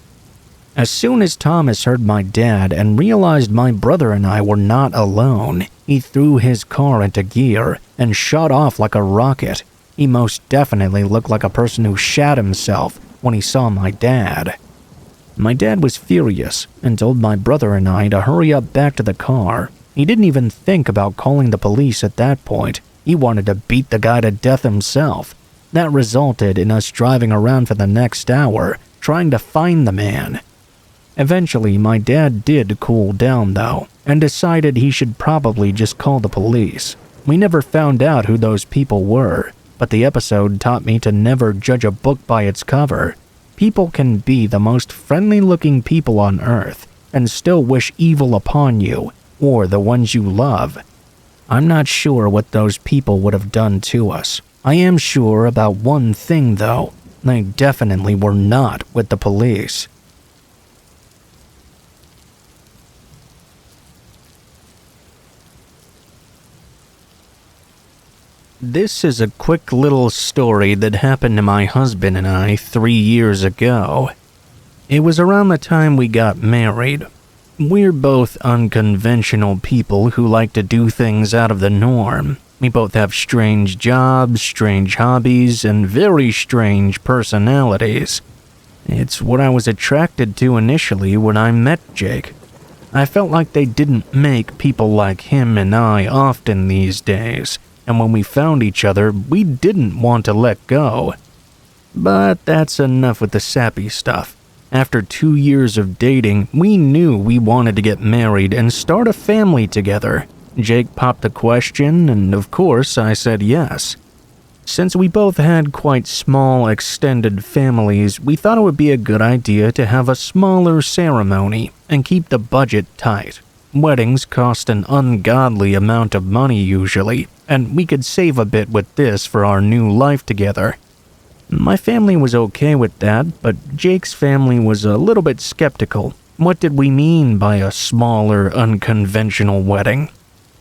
As soon as Thomas heard my dad and realized my brother and I were not alone, he threw his car into gear and shot off like a rocket. He most definitely looked like a person who shat himself when he saw my dad. My dad was furious and told my brother and I to hurry up back to the car. He didn't even think about calling the police at that point. He wanted to beat the guy to death himself. That resulted in us driving around for the next hour, trying to find the man. Eventually, my dad did cool down though, and decided he should probably just call the police. We never found out who those people were, but the episode taught me to never judge a book by its cover. People can be the most friendly-looking people on Earth and still wish evil upon you or the ones you love. I'm not sure what those people would have done to us. I am sure about one thing though. They definitely were not with the police. This is a quick little story that happened to my husband and I 3 years ago. It was around the time we got married. We're both unconventional people who like to do things out of the norm. We both have strange jobs, strange hobbies, and very strange personalities. It's what I was attracted to initially when I met Jake. I felt like they didn't make people like him and I often these days, and when we found each other, we didn't want to let go. But that's enough with the sappy stuff. After 2 years of dating, we knew we wanted to get married and start a family together. Jake popped the question, and of course I said yes. Since we both had quite small extended families, we thought it would be a good idea to have a smaller ceremony and keep the budget tight. Weddings cost an ungodly amount of money usually, and we could save a bit with this for our new life together. My family was okay with that, but Jake's family was a little bit skeptical. What did we mean by a smaller, unconventional wedding?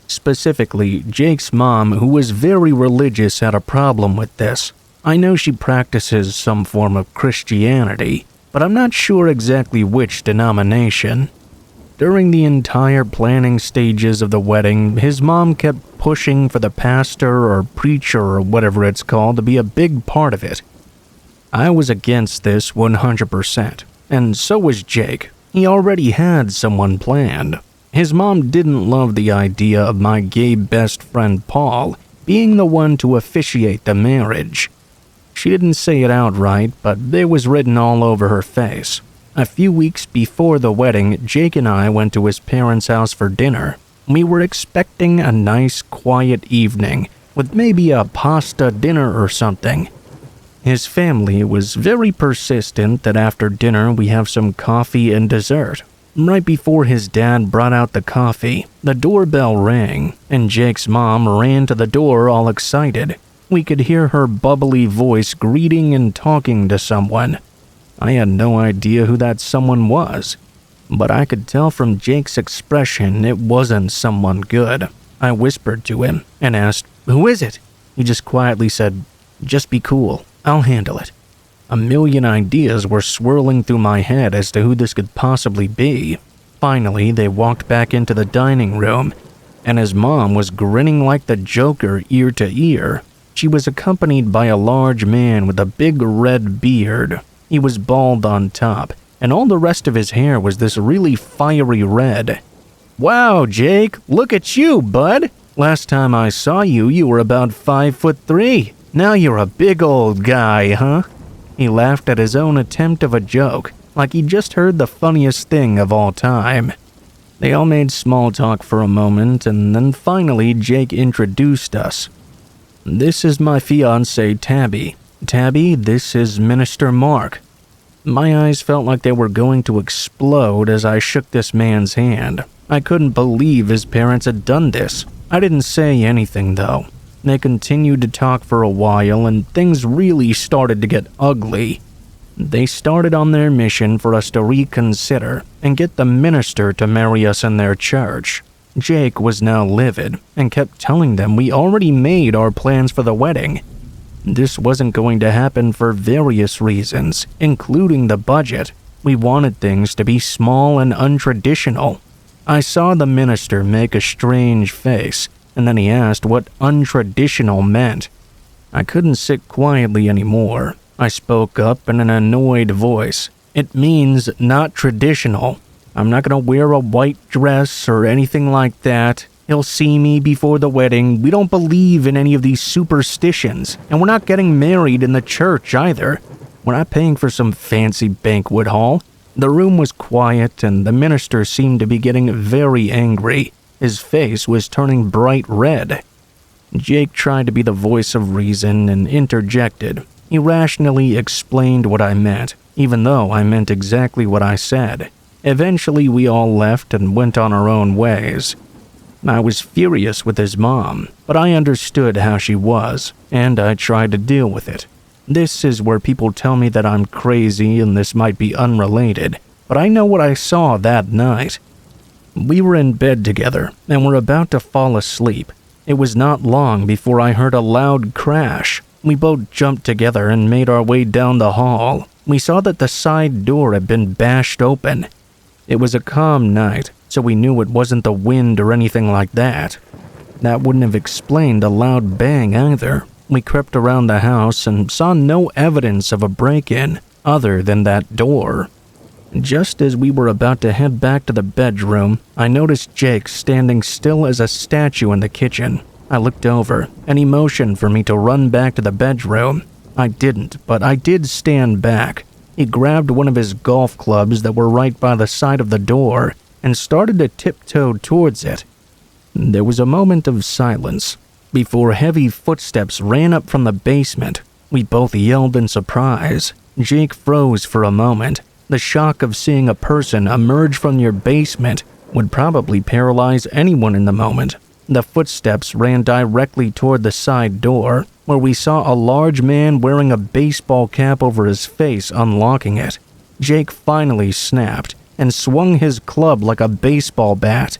Specifically, Jake's mom, who was very religious, had a problem with this. I know she practices some form of Christianity, but I'm not sure exactly which denomination. During the entire planning stages of the wedding, his mom kept pushing for the pastor or preacher or whatever it's called to be a big part of it. I was against this 100%, and so was Jake. He already had someone planned. His mom didn't love the idea of my gay best friend Paul being the one to officiate the marriage. She didn't say it outright, but it was written all over her face. A few weeks before the wedding, Jake and I went to his parents' house for dinner. We were expecting a nice, quiet evening, with maybe a pasta dinner or something. His family was very persistent that after dinner we have some coffee and dessert. Right before his dad brought out the coffee, the doorbell rang, and Jake's mom ran to the door all excited. We could hear her bubbly voice greeting and talking to someone. I had no idea who that someone was, but I could tell from Jake's expression it wasn't someone good. I whispered to him and asked, "Who is it?" He just quietly said, "Just be cool, I'll handle it." A million ideas were swirling through my head as to who this could possibly be. Finally, they walked back into the dining room, and his mom was grinning like the Joker ear to ear. She was accompanied by a large man with a big red beard. He was bald on top, and all the rest of his hair was this really fiery red. "Wow, Jake, look at you, bud! Last time I saw you, you were about 5'3". Now you're a big old guy, huh?" He laughed at his own attempt of a joke, like he just heard the funniest thing of all time. They all made small talk for a moment, and then finally Jake introduced us. "This is my fiancée, Tabby. Tabby, this is Minister Mark." My eyes felt like they were going to explode as I shook this man's hand. I couldn't believe his parents had done this. I didn't say anything, though. They continued to talk for a while, and things really started to get ugly. They started on their mission for us to reconsider and get the minister to marry us in their church. Jake was now livid and kept telling them we already made our plans for the wedding. This wasn't going to happen for various reasons, including the budget. We wanted things to be small and untraditional. I saw the minister make a strange face, and then he asked what untraditional meant. I couldn't sit quietly anymore. I spoke up in an annoyed voice. "It means not traditional. I'm not going to wear a white dress or anything like that. He'll see me before the wedding. We don't believe in any of these superstitions, and we're not getting married in the church either. We're not paying for some fancy banquet hall." The room was quiet, and the minister seemed to be getting very angry. His face was turning bright red. Jake tried to be the voice of reason and interjected. He rationally explained what I meant, even though I meant exactly what I said. Eventually, we all left and went on our own ways. I was furious with his mom, but I understood how she was, and I tried to deal with it. This is where people tell me that I'm crazy and this might be unrelated, but I know what I saw that night. We were in bed together and were about to fall asleep. It was not long before I heard a loud crash. We both jumped together and made our way down the hall. We saw that the side door had been bashed open. It was a calm night, so we knew it wasn't the wind or anything like that. That wouldn't have explained a loud bang either. We crept around the house and saw no evidence of a break-in other than that door. Just as we were about to head back to the bedroom, I noticed Jake standing still as a statue in the kitchen. I looked over, and he motioned for me to run back to the bedroom. I didn't, but I did stand back. He grabbed one of his golf clubs that were right by the side of the door and started to tiptoe towards it. There was a moment of silence before heavy footsteps ran up from the basement. We both yelled in surprise. Jake froze for a moment. The shock of seeing a person emerge from your basement would probably paralyze anyone in the moment. The footsteps ran directly toward the side door, where we saw a large man wearing a baseball cap over his face unlocking it. Jake finally snapped and swung his club like a baseball bat.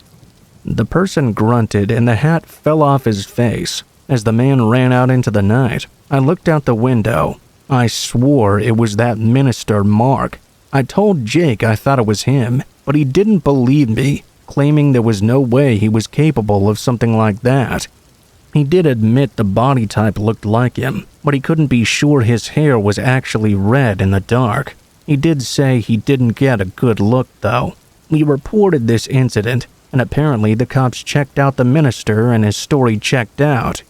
The person grunted and the hat fell off his face. As the man ran out into the night, I looked out the window. I swore it was that minister, Mark. I told Jake I thought it was him, but he didn't believe me, claiming there was no way he was capable of something like that. He did admit the body type looked like him, but he couldn't be sure his hair was actually red in the dark. He did say he didn't get a good look, though. We reported this incident, and apparently the cops checked out the minister and his story checked out.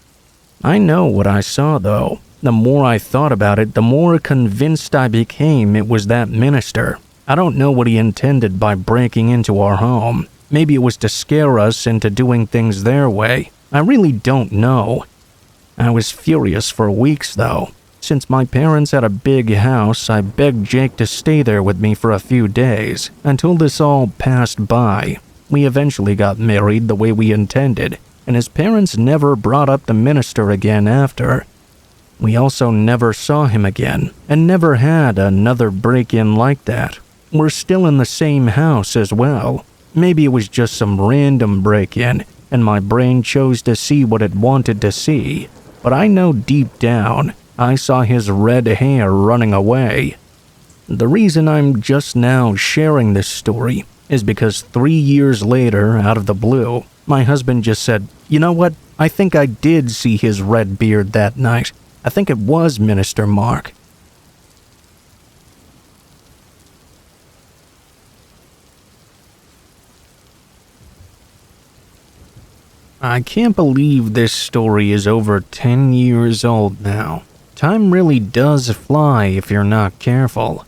I know what I saw, though. The more I thought about it, the more convinced I became it was that minister. I don't know what he intended by breaking into our home. Maybe it was to scare us into doing things their way. I really don't know. I was furious for weeks, though. Since my parents had a big house, I begged Jake to stay there with me for a few days, until this all passed by. We eventually got married the way we intended, and his parents never brought up the minister again after. We also never saw him again, and never had another break-in like that. We're still in the same house as well. Maybe it was just some random break-in, and my brain chose to see what it wanted to see. But I know deep down, I saw his red hair running away. The reason I'm just now sharing this story is because 3 years later, out of the blue, my husband just said, "You know what? I think I did see his red beard that night. I think it was Minister Mark." I can't believe this story is over 10 years old now. Time really does fly if you're not careful.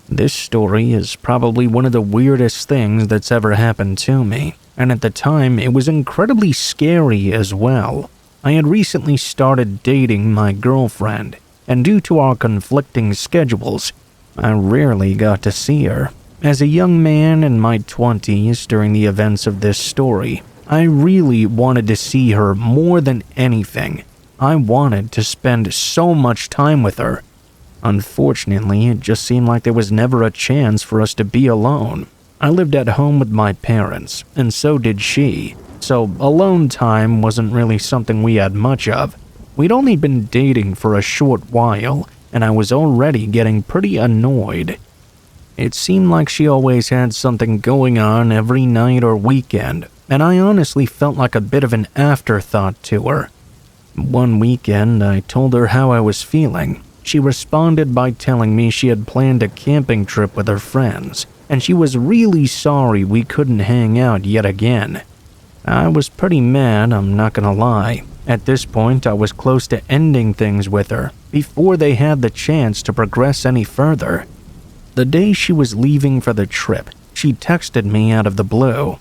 This story is probably one of the weirdest things that's ever happened to me, and at the time it was incredibly scary as well. I had recently started dating my girlfriend, and due to our conflicting schedules, I rarely got to see her. As a young man in my 20s during the events of this story, I really wanted to see her more than anything. I wanted to spend so much time with her. Unfortunately, it just seemed like there was never a chance for us to be alone. I lived at home with my parents, and so did she. So alone time wasn't really something we had much of. We'd only been dating for a short while, and I was already getting pretty annoyed. It seemed like she always had something going on every night or weekend, and I honestly felt like a bit of an afterthought to her. One weekend, I told her how I was feeling. She responded by telling me she had planned a camping trip with her friends, and she was really sorry we couldn't hang out yet again. I was pretty mad, I'm not gonna lie. At this point, I was close to ending things with her, before they had the chance to progress any further. The day she was leaving for the trip, she texted me out of the blue.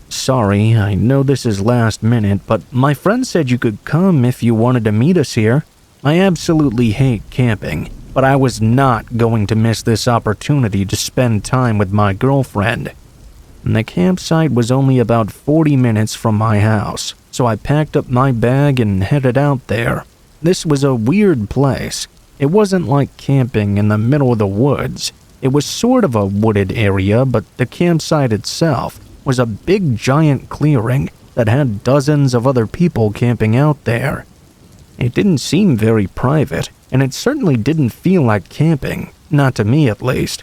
"Sorry, I know this is last minute, but my friend said you could come if you wanted to meet us here. I absolutely hate camping, but I was not going to miss this opportunity to spend time with my girlfriend." The campsite was only about 40 minutes from my house, so I packed up my bag and headed out there. This was a weird place. It wasn't like camping in the middle of the woods. It was sort of a wooded area, but the campsite itself was a big giant clearing that had dozens of other people camping out there. It didn't seem very private, and it certainly didn't feel like camping, not to me at least.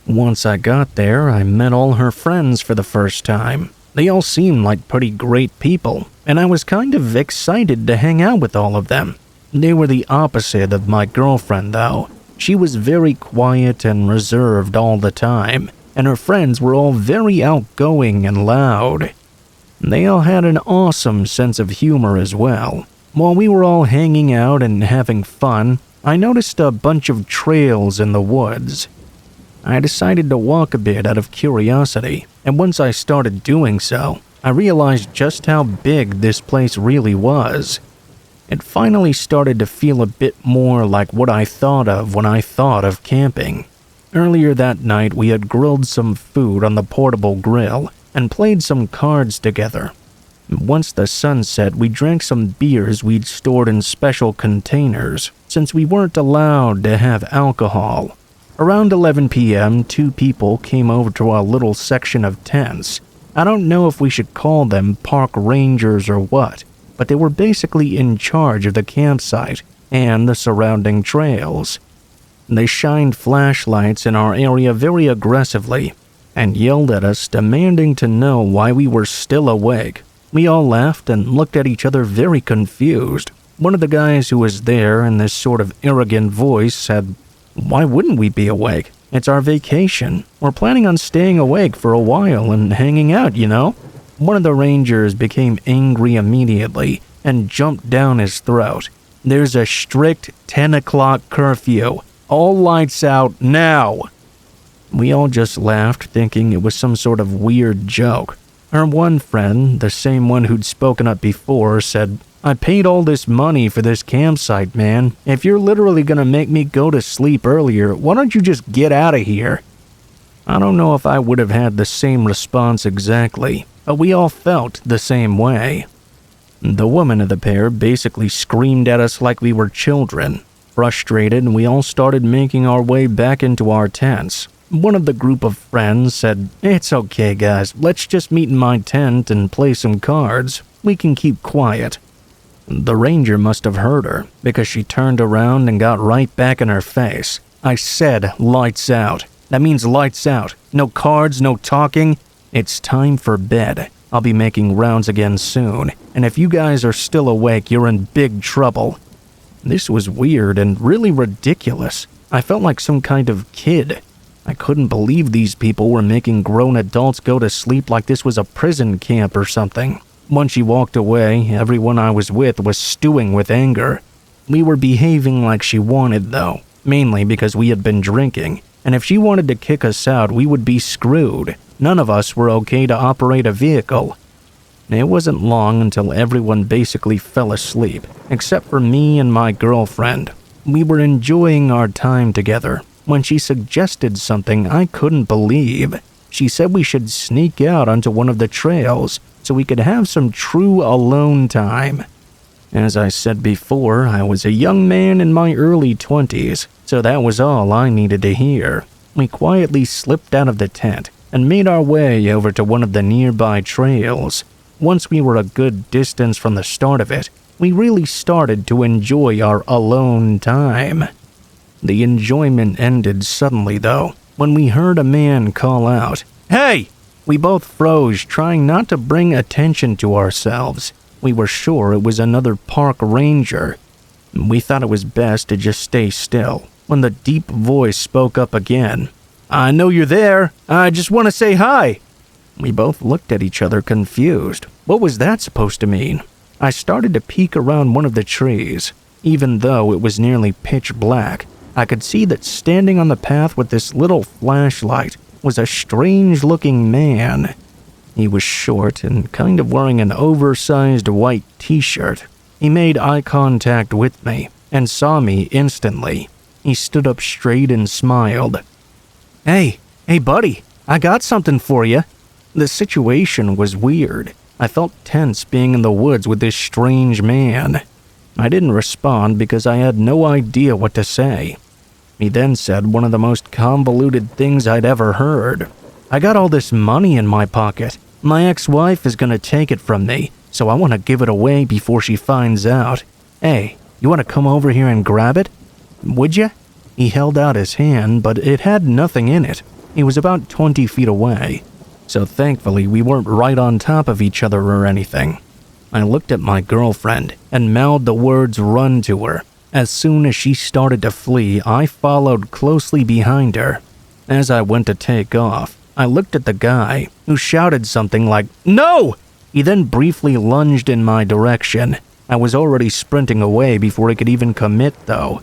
Once I got there, I met all her friends for the first time. They all seemed like pretty great people, and I was kind of excited to hang out with all of them. They were the opposite of my girlfriend, though. She was very quiet and reserved all the time, and her friends were all very outgoing and loud. They all had an awesome sense of humor as well. While we were all hanging out and having fun, I noticed a bunch of trails in the woods. I decided to walk a bit out of curiosity, and once I started doing so, I realized just how big this place really was. It finally started to feel a bit more like what I thought of when I thought of camping. Earlier that night, we had grilled some food on the portable grill and played some cards together. Once the sun set, we drank some beers we'd stored in special containers, since we weren't allowed to have alcohol. Around 11 p.m., 2 people came over to our little section of tents. I don't know if we should call them park rangers or what, but they were basically in charge of the campsite and the surrounding trails. They shined flashlights in our area very aggressively and yelled at us, demanding to know why we were still awake. We all laughed and looked at each other very confused. One of the guys who was there in this sort of arrogant voice said, "Why wouldn't we be awake? It's our vacation. We're planning on staying awake for a while and hanging out, you know?" One of the rangers became angry immediately and jumped down his throat. "There's a strict 10 o'clock curfew. All lights out now." We all just laughed, thinking it was some sort of weird joke. Our one friend, the same one who'd spoken up before, said, "I paid all this money for this campsite, man. If you're literally gonna make me go to sleep earlier, why don't you just get out of here?" I don't know if I would have had the same response exactly, but we all felt the same way. The woman of the pair basically screamed at us like we were children. Frustrated, we all started making our way back into our tents. One of the group of friends said, "It's okay, guys. Let's just meet in my tent and play some cards. We can keep quiet." The ranger must have heard her, because she turned around and got right back in her face. "I said lights out. That means lights out. No cards, no talking. It's time for bed. I'll be making rounds again soon, and if you guys are still awake, you're in big trouble." This was weird and really ridiculous. I felt like some kind of kid. I couldn't believe these people were making grown adults go to sleep like this was a prison camp or something. Once she walked away, everyone I was with was stewing with anger. We were behaving like she wanted, though, mainly because we had been drinking, and if she wanted to kick us out, we would be screwed. None of us were okay to operate a vehicle. It wasn't long until everyone basically fell asleep, except for me and my girlfriend. We were enjoying our time together when she suggested something I couldn't believe. She said we should sneak out onto one of the trails so we could have some true alone time. As I said before, I was a young man in my early 20s, so that was all I needed to hear. We quietly slipped out of the tent and made our way over to one of the nearby trails. Once we were a good distance from the start of it, we really started to enjoy our alone time. The enjoyment ended suddenly, though, when we heard a man call out, "Hey!" We both froze, trying not to bring attention to ourselves. We were sure it was another park ranger. We thought it was best to just stay still when the deep voice spoke up again. "I know you're there. I just want to say hi." We both looked at each other confused. What was that supposed to mean? I started to peek around one of the trees. Even though it was nearly pitch black, I could see that standing on the path with this little flashlight was a strange-looking man. He was short and kind of wearing an oversized white t-shirt. He made eye contact with me and saw me instantly. He stood up straight and smiled. Hey buddy, I got something for you." The situation was weird. I felt tense being in the woods with this strange man. I didn't respond because I had no idea what to say. He then said one of the most convoluted things I'd ever heard. "I got all this money in my pocket. My ex-wife is gonna take it from me, so I want to give it away before she finds out. Hey, you want to come over here and grab it? Would ya?" He held out his hand, but it had nothing in it. He was about 20 feet away, so thankfully we weren't right on top of each other or anything. I looked at my girlfriend and mouthed the words "run" to her. As soon as she started to flee, I followed closely behind her. As I went to take off, I looked at the guy, who shouted something like, "No!" He then briefly lunged in my direction. I was already sprinting away before he could even commit, though.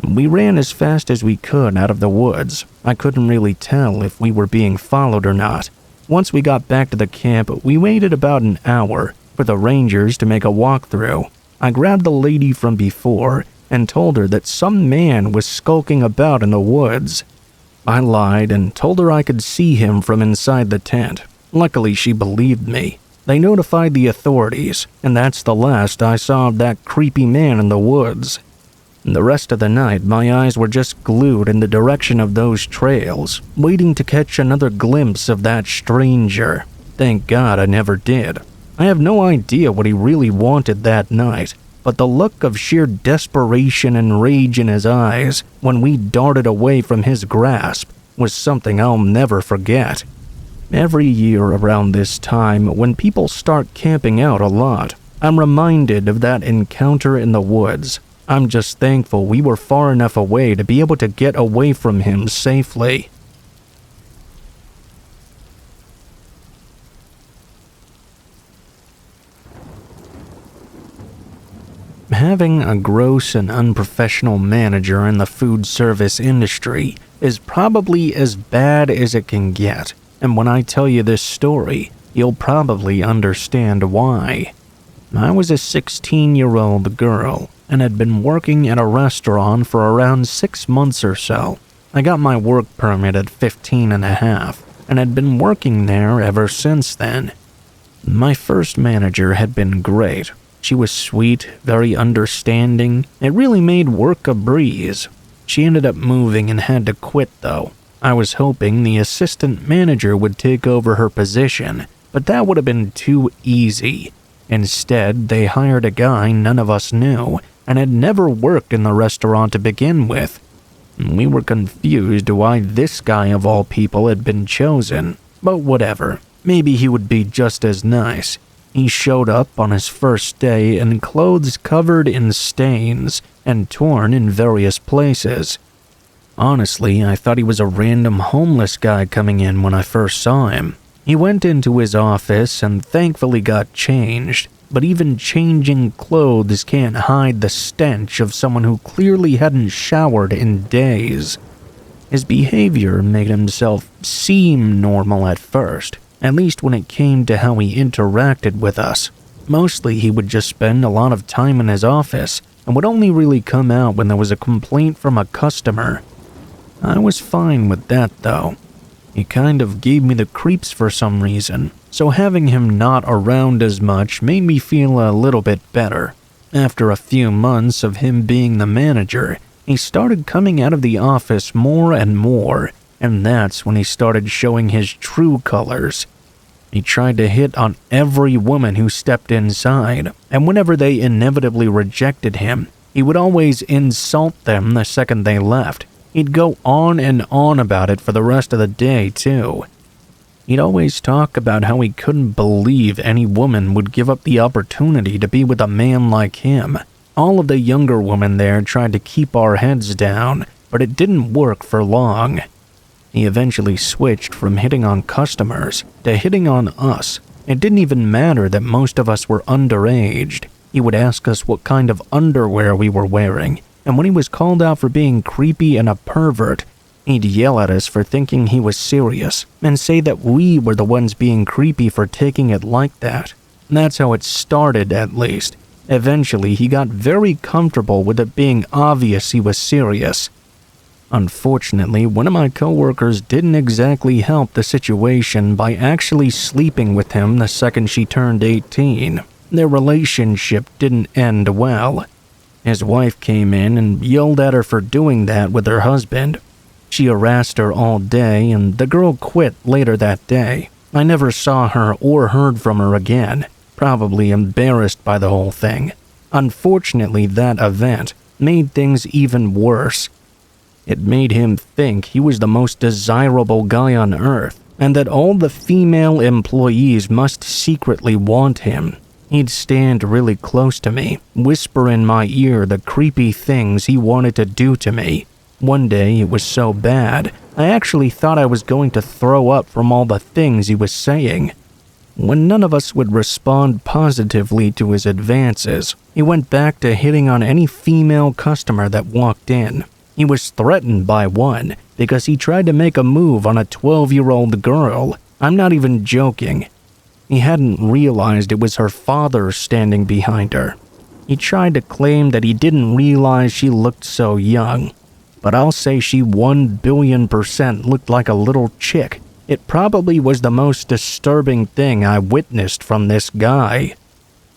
We ran as fast as we could out of the woods. I couldn't really tell if we were being followed or not. Once we got back to the camp, we waited about an hour for the rangers to make a walkthrough. I grabbed the lady from before and told her that some man was skulking about in the woods. I lied and told her I could see him from inside the tent. Luckily, she believed me. They notified the authorities, and that's the last I saw of that creepy man in the woods. The rest of the night, my eyes were just glued in the direction of those trails, waiting to catch another glimpse of that stranger. Thank God I never did. I have no idea what he really wanted that night, but the look of sheer desperation and rage in his eyes when we darted away from his grasp was something I'll never forget. Every year around this time, when people start camping out a lot, I'm reminded of that encounter in the woods. I'm just thankful we were far enough away to be able to get away from him safely. Having a gross and unprofessional manager in the food service industry is probably as bad as it can get, and when I tell you this story, you'll probably understand why. I was a 16-year-old girl and had been working at a restaurant for around 6 months or so. I got my work permit at 15 and a half and had been working there ever since then. My first manager had been great. She was sweet, very understanding. It really made work a breeze. She ended up moving and had to quit, though. I was hoping the assistant manager would take over her position, but that would have been too easy. Instead, they hired a guy none of us knew and had never worked in the restaurant to begin with. We were confused why this guy of all people had been chosen, but whatever. Maybe he would be just as nice. He showed up on his first day in clothes covered in stains and torn in various places. Honestly, I thought he was a random homeless guy coming in when I first saw him. He went into his office and thankfully got changed, but even changing clothes can't hide the stench of someone who clearly hadn't showered in days. His behavior made himself seem normal at first, at least when it came to how he interacted with us. Mostly he would just spend a lot of time in his office and would only really come out when there was a complaint from a customer. I was fine with that, though. He kind of gave me the creeps for some reason, so having him not around as much made me feel a little bit better. After a few months of him being the manager, he started coming out of the office more and more, and that's when he started showing his true colors. He tried to hit on every woman who stepped inside, and whenever they inevitably rejected him, he would always insult them the second they left. He'd go on and on about it for the rest of the day, too. He'd always talk about how he couldn't believe any woman would give up the opportunity to be with a man like him. All of the younger women there tried to keep our heads down, but it didn't work for long. He eventually switched from hitting on customers to hitting on us. It didn't even matter that most of us were underage. He would ask us what kind of underwear we were wearing, and when he was called out for being creepy and a pervert, he'd yell at us for thinking he was serious and say that we were the ones being creepy for taking it like that. That's how it started, at least. Eventually, he got very comfortable with it being obvious he was serious. Unfortunately, one of my coworkers didn't exactly help the situation by actually sleeping with him the second she turned 18. Their relationship didn't end well. His wife came in and yelled at her for doing that with her husband. She harassed her all day, and the girl quit later that day. I never saw her or heard from her again, probably embarrassed by the whole thing. Unfortunately, that event made things even worse. It made him think he was the most desirable guy on earth, and that all the female employees must secretly want him. He'd stand really close to me, whisper in my ear the creepy things he wanted to do to me. One day, it was so bad, I actually thought I was going to throw up from all the things he was saying. When none of us would respond positively to his advances, he went back to hitting on any female customer that walked in. He was threatened by one because he tried to make a move on a 12-year-old girl. I'm not even joking. He hadn't realized it was her father standing behind her. He tried to claim that he didn't realize she looked so young, but I'll say she 1,000,000,000% looked like a little chick. It probably was the most disturbing thing I witnessed from this guy.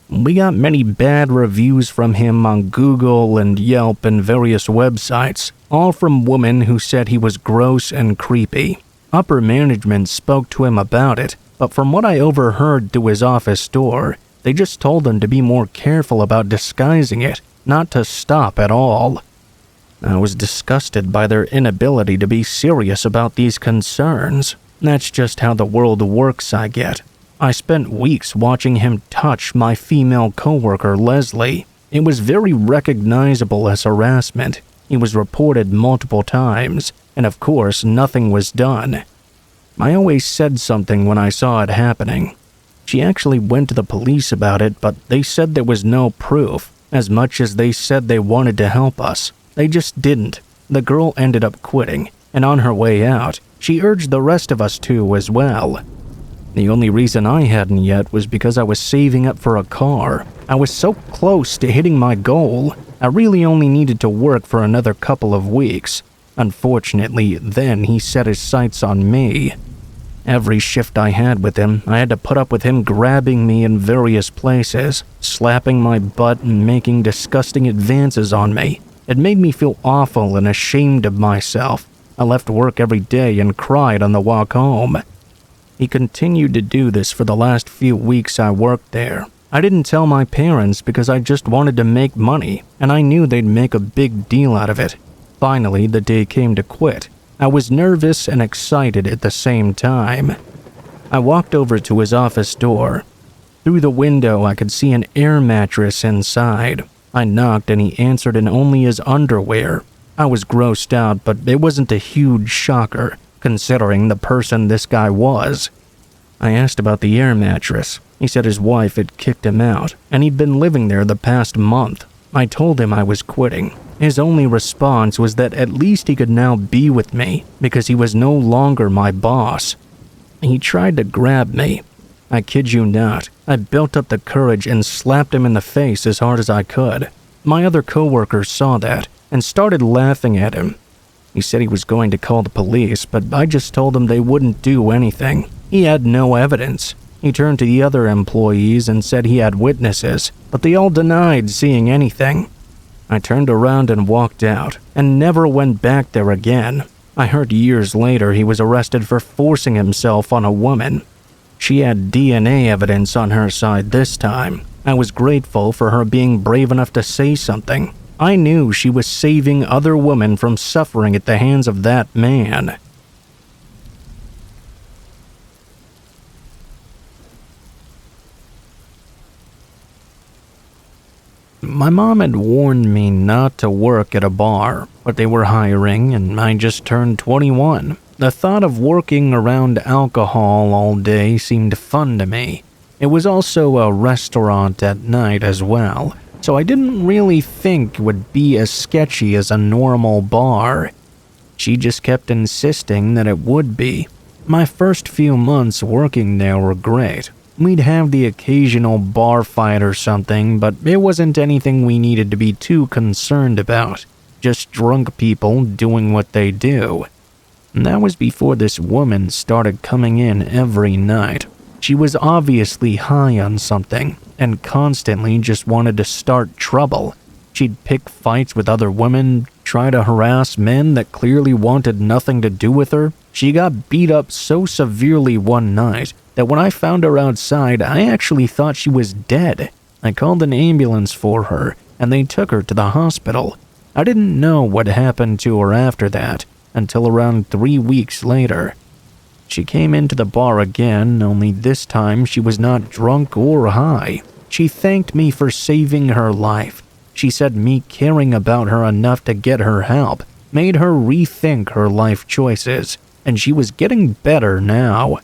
We got many bad reviews from him on Google and Yelp and various websites, all from women who said he was gross and creepy. Upper management spoke to him about it, but from what I overheard through his office door, they just told him to be more careful about disguising it, not to stop at all. I was disgusted by their inability to be serious about these concerns. That's just how the world works, I get. I spent weeks watching him touch my female coworker, Leslie. It was very recognizable as harassment. He was reported multiple times, and of course, nothing was done. I always said something when I saw it happening. She actually went to the police about it, but they said there was no proof. As much as they said they wanted to help us, they just didn't. The girl ended up quitting, and on her way out, she urged the rest of us to as well. The only reason I hadn't yet was because I was saving up for a car. I was so close to hitting my goal. I really only needed to work for another couple of weeks. Unfortunately, then he set his sights on me. Every shift I had with him, I had to put up with him grabbing me in various places, slapping my butt and making disgusting advances on me. It made me feel awful and ashamed of myself. I left work every day and cried on the walk home. He continued to do this for the last few weeks I worked there. I didn't tell my parents because I just wanted to make money, and I knew they'd make a big deal out of it. Finally, the day came to quit. I was nervous and excited at the same time. I walked over to his office door. Through the window, I could see an air mattress inside. I knocked and he answered in only his underwear. I was grossed out, but it wasn't a huge shocker, considering the person this guy was. I asked about the air mattress. He said his wife had kicked him out, and he'd been living there the past month. I told him I was quitting. His only response was that at least he could now be with me, because he was no longer my boss. He tried to grab me. I kid you not, I built up the courage and slapped him in the face as hard as I could. My other coworkers saw that, and started laughing at him. He said he was going to call the police, but I just told him they wouldn't do anything. He had no evidence. He turned to the other employees and said he had witnesses, but they all denied seeing anything. I turned around and walked out, and never went back there again. I heard years later he was arrested for forcing himself on a woman. She had DNA evidence on her side this time. I was grateful for her being brave enough to say something. I knew she was saving other women from suffering at the hands of that man. My mom had warned me not to work at a bar, but they were hiring and I just turned 21. The thought of working around alcohol all day seemed fun to me. It was also a restaurant at night as well, so I didn't really think it would be as sketchy as a normal bar. She just kept insisting that it would be. My first few months working there were great. We'd have the occasional bar fight or something, but it wasn't anything we needed to be too concerned about. Just drunk people doing what they do. And that was before this woman started coming in every night. She was obviously high on something, and constantly just wanted to start trouble. She'd pick fights with other women, try to harass men that clearly wanted nothing to do with her. She got beat up so severely one night that when I found her outside, I actually thought she was dead. I called an ambulance for her, and they took her to the hospital. I didn't know what happened to her after that until around 3 weeks later. She came into the bar again, only this time she was not drunk or high. She thanked me for saving her life. She said me caring about her enough to get her help made her rethink her life choices, and she was getting better now.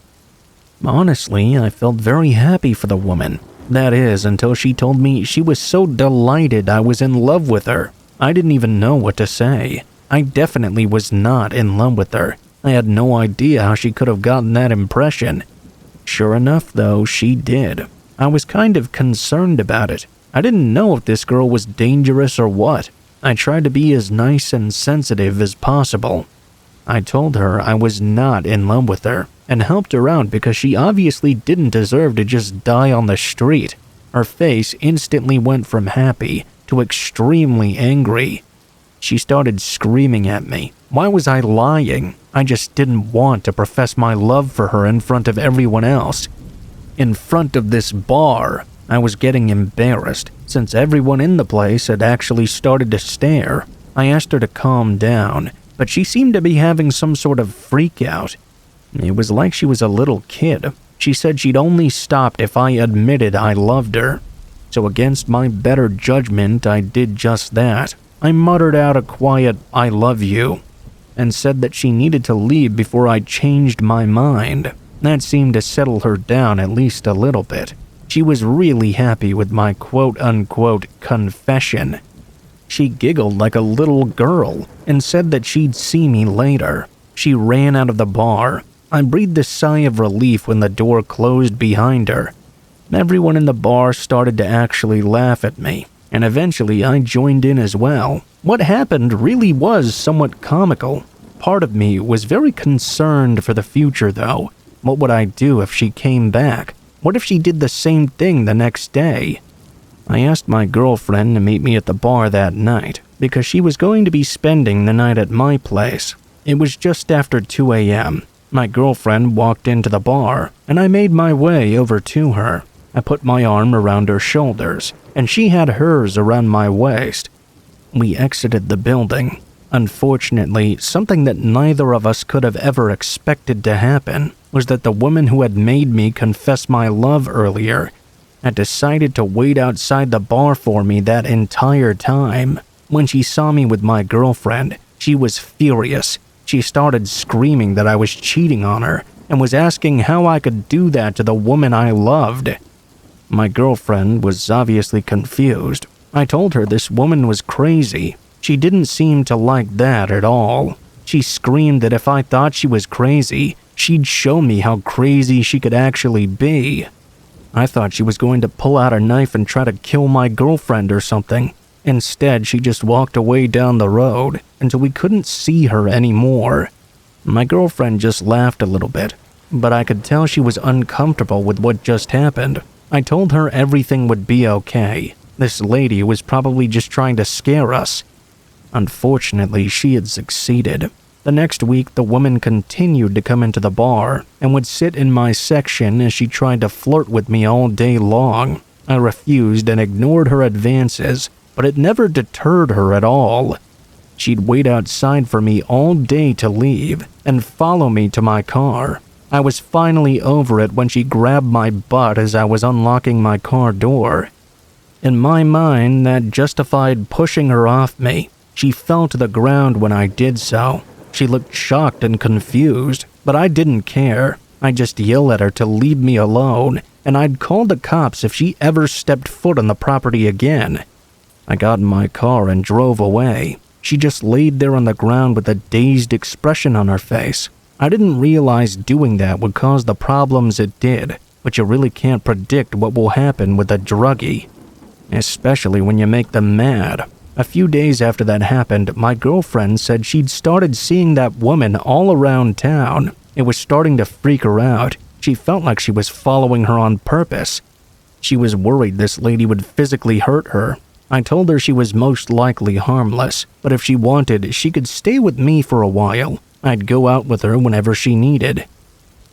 Honestly, I felt very happy for the woman. That is, until she told me she was so delighted I was in love with her. I didn't even know what to say. I definitely was not in love with her. I had no idea how she could have gotten that impression. Sure enough, though, she did. I was kind of concerned about it. I didn't know if this girl was dangerous or what. I tried to be as nice and sensitive as possible. I told her I was not in love with her and helped her out because she obviously didn't deserve to just die on the street. Her face instantly went from happy to extremely angry. She started screaming at me. Why was I lying? I just didn't want to profess my love for her in front of everyone else. In front of this bar, I was getting embarrassed since everyone in the place had actually started to stare. I asked her to calm down, but she seemed to be having some sort of freak out. It was like she was a little kid. She said she'd only stopped if I admitted I loved her. So against my better judgment, I did just that. I muttered out a quiet, "I love you," and said that she needed to leave before I changed my mind. That seemed to settle her down at least a little bit. She was really happy with my quote-unquote confession. She giggled like a little girl and said that she'd see me later. She ran out of the bar. I breathed a sigh of relief when the door closed behind her. Everyone in the bar started to actually laugh at me, and eventually I joined in as well. What happened really was somewhat comical. Part of me was very concerned for the future, though. What would I do if she came back? What if she did the same thing the next day? I asked my girlfriend to meet me at the bar that night because she was going to be spending the night at my place. It was just after 2 a.m. My girlfriend walked into the bar, and I made my way over to her. I put my arm around her shoulders, and she had hers around my waist. We exited the building. Unfortunately, something that neither of us could have ever expected to happen was that the woman who had made me confess my love earlier had decided to wait outside the bar for me that entire time. When she saw me with my girlfriend, she was furious. She started screaming that I was cheating on her and was asking how I could do that to the woman I loved. My girlfriend was obviously confused. I told her this woman was crazy. She didn't seem to like that at all. She screamed that if I thought she was crazy, she'd show me how crazy she could actually be. I thought she was going to pull out a knife and try to kill my girlfriend or something. Instead, she just walked away down the road until we couldn't see her anymore. My girlfriend just laughed a little bit, but I could tell she was uncomfortable with what just happened. I told her everything would be okay. This lady was probably just trying to scare us. Unfortunately, she had succeeded. The next week, the woman continued to come into the bar and would sit in my section as she tried to flirt with me all day long. I refused and ignored her advances, but it never deterred her at all. She'd wait outside for me all day to leave and follow me to my car. I was finally over it when she grabbed my butt as I was unlocking my car door. In my mind, that justified pushing her off me. She fell to the ground when I did so. She looked shocked and confused, but I didn't care. I just yelled at her to leave me alone, and I'd call the cops if she ever stepped foot on the property again. I got in my car and drove away. She just laid there on the ground with a dazed expression on her face. I didn't realize doing that would cause the problems it did, but you really can't predict what will happen with a druggie, especially when you make them mad. A few days after that happened, my girlfriend said she'd started seeing that woman all around town. It was starting to freak her out. She felt like she was following her on purpose. She was worried this lady would physically hurt her. I told her she was most likely harmless, but if she wanted, she could stay with me for a while. I'd go out with her whenever she needed.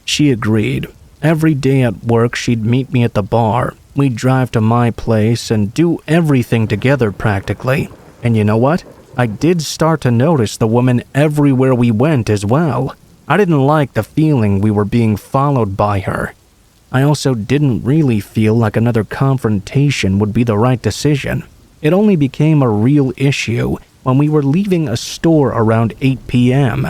She agreed. Every day at work, she'd meet me at the bar. We'd drive to my place and do everything together practically. And you know what? I did start to notice the woman everywhere we went as well. I didn't like the feeling we were being followed by her. I also didn't really feel like another confrontation would be the right decision. It only became a real issue when we were leaving a store around 8 p.m.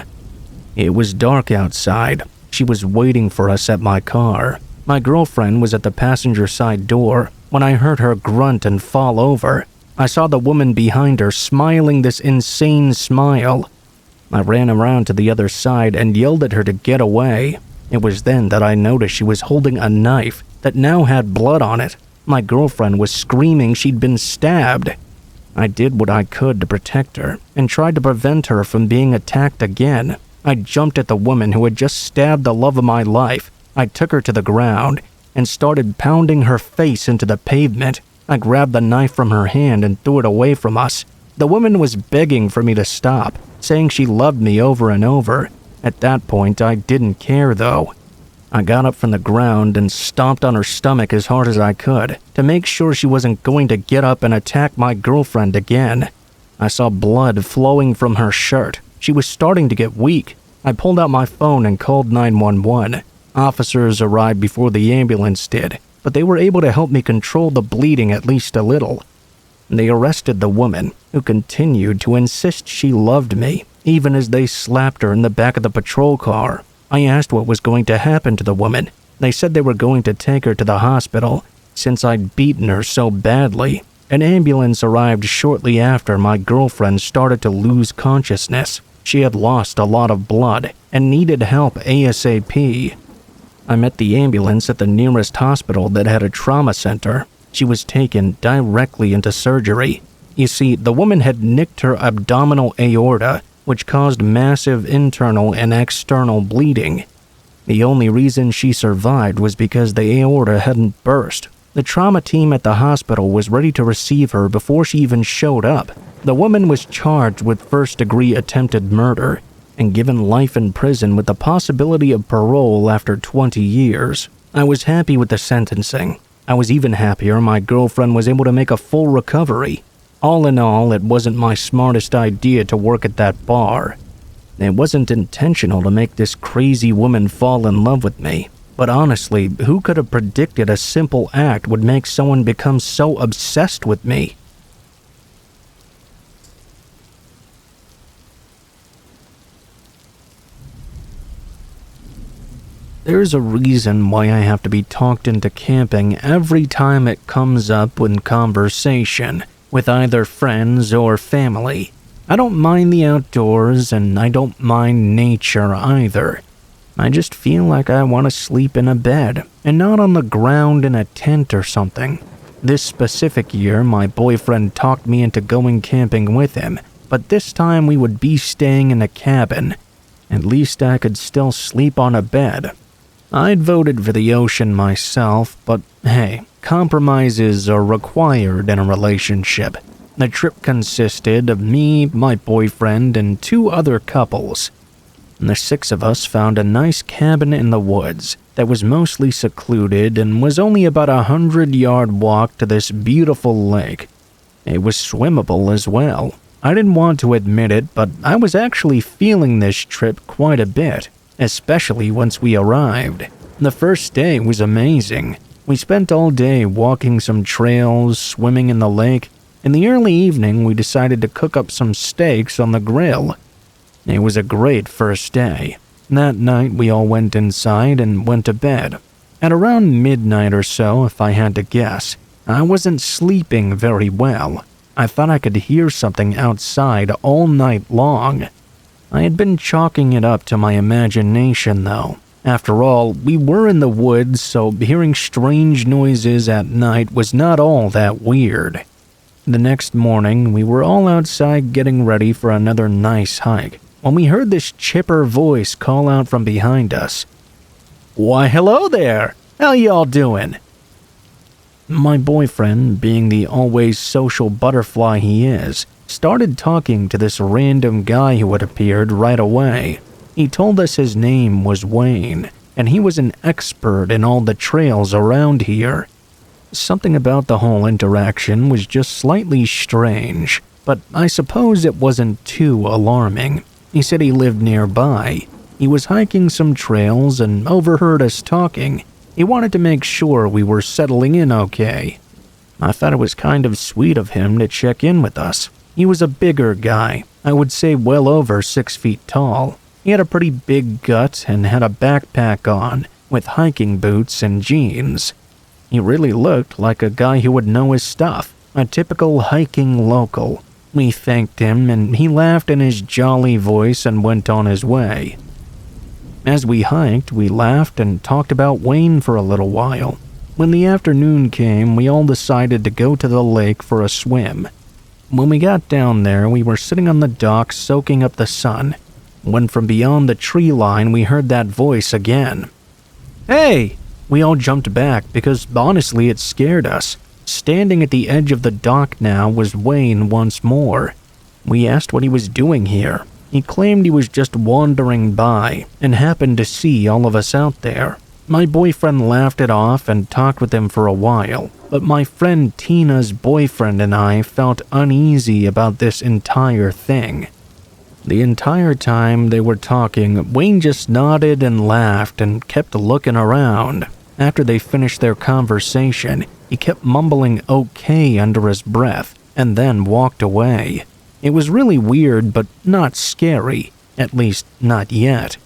It was dark outside. She was waiting for us at my car. My girlfriend was at the passenger side door when I heard her grunt and fall over. I saw the woman behind her smiling this insane smile. I ran around to the other side and yelled at her to get away. It was then that I noticed she was holding a knife that now had blood on it. My girlfriend was screaming she'd been stabbed. I did what I could to protect her and tried to prevent her from being attacked again. I jumped at the woman who had just stabbed the love of my life. I took her to the ground and started pounding her face into the pavement. I grabbed the knife from her hand and threw it away from us. The woman was begging for me to stop, saying she loved me over and over. At that point, I didn't care though. I got up from the ground and stomped on her stomach as hard as I could to make sure she wasn't going to get up and attack my girlfriend again. I saw blood flowing from her shirt. She was starting to get weak. I pulled out my phone and called 911. Officers arrived before the ambulance did, but they were able to help me control the bleeding at least a little. They arrested the woman, who continued to insist she loved me, even as they slapped her in the back of the patrol car. I asked what was going to happen to the woman. They said they were going to take her to the hospital, since I'd beaten her so badly. An ambulance arrived shortly after my girlfriend started to lose consciousness. She had lost a lot of blood and needed help ASAP. I met the ambulance at the nearest hospital that had a trauma center. She was taken directly into surgery. You see, the woman had nicked her abdominal aorta, which caused massive internal and external bleeding. The only reason she survived was because the aorta hadn't burst. The trauma team at the hospital was ready to receive her before she even showed up. The woman was charged with first-degree attempted murder and given life in prison with the possibility of parole after 20 years. I was happy with the sentencing. I was even happier my girlfriend was able to make a full recovery. All in all, it wasn't my smartest idea to work at that bar. It wasn't intentional to make this crazy woman fall in love with me. But honestly, who could have predicted a simple act would make someone become so obsessed with me? There's a reason why I have to be talked into camping every time it comes up in conversation with either friends or family. I don't mind the outdoors and I don't mind nature either. I just feel like I want to sleep in a bed and not on the ground in a tent or something. This specific year, my boyfriend talked me into going camping with him, but this time we would be staying in a cabin. At least I could still sleep on a bed. I'd voted for the ocean myself, but hey, compromises are required in a relationship. The trip consisted of me, my boyfriend, and 2 other couples. The 6 of us found a nice cabin in the woods that was mostly secluded and was only about a 100-yard walk to this beautiful lake. It was swimmable as well. I didn't want to admit it, but I was actually feeling this trip quite a bit, especially once we arrived. The first day was amazing. We spent all day walking some trails, swimming in the lake. In the early evening, we decided to cook up some steaks on the grill. It was a great first day. That night, we all went inside and went to bed. At around midnight or so, if I had to guess, I wasn't sleeping very well. I thought I could hear something outside all night long. I had been chalking it up to my imagination, though. After all, we were in the woods, so hearing strange noises at night was not all that weird. The next morning, we were all outside getting ready for another nice hike when we heard this chipper voice call out from behind us. "Why, hello there! How y'all doing?" My boyfriend, being the always social butterfly he is, started talking to this random guy who had appeared right away. He told us his name was Wayne, and he was an expert in all the trails around here. Something about the whole interaction was just slightly strange, but I suppose it wasn't too alarming. He said he lived nearby. He was hiking some trails and overheard us talking. He wanted to make sure we were settling in okay. I thought it was kind of sweet of him to check in with us. He was a bigger guy, I would say well over 6 feet tall. He had a pretty big gut and had a backpack on, with hiking boots and jeans. He really looked like a guy who would know his stuff, a typical hiking local. We thanked him and he laughed in his jolly voice and went on his way. As we hiked, we laughed and talked about Wayne for a little while. When the afternoon came, we all decided to go to the lake for a swim. When we got down there, we were sitting on the dock soaking up the sun, when from beyond the tree line we heard that voice again. "Hey!" We all jumped back because honestly it scared us. Standing at the edge of the dock now was Wayne once more. We asked what he was doing here. He claimed he was just wandering by and happened to see all of us out there. My boyfriend laughed it off and talked with him for a while, but my friend Tina's boyfriend and I felt uneasy about this entire thing. The entire time they were talking, Wayne just nodded and laughed and kept looking around. After they finished their conversation, he kept mumbling okay under his breath and then walked away. It was really weird, but not scary, at least not yet.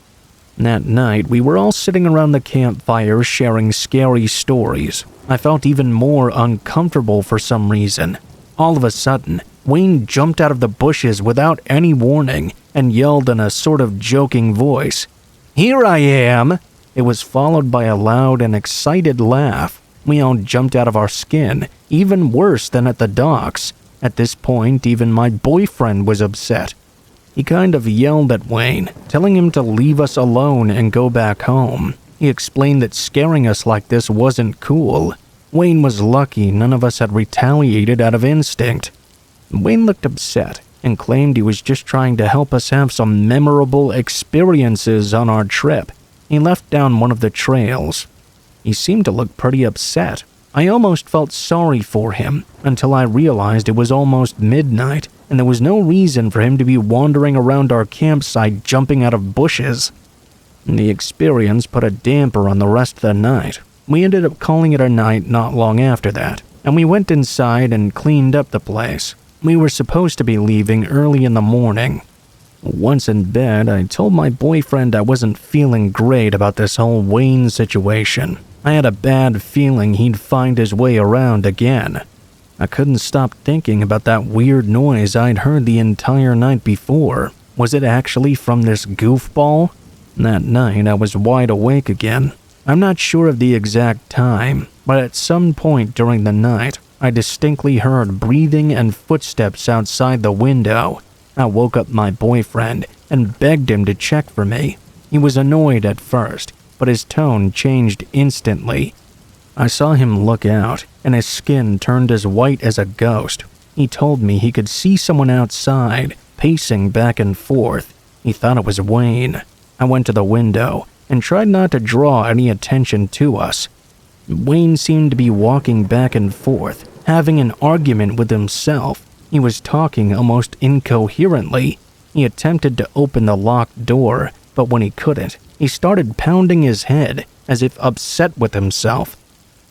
That night, we were all sitting around the campfire sharing scary stories. I felt even more uncomfortable for some reason. All of a sudden, Wayne jumped out of the bushes without any warning and yelled in a sort of joking voice, "Here I am!" It was followed by a loud and excited laugh. We all jumped out of our skin, even worse than at the docks. At this point, even my boyfriend was upset. He kind of yelled at Wayne, telling him to leave us alone and go back home. He explained that scaring us like this wasn't cool. Wayne was lucky none of us had retaliated out of instinct. Wayne looked upset and claimed he was just trying to help us have some memorable experiences on our trip. He left down one of the trails. He seemed to look pretty upset. I almost felt sorry for him until I realized it was almost midnight and there was no reason for him to be wandering around our campsite jumping out of bushes. The experience put a damper on the rest of the night. We ended up calling it a night not long after that, and we went inside and cleaned up the place. We were supposed to be leaving early in the morning. Once in bed, I told my boyfriend I wasn't feeling great about this whole Wayne situation. I had a bad feeling he'd find his way around again. I couldn't stop thinking about that weird noise I'd heard the entire night before. Was it actually from this goofball? That night, I was wide awake again. I'm not sure of the exact time, but at some point during the night, I distinctly heard breathing and footsteps outside the window. I woke up my boyfriend and begged him to check for me. He was annoyed at first, but his tone changed instantly. I saw him look out, and his skin turned as white as a ghost. He told me he could see someone outside, pacing back and forth. He thought it was Wayne. I went to the window and tried not to draw any attention to us. Wayne seemed to be walking back and forth, having an argument with himself. He was talking almost incoherently. He attempted to open the locked door, but when he couldn't, he started pounding his head as if upset with himself.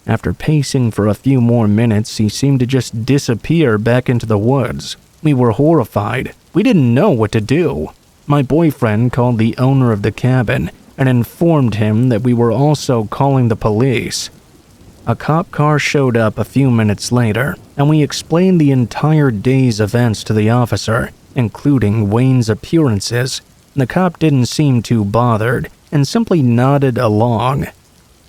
After pacing for a few more minutes, he seemed to just disappear back into the woods. We were horrified. We didn't know what to do. My boyfriend called the owner of the cabin and informed him that we were also calling the police. A cop car showed up a few minutes later, and we explained the entire day's events to the officer, including Wayne's appearances. The cop didn't seem too bothered and simply nodded along.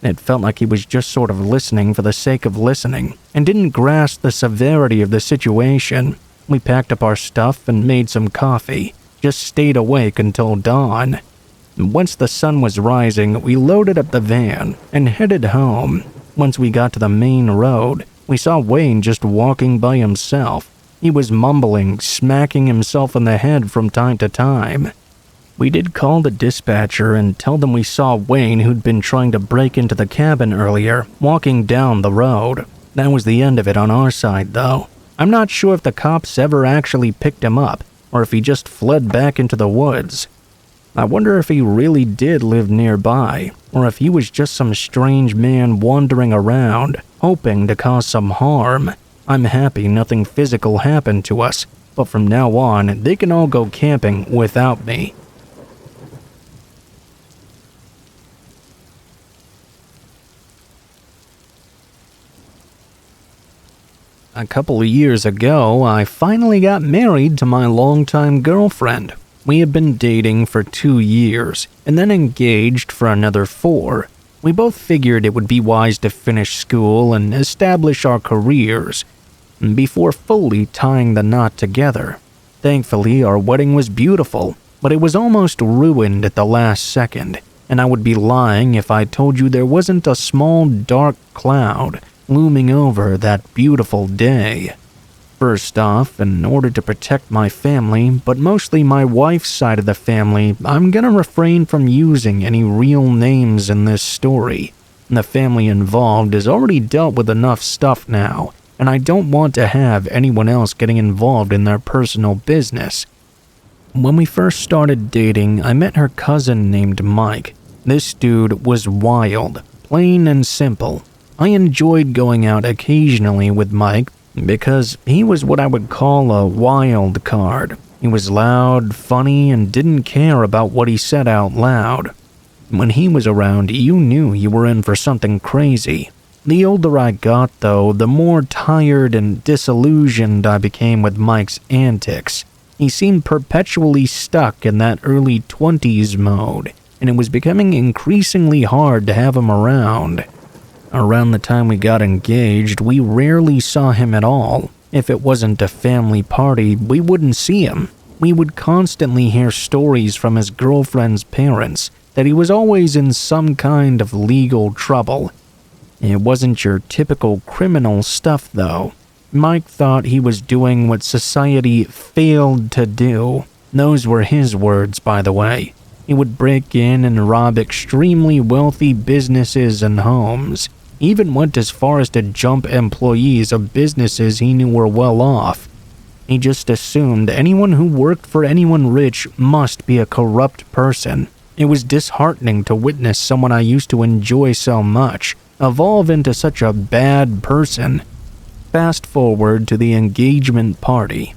It felt like he was just sort of listening for the sake of listening and didn't grasp the severity of the situation. We packed up our stuff and made some coffee, just stayed awake until dawn. Once the sun was rising, we loaded up the van and headed home. Once we got to the main road, we saw Wayne just walking by himself. He was mumbling, smacking himself in the head from time to time. We did call the dispatcher and tell them we saw Wayne, who'd been trying to break into the cabin earlier, walking down the road. That was the end of it on our side, though. I'm not sure if the cops ever actually picked him up or if he just fled back into the woods. I wonder if he really did live nearby, or if he was just some strange man wandering around, hoping to cause some harm. I'm happy nothing physical happened to us, but from now on, they can all go camping without me. A couple of years ago, I finally got married to my longtime girlfriend. We had been dating for 2 years, and then engaged for another 4. We both figured it would be wise to finish school and establish our careers before fully tying the knot together. Thankfully, our wedding was beautiful, but it was almost ruined at the last second, and I would be lying if I told you there wasn't a small dark cloud looming over that beautiful day. First off, in order to protect my family, but mostly my wife's side of the family, I'm gonna refrain from using any real names in this story. The family involved has already dealt with enough stuff now, and I don't want to have anyone else getting involved in their personal business. When we first started dating, I met her cousin named Mike. This dude was wild, plain and simple. I enjoyed going out occasionally with Mike because he was what I would call a wild card. He was loud, funny, and didn't care about what he said out loud. When he was around, you knew you were in for something crazy. The older I got, though, the more tired and disillusioned I became with Mike's antics. He seemed perpetually stuck in that early 20s mode, and it was becoming increasingly hard to have him around. Around the time we got engaged, we rarely saw him at all. If it wasn't a family party, we wouldn't see him. We would constantly hear stories from his girlfriend's parents that he was always in some kind of legal trouble. It wasn't your typical criminal stuff, though. Mike thought he was doing what society failed to do. Those were his words, by the way. He would break in and rob extremely wealthy businesses and homes. He even went as far as to jump employees of businesses he knew were well off. He just assumed anyone who worked for anyone rich must be a corrupt person. It was disheartening to witness someone I used to enjoy so much evolve into such a bad person. Fast forward to the engagement party.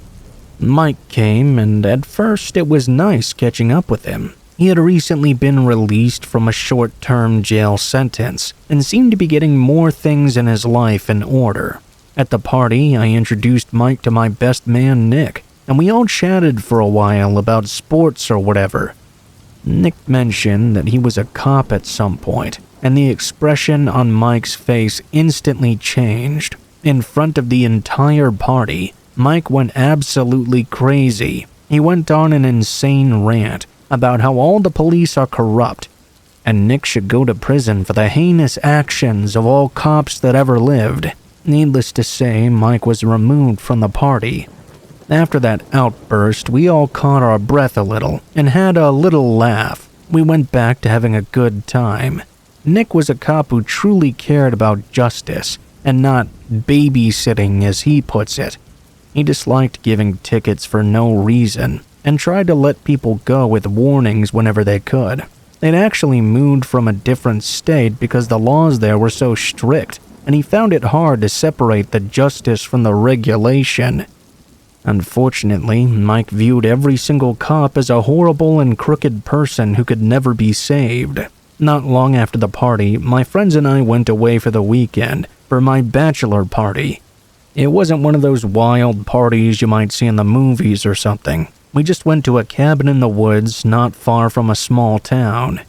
Mike came, and at first it was nice catching up with him. He had recently been released from a short-term jail sentence and seemed to be getting more things in his life in order. At the party, I introduced Mike to my best man, Nick, and we all chatted for a while about sports or whatever. Nick mentioned that he was a cop at some point, and the expression on Mike's face instantly changed. In front of the entire party, Mike went absolutely crazy. He went on an insane rant about how all the police are corrupt, and Nick should go to prison for the heinous actions of all cops that ever lived. Needless to say, Mike was removed from the party. After that outburst, we all caught our breath a little and had a little laugh. We went back to having a good time. Nick was a cop who truly cared about justice and not babysitting, as he puts it. He disliked giving tickets for no reason and tried to let people go with warnings whenever they could. They'd actually moved from a different state because the laws there were so strict, and he found it hard to separate the justice from the regulation. Unfortunately, Mike viewed every single cop as a horrible and crooked person who could never be saved. Not long after the party, my friends and I went away for the weekend for my bachelor party. It wasn't one of those wild parties you might see in the movies or something. We just went to a cabin in the woods not far from a small town.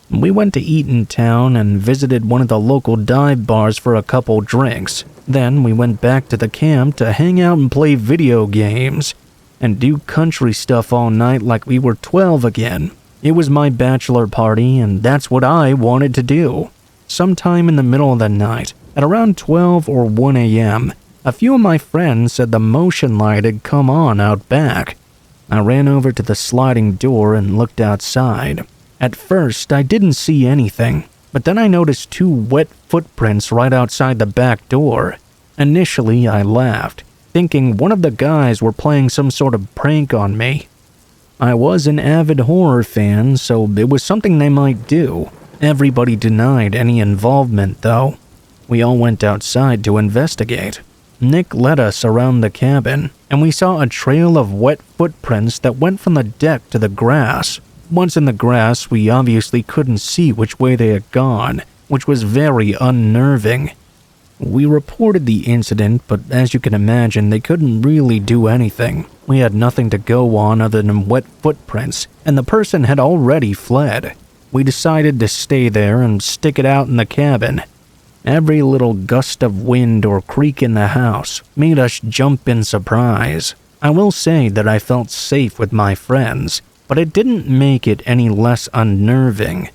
We went to eat in town and visited one of the local dive bars for a couple drinks. Then we went back to the camp to hang out and play video games and do country stuff all night like we were 12 again. It was my bachelor party, and that's what I wanted to do. Sometime in the middle of the night, at around 12 or 1 a.m., a few of my friends said the motion light had come on out back. I ran over to the sliding door and looked outside. At first, I didn't see anything, but then I noticed 2 wet footprints right outside the back door. Initially, I laughed. thinking one of the guys were playing some sort of prank on me. I was an avid horror fan, so it was something they might do. Everybody denied any involvement, though. We all went outside to investigate. Nick led us around the cabin, and we saw a trail of wet footprints that went from the deck to the grass. Once in the grass, we obviously couldn't see which way they had gone, which was very unnerving. We reported the incident, but as you can imagine, they couldn't really do anything. We had nothing to go on other than wet footprints, and the person had already fled. We decided to stay there and stick it out in the cabin. Every little gust of wind or creak in the house made us jump in surprise. I will say that I felt safe with my friends, but it didn't make it any less unnerving.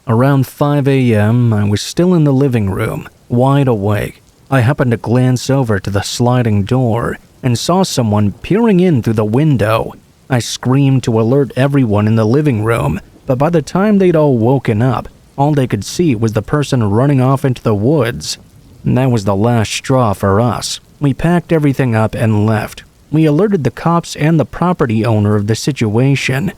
Around 5 a.m., I was still in the living room, wide awake. I happened to glance over to the sliding door and saw someone peering in through the window. I screamed to alert everyone in the living room, but by the time they'd all woken up, all they could see was the person running off into the woods. And that was the last straw for us. We packed everything up and left. We alerted the cops and the property owner of the situation.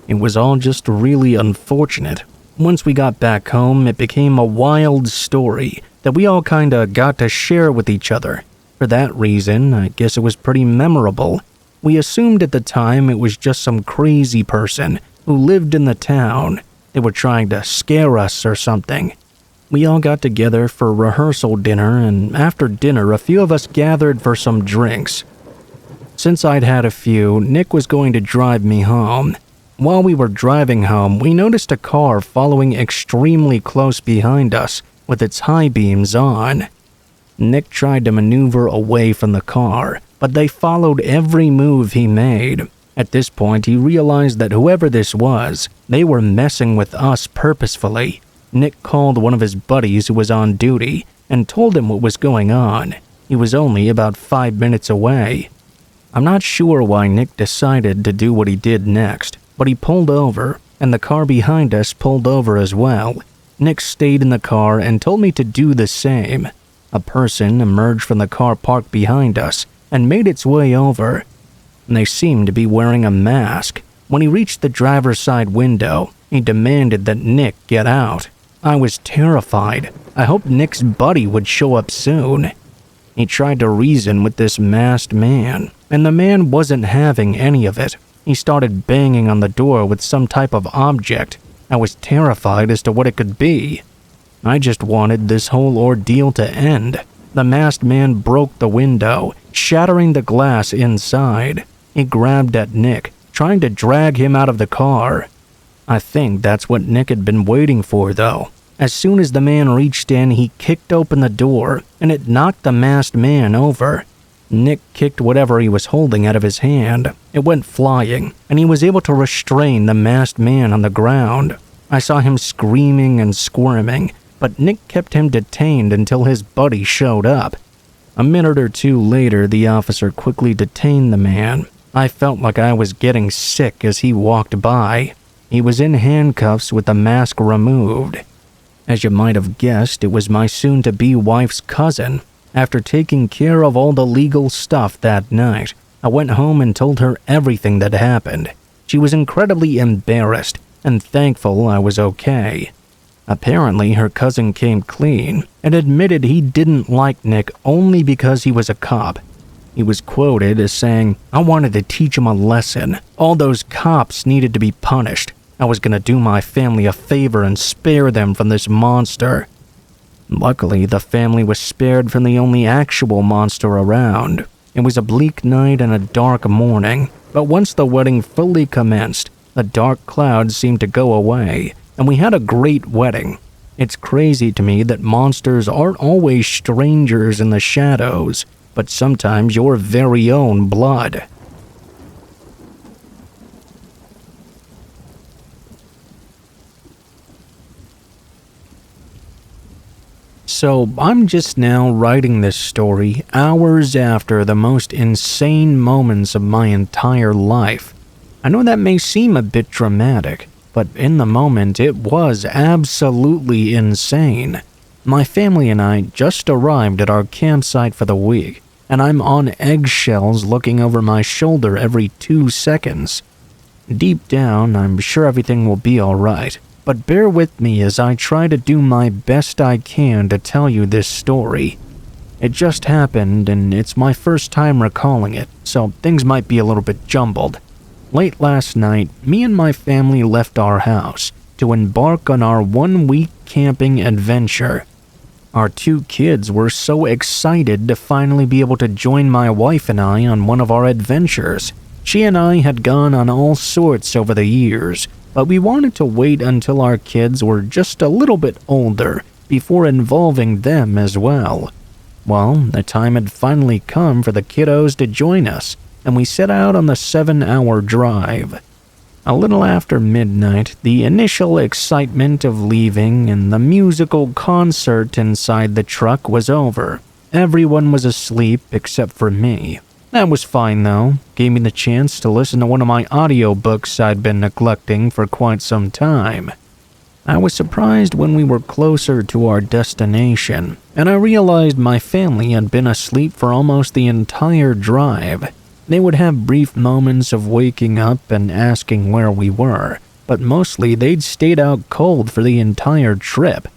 It was all just really unfortunate. Once we got back home, it became a wild story that we all kinda got to share with each other. For that reason, I guess it was pretty memorable. We assumed at the time it was just some crazy person who lived in the town. They were trying to scare us or something. We all got together for rehearsal dinner, and after dinner, a few of us gathered for some drinks. Since I'd had a few, Nick was going to drive me home. While we were driving home, we noticed a car following extremely close behind us with its high beams on. Nick tried to maneuver away from the car, but they followed every move he made. At this point, he realized that whoever this was, they were messing with us purposefully. Nick called one of his buddies who was on duty and told him what was going on. He was only about 5 minutes away. I'm not sure why Nick decided to do what he did next, but he pulled over, and the car behind us pulled over as well. Nick stayed in the car and told me to do the same. A person emerged from the car parked behind us and made its way over. They seemed to be wearing a mask. When he reached the driver's side window, he demanded that Nick get out. I was terrified. I hoped Nick's buddy would show up soon. He tried to reason with this masked man, and the man wasn't having any of it. He started banging on the door with some type of object. I was terrified as to what it could be. I just wanted this whole ordeal to end. The masked man broke the window, shattering the glass inside. He grabbed at Nick, trying to drag him out of the car. I think that's what Nick had been waiting for, though. As soon as the man reached in, he kicked open the door, and it knocked the masked man over. Nick kicked whatever he was holding out of his hand. It went flying, and he was able to restrain the masked man on the ground. I saw him screaming and squirming, but Nick kept him detained until his buddy showed up. A minute or two later, the officer quickly detained the man. I felt like I was getting sick as he walked by. He was in handcuffs with the mask removed. As you might have guessed, it was my soon-to-be wife's cousin. After taking care of all the legal stuff that night, I went home and told her everything that happened. She was incredibly embarrassed and thankful I was okay. Apparently, her cousin came clean and admitted he didn't like Nick only because he was a cop. He was quoted as saying, "I wanted to teach him a lesson. All those cops needed to be punished. I was gonna do my family a favor and spare them from this monster." Luckily, the family was spared from the only actual monster around. It was a bleak night and a dark morning, but once the wedding fully commenced, the dark clouds seemed to go away, and we had a great wedding. It's crazy to me that monsters aren't always strangers in the shadows, but sometimes your very own blood. So, I'm just now writing this story hours after the most insane moments of my entire life. I know that may seem a bit dramatic, but in the moment it was absolutely insane. My family and I just arrived at our campsite for the week. and I'm on eggshells looking over my shoulder every 2 seconds. Deep down, I'm sure everything will be alright, but bear with me as I try to do my best I can to tell you this story. It just happened, and it's my first time recalling it, so things might be a little bit jumbled. Late last night, me and my family left our house to embark on our 1-week camping adventure. Our 2 kids were so excited to finally be able to join my wife and I on one of our adventures. She and I had gone on all sorts over the years, but we wanted to wait until our kids were just a little bit older before involving them as well. Well, the time had finally come for the kiddos to join us, and we set out on the 7-hour drive. A little after midnight, the initial excitement of leaving and the musical concert inside the truck was over. Everyone was asleep except for me. That was fine though, gave me the chance to listen to one of my audiobooks I'd been neglecting for quite some time. I was surprised when we were closer to our destination, and I realized my family had been asleep for almost the entire drive. They would have brief moments of waking up and asking where we were, but mostly they'd stayed out cold for the entire trip.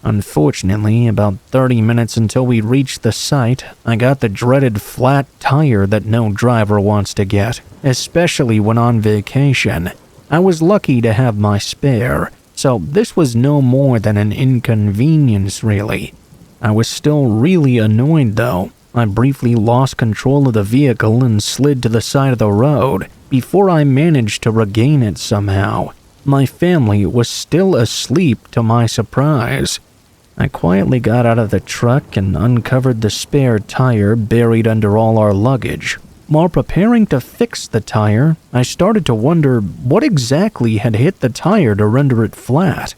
Unfortunately, about 30 minutes until we reached the site, I got the dreaded flat tire that no driver wants to get, especially when on vacation. I was lucky to have my spare, so this was no more than an inconvenience really. I was still really annoyed though. I briefly lost control of the vehicle and slid to the side of the road before I managed to regain it somehow. My family was still asleep to my surprise. I quietly got out of the truck and uncovered the spare tire buried under all our luggage. While preparing to fix the tire, I started to wonder what exactly had hit the tire to render it flat.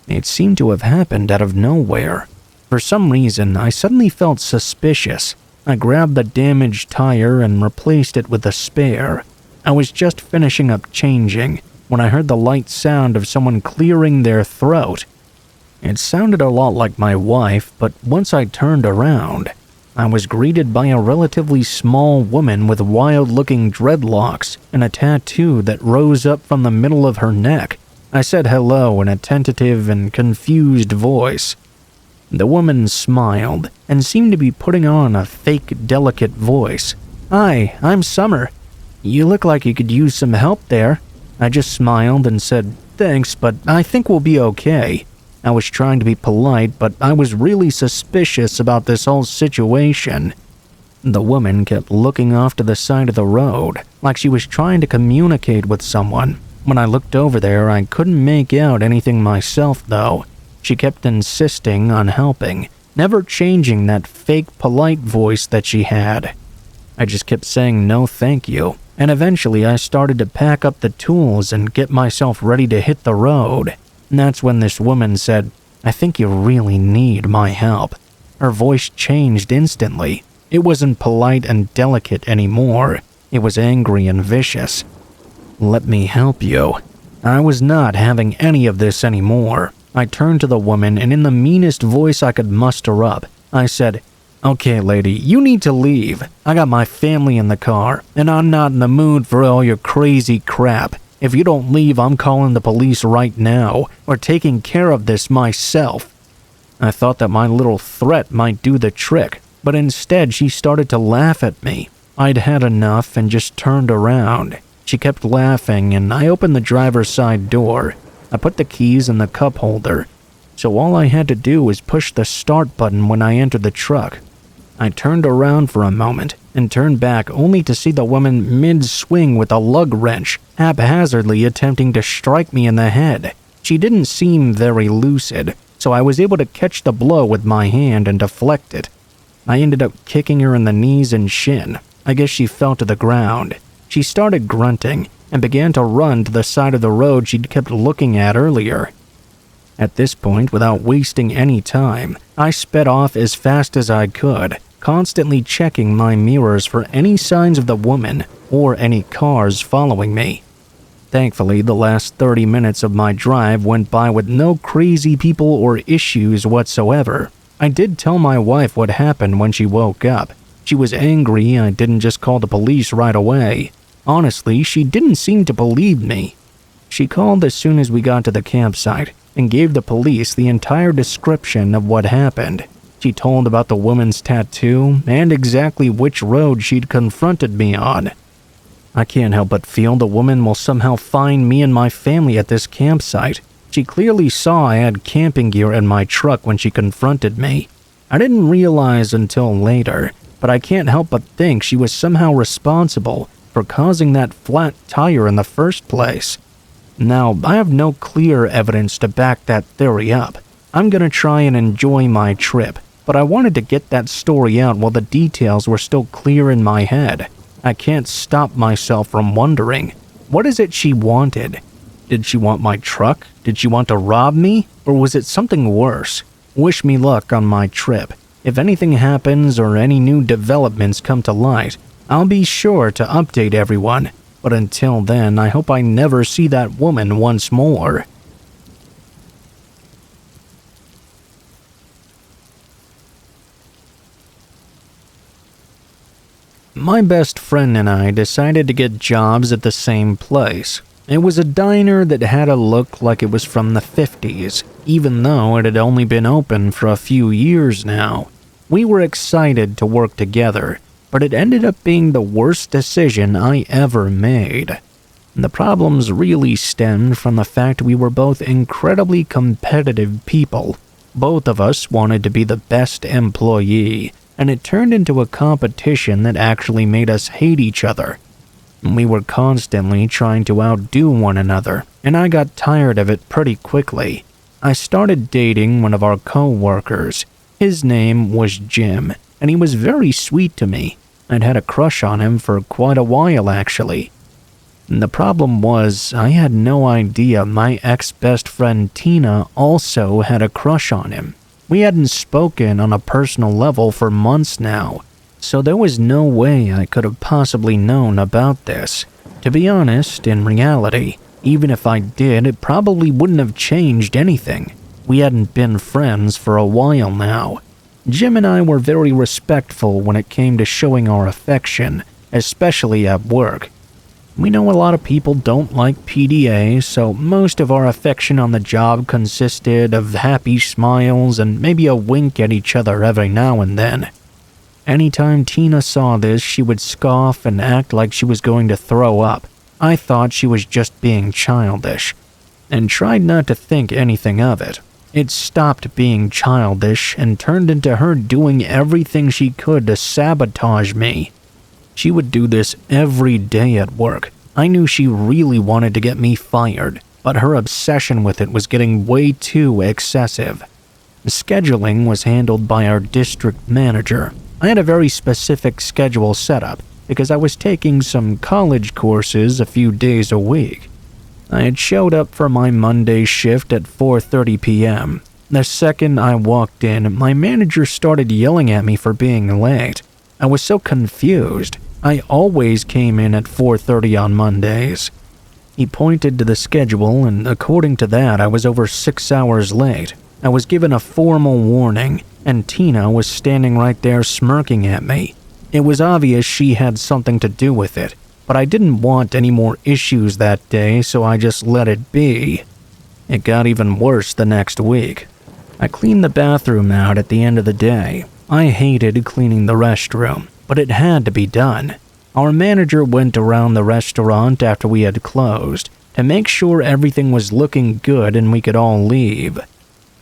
It seemed to have happened out of nowhere. For some reason, I suddenly felt suspicious. I grabbed the damaged tire and replaced it with a spare. I was just finishing up changing when I heard the light sound of someone clearing their throat. It sounded a lot like my wife, but once I turned around, I was greeted by a relatively small woman with wild-looking dreadlocks and a tattoo that rose up from the middle of her neck. I said hello in a tentative and confused voice. The woman smiled and seemed to be putting on a fake delicate voice. "Hi, I'm Summer. You look like you could use some help there." I just smiled and said, "Thanks, but I think we'll be okay." I was trying to be polite, but I was really suspicious about this whole situation. The woman kept looking off to the side of the road, like she was trying to communicate with someone. When I looked over there, I couldn't make out anything myself, though. She kept insisting on helping, never changing that fake polite voice that she had. I just kept saying no thank you, and eventually I started to pack up the tools and get myself ready to hit the road. And that's when this woman said, "I think you really need my help." Her voice changed instantly. It wasn't polite and delicate anymore. It was angry and vicious. "Let me help you." I was not having any of this anymore. I turned to the woman and in the meanest voice I could muster up, I said, "Okay, lady, you need to leave. I got my family in the car, and I'm not in the mood for all your crazy crap. If you don't leave, I'm calling the police right now, or taking care of this myself." I thought that my little threat might do the trick, but instead she started to laugh at me. I'd had enough and just turned around. She kept laughing, and I opened the driver's side door. I put the keys in the cup holder, so all I had to do was push the start button when I entered the truck. I turned around for a moment and turned back only to see the woman mid-swing with a lug wrench, haphazardly attempting to strike me in the head. She didn't seem very lucid, so I was able to catch the blow with my hand and deflect it. I ended up kicking her in the knees and shin. I guess she fell to the ground. She started grunting and began to run to the side of the road she'd kept looking at earlier. At this point, without wasting any time, I sped off as fast as I could, constantly checking my mirrors for any signs of the woman or any cars following me. Thankfully, the last 30 minutes of my drive went by with no crazy people or issues whatsoever. I did tell my wife what happened when she woke up. She was angry I didn't just call the police right away. Honestly, she didn't seem to believe me. She called as soon as we got to the campsite and gave the police the entire description of what happened. She told about the woman's tattoo and exactly which road she'd confronted me on. I can't help but feel the woman will somehow find me and my family at this campsite. She clearly saw I had camping gear in my truck when she confronted me. I didn't realize until later, but I can't help but think she was somehow responsible for causing that flat tire in the first place. Now, I have no clear evidence to back that theory up. I'm gonna try and enjoy my trip, but I wanted to get that story out while the details were still clear in my head. I can't stop myself from wondering, what is it she wanted? Did she want my truck? Did she want to rob me? Or was it something worse? Wish me luck on my trip. If anything happens or any new developments come to light, I'll be sure to update everyone. But until then, I hope I never see that woman once more. My best friend and I decided to get jobs at the same place. It was a diner that had a look like it was from the 50s, even though it had only been open for a few years now. We were excited to work together, but it ended up being the worst decision I ever made. The problems really stemmed from the fact we were both incredibly competitive people. Both of us wanted to be the best employee, and it turned into a competition that actually made us hate each other. We were constantly trying to outdo one another, and I got tired of it pretty quickly. I started dating one of our coworkers. His name was Jim, and he was very sweet to me. I'd had a crush on him for quite a while, actually. The problem was, I had no idea my ex-best friend Tina also had a crush on him. We hadn't spoken on a personal level for months now, so there was no way I could have possibly known about this. To be honest, in reality, even if I did, it probably wouldn't have changed anything. We hadn't been friends for a while now. Jim and I were very respectful when it came to showing our affection, especially at work. We know a lot of people don't like PDA, so most of our affection on the job consisted of happy smiles and maybe a wink at each other every now and then. Anytime Tina saw this, she would scoff and act like she was going to throw up. I thought she was just being childish, and tried not to think anything of it. It stopped being childish and turned into her doing everything she could to sabotage me. She would do this every day at work. I knew she really wanted to get me fired, but her obsession with it was getting way too excessive. Scheduling was handled by our district manager. I had a very specific schedule set up because I was taking some college courses a few days a week. I had showed up for my Monday shift at 4:30 p.m. The second I walked in, my manager started yelling at me for being late. I was so confused. I always came in at 4:30 on Mondays. He pointed to the schedule, and according to that, I was over 6 hours late. I was given a formal warning, and Tina was standing right there smirking at me. It was obvious she had something to do with it, but I didn't want any more issues that day, so I just let it be. It got even worse the next week. I cleaned the bathroom out at the end of the day. I hated cleaning the restroom, but it had to be done. Our manager went around the restaurant after we had closed to make sure everything was looking good and we could all leave.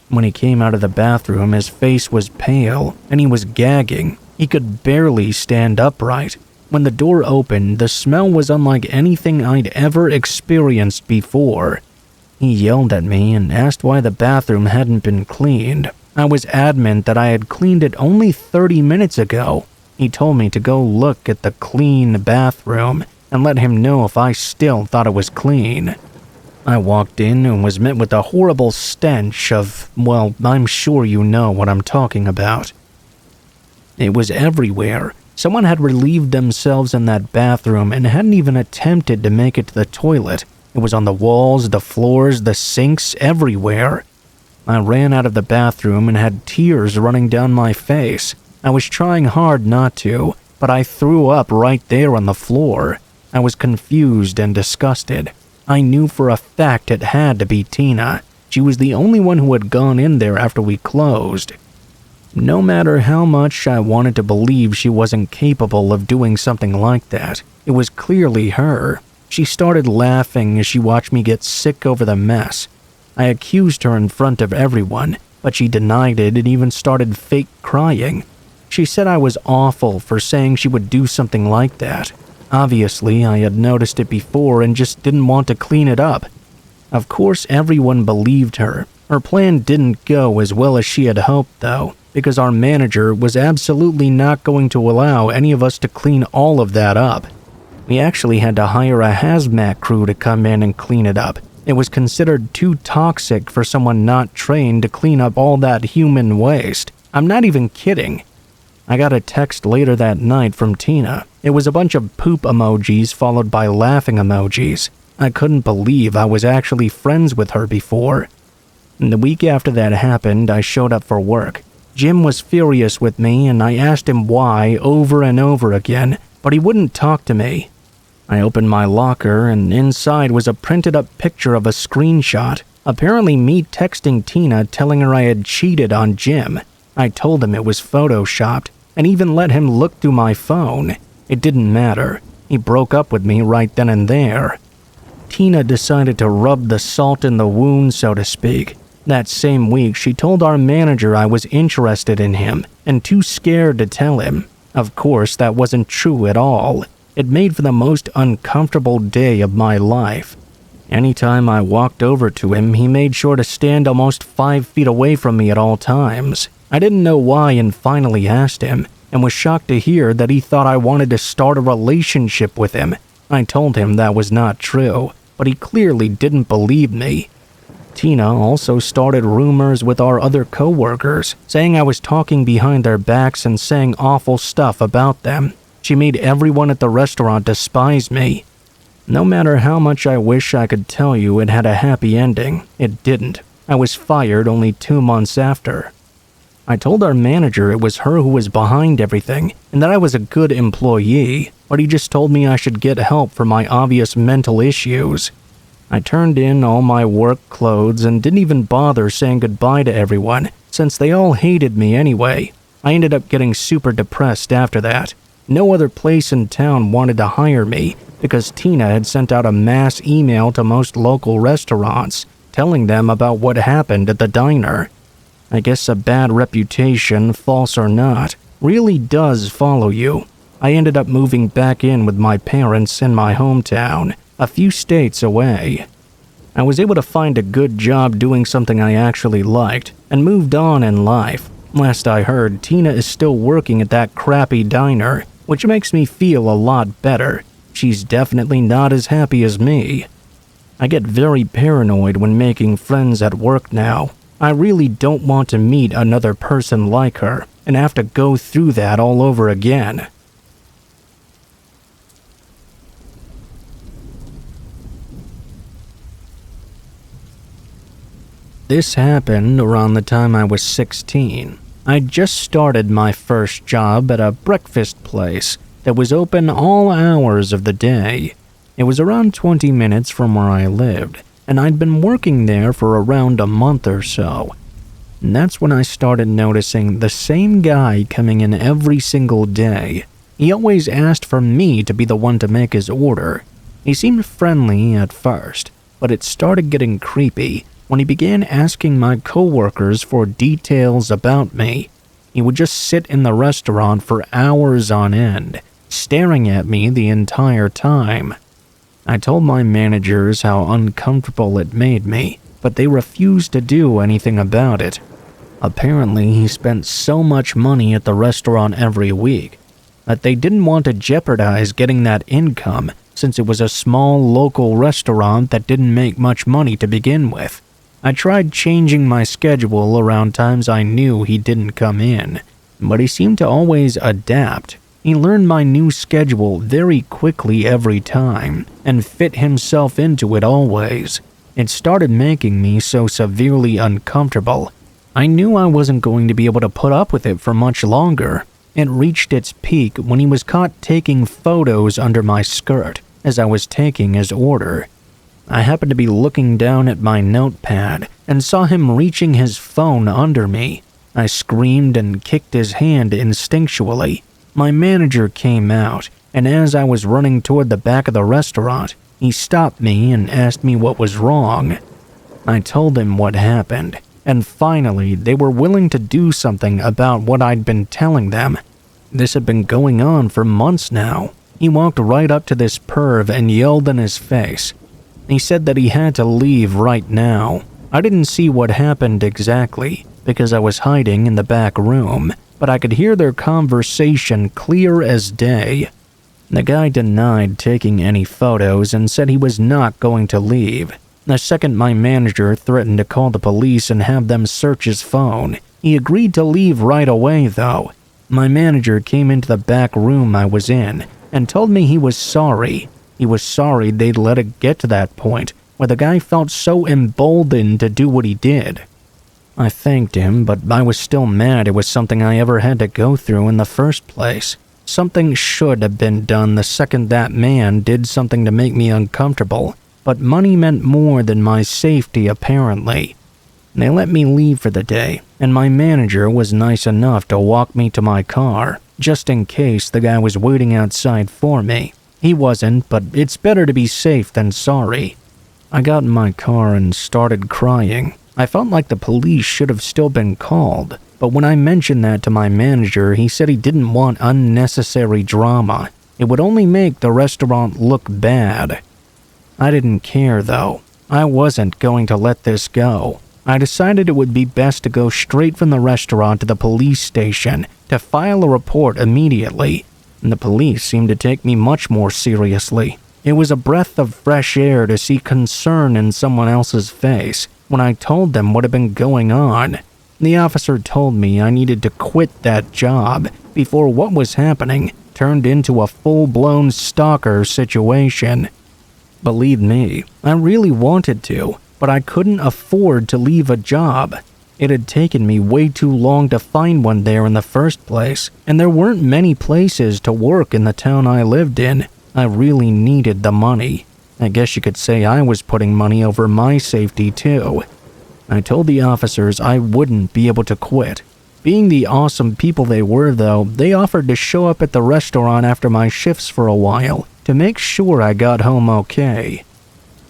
When he came out of the bathroom, his face was pale and he was gagging. He could barely stand upright. When the door opened, the smell was unlike anything I'd ever experienced before. He yelled at me and asked why the bathroom hadn't been cleaned. I was adamant that I had cleaned it only 30 minutes ago. He told me to go look at the clean bathroom and let him know if I still thought it was clean. I walked in and was met with a horrible stench of, well, I'm sure you know what I'm talking about. It was everywhere. Someone had relieved themselves in that bathroom and hadn't even attempted to make it to the toilet. It was on the walls, the floors, the sinks, everywhere. I ran out of the bathroom and had tears running down my face. I was trying hard not to, but I threw up right there on the floor. I was confused and disgusted. I knew for a fact it had to be Tina. She was the only one who had gone in there after we closed. No matter how much I wanted to believe she wasn't capable of doing something like that, it was clearly her. She started laughing as she watched me get sick over the mess. I accused her in front of everyone, but she denied it and even started fake crying. She said I was awful for saying she would do something like that. Obviously, I had noticed it before and just didn't want to clean it up. Of course, everyone believed her. Her plan didn't go as well as she had hoped, though, because our manager was absolutely not going to allow any of us to clean all of that up. We actually had to hire a hazmat crew to come in and clean it up. It was considered too toxic for someone not trained to clean up all that human waste. I'm not even kidding. I got a text later that night from Tina. It was a bunch of poop emojis followed by laughing emojis. I couldn't believe I was actually friends with her before. And the week after that happened, I showed up for work. Jim was furious with me and I asked him why over and over again, but he wouldn't talk to me. I opened my locker and inside was a printed up picture of a screenshot, apparently me texting Tina telling her I had cheated on Jim. I told him it was photoshopped and even let him look through my phone. It didn't matter. He broke up with me right then and there. Tina decided to rub the salt in the wound, so to speak. That same week, she told our manager I was interested in him and too scared to tell him. Of course, that wasn't true at all. It made for the most uncomfortable day of my life. Anytime I walked over to him, he made sure to stand almost 5 feet away from me at all times. I didn't know why and finally asked him, and was shocked to hear that he thought I wanted to start a relationship with him. I told him that was not true, but he clearly didn't believe me. Tina also started rumors with our other coworkers, saying I was talking behind their backs and saying awful stuff about them. She made everyone at the restaurant despise me. No matter how much I wish I could tell you it had a happy ending, it didn't. I was fired only 2 months after. I told our manager it was her who was behind everything and that I was a good employee, but he just told me I should get help for my obvious mental issues. I turned in all my work clothes and didn't even bother saying goodbye to everyone, since they all hated me anyway. I ended up getting super depressed after that. No other place in town wanted to hire me because Tina had sent out a mass email to most local restaurants, telling them about what happened at the diner. I guess a bad reputation, false or not, really does follow you. I ended up moving back in with my parents in my hometown, a few states away. I was able to find a good job doing something I actually liked, and moved on in life. Last I heard, Tina is still working at that crappy diner, which makes me feel a lot better. She's definitely not as happy as me. I get very paranoid when making friends at work now. I really don't want to meet another person like her and have to go through that all over again. This happened around the time I was 16. I'd just started my first job at a breakfast place that was open all hours of the day. It was around 20 minutes from where I lived, and I'd been working there for around a month or so. And that's when I started noticing the same guy coming in every single day. He always asked for me to be the one to make his order. He seemed friendly at first, but it started getting creepy when he began asking my coworkers for details about me. He would just sit in the restaurant for hours on end, staring at me the entire time. I told my managers how uncomfortable it made me, but they refused to do anything about it. Apparently, he spent so much money at the restaurant every week that they didn't want to jeopardize getting that income, since it was a small local restaurant that didn't make much money to begin with. I tried changing my schedule around times I knew he didn't come in, but he seemed to always adapt. He learned my new schedule very quickly every time, and fit himself into it always. It started making me so severely uncomfortable. I knew I wasn't going to be able to put up with it for much longer. It reached its peak when he was caught taking photos under my skirt as I was taking his order. I happened to be looking down at my notepad and saw him reaching his phone under me. I screamed and kicked his hand instinctually. My manager came out, and as I was running toward the back of the restaurant, he stopped me and asked me what was wrong. I told him what happened, and finally they were willing to do something about what I'd been telling them. This had been going on for months now. He walked right up to this perv and yelled in his face. He said that he had to leave right now. I didn't see what happened exactly, because I was hiding in the back room, but I could hear their conversation clear as day. The guy denied taking any photos and said he was not going to leave. The second my manager threatened to call the police and have them search his phone, he agreed to leave right away though. My manager came into the back room I was in and told me he was sorry. He was sorry they'd let it get to that point where the guy felt so emboldened to do what he did. I thanked him, but I was still mad it was something I ever had to go through in the first place. Something should have been done the second that man did something to make me uncomfortable, but money meant more than my safety apparently. They let me leave for the day, and my manager was nice enough to walk me to my car, just in case the guy was waiting outside for me. He wasn't, but it's better to be safe than sorry. I got in my car and started crying. I felt like the police should have still been called, but when I mentioned that to my manager, he said he didn't want unnecessary drama. It would only make the restaurant look bad. I didn't care though. I wasn't going to let this go. I decided it would be best to go straight from the restaurant to the police station to file a report immediately, and the police seemed to take me much more seriously. It was a breath of fresh air to see concern in someone else's face when I told them what had been going on. The officer told me I needed to quit that job before what was happening turned into a full-blown stalker situation. Believe me, I really wanted to, but I couldn't afford to leave a job. It had taken me way too long to find one there in the first place, and there weren't many places to work in the town I lived in. I really needed the money. I guess you could say I was putting money over my safety too. I told the officers I wouldn't be able to quit. Being the awesome people they were though, they offered to show up at the restaurant after my shifts for a while to make sure I got home okay.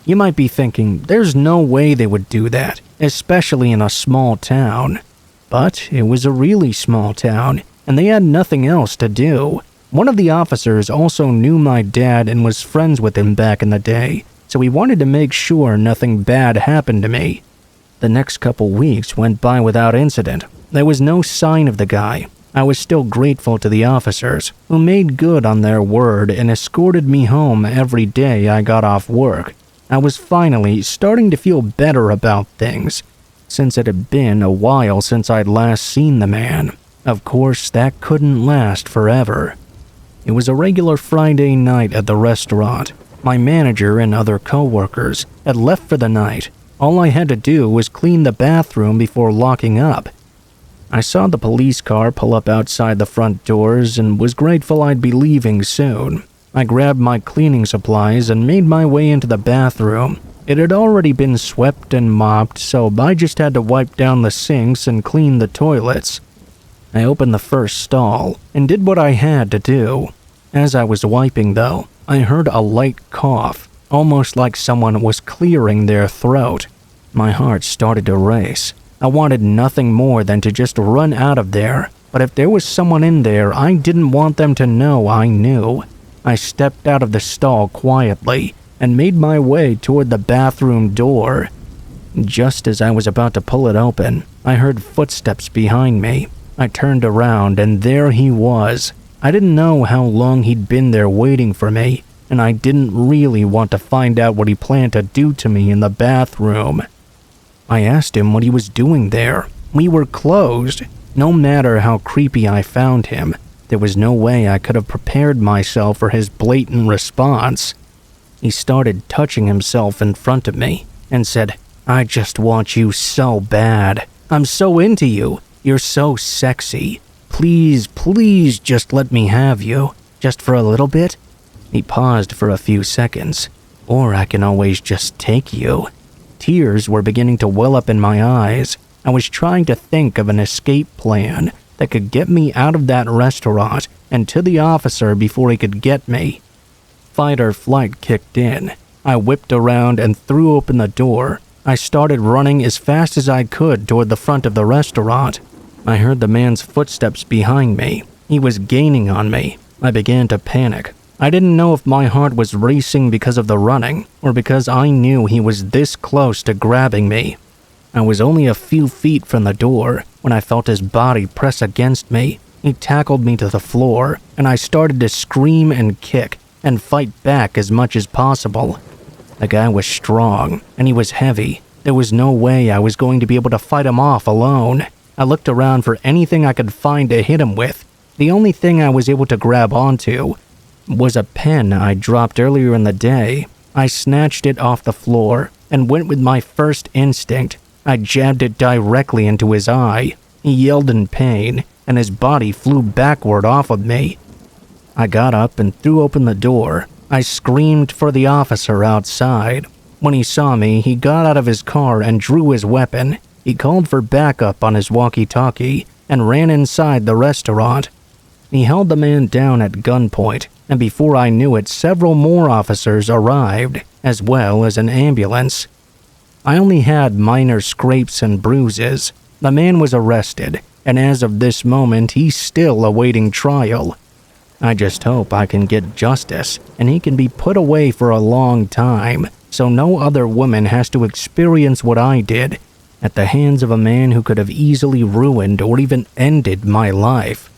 You might be thinking, there's no way they would do that, especially in a small town. But it was a really small town, and they had nothing else to do. One of the officers also knew my dad and was friends with him back in the day, so he wanted to make sure nothing bad happened to me. The next couple weeks went by without incident. There was no sign of the guy. I was still grateful to the officers, who made good on their word and escorted me home every day I got off work. I was finally starting to feel better about things, since it had been a while since I'd last seen the man. Of course, that couldn't last forever. It was a regular Friday night at the restaurant. My manager and other coworkers had left for the night. All I had to do was clean the bathroom before locking up. I saw the police car pull up outside the front doors and was grateful I'd be leaving soon. I grabbed my cleaning supplies and made my way into the bathroom. It had already been swept and mopped, so I just had to wipe down the sinks and clean the toilets. I opened the first stall and did what I had to do. As I was wiping though, I heard a light cough, almost like someone was clearing their throat. My heart started to race. I wanted nothing more than to just run out of there, but if there was someone in there, I didn't want them to know I knew. I stepped out of the stall quietly and made my way toward the bathroom door. Just as I was about to pull it open, I heard footsteps behind me. I turned around and there he was. I didn't know how long he'd been there waiting for me, and I didn't really want to find out what he planned to do to me in the bathroom. I asked him what he was doing there. We were closed. No matter how creepy I found him, there was no way I could have prepared myself for his blatant response. He started touching himself in front of me and said, "I just want you so bad. I'm so into you. You're so sexy. Please, please just let me have you. Just for a little bit?" He paused for a few seconds. "Or I can always just take you." Tears were beginning to well up in my eyes. I was trying to think of an escape plan that could get me out of that restaurant and to the officer before he could get me. Fight or flight kicked in. I whipped around and threw open the door. I started running as fast as I could toward the front of the restaurant. I heard the man's footsteps behind me. He was gaining on me. I began to panic. I didn't know if my heart was racing because of the running or because I knew he was this close to grabbing me. I was only a few feet from the door when I felt his body press against me. He tackled me to the floor, and I started to scream and kick and fight back as much as possible. The guy was strong, and he was heavy. There was no way I was going to be able to fight him off alone. I looked around for anything I could find to hit him with. The only thing I was able to grab onto was a pen I dropped earlier in the day. I snatched it off the floor and went with my first instinct. I jabbed it directly into his eye. He yelled in pain, and his body flew backward off of me. I got up and threw open the door. I screamed for the officer outside. When he saw me, he got out of his car and drew his weapon. He called for backup on his walkie-talkie and ran inside the restaurant. He held the man down at gunpoint, and before I knew it, several more officers arrived, as well as an ambulance. I only had minor scrapes and bruises. The man was arrested, and as of this moment, he's still awaiting trial. I just hope I can get justice, and he can be put away for a long time, so no other woman has to experience what I did at the hands of a man who could have easily ruined or even ended my life.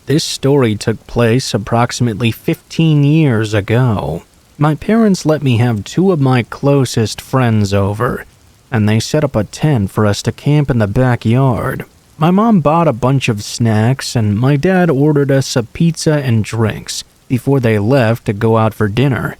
This story took place approximately 15 years ago. My parents let me have two of my closest friends over, and they set up a tent for us to camp in the backyard. My mom bought a bunch of snacks, and my dad ordered us a pizza and drinks before they left to go out for dinner.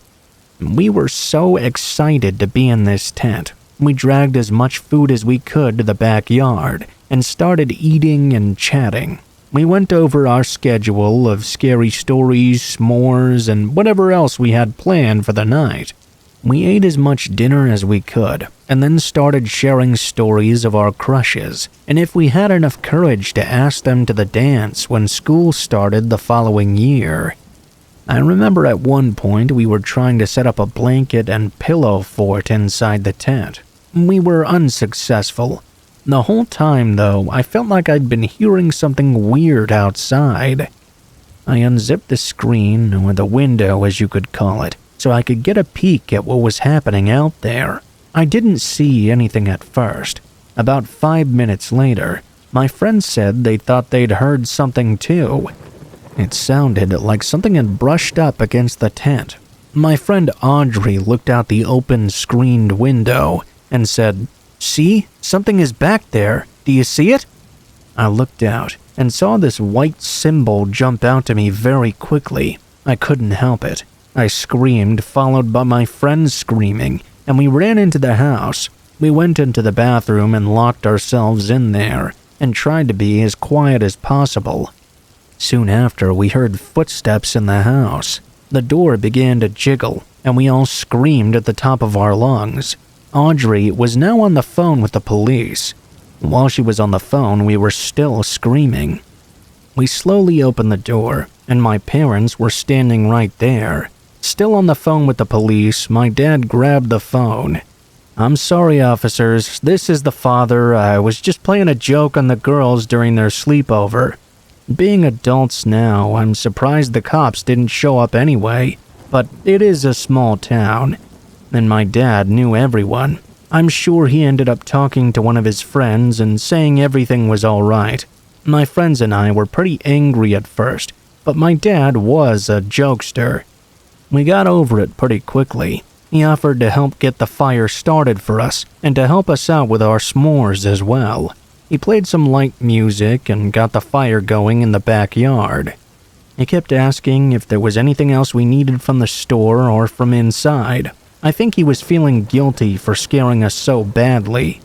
We were so excited to be in this tent. We dragged as much food as we could to the backyard and started eating and chatting. We went over our schedule of scary stories, s'mores, and whatever else we had planned for the night. We ate as much dinner as we could, and then started sharing stories of our crushes, and if we had enough courage to ask them to the dance when school started the following year. I remember at one point we were trying to set up a blanket and pillow fort inside the tent. We were unsuccessful. The whole time, though, I felt like I'd been hearing something weird outside. I unzipped the screen, or the window as you could call it, so I could get a peek at what was happening out there. I didn't see anything at first. About 5 minutes later, my friends said they thought they'd heard something too. It sounded like something had brushed up against the tent. My friend Audrey looked out the open screened window and said, "See? Something is back there. Do you see it?" I looked out and saw this white symbol jump out to me very quickly. I couldn't help it. I screamed, followed by my friends screaming, and we ran into the house. We went into the bathroom and locked ourselves in there and tried to be as quiet as possible. Soon after, we heard footsteps in the house. The door began to jiggle, and we all screamed at the top of our lungs. Audrey was now on the phone with the police. While she was on the phone, we were still screaming. We slowly opened the door, and my parents were standing right there. Still on the phone with the police, my dad grabbed the phone. "I'm sorry, officers. This is the father. I was just playing a joke on the girls during their sleepover. Being adults now, I'm surprised the cops didn't show up anyway, but it is a small town. And my dad knew everyone. I'm sure he ended up talking to one of his friends and saying everything was all right. My friends and I were pretty angry at first, but my dad was a jokester. We got over it pretty quickly. He offered to help get the fire started for us and to help us out with our s'mores as well. He played some light music and got the fire going in the backyard. He kept asking if there was anything else we needed from the store or from inside. I think he was feeling guilty for scaring us so badly.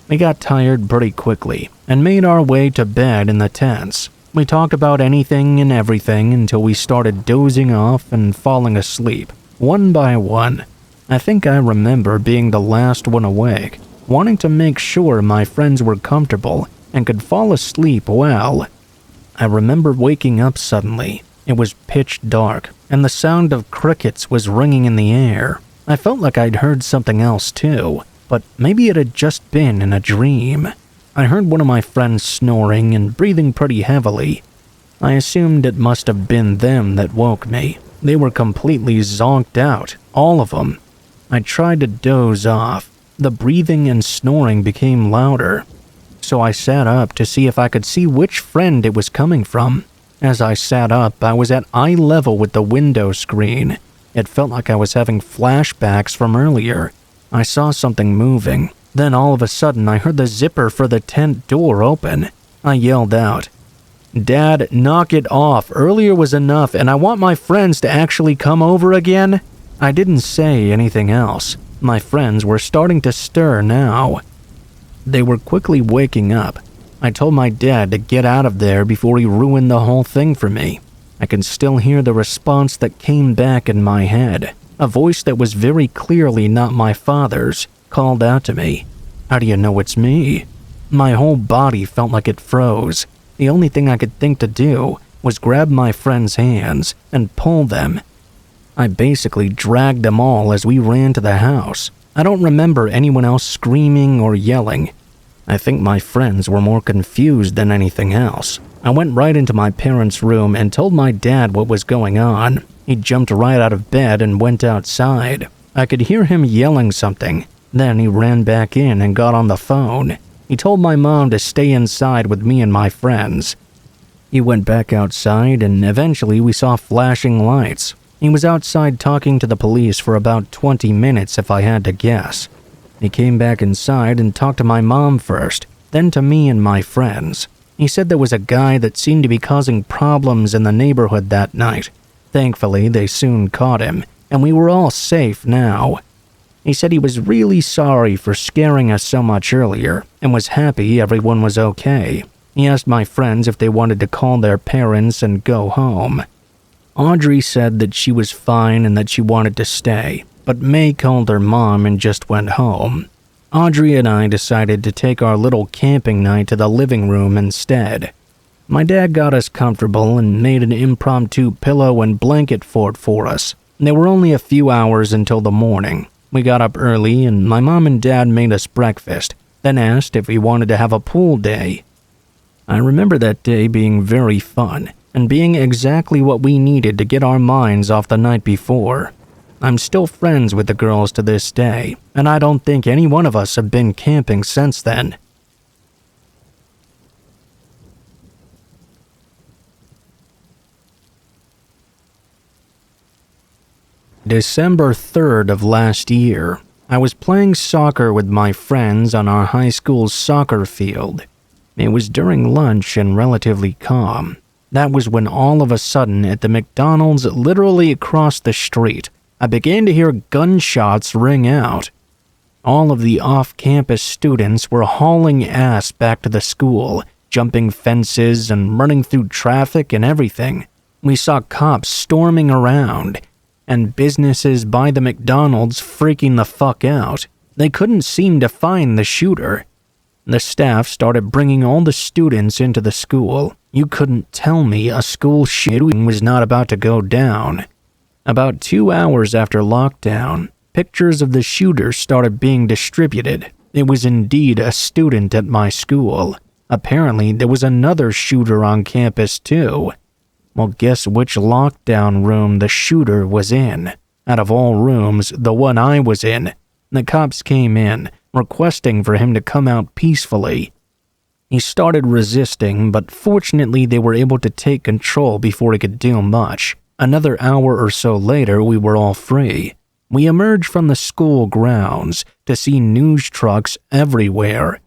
We got tired pretty quickly and made our way to bed in the tents. We talked about anything and everything until we started dozing off and falling asleep, one by one. I think I remember being the last one awake, wanting to make sure my friends were comfortable and could fall asleep well. I remember waking up suddenly. It was pitch dark, and the sound of crickets was ringing in the air. I felt like I'd heard something else too, but maybe it had just been in a dream. I heard one of my friends snoring and breathing pretty heavily. I assumed it must have been them that woke me. They were completely zonked out, all of them. I tried to doze off. The breathing and snoring became louder, so I sat up to see if I could see which friend it was coming from. As I sat up, I was at eye level with the window screen. It felt like I was having flashbacks from earlier. I saw something moving. Then all of a sudden, I heard the zipper for the tent door open. I yelled out, "Dad, knock it off. Earlier was enough, and I want my friends to actually come over again." I didn't say anything else. My friends were starting to stir now. They were quickly waking up. I told my dad to get out of there before he ruined the whole thing for me. I can still hear the response that came back in my head. A voice that was very clearly not my father's called out to me, "How do you know it's me?" My whole body felt like it froze. The only thing I could think to do was grab my friends' hands and pull them. I basically dragged them all as we ran to the house. I don't remember anyone else screaming or yelling. I think my friends were more confused than anything else. I went right into my parents' room and told my dad what was going on. He jumped right out of bed and went outside. I could hear him yelling something. Then he ran back in and got on the phone. He told my mom to stay inside with me and my friends. He went back outside and eventually we saw flashing lights. He was outside talking to the police for about 20 minutes if I had to guess. He came back inside and talked to my mom first, then to me and my friends. He said there was a guy that seemed to be causing problems in the neighborhood that night. Thankfully, they soon caught him, and we were all safe now. He said he was really sorry for scaring us so much earlier, and was happy everyone was okay. He asked my friends if they wanted to call their parents and go home. Audrey said that she was fine and that she wanted to stay, but May called her mom and just went home. Audrey and I decided to take our little camping night to the living room instead. My dad got us comfortable and made an impromptu pillow and blanket fort for us. There were only a few hours until the morning. We got up early and my mom and dad made us breakfast, then asked if we wanted to have a pool day. I remember that day being very fun and being exactly what we needed to get our minds off the night before. I'm still friends with the girls to this day, and I don't think any one of us have been camping since then. December 3rd of last year, I was playing soccer with my friends on our high school soccer field. It was during lunch and relatively calm. That was when all of a sudden at the McDonald's literally across the street, I began to hear gunshots ring out. All of the off-campus students were hauling ass back to the school, jumping fences and running through traffic and everything. We saw cops storming around, and businesses by the McDonald's freaking the fuck out. They couldn't seem to find the shooter. The staff started bringing all the students into the school. You couldn't tell me a school shooting was not about to go down. About 2 hours after lockdown, pictures of the shooter started being distributed. It was indeed a student at my school. Apparently, there was another shooter on campus too. Well, guess which lockdown room the shooter was in? Out of all rooms, the one I was in. The cops came in, requesting for him to come out peacefully. He started resisting, but fortunately they were able to take control before he could do much. Another hour or so later, we were all free. We emerged from the school grounds to see news trucks everywhere.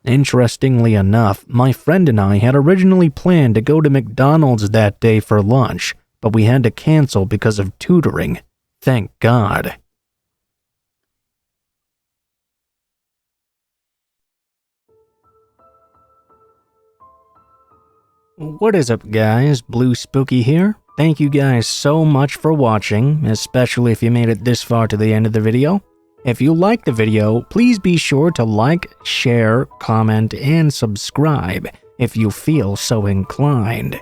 Interestingly enough, my friend and I had originally planned to go to McDonald's that day for lunch, but we had to cancel because of tutoring. Thank God. What is up guys, Blue Spooky here. Thank you guys so much for watching, especially if you made it this far to the end of the video. If you liked the video, please be sure to like, share, comment, and subscribe if you feel so inclined.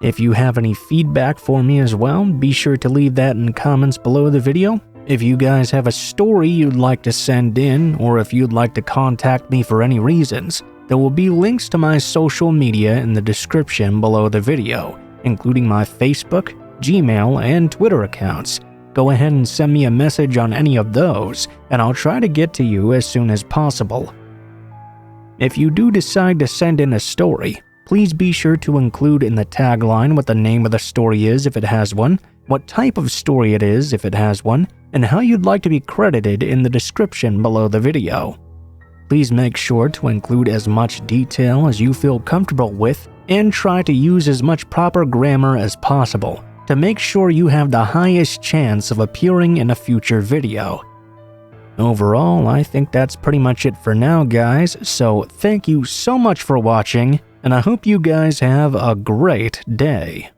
If you have any feedback for me as well, be sure to leave that in comments below the video. If you guys have a story you'd like to send in, or if you'd like to contact me for any reasons, there will be links to my social media in the description below the video, including my Facebook, Gmail, and Twitter accounts. Go ahead and send me a message on any of those, and I'll try to get to you as soon as possible. If you do decide to send in a story, please be sure to include in the tagline what the name of the story is if it has one, what type of story it is if it has one, and how you'd like to be credited in the description below the video. Please make sure to include as much detail as you feel comfortable with and try to use as much proper grammar as possible to make sure you have the highest chance of appearing in a future video. Overall, I think that's pretty much it for now guys, so thank you so much for watching, and I hope you guys have a great day.